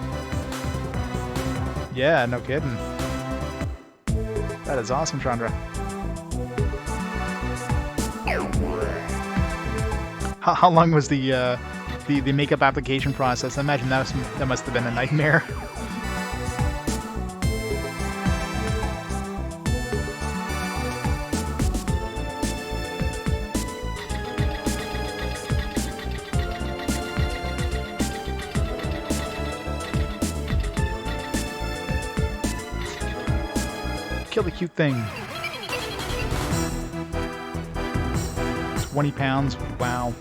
Yeah, no kidding. That is awesome, Chandra. How long was the makeup application process? I imagine that must have been a nightmare. Kill the cute thing. 20 pounds. Wow.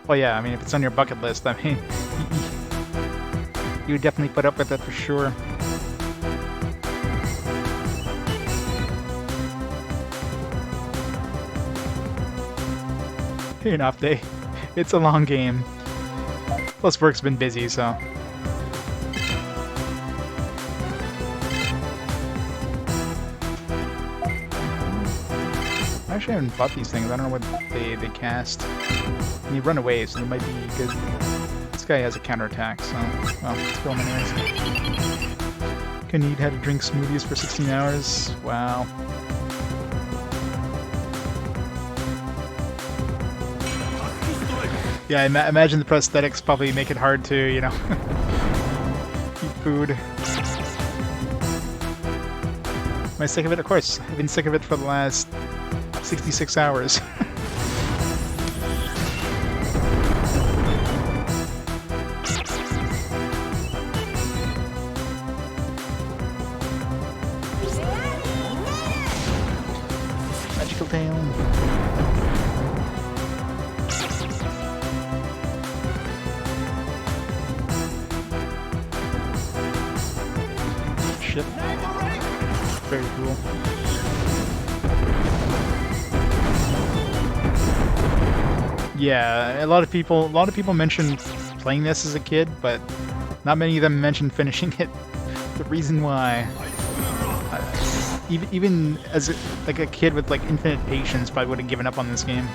Well, yeah, I mean, if it's on your bucket list, I mean, you would definitely put up with it for sure. An off day. It's a long game. Plus, work's been busy, so. Actually, I haven't bought these things. I don't know what they cast. And you run away, so they might be good. This guy has a counterattack, so well, let's kill him anyways. Can eat how to drink smoothies for 16 hours. Wow. Yeah, I imagine the prosthetics probably make it hard to, you know, eat food. Am I sick of it? Of course. I've been sick of it for the last 66 hours. Magical tail. Ship. Very cool. Yeah, a lot of people mentioned playing this as a kid, but not many of them mentioned finishing it. The reason why, even as like a kid with like infinite patience, probably would have given up on this game.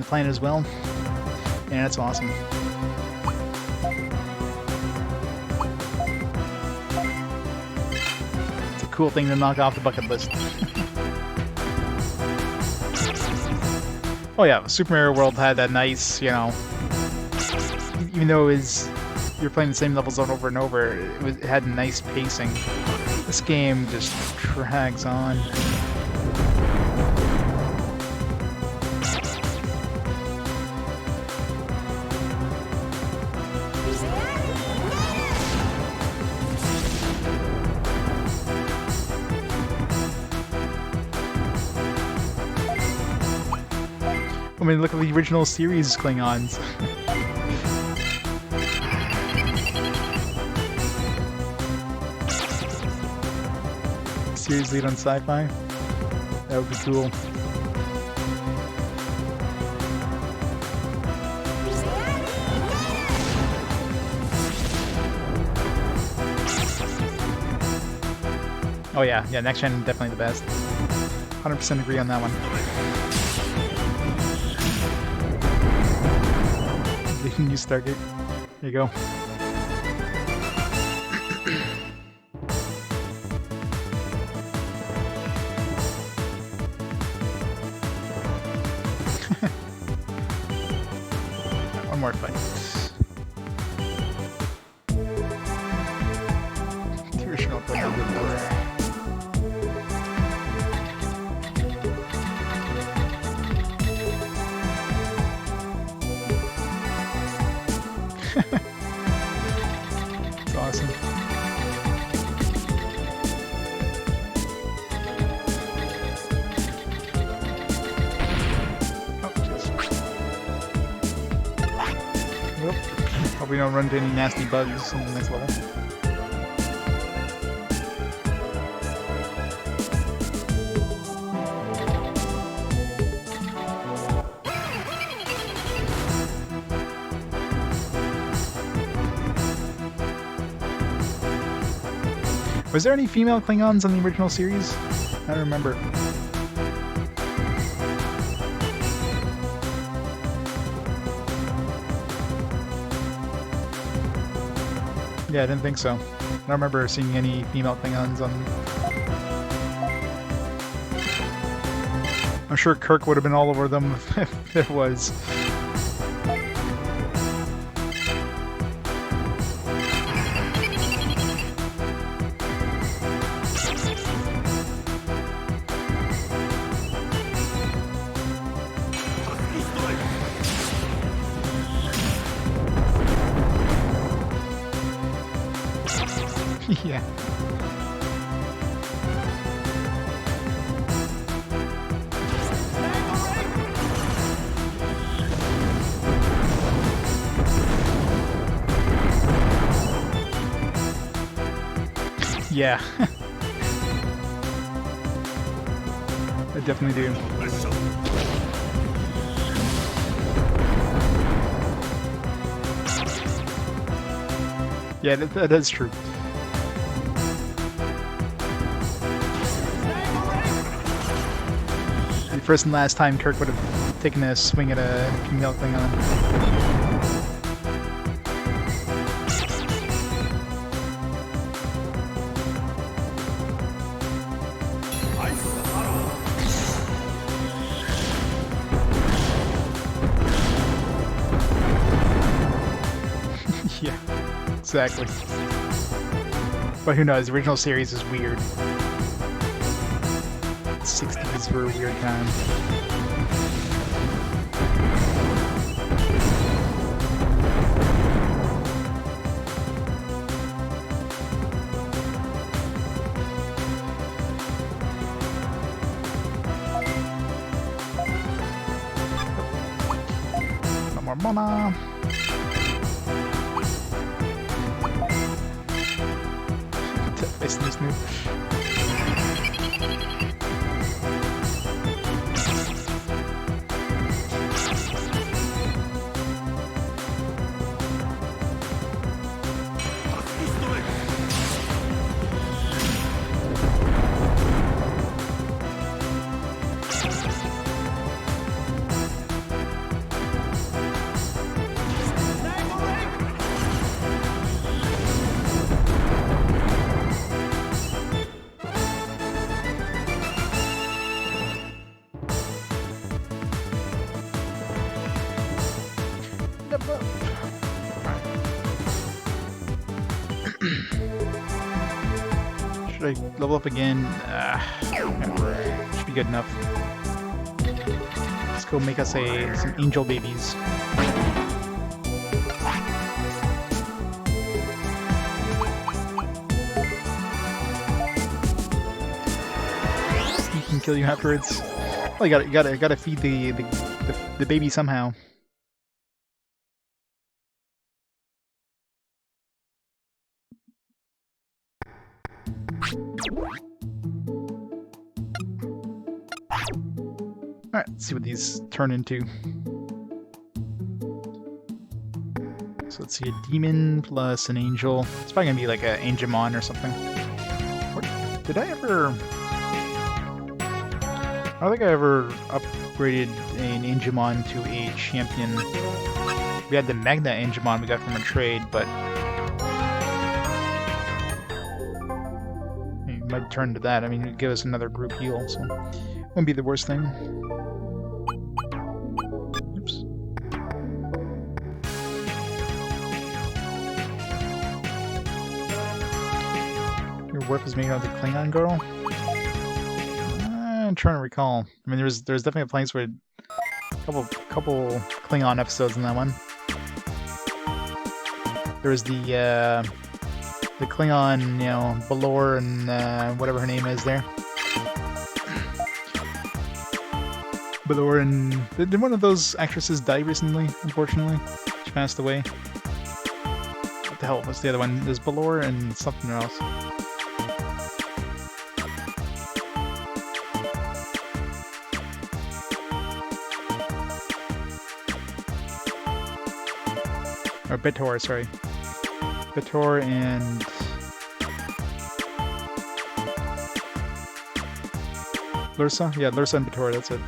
Playing as well. Yeah, that's awesome. It's a cool thing to knock off the bucket list. Oh yeah, Super Mario World had that nice, you know, even though you're playing the same levels over and over, it had nice pacing. This game just drags on. I mean, look at the original series Klingons. Series lead on sci-fi? That would be cool. Oh yeah, next gen definitely the best. 100% agree on that one. The new Stargate. There you go. One more fight. The original It's awesome. Oh, jeez. Well, hope we don't run into any nasty bugs in the next level. Was there any female Klingons in the original series? I don't remember. Yeah, I didn't think so. I don't remember seeing any female Klingons on... I'm sure Kirk would have been all over them if there was. Yeah. Yeah. I definitely do. Yeah, that is true. The first and last time Kirk would have taken a swing at a female Klingon. Yeah, exactly. But who knows, the original series is weird. 60s were a weird time. No more mana. Facing this new. Should I level up again? Should be good enough. Let's go make us some angel babies. He can kill you afterwards. Well, you gotta feed the baby somehow. Alright, let's see what these turn into. So let's see, a demon plus an angel. It's probably gonna be like an Angemon or something. Or Did I ever... I don't think I ever upgraded an Digimon to a champion. We had the Magna Digimon we got from a trade, but... You might turn to that. I mean, it'd give us another group heal, so... Wouldn't be the worst thing. Oops. Your work was making out the Klingon girl? I'm trying to recall. I mean, there's definitely a place where a couple Klingon episodes in that one. There was the Klingon, you know, Balor and whatever her name is there. Balor and did one of those actresses die recently? Unfortunately, she passed away. What the hell was the other one? There's Balor and something else. Or Bitor, sorry. Bitor and... Lursa? Yeah, Lursa and Bitor, that's it.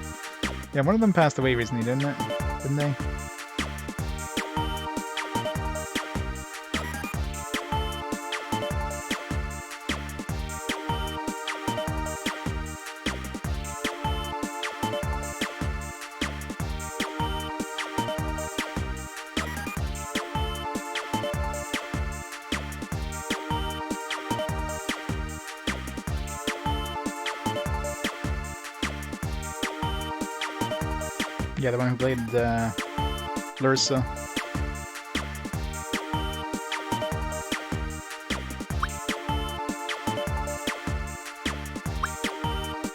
Yeah, one of them passed away recently, didn't it? Didn't they? Yeah, the one who played Lursa.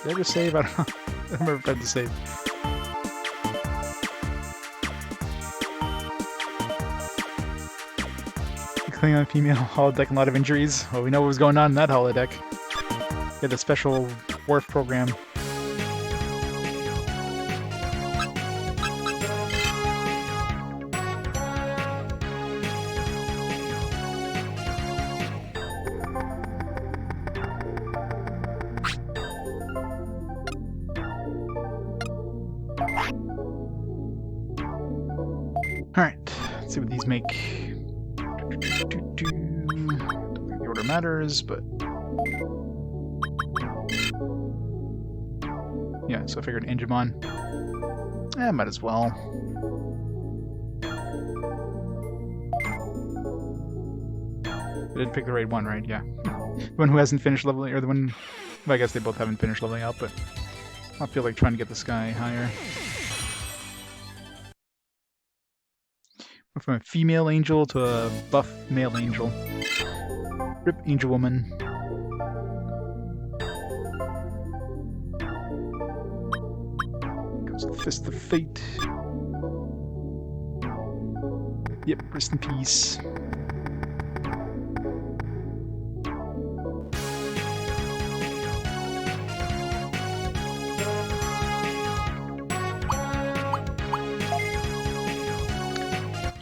Did I just save? I don't know. I don't remember if I had to save. Klingon female holodeck and a lot of injuries. Well, we know what was going on in that holodeck. Yeah, the special Worf program. Alright, let's see what these make. Don't think the order matters, but... Yeah, so I figured Digimon. Might as well. I did pick the right one, right? Yeah. The one who hasn't finished leveling, or the one... Well, I guess they both haven't finished leveling up, but... I feel like trying to get this guy higher. From a female angel to a buff male angel. Rip Angel Woman. Comes the Fist of Fate. Yep, rest in peace.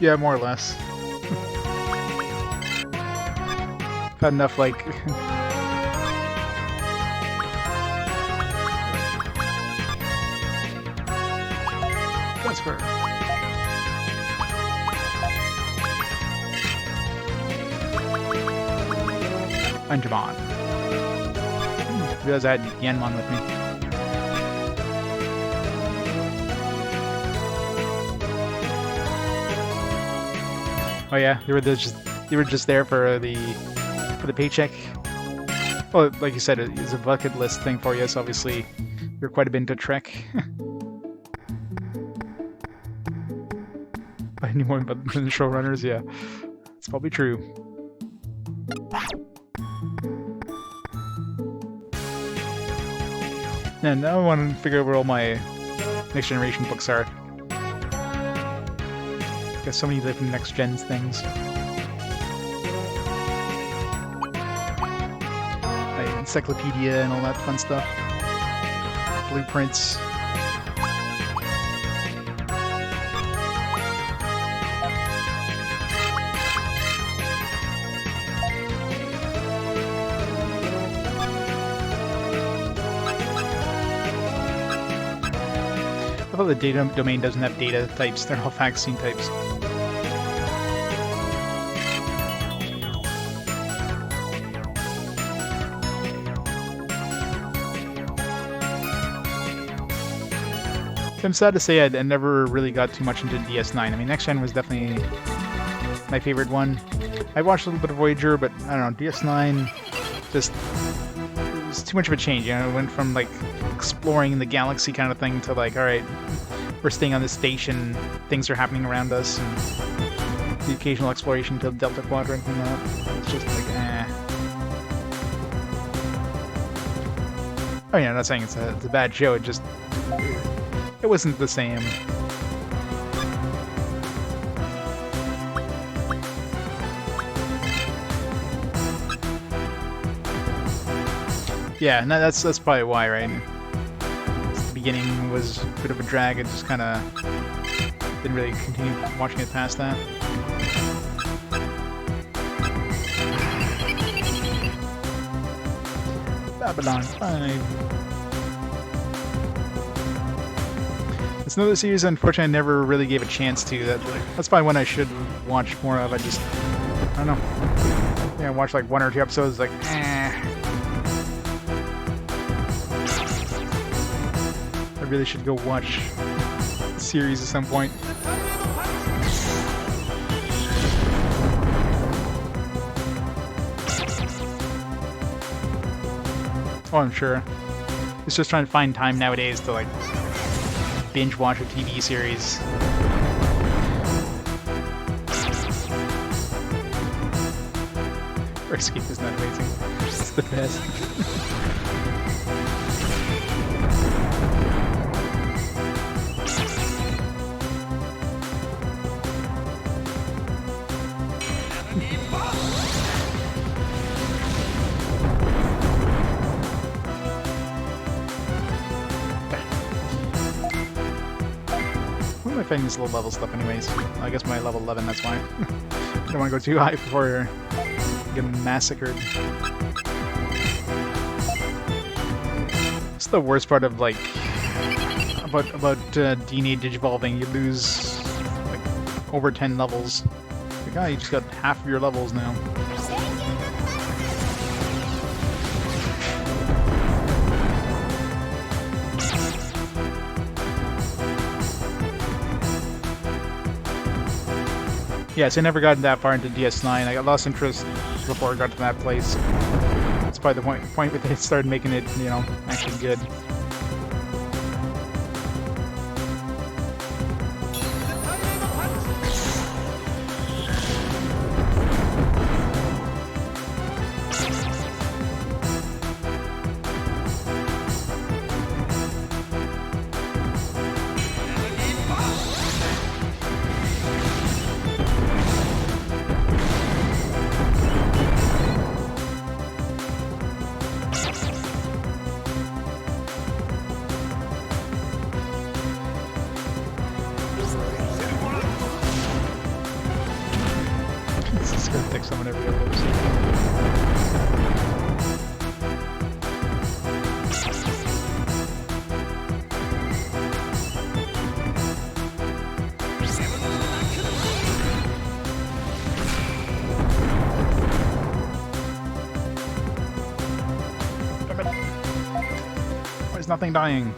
Yeah, more or less. Had enough, like... Transfer. Digimon. Realized I had Yanmon with me. Oh yeah, you were just there for the paycheck. Well, like you said, it's a bucket list thing for you. So obviously, you're quite a bit into Trek. Any more than the showrunners, yeah, it's probably true. And now I want to figure out where all my Next Generation books are. Got so many different Next Gens things. Like encyclopedia and all that fun stuff. Blueprints. thought the data domain doesn't have data types, they're all vaccine types. I'm sad to say I never really got too much into DS9. I mean, Next Gen was definitely my favorite one. I watched a little bit of Voyager, but I don't know, DS9 just it was too much of a change. You know, it went from like exploring the galaxy kind of thing to like, all right, we're staying on this station, things are happening around us, and the occasional exploration to the Delta Quadrant and that. It's just like, eh. Oh yeah, I'm not saying it's a bad show. It wasn't the same. Yeah, no, that's probably why, right? The beginning was a bit of a drag. It just kind of didn't really continue watching it past that. Babylon 5. It's another series, unfortunately, I never really gave a chance to. That's probably one I should watch more of. I don't know. Yeah, I watched like 1 or 2 episodes, like, eh. I really should go watch the series at some point. Oh, I'm sure. It's just trying to find time nowadays to, like, binge watch a TV series. Escape is not amazing. It's the best. I find this low level stuff anyways. I guess my level 11, that's why. I don't want to go too high before I get massacred. It's the worst part of like about DNA digivolving. You lose like over 10 levels. Like, oh, you just got half of your levels now. Yeah, so I never got that far into DS9. I got lost interest before I got to that place. That's probably the point where they started making it, you know, actually good. It's gonna take someone every other episode. Why is nothing dying?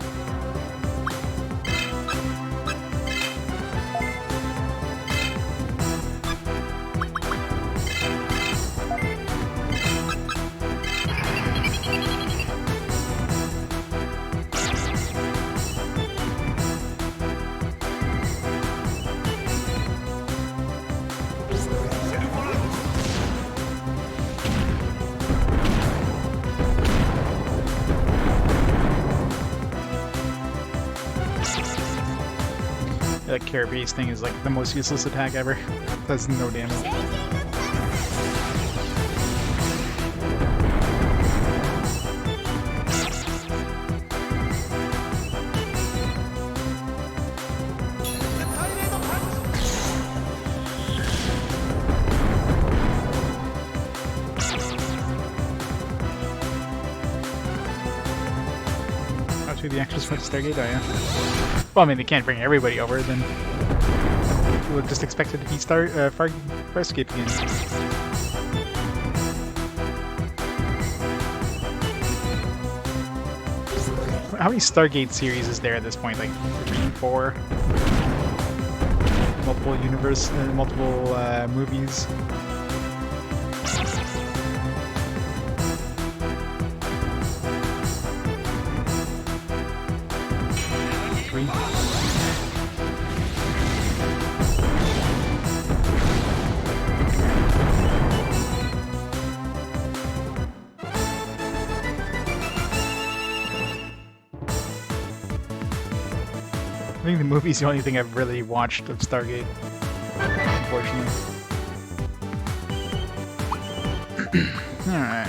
That carapace thing is like the most useless attack ever. Does no damage. Oh, to the actress from Stargate, oh yeah. Well, I mean, they can't bring everybody over, then we'll just expect it to be Farscape again. How many Stargate series is there at this point? Like 3, 4? Multiple movies. I think the movie's the only thing I've really watched of Stargate, unfortunately. Alright.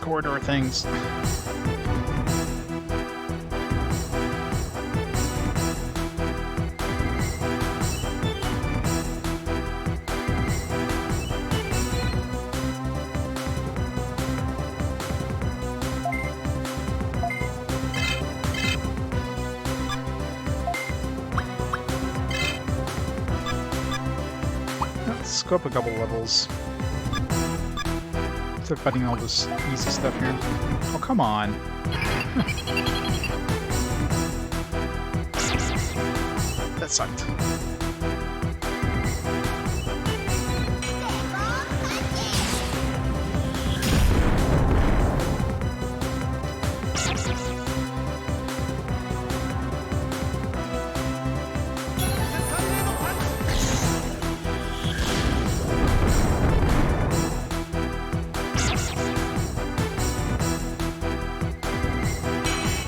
Corridor things. Let's go up a couple levels. They're fighting all this easy stuff here. Oh, come on. That sucked.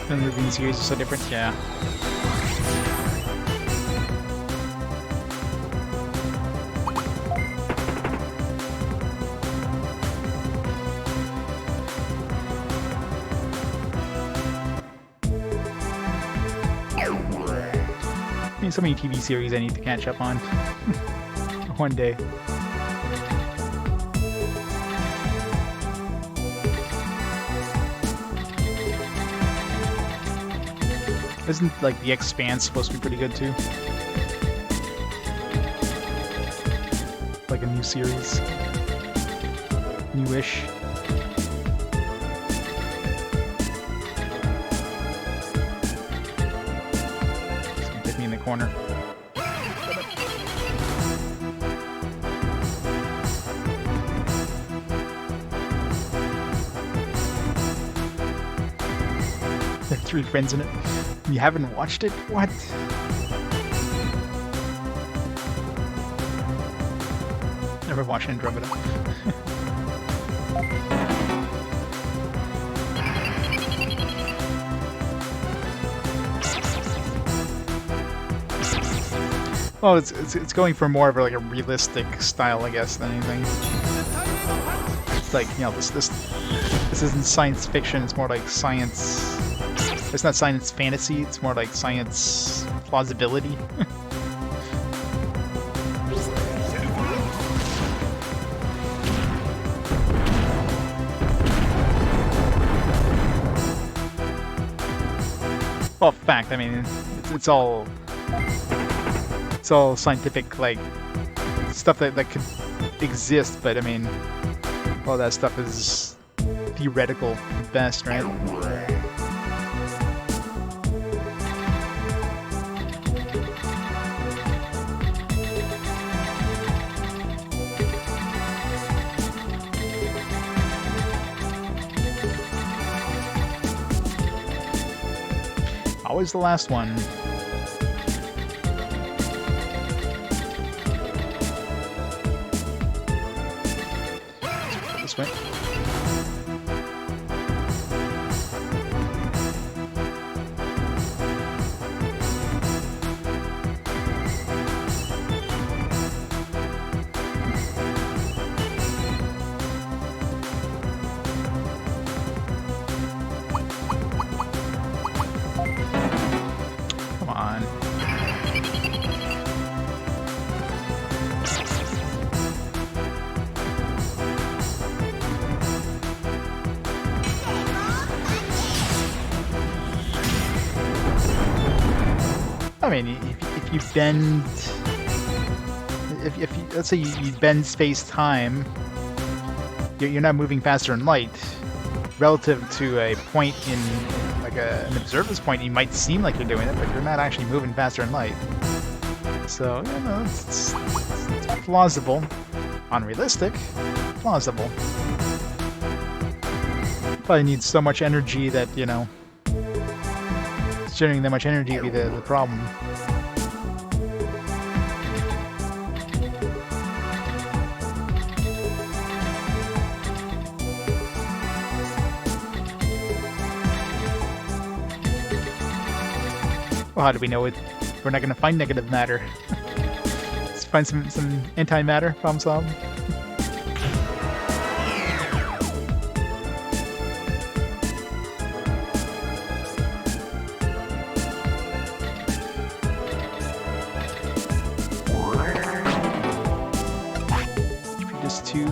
The movie series is so different, yeah. I mean, so many TV series I need to catch up on. One day. Isn't, like, The Expanse supposed to be pretty good, too? Like a new series. Newish. It's gonna hit me in the corner. There are 3 friends in it. You haven't watched it? What? Never watched Andromeda. Well, it's going for more of a, like a realistic style, I guess, than anything. It's like, you know, this isn't science fiction. It's more like science. It's not science fantasy, it's more like science plausibility. Well, fact, I mean, it's all scientific, like, stuff that could exist, but I mean, all that stuff is theoretical at best, right? Always the last one. this way. Come on. I mean, if you bend, if you, let's say you bend space-time, you're not moving faster in light. Relative to a point in, like an observer's point, you might seem like you're doing it, but you're not actually moving faster in light. So, you know, it's plausible. Unrealistic, plausible. Probably needs so much energy that, you know, generating that much energy would be the problem. Well, how do we know it? We're not going to find negative matter. Let's find some antimatter, problem solved. Just two.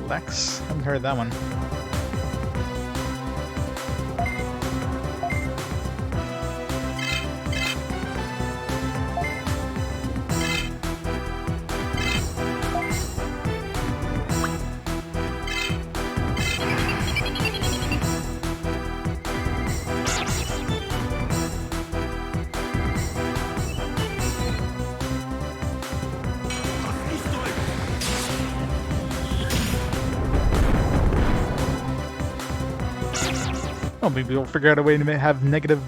Lex? Haven't heard that one. Oh, maybe we'll figure out a way to have negative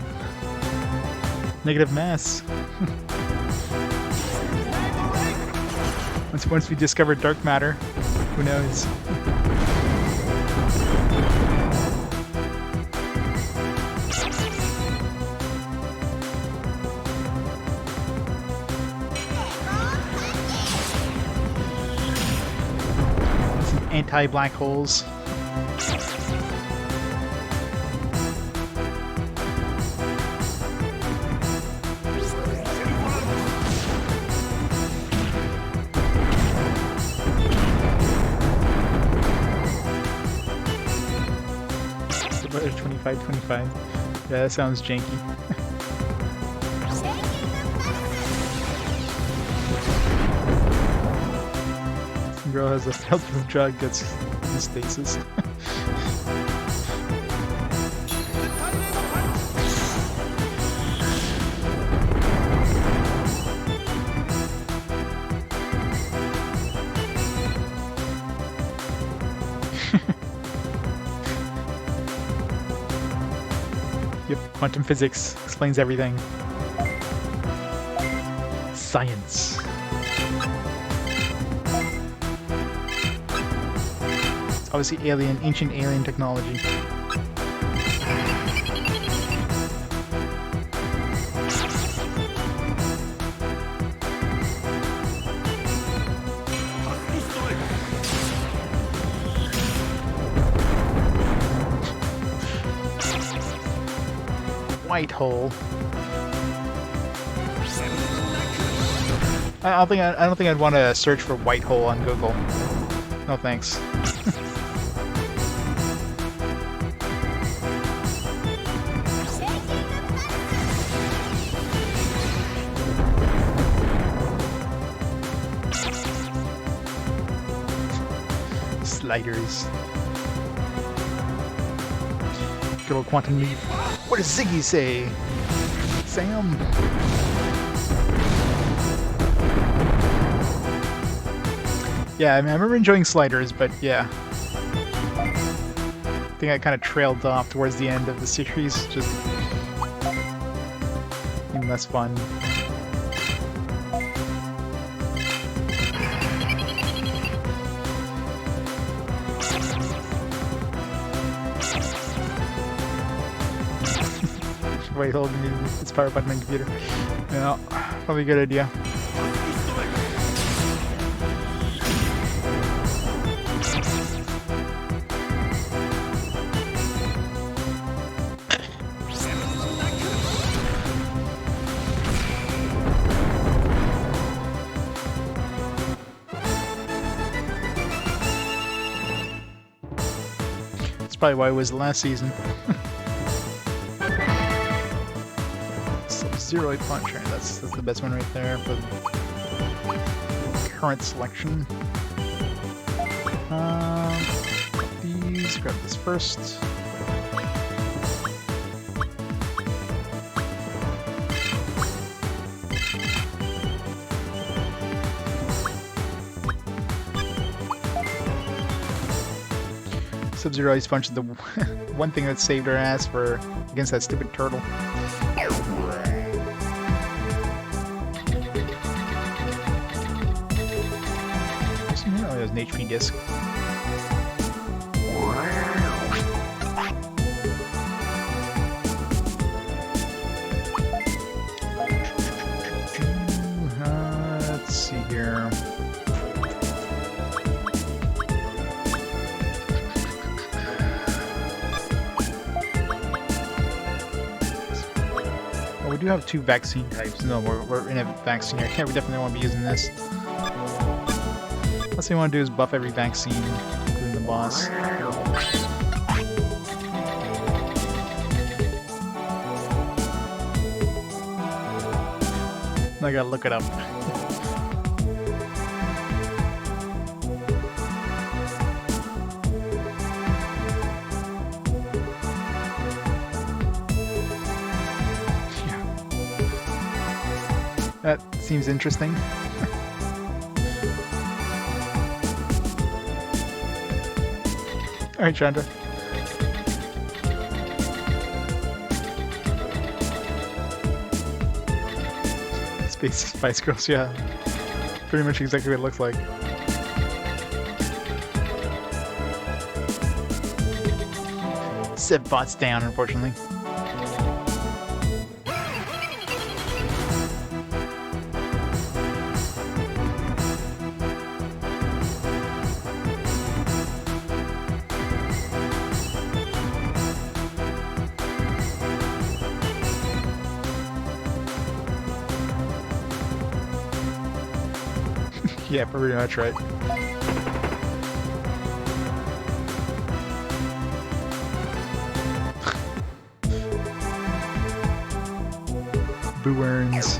mass. Once we discover dark matter, who knows? Some anti-black holes. About 25. Yeah, that sounds janky. Some girl has a failed proof drug that's in stasis. Yep, quantum physics explains everything. Science. It's obviously ancient alien technology. White hole. I don't think I'd want to search for white hole on Google. No thanks. Sliders. Good old quantum leap. What does Ziggy say? Sam? Yeah, I mean, I remember enjoying Sliders, but yeah. I think I kind of trailed off towards the end of the series, just being less fun. Wait, holding its power button on computer. Yeah, probably a good idea. That's probably why it was the last season. Zeroid Punch, right? That's the best one right there for the current selection. These, grab this first. Sub-Zero Ice Punch is the one thing that saved our ass for against that stupid turtle. There's an HP disc. Let's see here. Oh, we do have 2 vaccine types. No, we're in a vaccine here. Yeah, we definitely won't be using this. Last thing I want to do is buff every vaccine, including the boss. I gotta look it up. Yeah. That seems interesting. Alright, Chandra. Space Spice Girls, yeah. Pretty much exactly what it looks like. Sivbot's down, unfortunately. Yeah, pretty much right. Boo earns.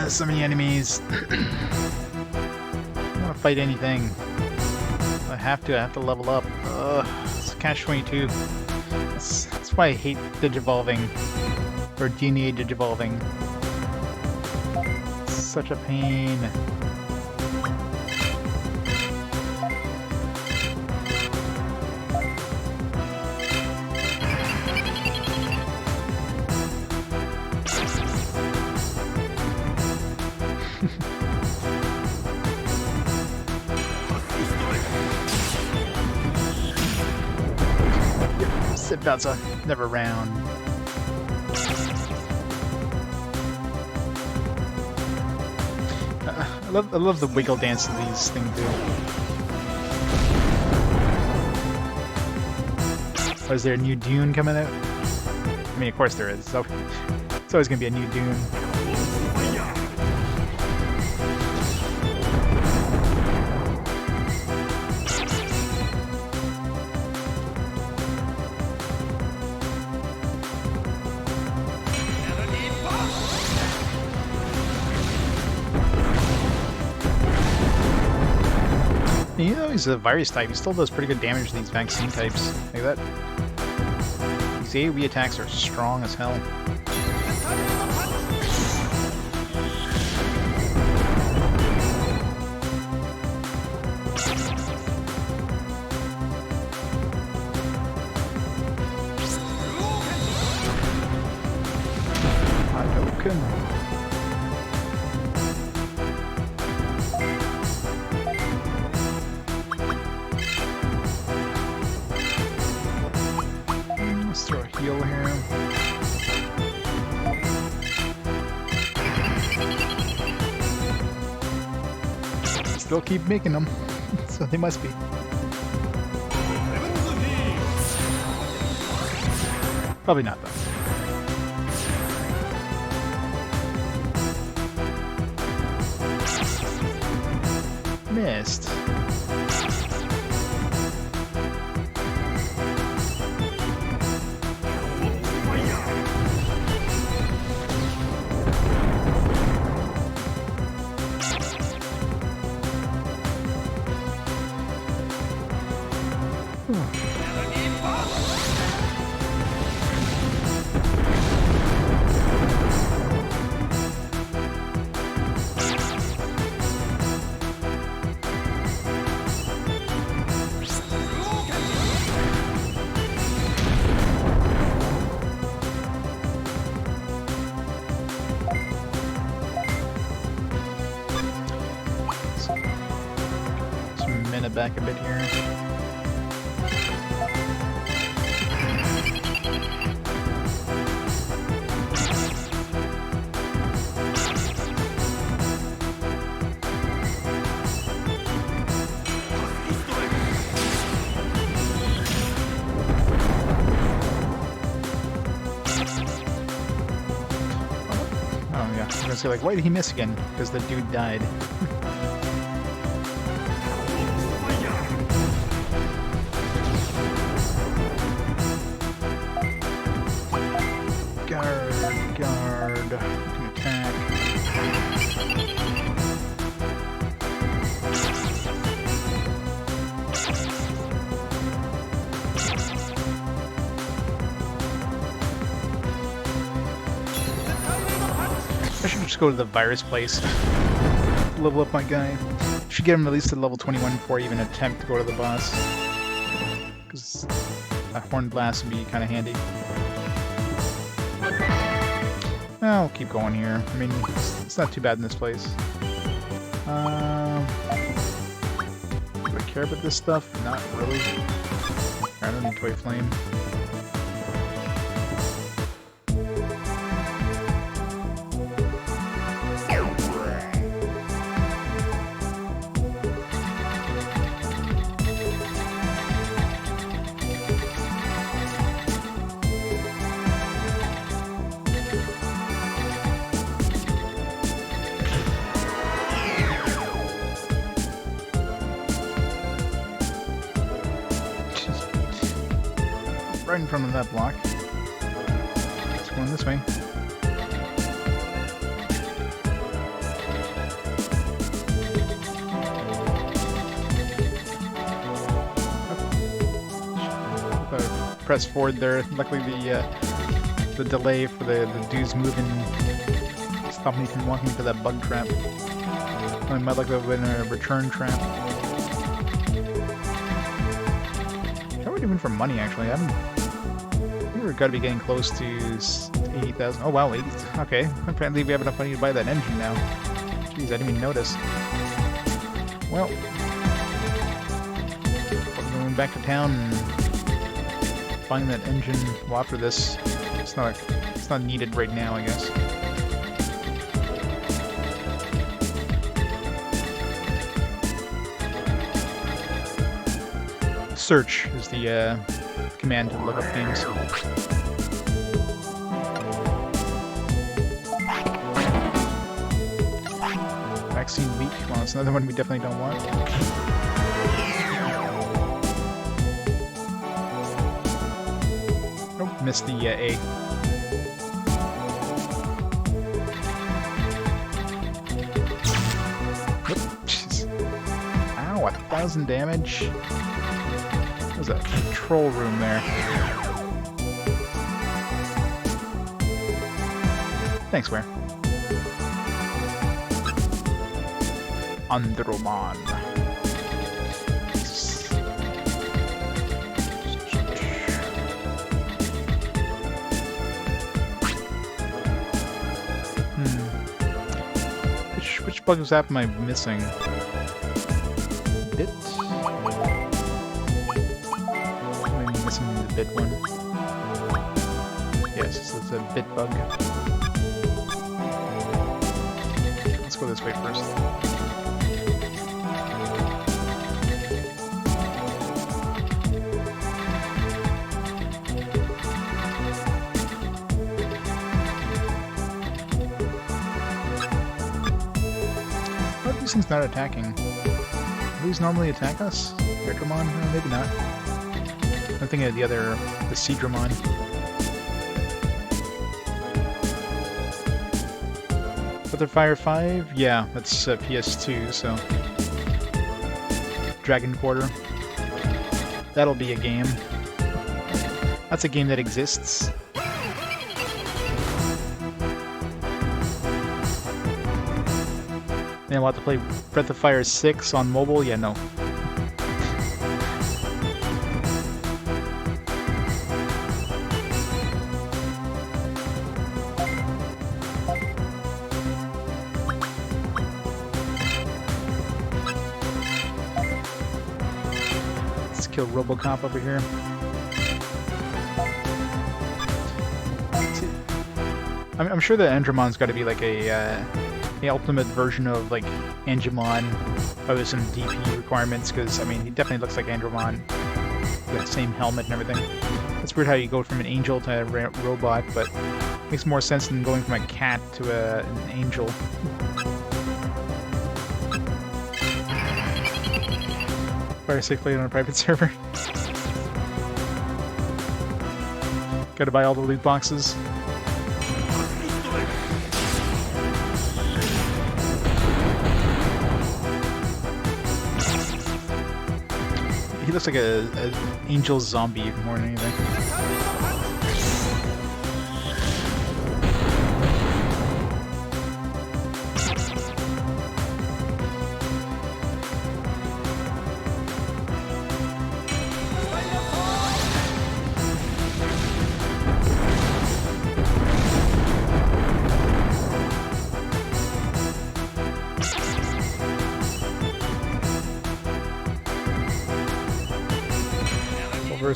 So many enemies. I don't want to fight anything. I have to level up. It's catch-22. That's why I hate digivolving, or DNA digivolving. It's such a pain. That's a never round. I love the wiggle dance of these things too. Oh, is there a new Dune coming out? I mean, of course there is. So it's always gonna be a new Dune. You know, he's a virus type. He still does pretty good damage to these vaccine types. Like that. These AoE attacks are strong as hell. Hadouken. Let's throw a heal here. Still keep making them, so they must be. Probably not, though. Missed. Back a bit here. Oh yeah, I was gonna say, like, why did he miss again? Because the dude died. Guard. Can attack. I should just go to the virus place. Level up my guy. Should get him at least to level 21 before I even attempt to go to the boss. Because a horn blast would be kind of handy. I'll keep going here. I mean, it's not too bad in this place. Do I care about this stuff? Not really. I don't need Toy Flame. Right in front of that block. It's going this way. Press forward there. Luckily the delay for the dudes moving stopped me from walking into that bug trap. I might like to have been a return trap. How are we doing for money actually? We've got to be getting close to 80,000. Oh wow, 80. Okay. Apparently we have enough money to buy that engine now. Jeez, I didn't even notice. Well, going back to town and find that engine. Well, after this, it's not needed right now, I guess. Search is the command to look up games. Vaccine leak. Well, that's another one we definitely don't want. Nope, missed the A. Jeez. Ow, 1,000 damage. There's a control room there. Thanks, Ware. Androman. Which bugs app am I missing? Bit? Am I missing the bit one? Yes, it's a bit bug. Let's go this way first. Why are these things not attacking? Do these normally attack us? Digimon? Maybe not. I'm thinking of the other, the Seedramon. Fire 5? Yeah, that's PS2, so... Dragon Quarter. That'll be a game. That's a game that exists. They want to play Breath of Fire 6 on mobile? Yeah, no. Kill Robocop over here. I'm sure that Andromon's got to be like the ultimate version of like Angemon with some DP requirements, because I mean he definitely looks like Andromon. Got the same helmet and everything. It's weird how you go from an angel to a robot, but it makes more sense than going from a cat to an angel. Fire 6 played on a private server. Gotta buy all the loot boxes. He looks like an angel zombie more than anything.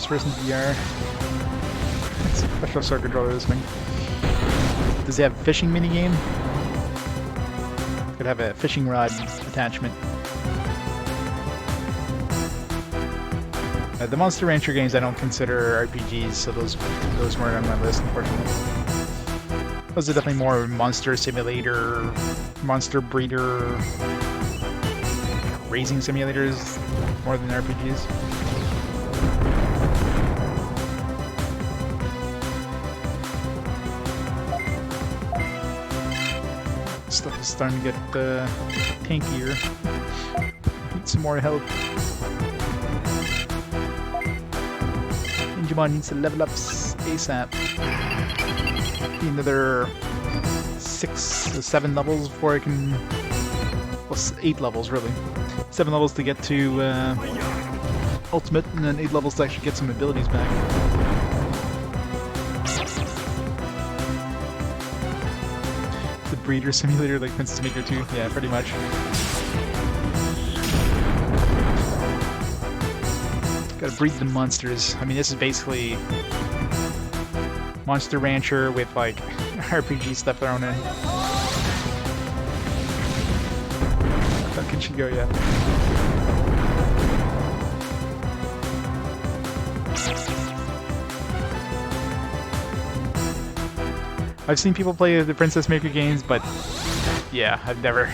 First in VR. Special sword controller, this thing. Does he have a fishing minigame? Could have a fishing rod attachment. The Monster Rancher games I don't consider RPGs, so those weren't on my list, unfortunately. Those are definitely more monster simulator, monster breeder, raising simulators, more than RPGs. Stuff is starting to get tankier. Need some more help. Digimon needs to level up ASAP. Need another 6 or 7 levels before I can... Well, 8 levels really. 7 levels to get to Ultimate, and then 8 levels to actually get some abilities back. Breeder simulator like Princess Maker 2? Yeah, pretty much. Gotta breed the monsters. I mean, this is basically Monster Rancher with like RPG stuff thrown in. How can she go yet? I've seen people play the Princess Maker games, but yeah, I've never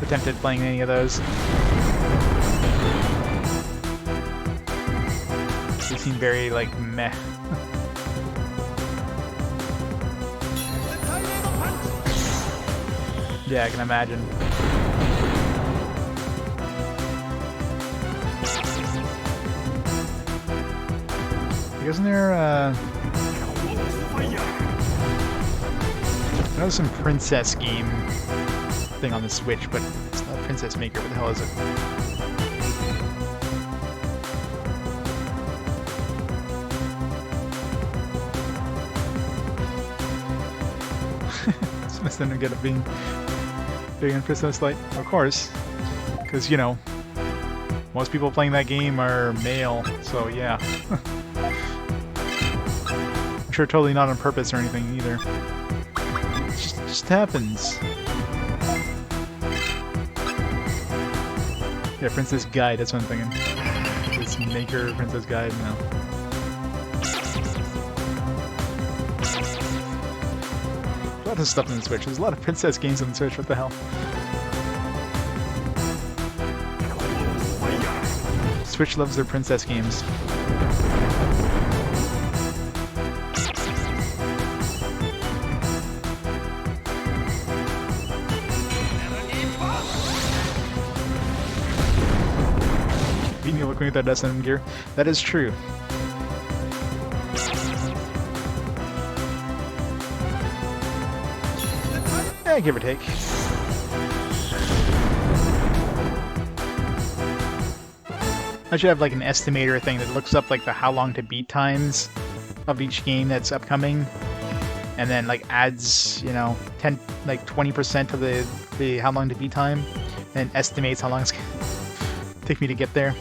attempted playing any of those. They seem very, like, meh. Yeah, I can imagine. Isn't there, I know some princess game thing on the Switch, but it's not Princess Maker. What the hell is it? It's must end up getting being in Princess Light, of course, because you know most people playing that game are male, so yeah. I'm sure totally not on purpose or anything either. It just happens. Yeah, Princess Guide, that's what I'm thinking. Princess Maker, Princess Guide, no. A lot of stuff on the Switch. There's a lot of princess games on the Switch, what the hell? Switch loves their princess games. Being looking at that SM gear. That is true. Eh, give or take. I should have like an estimator thing that looks up like the how long to beat times of each game that's upcoming, and then like adds, you know, 20% of the how long to beat time, and estimates how long it's gonna take me to get there.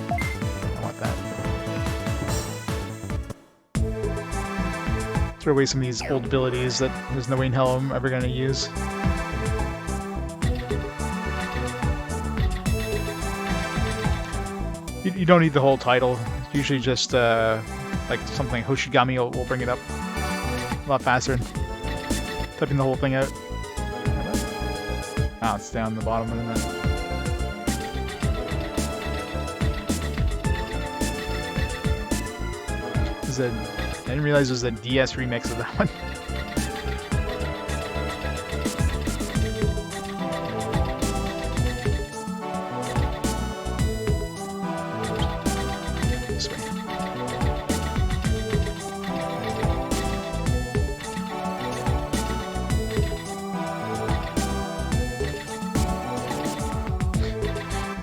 I want that. Throw away some of these old abilities that there's no way in hell I'm ever gonna use. You don't need the whole title. It's usually just like something Hoshigami will bring it up a lot faster. Typing the whole thing out. Ah, it's down the bottom, isn't it? I didn't realize it was a DS remix of that one. This way.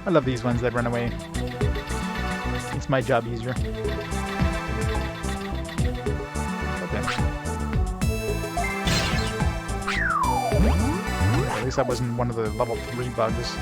I love these ones that run away. Makes my job easier. At least that wasn't one of the level 3 bugs.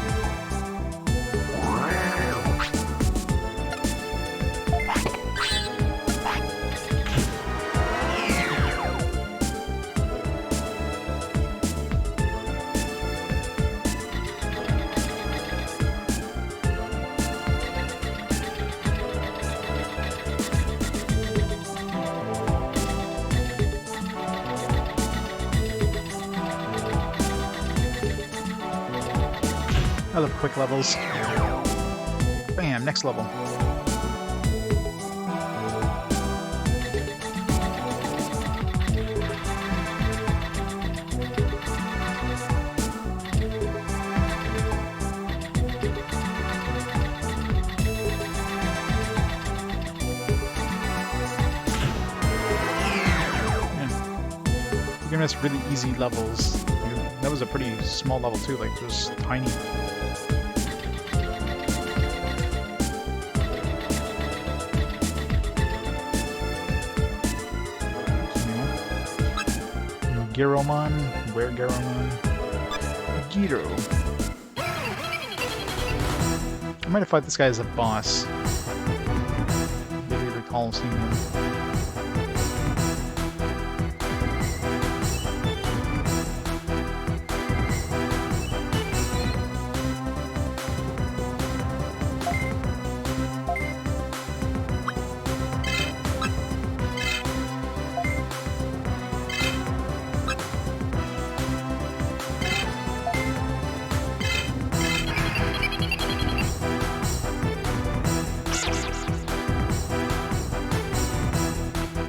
I love quick levels. Bam, next level. You're giving us really easy levels. That was a pretty small level too, like just tiny. Giromon? Where Giromon? Giro. I might have fought this guy as a boss. Maybe recall seeing him.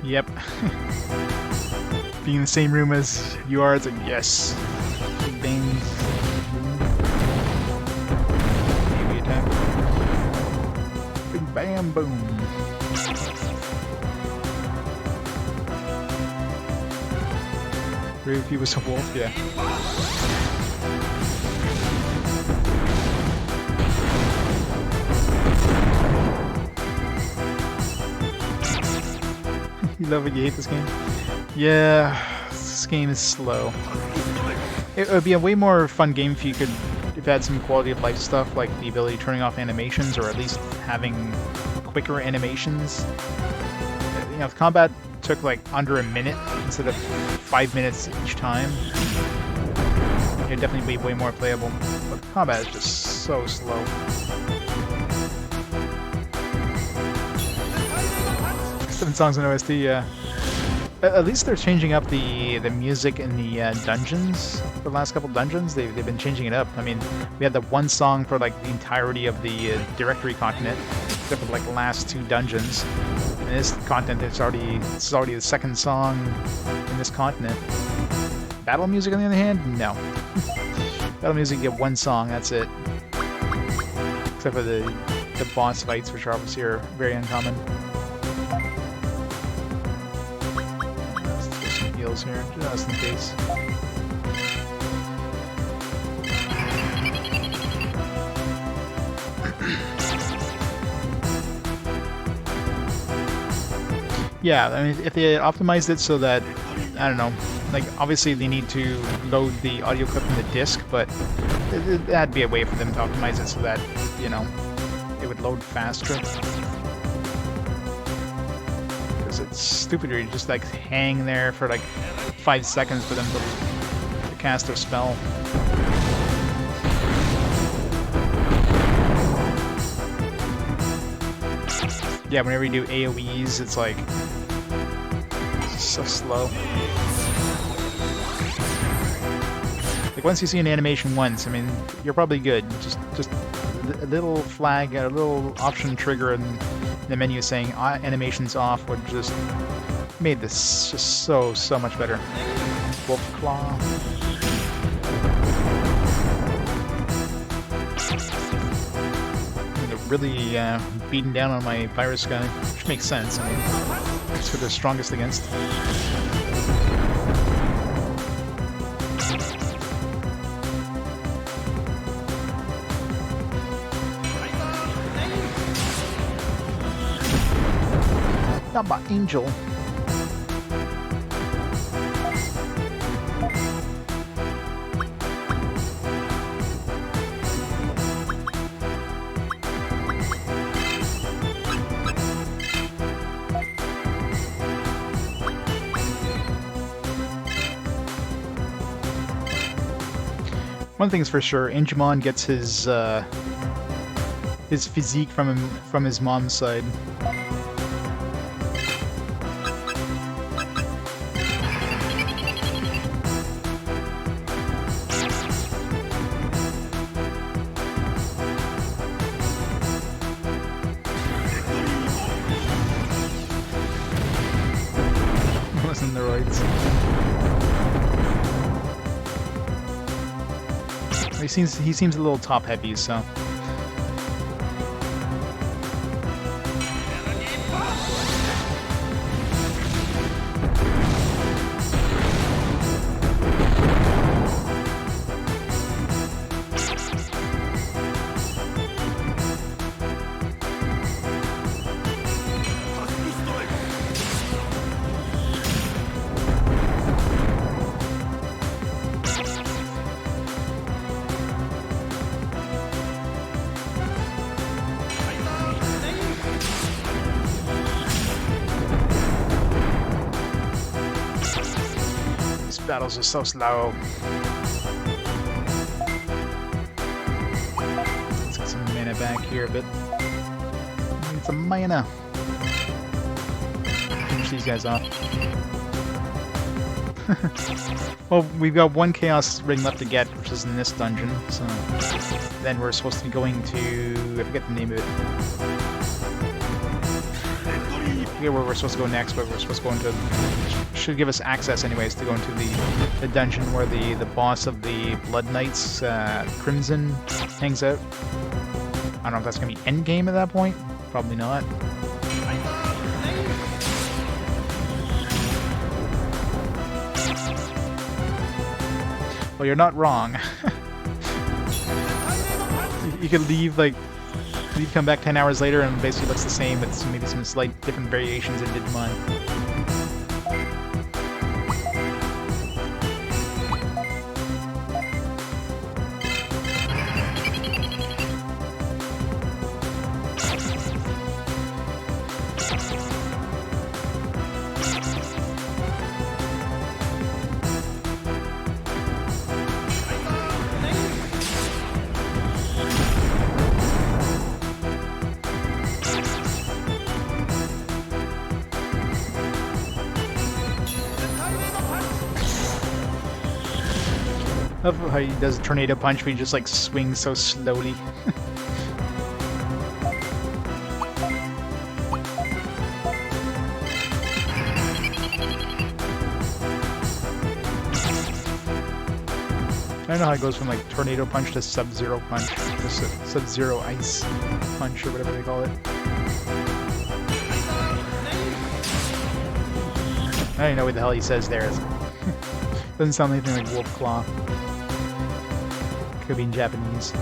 Yep. Being in the same room as you are, it's like, yes. Big bang. Maybe attack. Big bam boom. If he was a wolf, yeah. You love it, you hate this game? Yeah, this game is slow. It would be a way more fun game if you could have had some quality of life stuff, like the ability of turning off animations, or at least having quicker animations. You know, if combat took like under a minute instead of 5 minutes each time, it'd definitely be way more playable. But the combat is just so slow. 7 songs in OST, yeah. At least they're changing up the music in the dungeons. The last couple dungeons, they've been changing it up. I mean, we had the one song for like the entirety of the directory continent, except for like the last 2 dungeons. And this content, this is already the second song in this continent. Battle music, on the other hand, no. Battle music, you get 1 song, that's it. Except for the boss fights, which are obviously are very uncommon. Here, just in case. Yeah, I mean, if they optimized it so that, I don't know, like, obviously they need to load the audio clip from the disc, but that'd be a way for them to optimize it so that, you know, it would load faster. It's stupid to just like hang there for like 5 seconds for them to cast their spell. Yeah, whenever you do AoEs, it's like so slow. Like once you see an animation once, I mean, you're probably good. Just a little flag, a little option trigger, and the menu saying animations off would just made this just so much better. Wolf Claw. They're really beating down on my virus guy, which makes sense. I mean, that's who they're strongest against. Not my angel. One thing's for sure, Digimon gets his physique from his mom's side. Wasn't the rights. He seems a little top heavy, so. Battles are so slow. Let's get some mana back here a bit. Need some mana. Finish these guys off. Well, we've got 1 Chaos Ring left to get, which is in this dungeon, so then we're supposed to be going to... I forget the name of it. I forget where we're supposed to go next, but we're supposed to go into... should give us access anyways to go into the dungeon where the boss of the Blood Knights, Crimson, hangs out. I don't know if that's going to be endgame at that point. Probably not. Well, you're not wrong. You could leave, like, come back 10 hours later and basically looks the same, but maybe some slight different variations in Digimon. I love how he does a tornado punch, but he just like swings so slowly. I don't know how it goes from like tornado punch to sub-zero punch, to sub-zero ice punch or whatever they call it. I don't even know what the hell he says there. Doesn't sound anything like Wolf Claw. Could be in Japanese.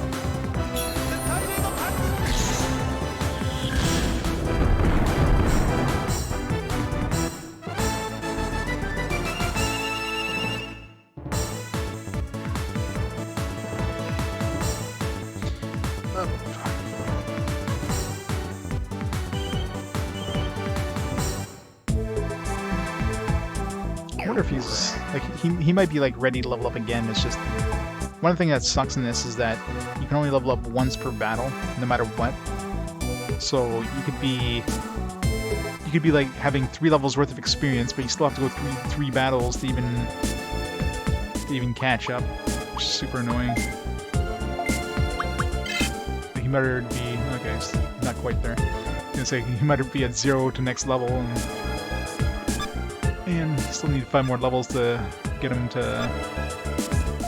I wonder if he's like he might be like ready to level up again. It's just one thing that sucks in this is that you can only level up once per battle, no matter what. So you could be like having 3 levels worth of experience, but you still have to go through 3 battles to even catch up, which is super annoying. He better be okay, not quite there. I was gonna say he better be at 0 to next level, and still need 5 more levels to get him to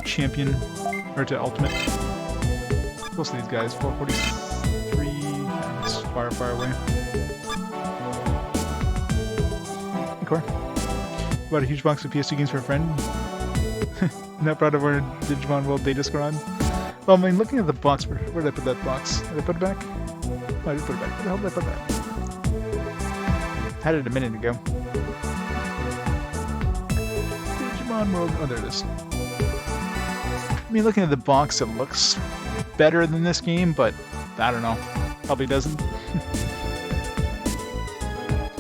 champion or to ultimate. Most of these guys, 443. It's far, far away. Core. Bought a huge box of PS2 games for a friend. Not proud of our Digimon World Data Squad. Well, I mean, looking at the box, where did I put that box? Did I put it back? Oh, I did put it back. Where the hell did I put that? Had it a minute ago. Digimon World. Oh, there it is. I mean, looking at the box, it looks better than this game, but I don't know. Probably doesn't.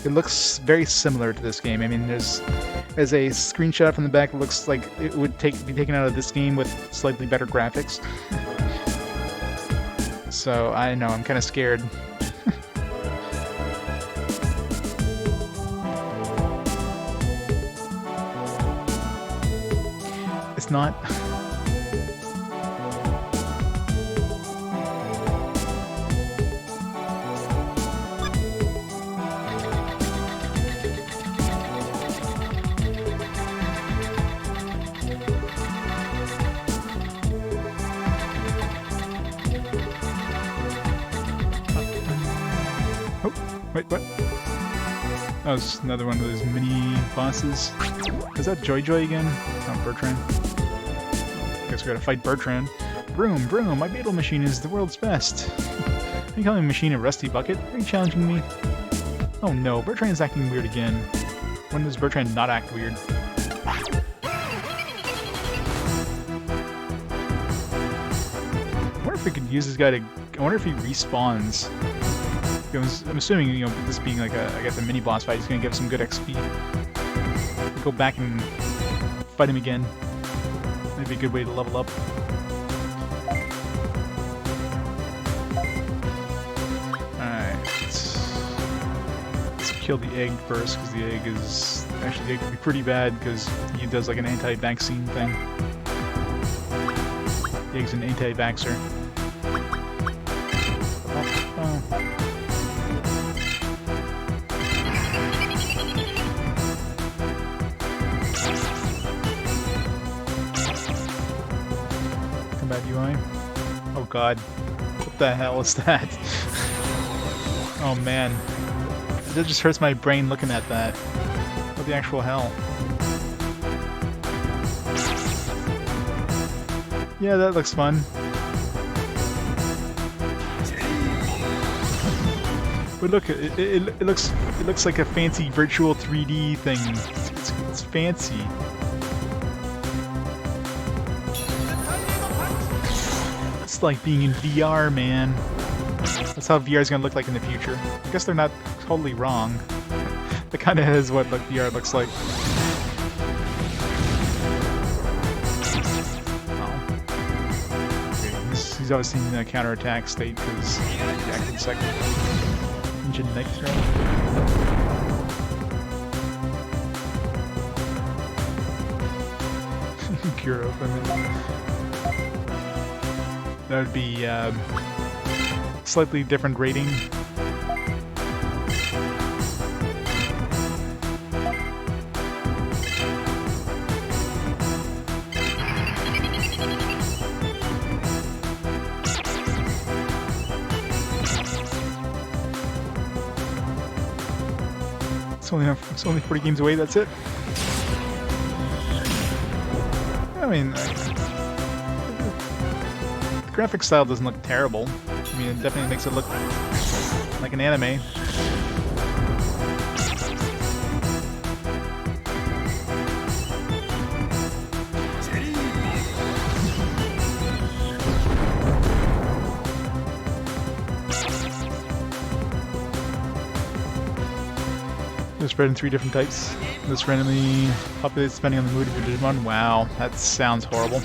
It looks very similar to this game. I mean, there's a screenshot from the back. It looks like it would be taken out of this game with slightly better graphics. So I know I'm kind of scared. It's not. Wait, what? That was another one of those mini bosses. Is that Joy Joy again? Oh, Bertrand. Guess we gotta fight Bertrand. Broom, Broom, my beetle machine is the world's best. Are you calling a machine a rusty bucket? Are you challenging me? Oh no, Bertrand's acting weird again. When does Bertrand not act weird? I wonder if we could use this guy to... I wonder if he respawns. I'm assuming, you know, this being like I guess a mini boss fight, he's gonna give some good XP. Go back and fight him again. Maybe a good way to level up. Alright. Let's kill the egg first, because the egg is... Actually, the egg could be pretty bad, because he does like an anti-vaccine thing. The egg's an anti-vaxxer. UI. Oh god. What the hell is that? Oh man. That just hurts my brain looking at that. What the actual hell? Yeah, that looks fun. But look, it looks like a fancy virtual 3D thing. It's fancy. It's like being in VR, man. That's how VR is gonna look like in the future. I guess they're not totally wrong. That kind of is what VR looks like. Oh. Okay, he's obviously in a counterattack state because he acted second. Engine Nitro. Cure open. That would be slightly different rating. It's only 40 games away, that's it. I mean, the graphic style doesn't look terrible. I mean, it definitely makes it look like an anime. They're spread in 3 different types. This randomly populates depending on the mood of your Digimon. Wow, that sounds horrible.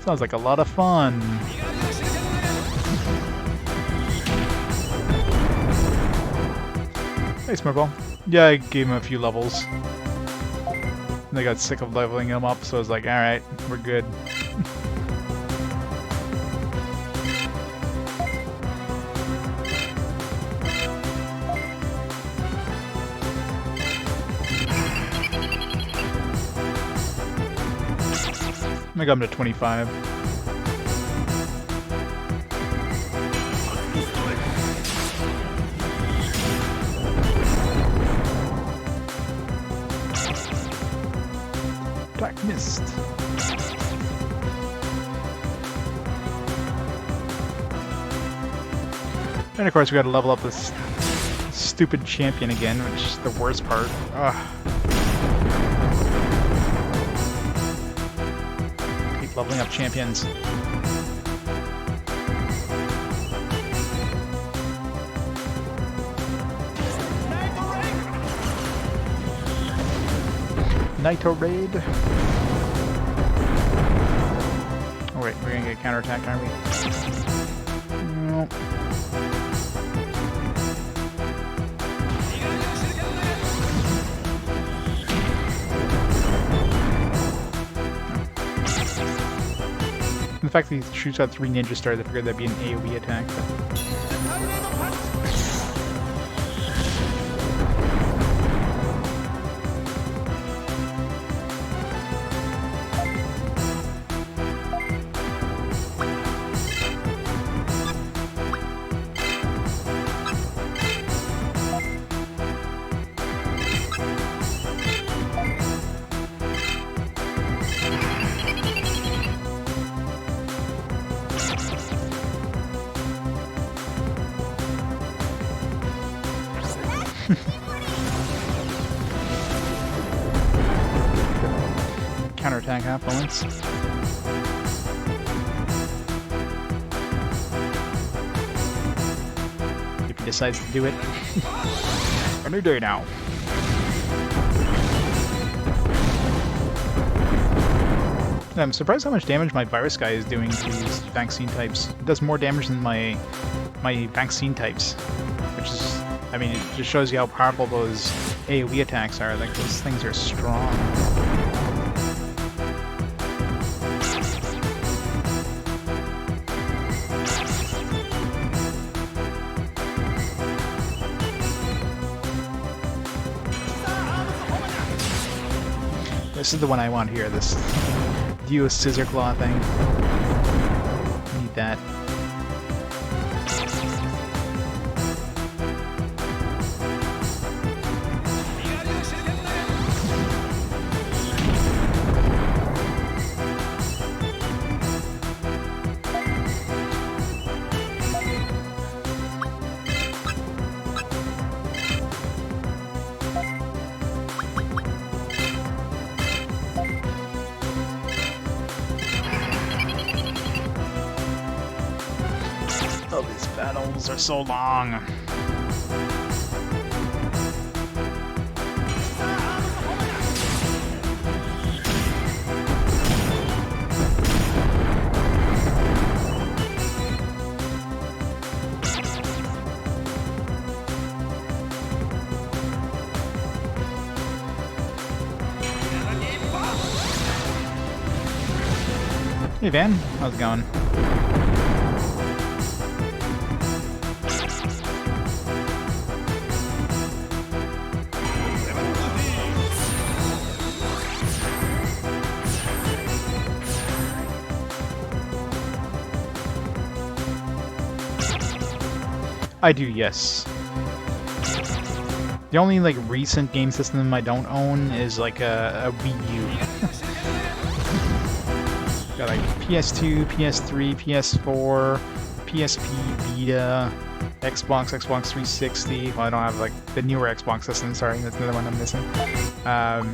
Sounds like a lot of fun. Hey, Smartball. Yeah, I gave him a few levels. And I got sick of leveling him up, so I was like, alright, we're good. I got him to 25. Attack missed. And of course we gotta level up this stupid champion again, which is the worst part. Ugh. Leveling up champions. Naito raid. Oh wait, we're gonna get counterattacked, aren't we? No. The fact that he shoots out 3 ninja stars, I figured that'd be an AoE attack. Counterattack half bullets. If he decides to do it. A new day now. I'm surprised how much damage my virus guy is doing to these vaccine types. It does more damage than my vaccine types, which is, I mean, it just shows you how powerful those AoE attacks are. Like, those things are strong. This is the one I want here, this Dio Scissor Claw thing. Need that. battles are so long. Hey Van, how's it going? I do, yes. The only like recent game system I don't own is like a Wii U. Got like PS2, PS3, PS4, PSP, Vita, Xbox, Xbox 360. Well, I don't have like the newer Xbox system. Sorry, that's another one I'm missing. I've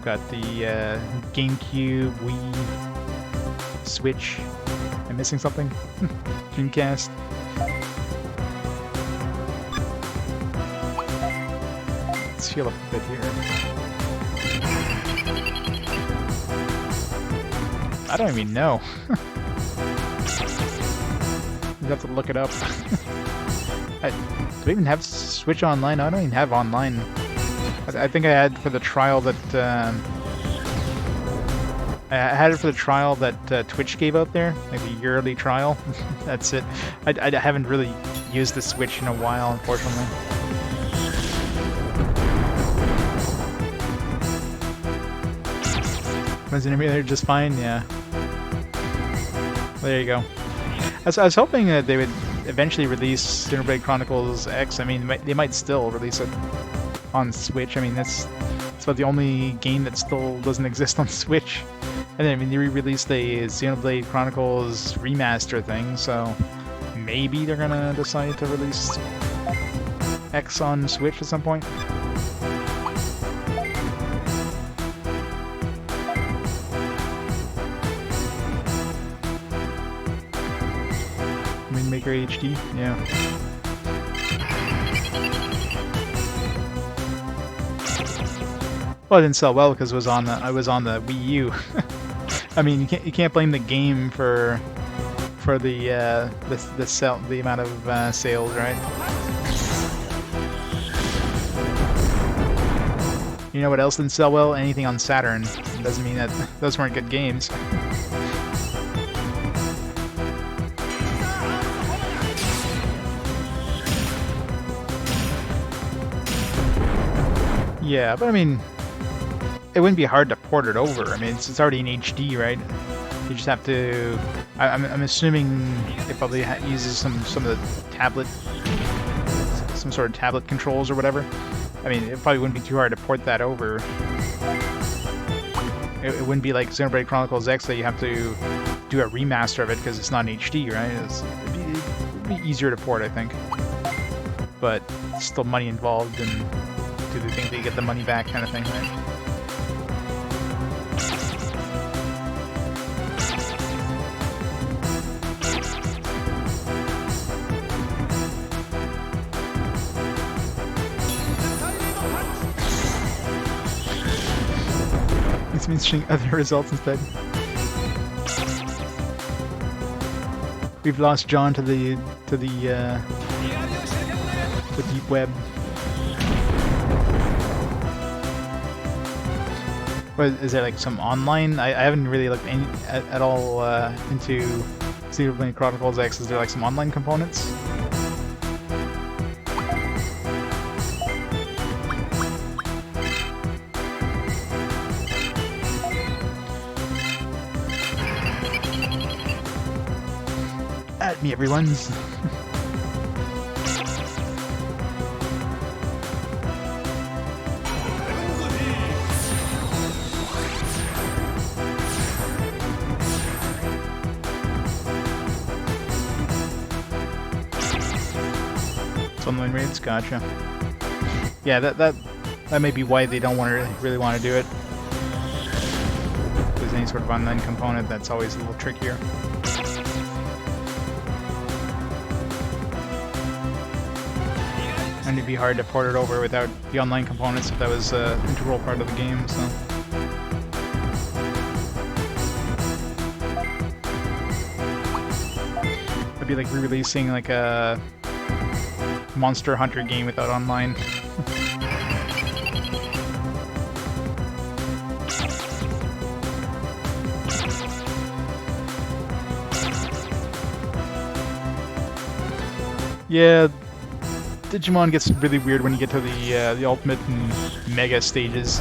got the GameCube, Wii, Switch. Am I missing something? Dreamcast. Let's heal up a bit here. I don't even know. You have to look it up. Do I even have Switch Online? I don't even have online. I think I had for the trial that I had it for the trial that Twitch gave out there, like the yearly trial. That's it. I haven't really used the Switch in a while, unfortunately. Was an emulator just fine? Yeah. There you go. I was hoping that they would eventually release Xenoblade Chronicles X. I mean, they might still release it on Switch. I mean, that's about the only game that still doesn't exist on Switch. And then, I mean, they re-released the Xenoblade Chronicles remaster thing, so maybe they're gonna decide to release X on Switch at some point. Maker HD, yeah. Well, it didn't sell well because I was on the Wii U. I mean, you can't blame the game for the amount of sales, right? You know what else didn't sell well? Anything on Saturn. It doesn't mean that those weren't good games. Yeah, but I mean, it wouldn't be hard to port it over. I mean, it's already in HD, right? You just have to. I'm assuming it probably uses some of the tablet, some sort of tablet controls or whatever. I mean, it probably wouldn't be too hard to port that over. It wouldn't be like Xenoblade Chronicles X that you have to do a remaster of it because it's not in HD, right? It'd be easier to port, I think. But still money involved, and do they think they get the money back kind of thing, right? This means showing other results instead. We've lost John to the deep web. What, is there like some online? I haven't really looked at all into Xenoblade Chronicles X. Is there like some online components? At me, everyone's. Online raids, gotcha. Yeah, that may be why they don't really want to do it. If there's any sort of online component, that's always a little trickier. And it'd be hard to port it over without the online components if that was an integral part of the game, so... It'd be like re-releasing like a Monster Hunter game without online. Yeah, Digimon gets really weird when you get to the ultimate and mega stages.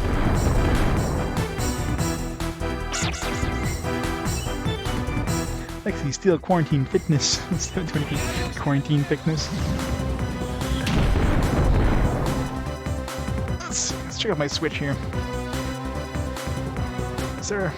Lexi, steal quarantine fitness instead of doing quarantine fitness. Let's check out my Switch here. Sir.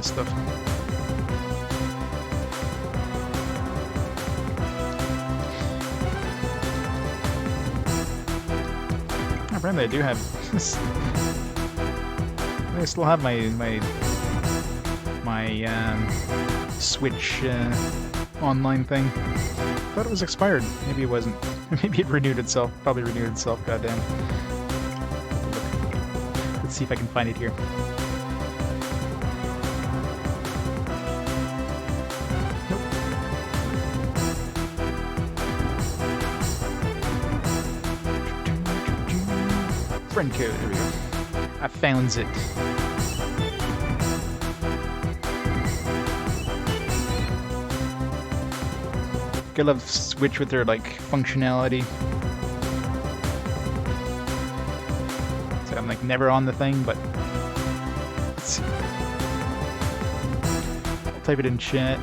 Stuff. Apparently I do have this. I still have my Switch online thing. Thought it was expired. Maybe it wasn't. Maybe it renewed itself. Probably renewed itself, goddamn. Let's see if I can find it here. Friend code, there we go. I found it. Gotta love Switch with their like functionality. So I'm like never on the thing, but let's see. I'll type it in chat.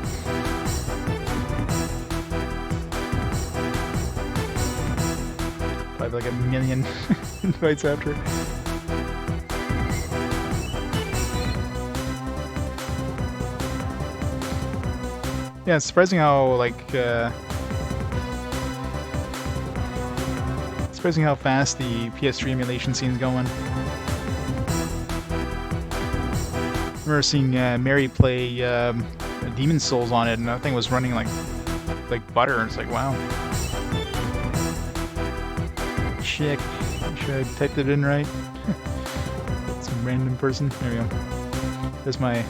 Probably like a million invites after. Yeah, it's surprising how like surprising how fast the PS3 emulation scene's going. I remember seeing Mary play Demon's Souls on it, and that thing was running like butter. And it's like, wow. Check. Make sure I typed it in right. Some random person. There we go. There's my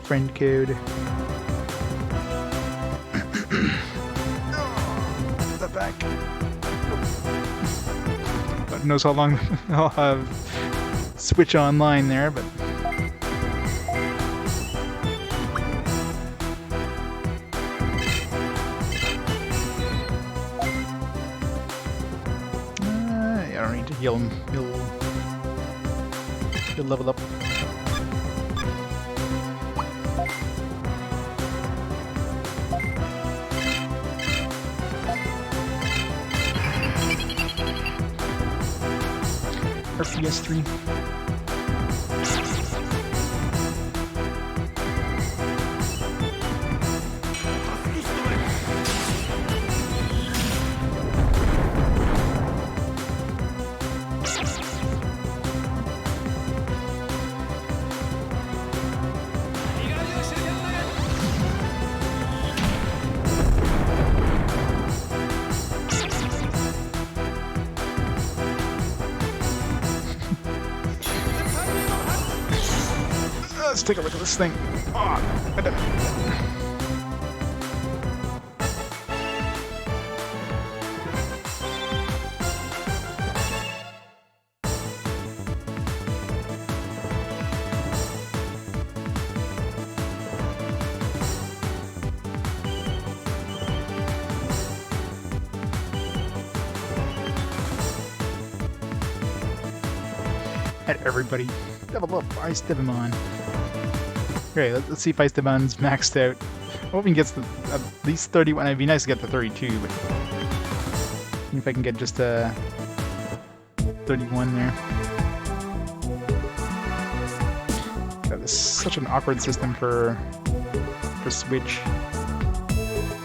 friend code. That back. God knows how long I'll have Switch online there, but. He'll level up. Or PS3. Let's take a look at this thing. Oh, At everybody. Level up, Ice Digimon. Okay, let's see if Ice Digimon's maxed out. I'm hoping he gets at least 31. It'd be nice to get to 32, but see if I can get just 31 there. this is such an awkward system for Switch.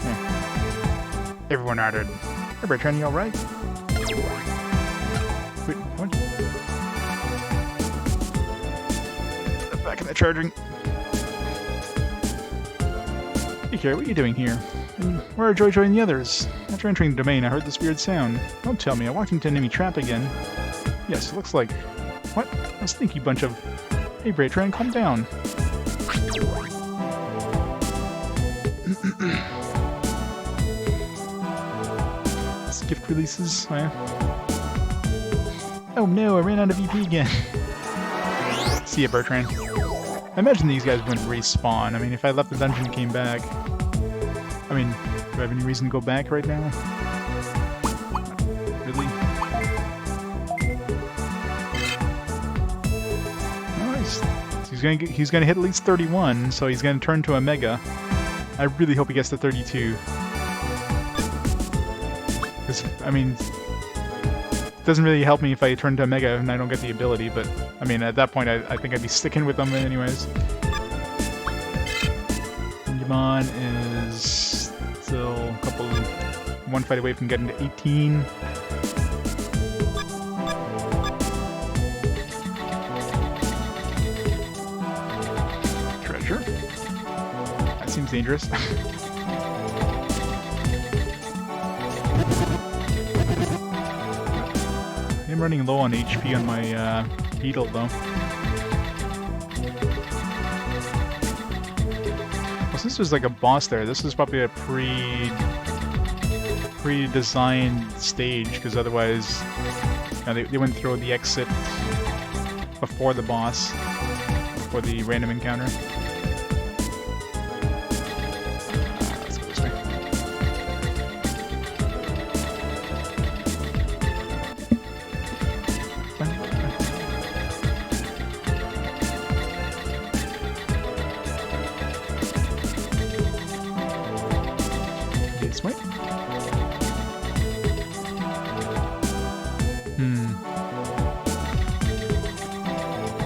Yeah. Everyone ordered. Hey, Bertrand, you alright? Wait, what? Back in the charging. Hey, Carrie, what are you doing here? And where are Joy and the others? After entering the domain, I heard this weird sound. Don't tell me, I walked into an enemy trap again. Yes, it looks like... What? A sneaky bunch of... Hey, Bertrand, calm down. Gift releases. Oh no, I ran out of EP again. See ya, Bertrand. I imagine these guys wouldn't respawn. I mean, if I left the dungeon and came back... I mean, do I have any reason to go back right now? Really? Nice. He's gonna hit at least 31, so he's gonna turn to a Mega. I really hope he gets to 32. I mean, it doesn't really help me if I turn to a Mega and I don't get the ability, but, I mean, at that point, I think I'd be sticking with them anyways. Digimon is still one fight away from getting to 18. Treasure? That seems dangerous. I'm running low on HP on my Beetle, though. Well, since there's like a boss there, this is probably a pre-designed stage, because otherwise they wouldn't throw the exit before the boss, before the random encounter. Let's go this way. This way.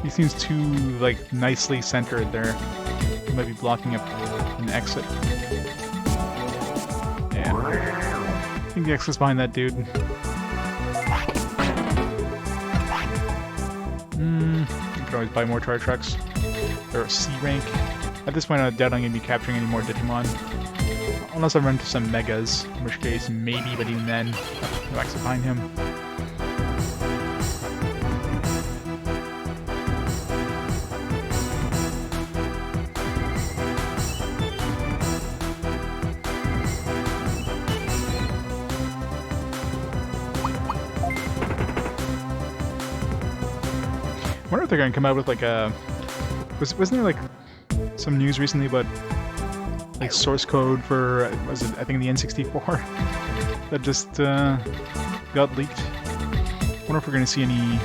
He seems too, like, nicely centered there. He might be blocking up an exit. Yeah. I think the exit's behind that dude. You can always buy more Char Trucks. They're a C rank. At this point, I doubt I'm going to be capturing any more Digimon. Unless I run into some Megas, in which case, maybe, but even then, no exit behind him. I wonder if they're going to come out with like a... Wasn't there like some news recently about like source code for, was it, I think the N64 that just got leaked? I wonder if we're going to see any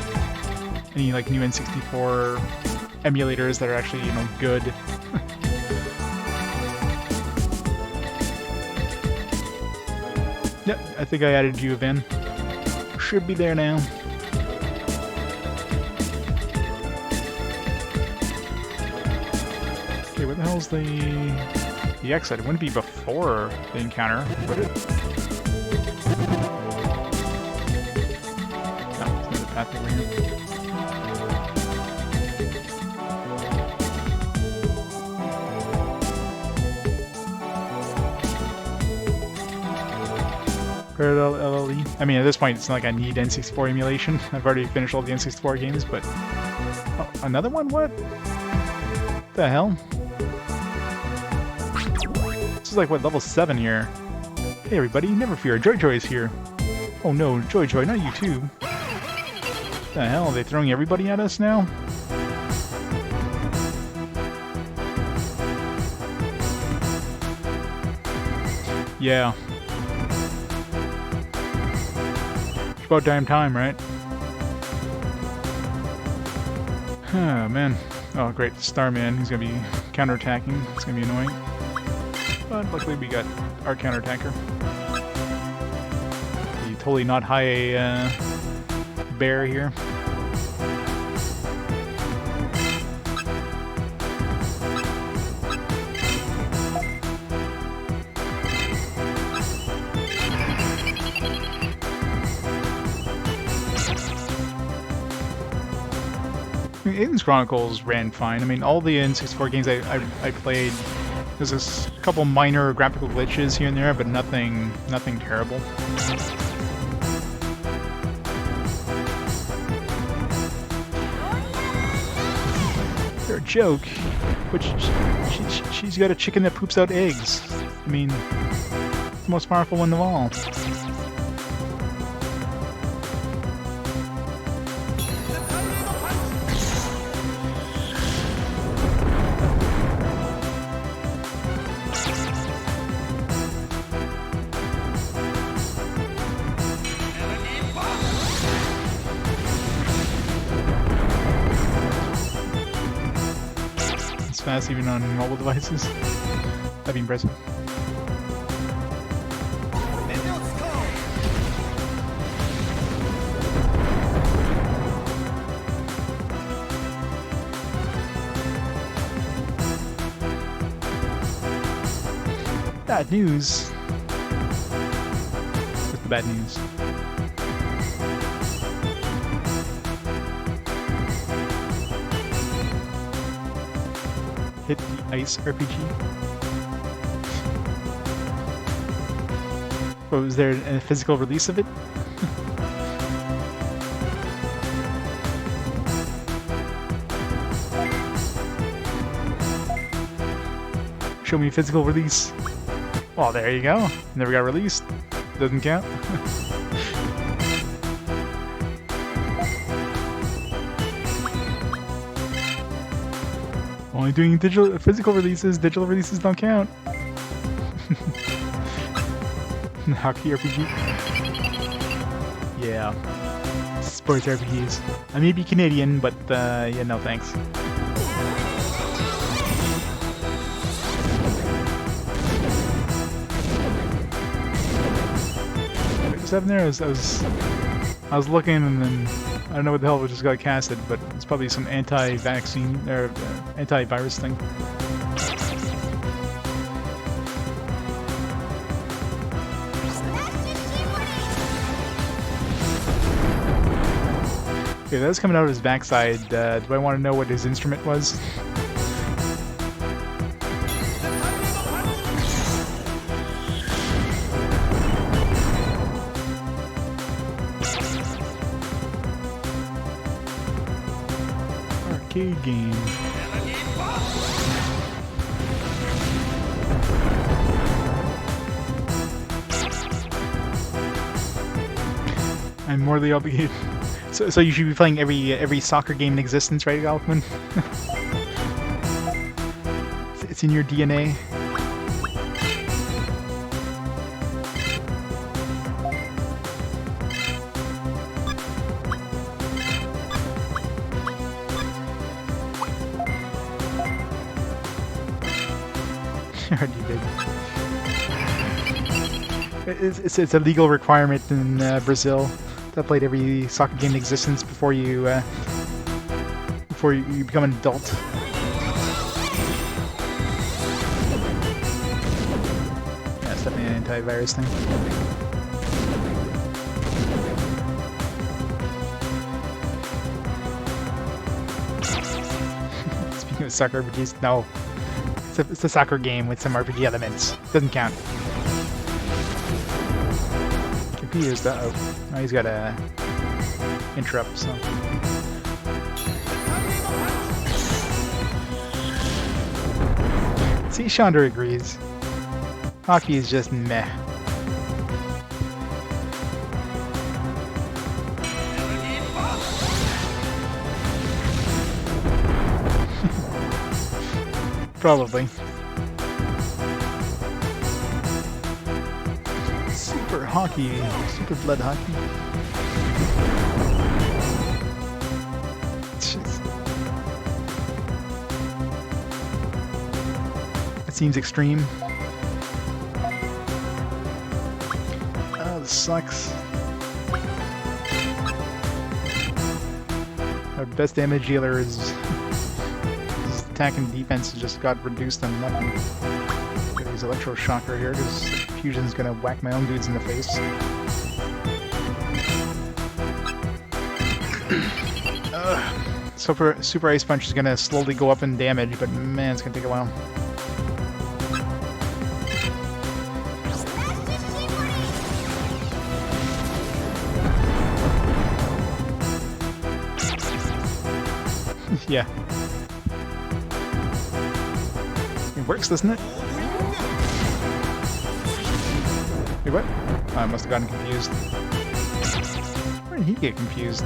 like new N64 emulators that are actually, you know, good. Yep, I think I added you, Vin. Should be there now. Okay, where the hell's the exit? It wouldn't be before the encounter, would it? No, it's another path over here. Parallel LLE. I mean, at this point, it's not like I need N64 emulation. I've already finished all the N64 games, but... Oh, another one? What? What the hell? This is like, what, level 7 here? Hey everybody, never fear, Joy is here. Oh no, Joy, not you too. What the hell, are they throwing everybody at us now? Yeah. It's about damn time, right? Oh man. Oh great, Starman, he's gonna be counterattacking. It's gonna be annoying. But luckily we got our counterattacker. The totally not high bear here. Aiden's Chronicles ran fine. I mean, all the N64 games I played, there's a couple minor graphical glitches here and there, but nothing terrible. They're a joke, but she's got a chicken that poops out eggs. I mean, it's the most powerful one of all. Fast even on mobile devices. That'd be impressive. Bad news. Just the bad news. Hit the Ice RPG. Oh, was there a physical release of it? Show me physical release. Well, there you go. Never got released. Doesn't count. Only doing physical releases. Digital releases don't count. Hockey RPG. Yeah. Sports RPGs. I may be Canadian, but yeah, no thanks. What was happening there? I was looking, and then I don't know what the hell just got casted, but it's probably some anti-vaccine or anti-virus thing. Okay, that was coming out of his backside. Do I want to know what his instrument was? Arcade game. I'm morally obligated. So you should be playing every soccer game in existence, right, Alchman? It's in your DNA. Already did. It's a legal requirement in Brazil. I played every soccer game in existence before you become an adult. Yeah, it's definitely an anti-virus thing. Speaking of soccer RPGs, no, it's a soccer game with some RPG elements. Doesn't count. Computers though. Oh, he's got a interrupt, so. See, Chandra agrees. Hockey is just meh. Probably. Super hockey, super blood hockey. Jeez. That seems extreme. Oh, this sucks. Our best damage dealer is his attack and defense just got reduced to nothing. Get his electroshocker here because Fusion's gonna whack my own dudes in the face. Super Ice Punch is gonna slowly go up in damage, but man, it's gonna take a while. Yeah. It works, doesn't it? Wait, what? Oh, I must have gotten confused. Where did he get confused?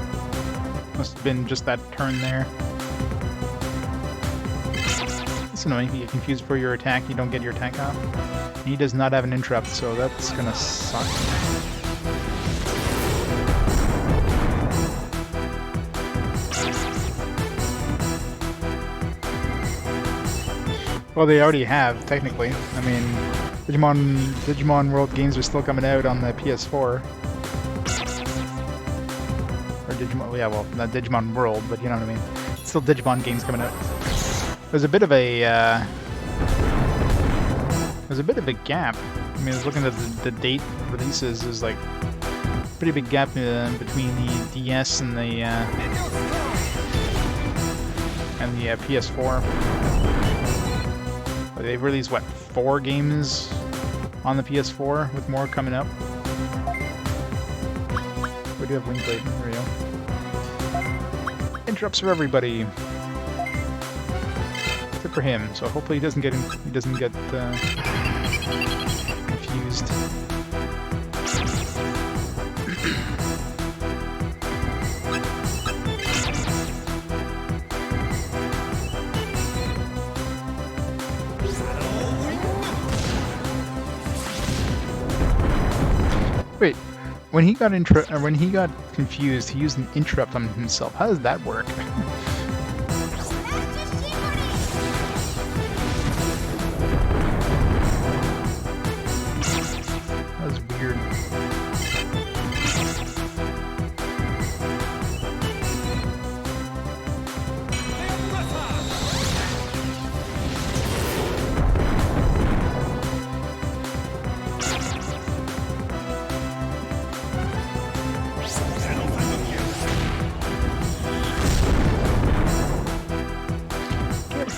Must have been just that turn there. It's annoying if you get confused for your attack, you don't get your attack off. And he does not have an interrupt, so that's gonna suck. Well, they already have, technically. I mean, Digimon World games are still coming out on the PS4. Or Digimon, yeah, well, not Digimon World, but you know what I mean. Still Digimon games coming out. There's a bit of a gap. I mean, I was looking at the date of releases. There's like a pretty big gap between the DS and the PS4. They've released, what, 4 games on the PS4, with more coming up? We do have Wingblade. There we go. Interrupts for everybody. Except for him, so hopefully he doesn't get confused. Wait, when he got confused, he used an interrupt on himself. How does that work? That was weird.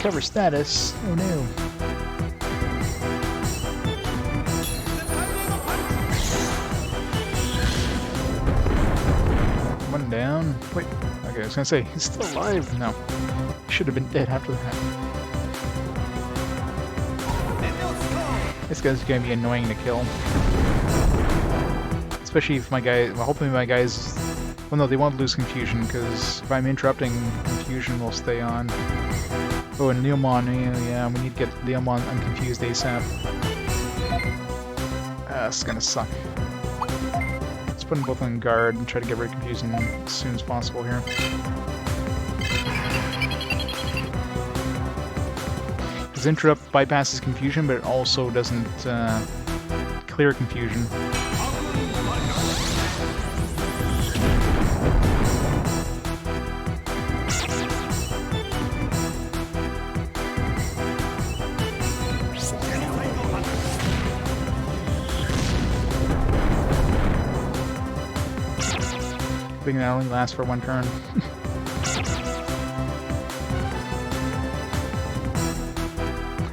Cover status. Oh no. One down. Wait. Okay, I was gonna say, he's still alive. No. He should have been dead after that. This guy's gonna be annoying to kill. Especially if my guy. Well, hopefully my guys. Well, no, they won't lose confusion, because if I'm interrupting, confusion will stay on. Oh, and Leomon, yeah, we need to get Leomon unconfused ASAP. This is gonna suck. Let's put them both on guard and try to get rid of confusion as soon as possible here. His interrupt bypasses confusion, but it also doesn't clear confusion. I think that only lasts for one turn.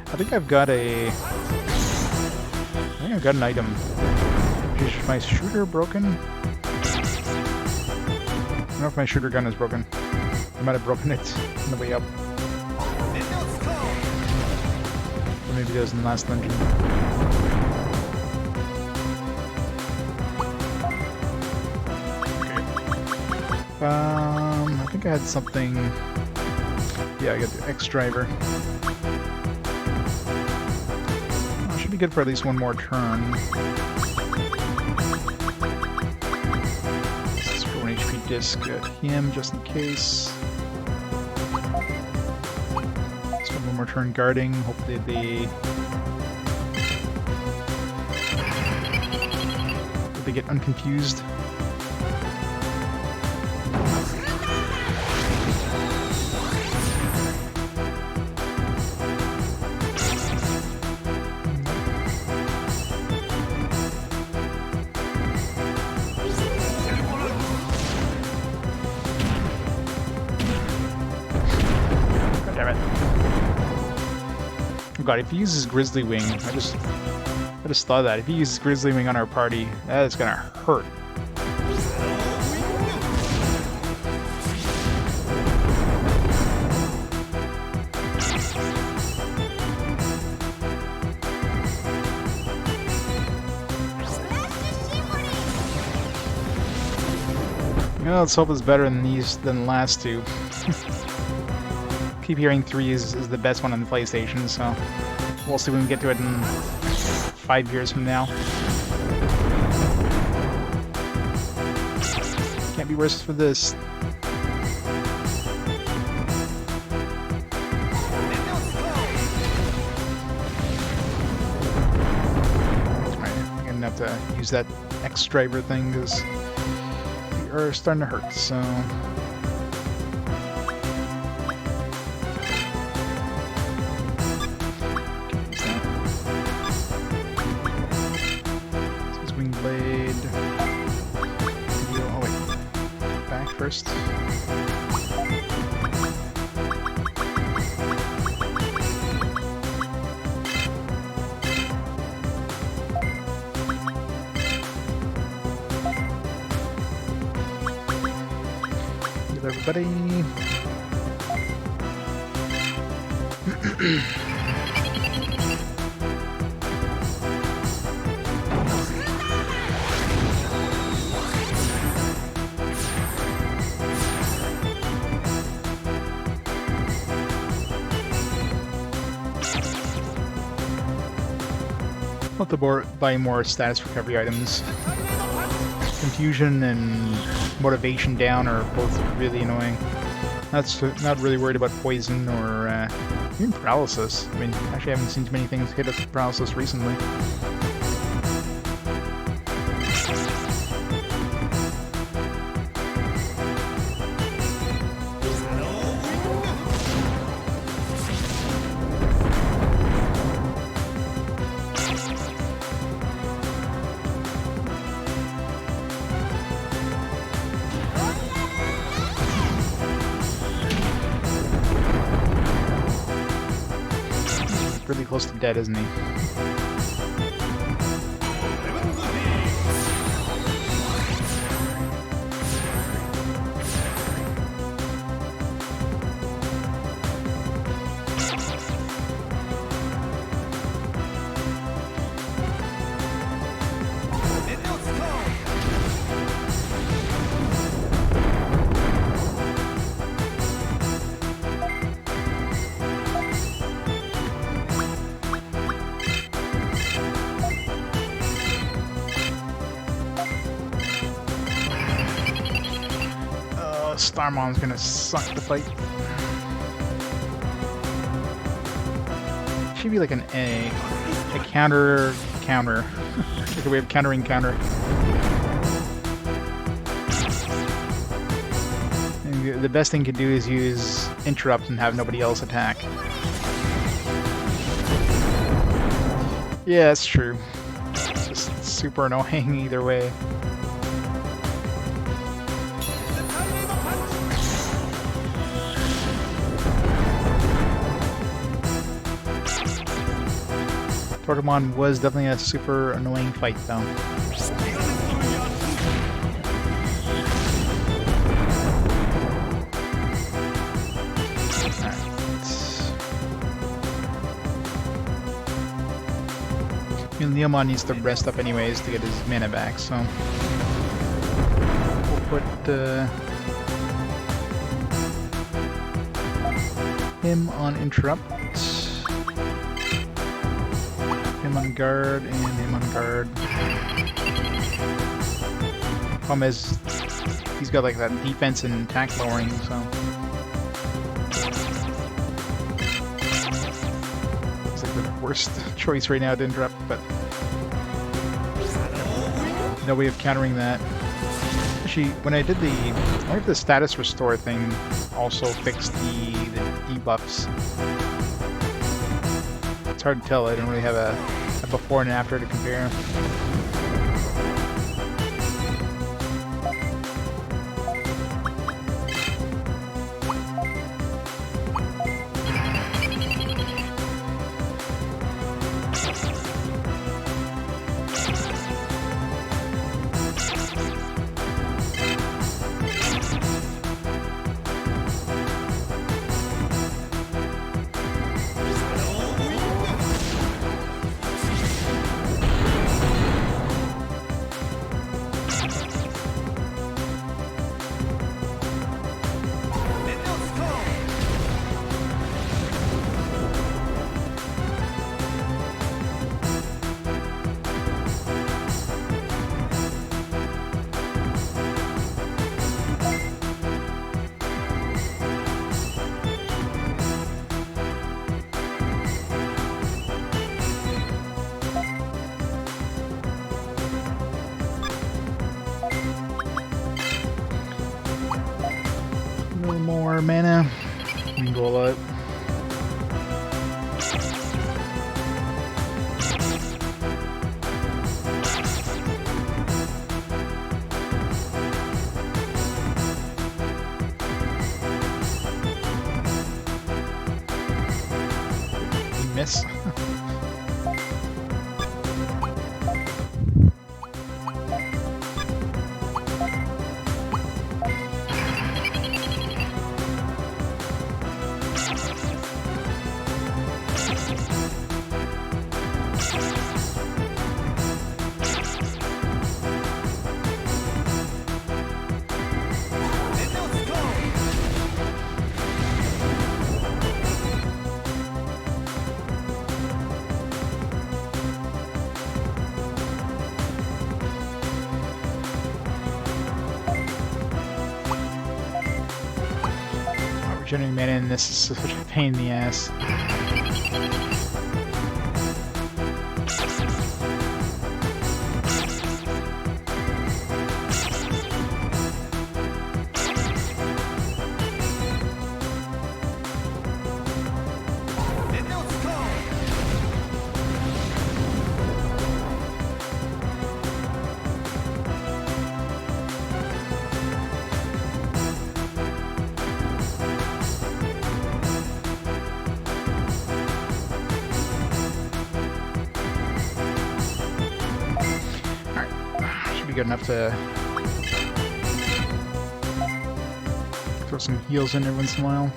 I think I've got an item. Is my shooter broken? I don't know if my shooter gun is broken. I might have broken it on the way up. Or maybe it was in the last dungeon. I think I had something. Yeah, I got the X driver. Oh, should be good for at least one more turn. Let's throw an HP disc at him just in case. Spend one more turn guarding. Hopefully they get unconfused. threat. Oh god, if he uses Grizzly Wing, I just thought of that. If he uses Grizzly Wing on our party, that is gonna hurt. Well, let's hope it's better than the last two. Keep hearing 3 is the best one on the PlayStation, so we'll see when we get to it in 5 years from now. Can't be worse for this. Alright, I'm gonna have to use that X driver thing because we are starting to hurt, so. First. Give everybody. I'll have to buy more status recovery items. Confusion and motivation down are both really annoying. Not really worried about poison or even paralysis. I mean, actually I haven't seen too many things hit us with paralysis recently. Really close to dead, isn't he? Starmon's gonna suck the fight. Should be like an A counter. Like a way of countering counter. And the best thing to do is use interrupt and have nobody else attack. Yeah, that's true. It's just super annoying either way. Digimon was definitely a super annoying fight, though. And Leomon needs to rest up anyways to get his mana back, so we'll put him on interrupt. Him on guard, and him on guard. Problem is, he's got like that defense and attack lowering, so it's like the worst choice right now to interrupt, but no way of countering that. Actually, when I did I wonder if the status restore thing also fixed the debuffs. It's hard to tell. I don't really have a before and after to compare. our mana. We can go all out. Miss. Generating mana in this is such a pain in the ass. Good enough to throw some heals in every once in a while.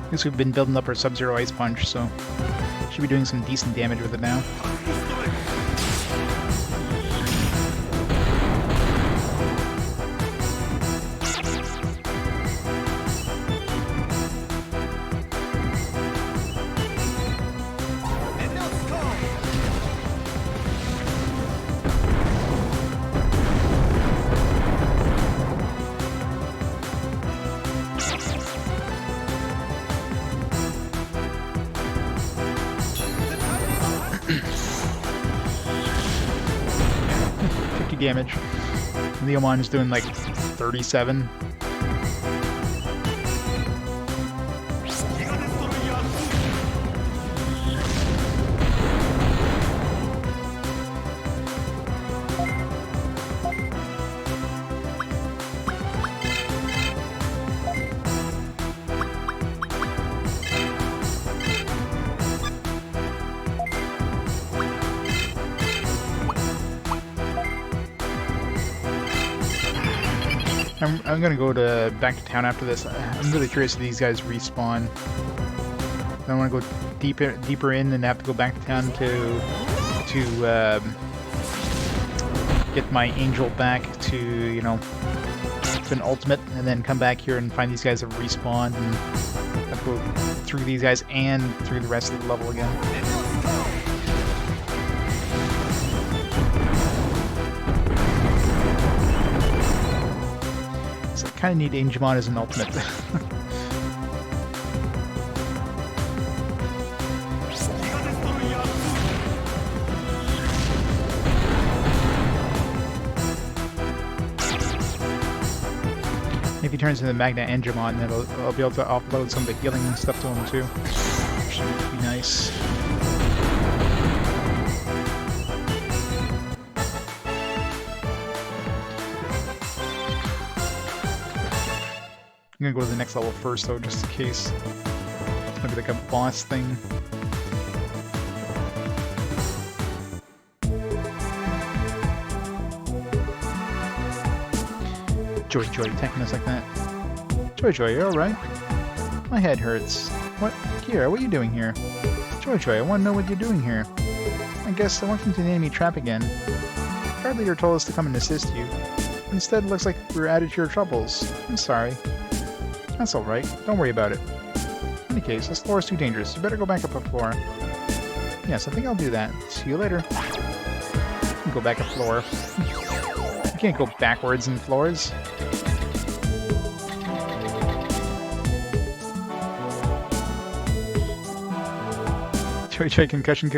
I guess we've been building up our Sub-Zero Ice Punch, so should be doing some decent damage with it now. Damage. Leomon is doing like 37. I'm gonna go back to town after this. I'm really curious if these guys respawn. I want to go deeper in and have to go back to town to get my angel back to, you know, to an ultimate, and then come back here and find these guys have respawned and have to go through these guys and through the rest of the level again. I kind of need Digimon as an ultimate. If he turns into Magna Angemon, then I'll be able to offload some of the healing stuff to him too. Which would be nice. I'm gonna go to the next level first though, just in case. It's gonna be like a boss thing. Joy, attacking us like that. Joy, you alright? My head hurts. What? Kira, what are you doing here? Joy, I want to know what you're doing here. I guess I walked into the enemy trap again. Guard leader told us to come and assist you. Instead, it looks like we're added to your troubles. I'm sorry. That's alright. Don't worry about it. In any case, this floor is too dangerous. You better go back up a floor. Yes, I think I'll do that. See you later. Go back a floor. You can't go backwards in floors. Joy, concussion.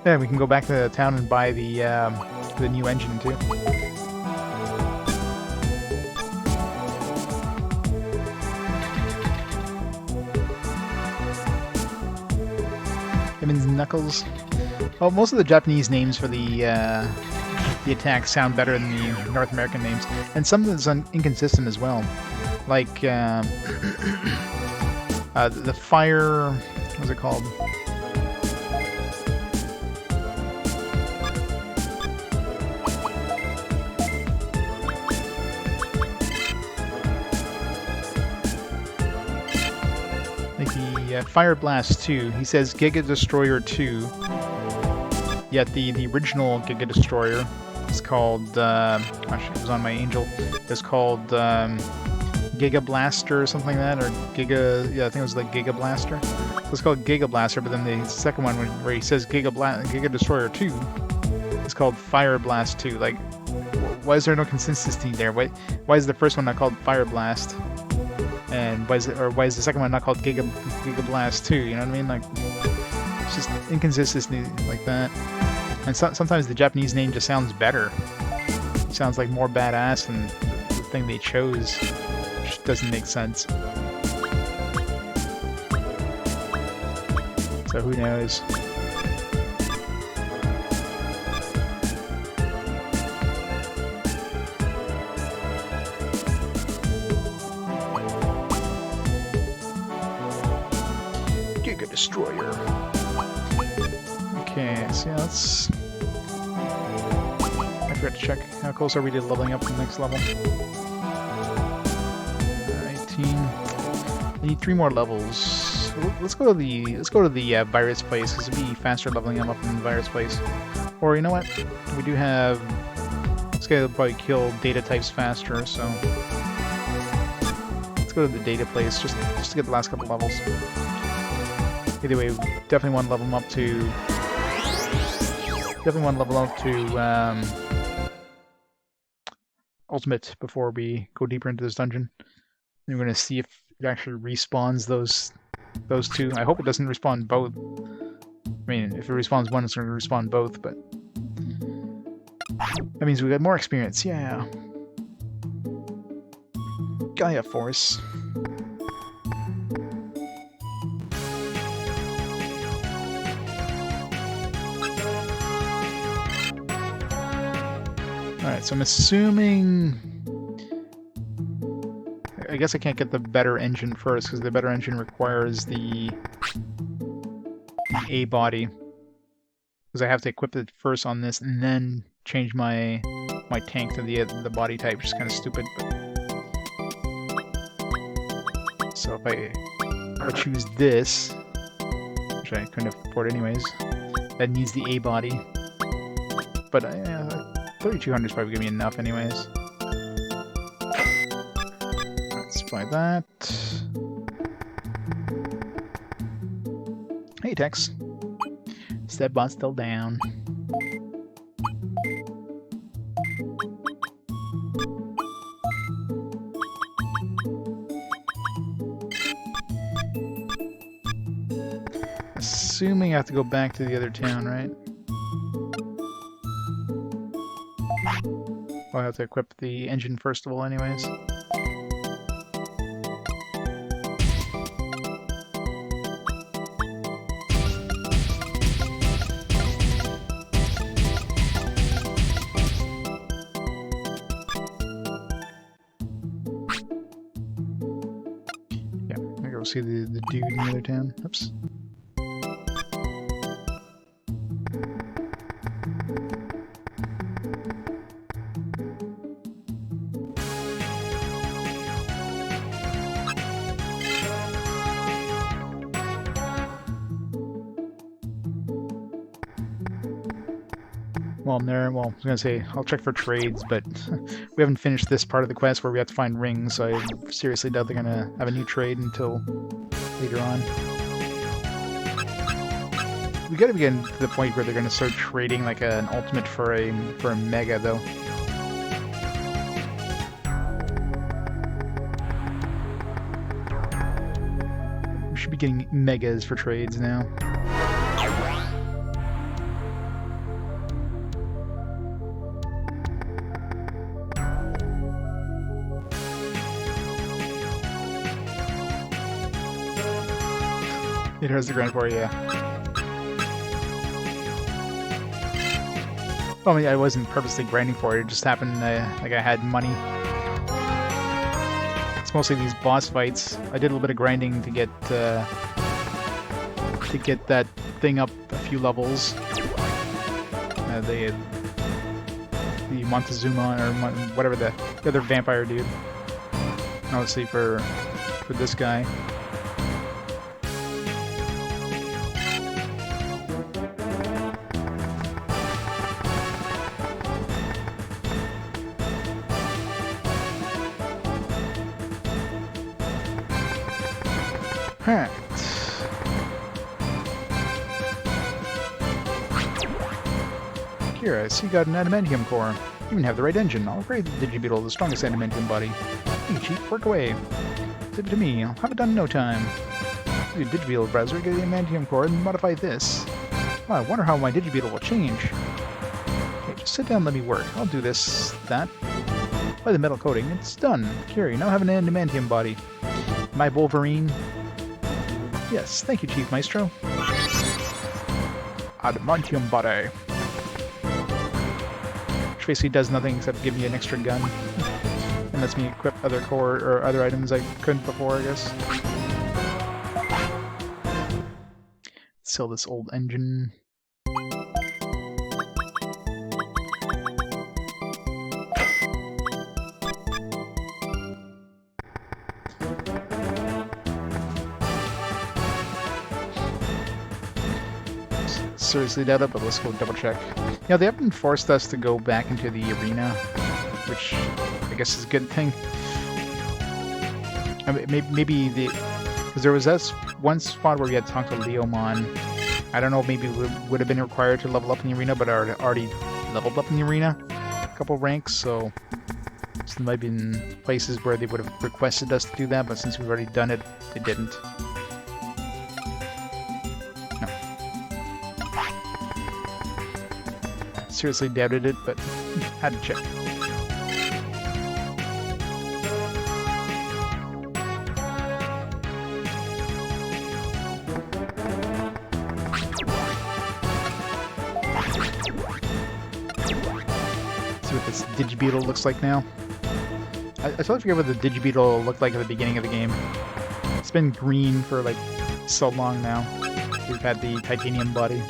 Yeah, we can go back to the town and buy the new engine too. It means Knuckles. Well, most of the Japanese names for the attacks sound better than the North American names, and some of it's inconsistent as well. Like the fire, what's it called? Like the Fire Blast 2, he says Giga Destroyer 2. Yet the original Giga Destroyer is called, actually it was on my Angel, it's called Giga Blaster or something like that, or Giga, yeah, I think it was like Giga Blaster. So it's called Giga Blaster, but then the second one where he says Giga Destroyer 2 is called Fire Blast 2. Like, why is there no consistency there? Why is the first one not called Fire Blast? And why is the second one not called Giga Blast 2? You know what I mean? Like, it's just inconsistency like that. And sometimes the Japanese name just sounds better. It sounds like more badass than the thing they chose. Which doesn't make sense. So who knows? Giga Destroyer. Okay, so yeah, let's... I forgot to check. How close are we to leveling up to the next level? 19. I need 3 more levels. Let's go to the virus place, because it'd be faster leveling them up in the virus place. Or you know what? We do have... Let's probably kill data types faster, so... Let's go to the data place, just to get the last couple levels. Either way, we definitely want to level them up to... Definitely want to level up to Ultimate before we go deeper into this dungeon. And we're going to see if it actually respawns those two. I hope it doesn't respawn both. I mean, if it respawns one, it's going to respawn both, but... That means we got more experience, yeah. Gaia Force. Alright, so I'm assuming... I guess I can't get the better engine first, because the better engine requires the A body. Because I have to equip it first on this, and then change my tank to the body type, which is kind of stupid. But... So if I choose this, which I couldn't afford anyways, that needs the A body. But 3200 is probably gonna be enough anyways. Let's buy that. Hey Tex. Stepbot's still down. Assuming I have to go back to the other town, right? Well, I have to equip the engine first of all anyways. Yeah, I'm gonna go see the dude in the other town. Oops. Well, I'm there. Well, I was gonna say I'll check for trades, but we haven't finished this part of the quest where we have to find rings, so I seriously doubt they're gonna have a new trade until later on. We gotta be getting to the point where they're gonna start trading like an ultimate for a mega, though. We should be getting megas for trades now. It hurts to grind for, yeah. Well, I mean, I wasn't purposely grinding for it. It just happened like I had money. It's mostly these boss fights. I did a little bit of grinding to get that thing up a few levels. The Montezuma or whatever the other vampire dude. Obviously for this guy. Alright. Here, I see you got an adamantium core. You even have the right engine. I'll upgrade the Digibeetle, the strongest adamantium body. Hey, Chief, work away. Leave it to me. I'll have it done in no time. Do the Digibeetle browser, get the adamantium core, and modify this. Oh, I wonder how my Digibeetle will change. Okay, just sit down and let me work. I'll do this, that. By the metal coating, it's done. Here, you now have an adamantium body. My Wolverine. Yes, thank you, Chief Maestro. Adamantium body. Which basically does nothing except give me an extra gun. And lets me equip other core or other items I couldn't before, I guess. Sell this old engine. Seriously doubt it, but let's go double check. Yeah, they haven't forced us to go back into the arena, which I guess is a good thing. I mean, maybe because there was this one spot where we had to talk to Leomon. I don't know, maybe we would have been required to level up in the arena, but I already leveled up in the arena a couple ranks, so there might have been places where they would have requested us to do that, but since we've already done it, they didn't. Seriously doubted it, but had to check. See what this Digibeetle looks like now. I totally forget what the Digibeetle looked like at the beginning of the game. It's been green for like so long now. We've had the titanium body.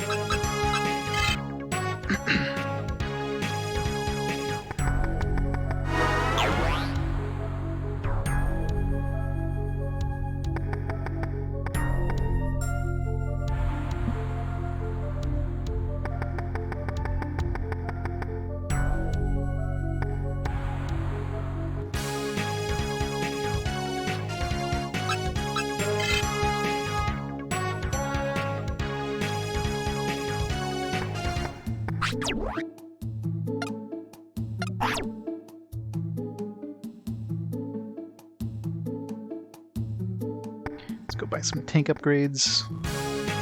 Let's go buy some tank upgrades.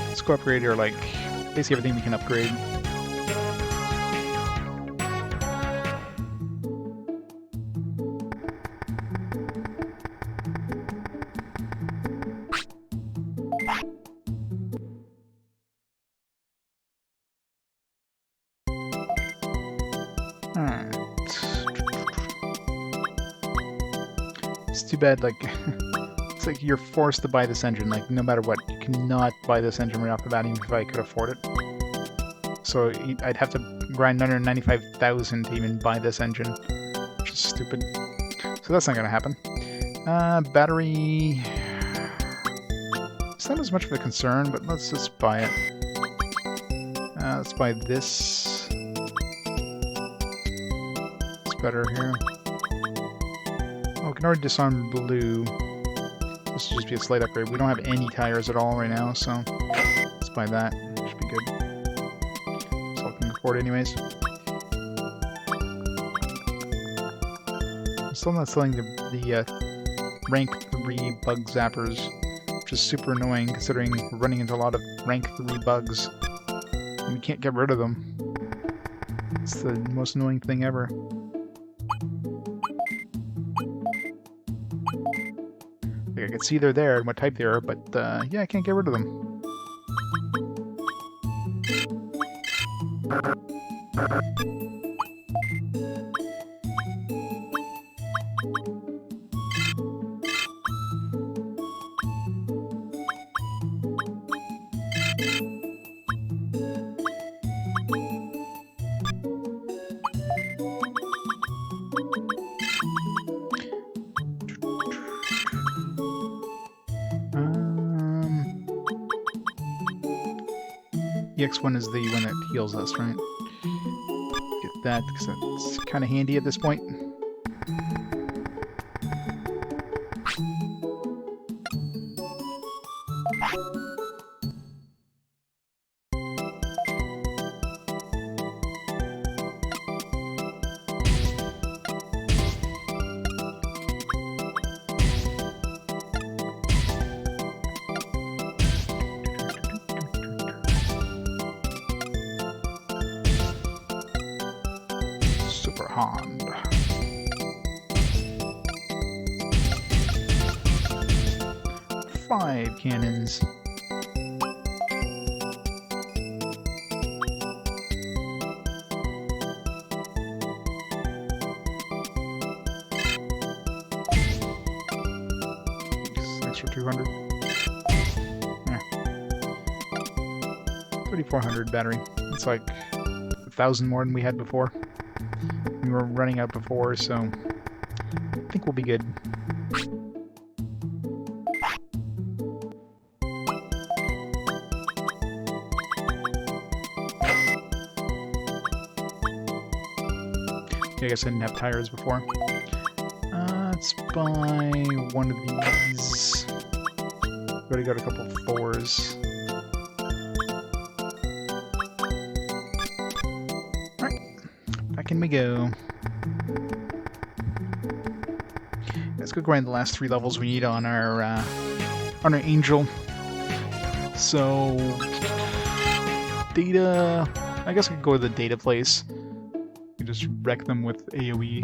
Let's go upgrade or like basically everything we can upgrade. Alright. It's too bad, like, it's like you're forced to buy this engine, like, no matter what. You cannot buy this engine right off the bat, even if I could afford it. So I'd have to grind 995,000 to even buy this engine, which is stupid. So that's not gonna happen. Battery... It's not as much of a concern, but let's just buy it. Let's buy this. Better here. Oh, we can already disarm blue. This should just be a slight upgrade. We don't have any tires at all right now, so let's buy that. Should be good. So I can afford it anyways. I'm still not selling the rank 3 bug zappers, which is super annoying considering we're running into a lot of rank 3 bugs. And we can't get rid of them. It's the most annoying thing ever. I can see they're there and what type they are, but yeah, I can't get rid of them. EX1 is the one that heals us, right? Get that, because that's kind of handy at this point. Super Hand. Five cannons. Extra 200. Yeah. 3,400 battery. It's like 1,000 more than we had before. We were running out before, so I think we'll be good. I guess I didn't have tires before. Let's buy one of these. We already got a couple of 4s. Alright, back in we go. Let's go grind the last 3 levels we need on our angel. So data. I guess I could go to the data place. Just wreck them with AoE.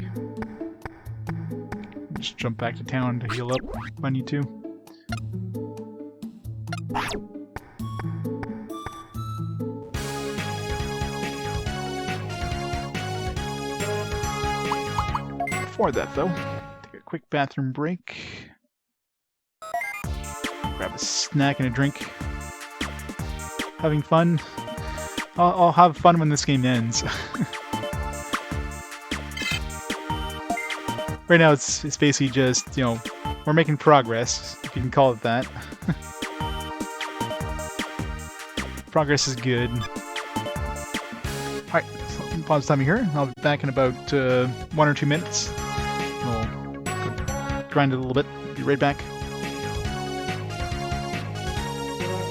Just jump back to town to heal up if I need to. Before that, though, take a quick bathroom break. Grab a snack and a drink. Having fun. I'll have fun when this game ends. Right now, it's basically just, you know, we're making progress, if you can call it that. Progress is good. Alright, so pause time here. I'll be back in about 1 or 2 minutes. We'll grind it a little bit. Be right back.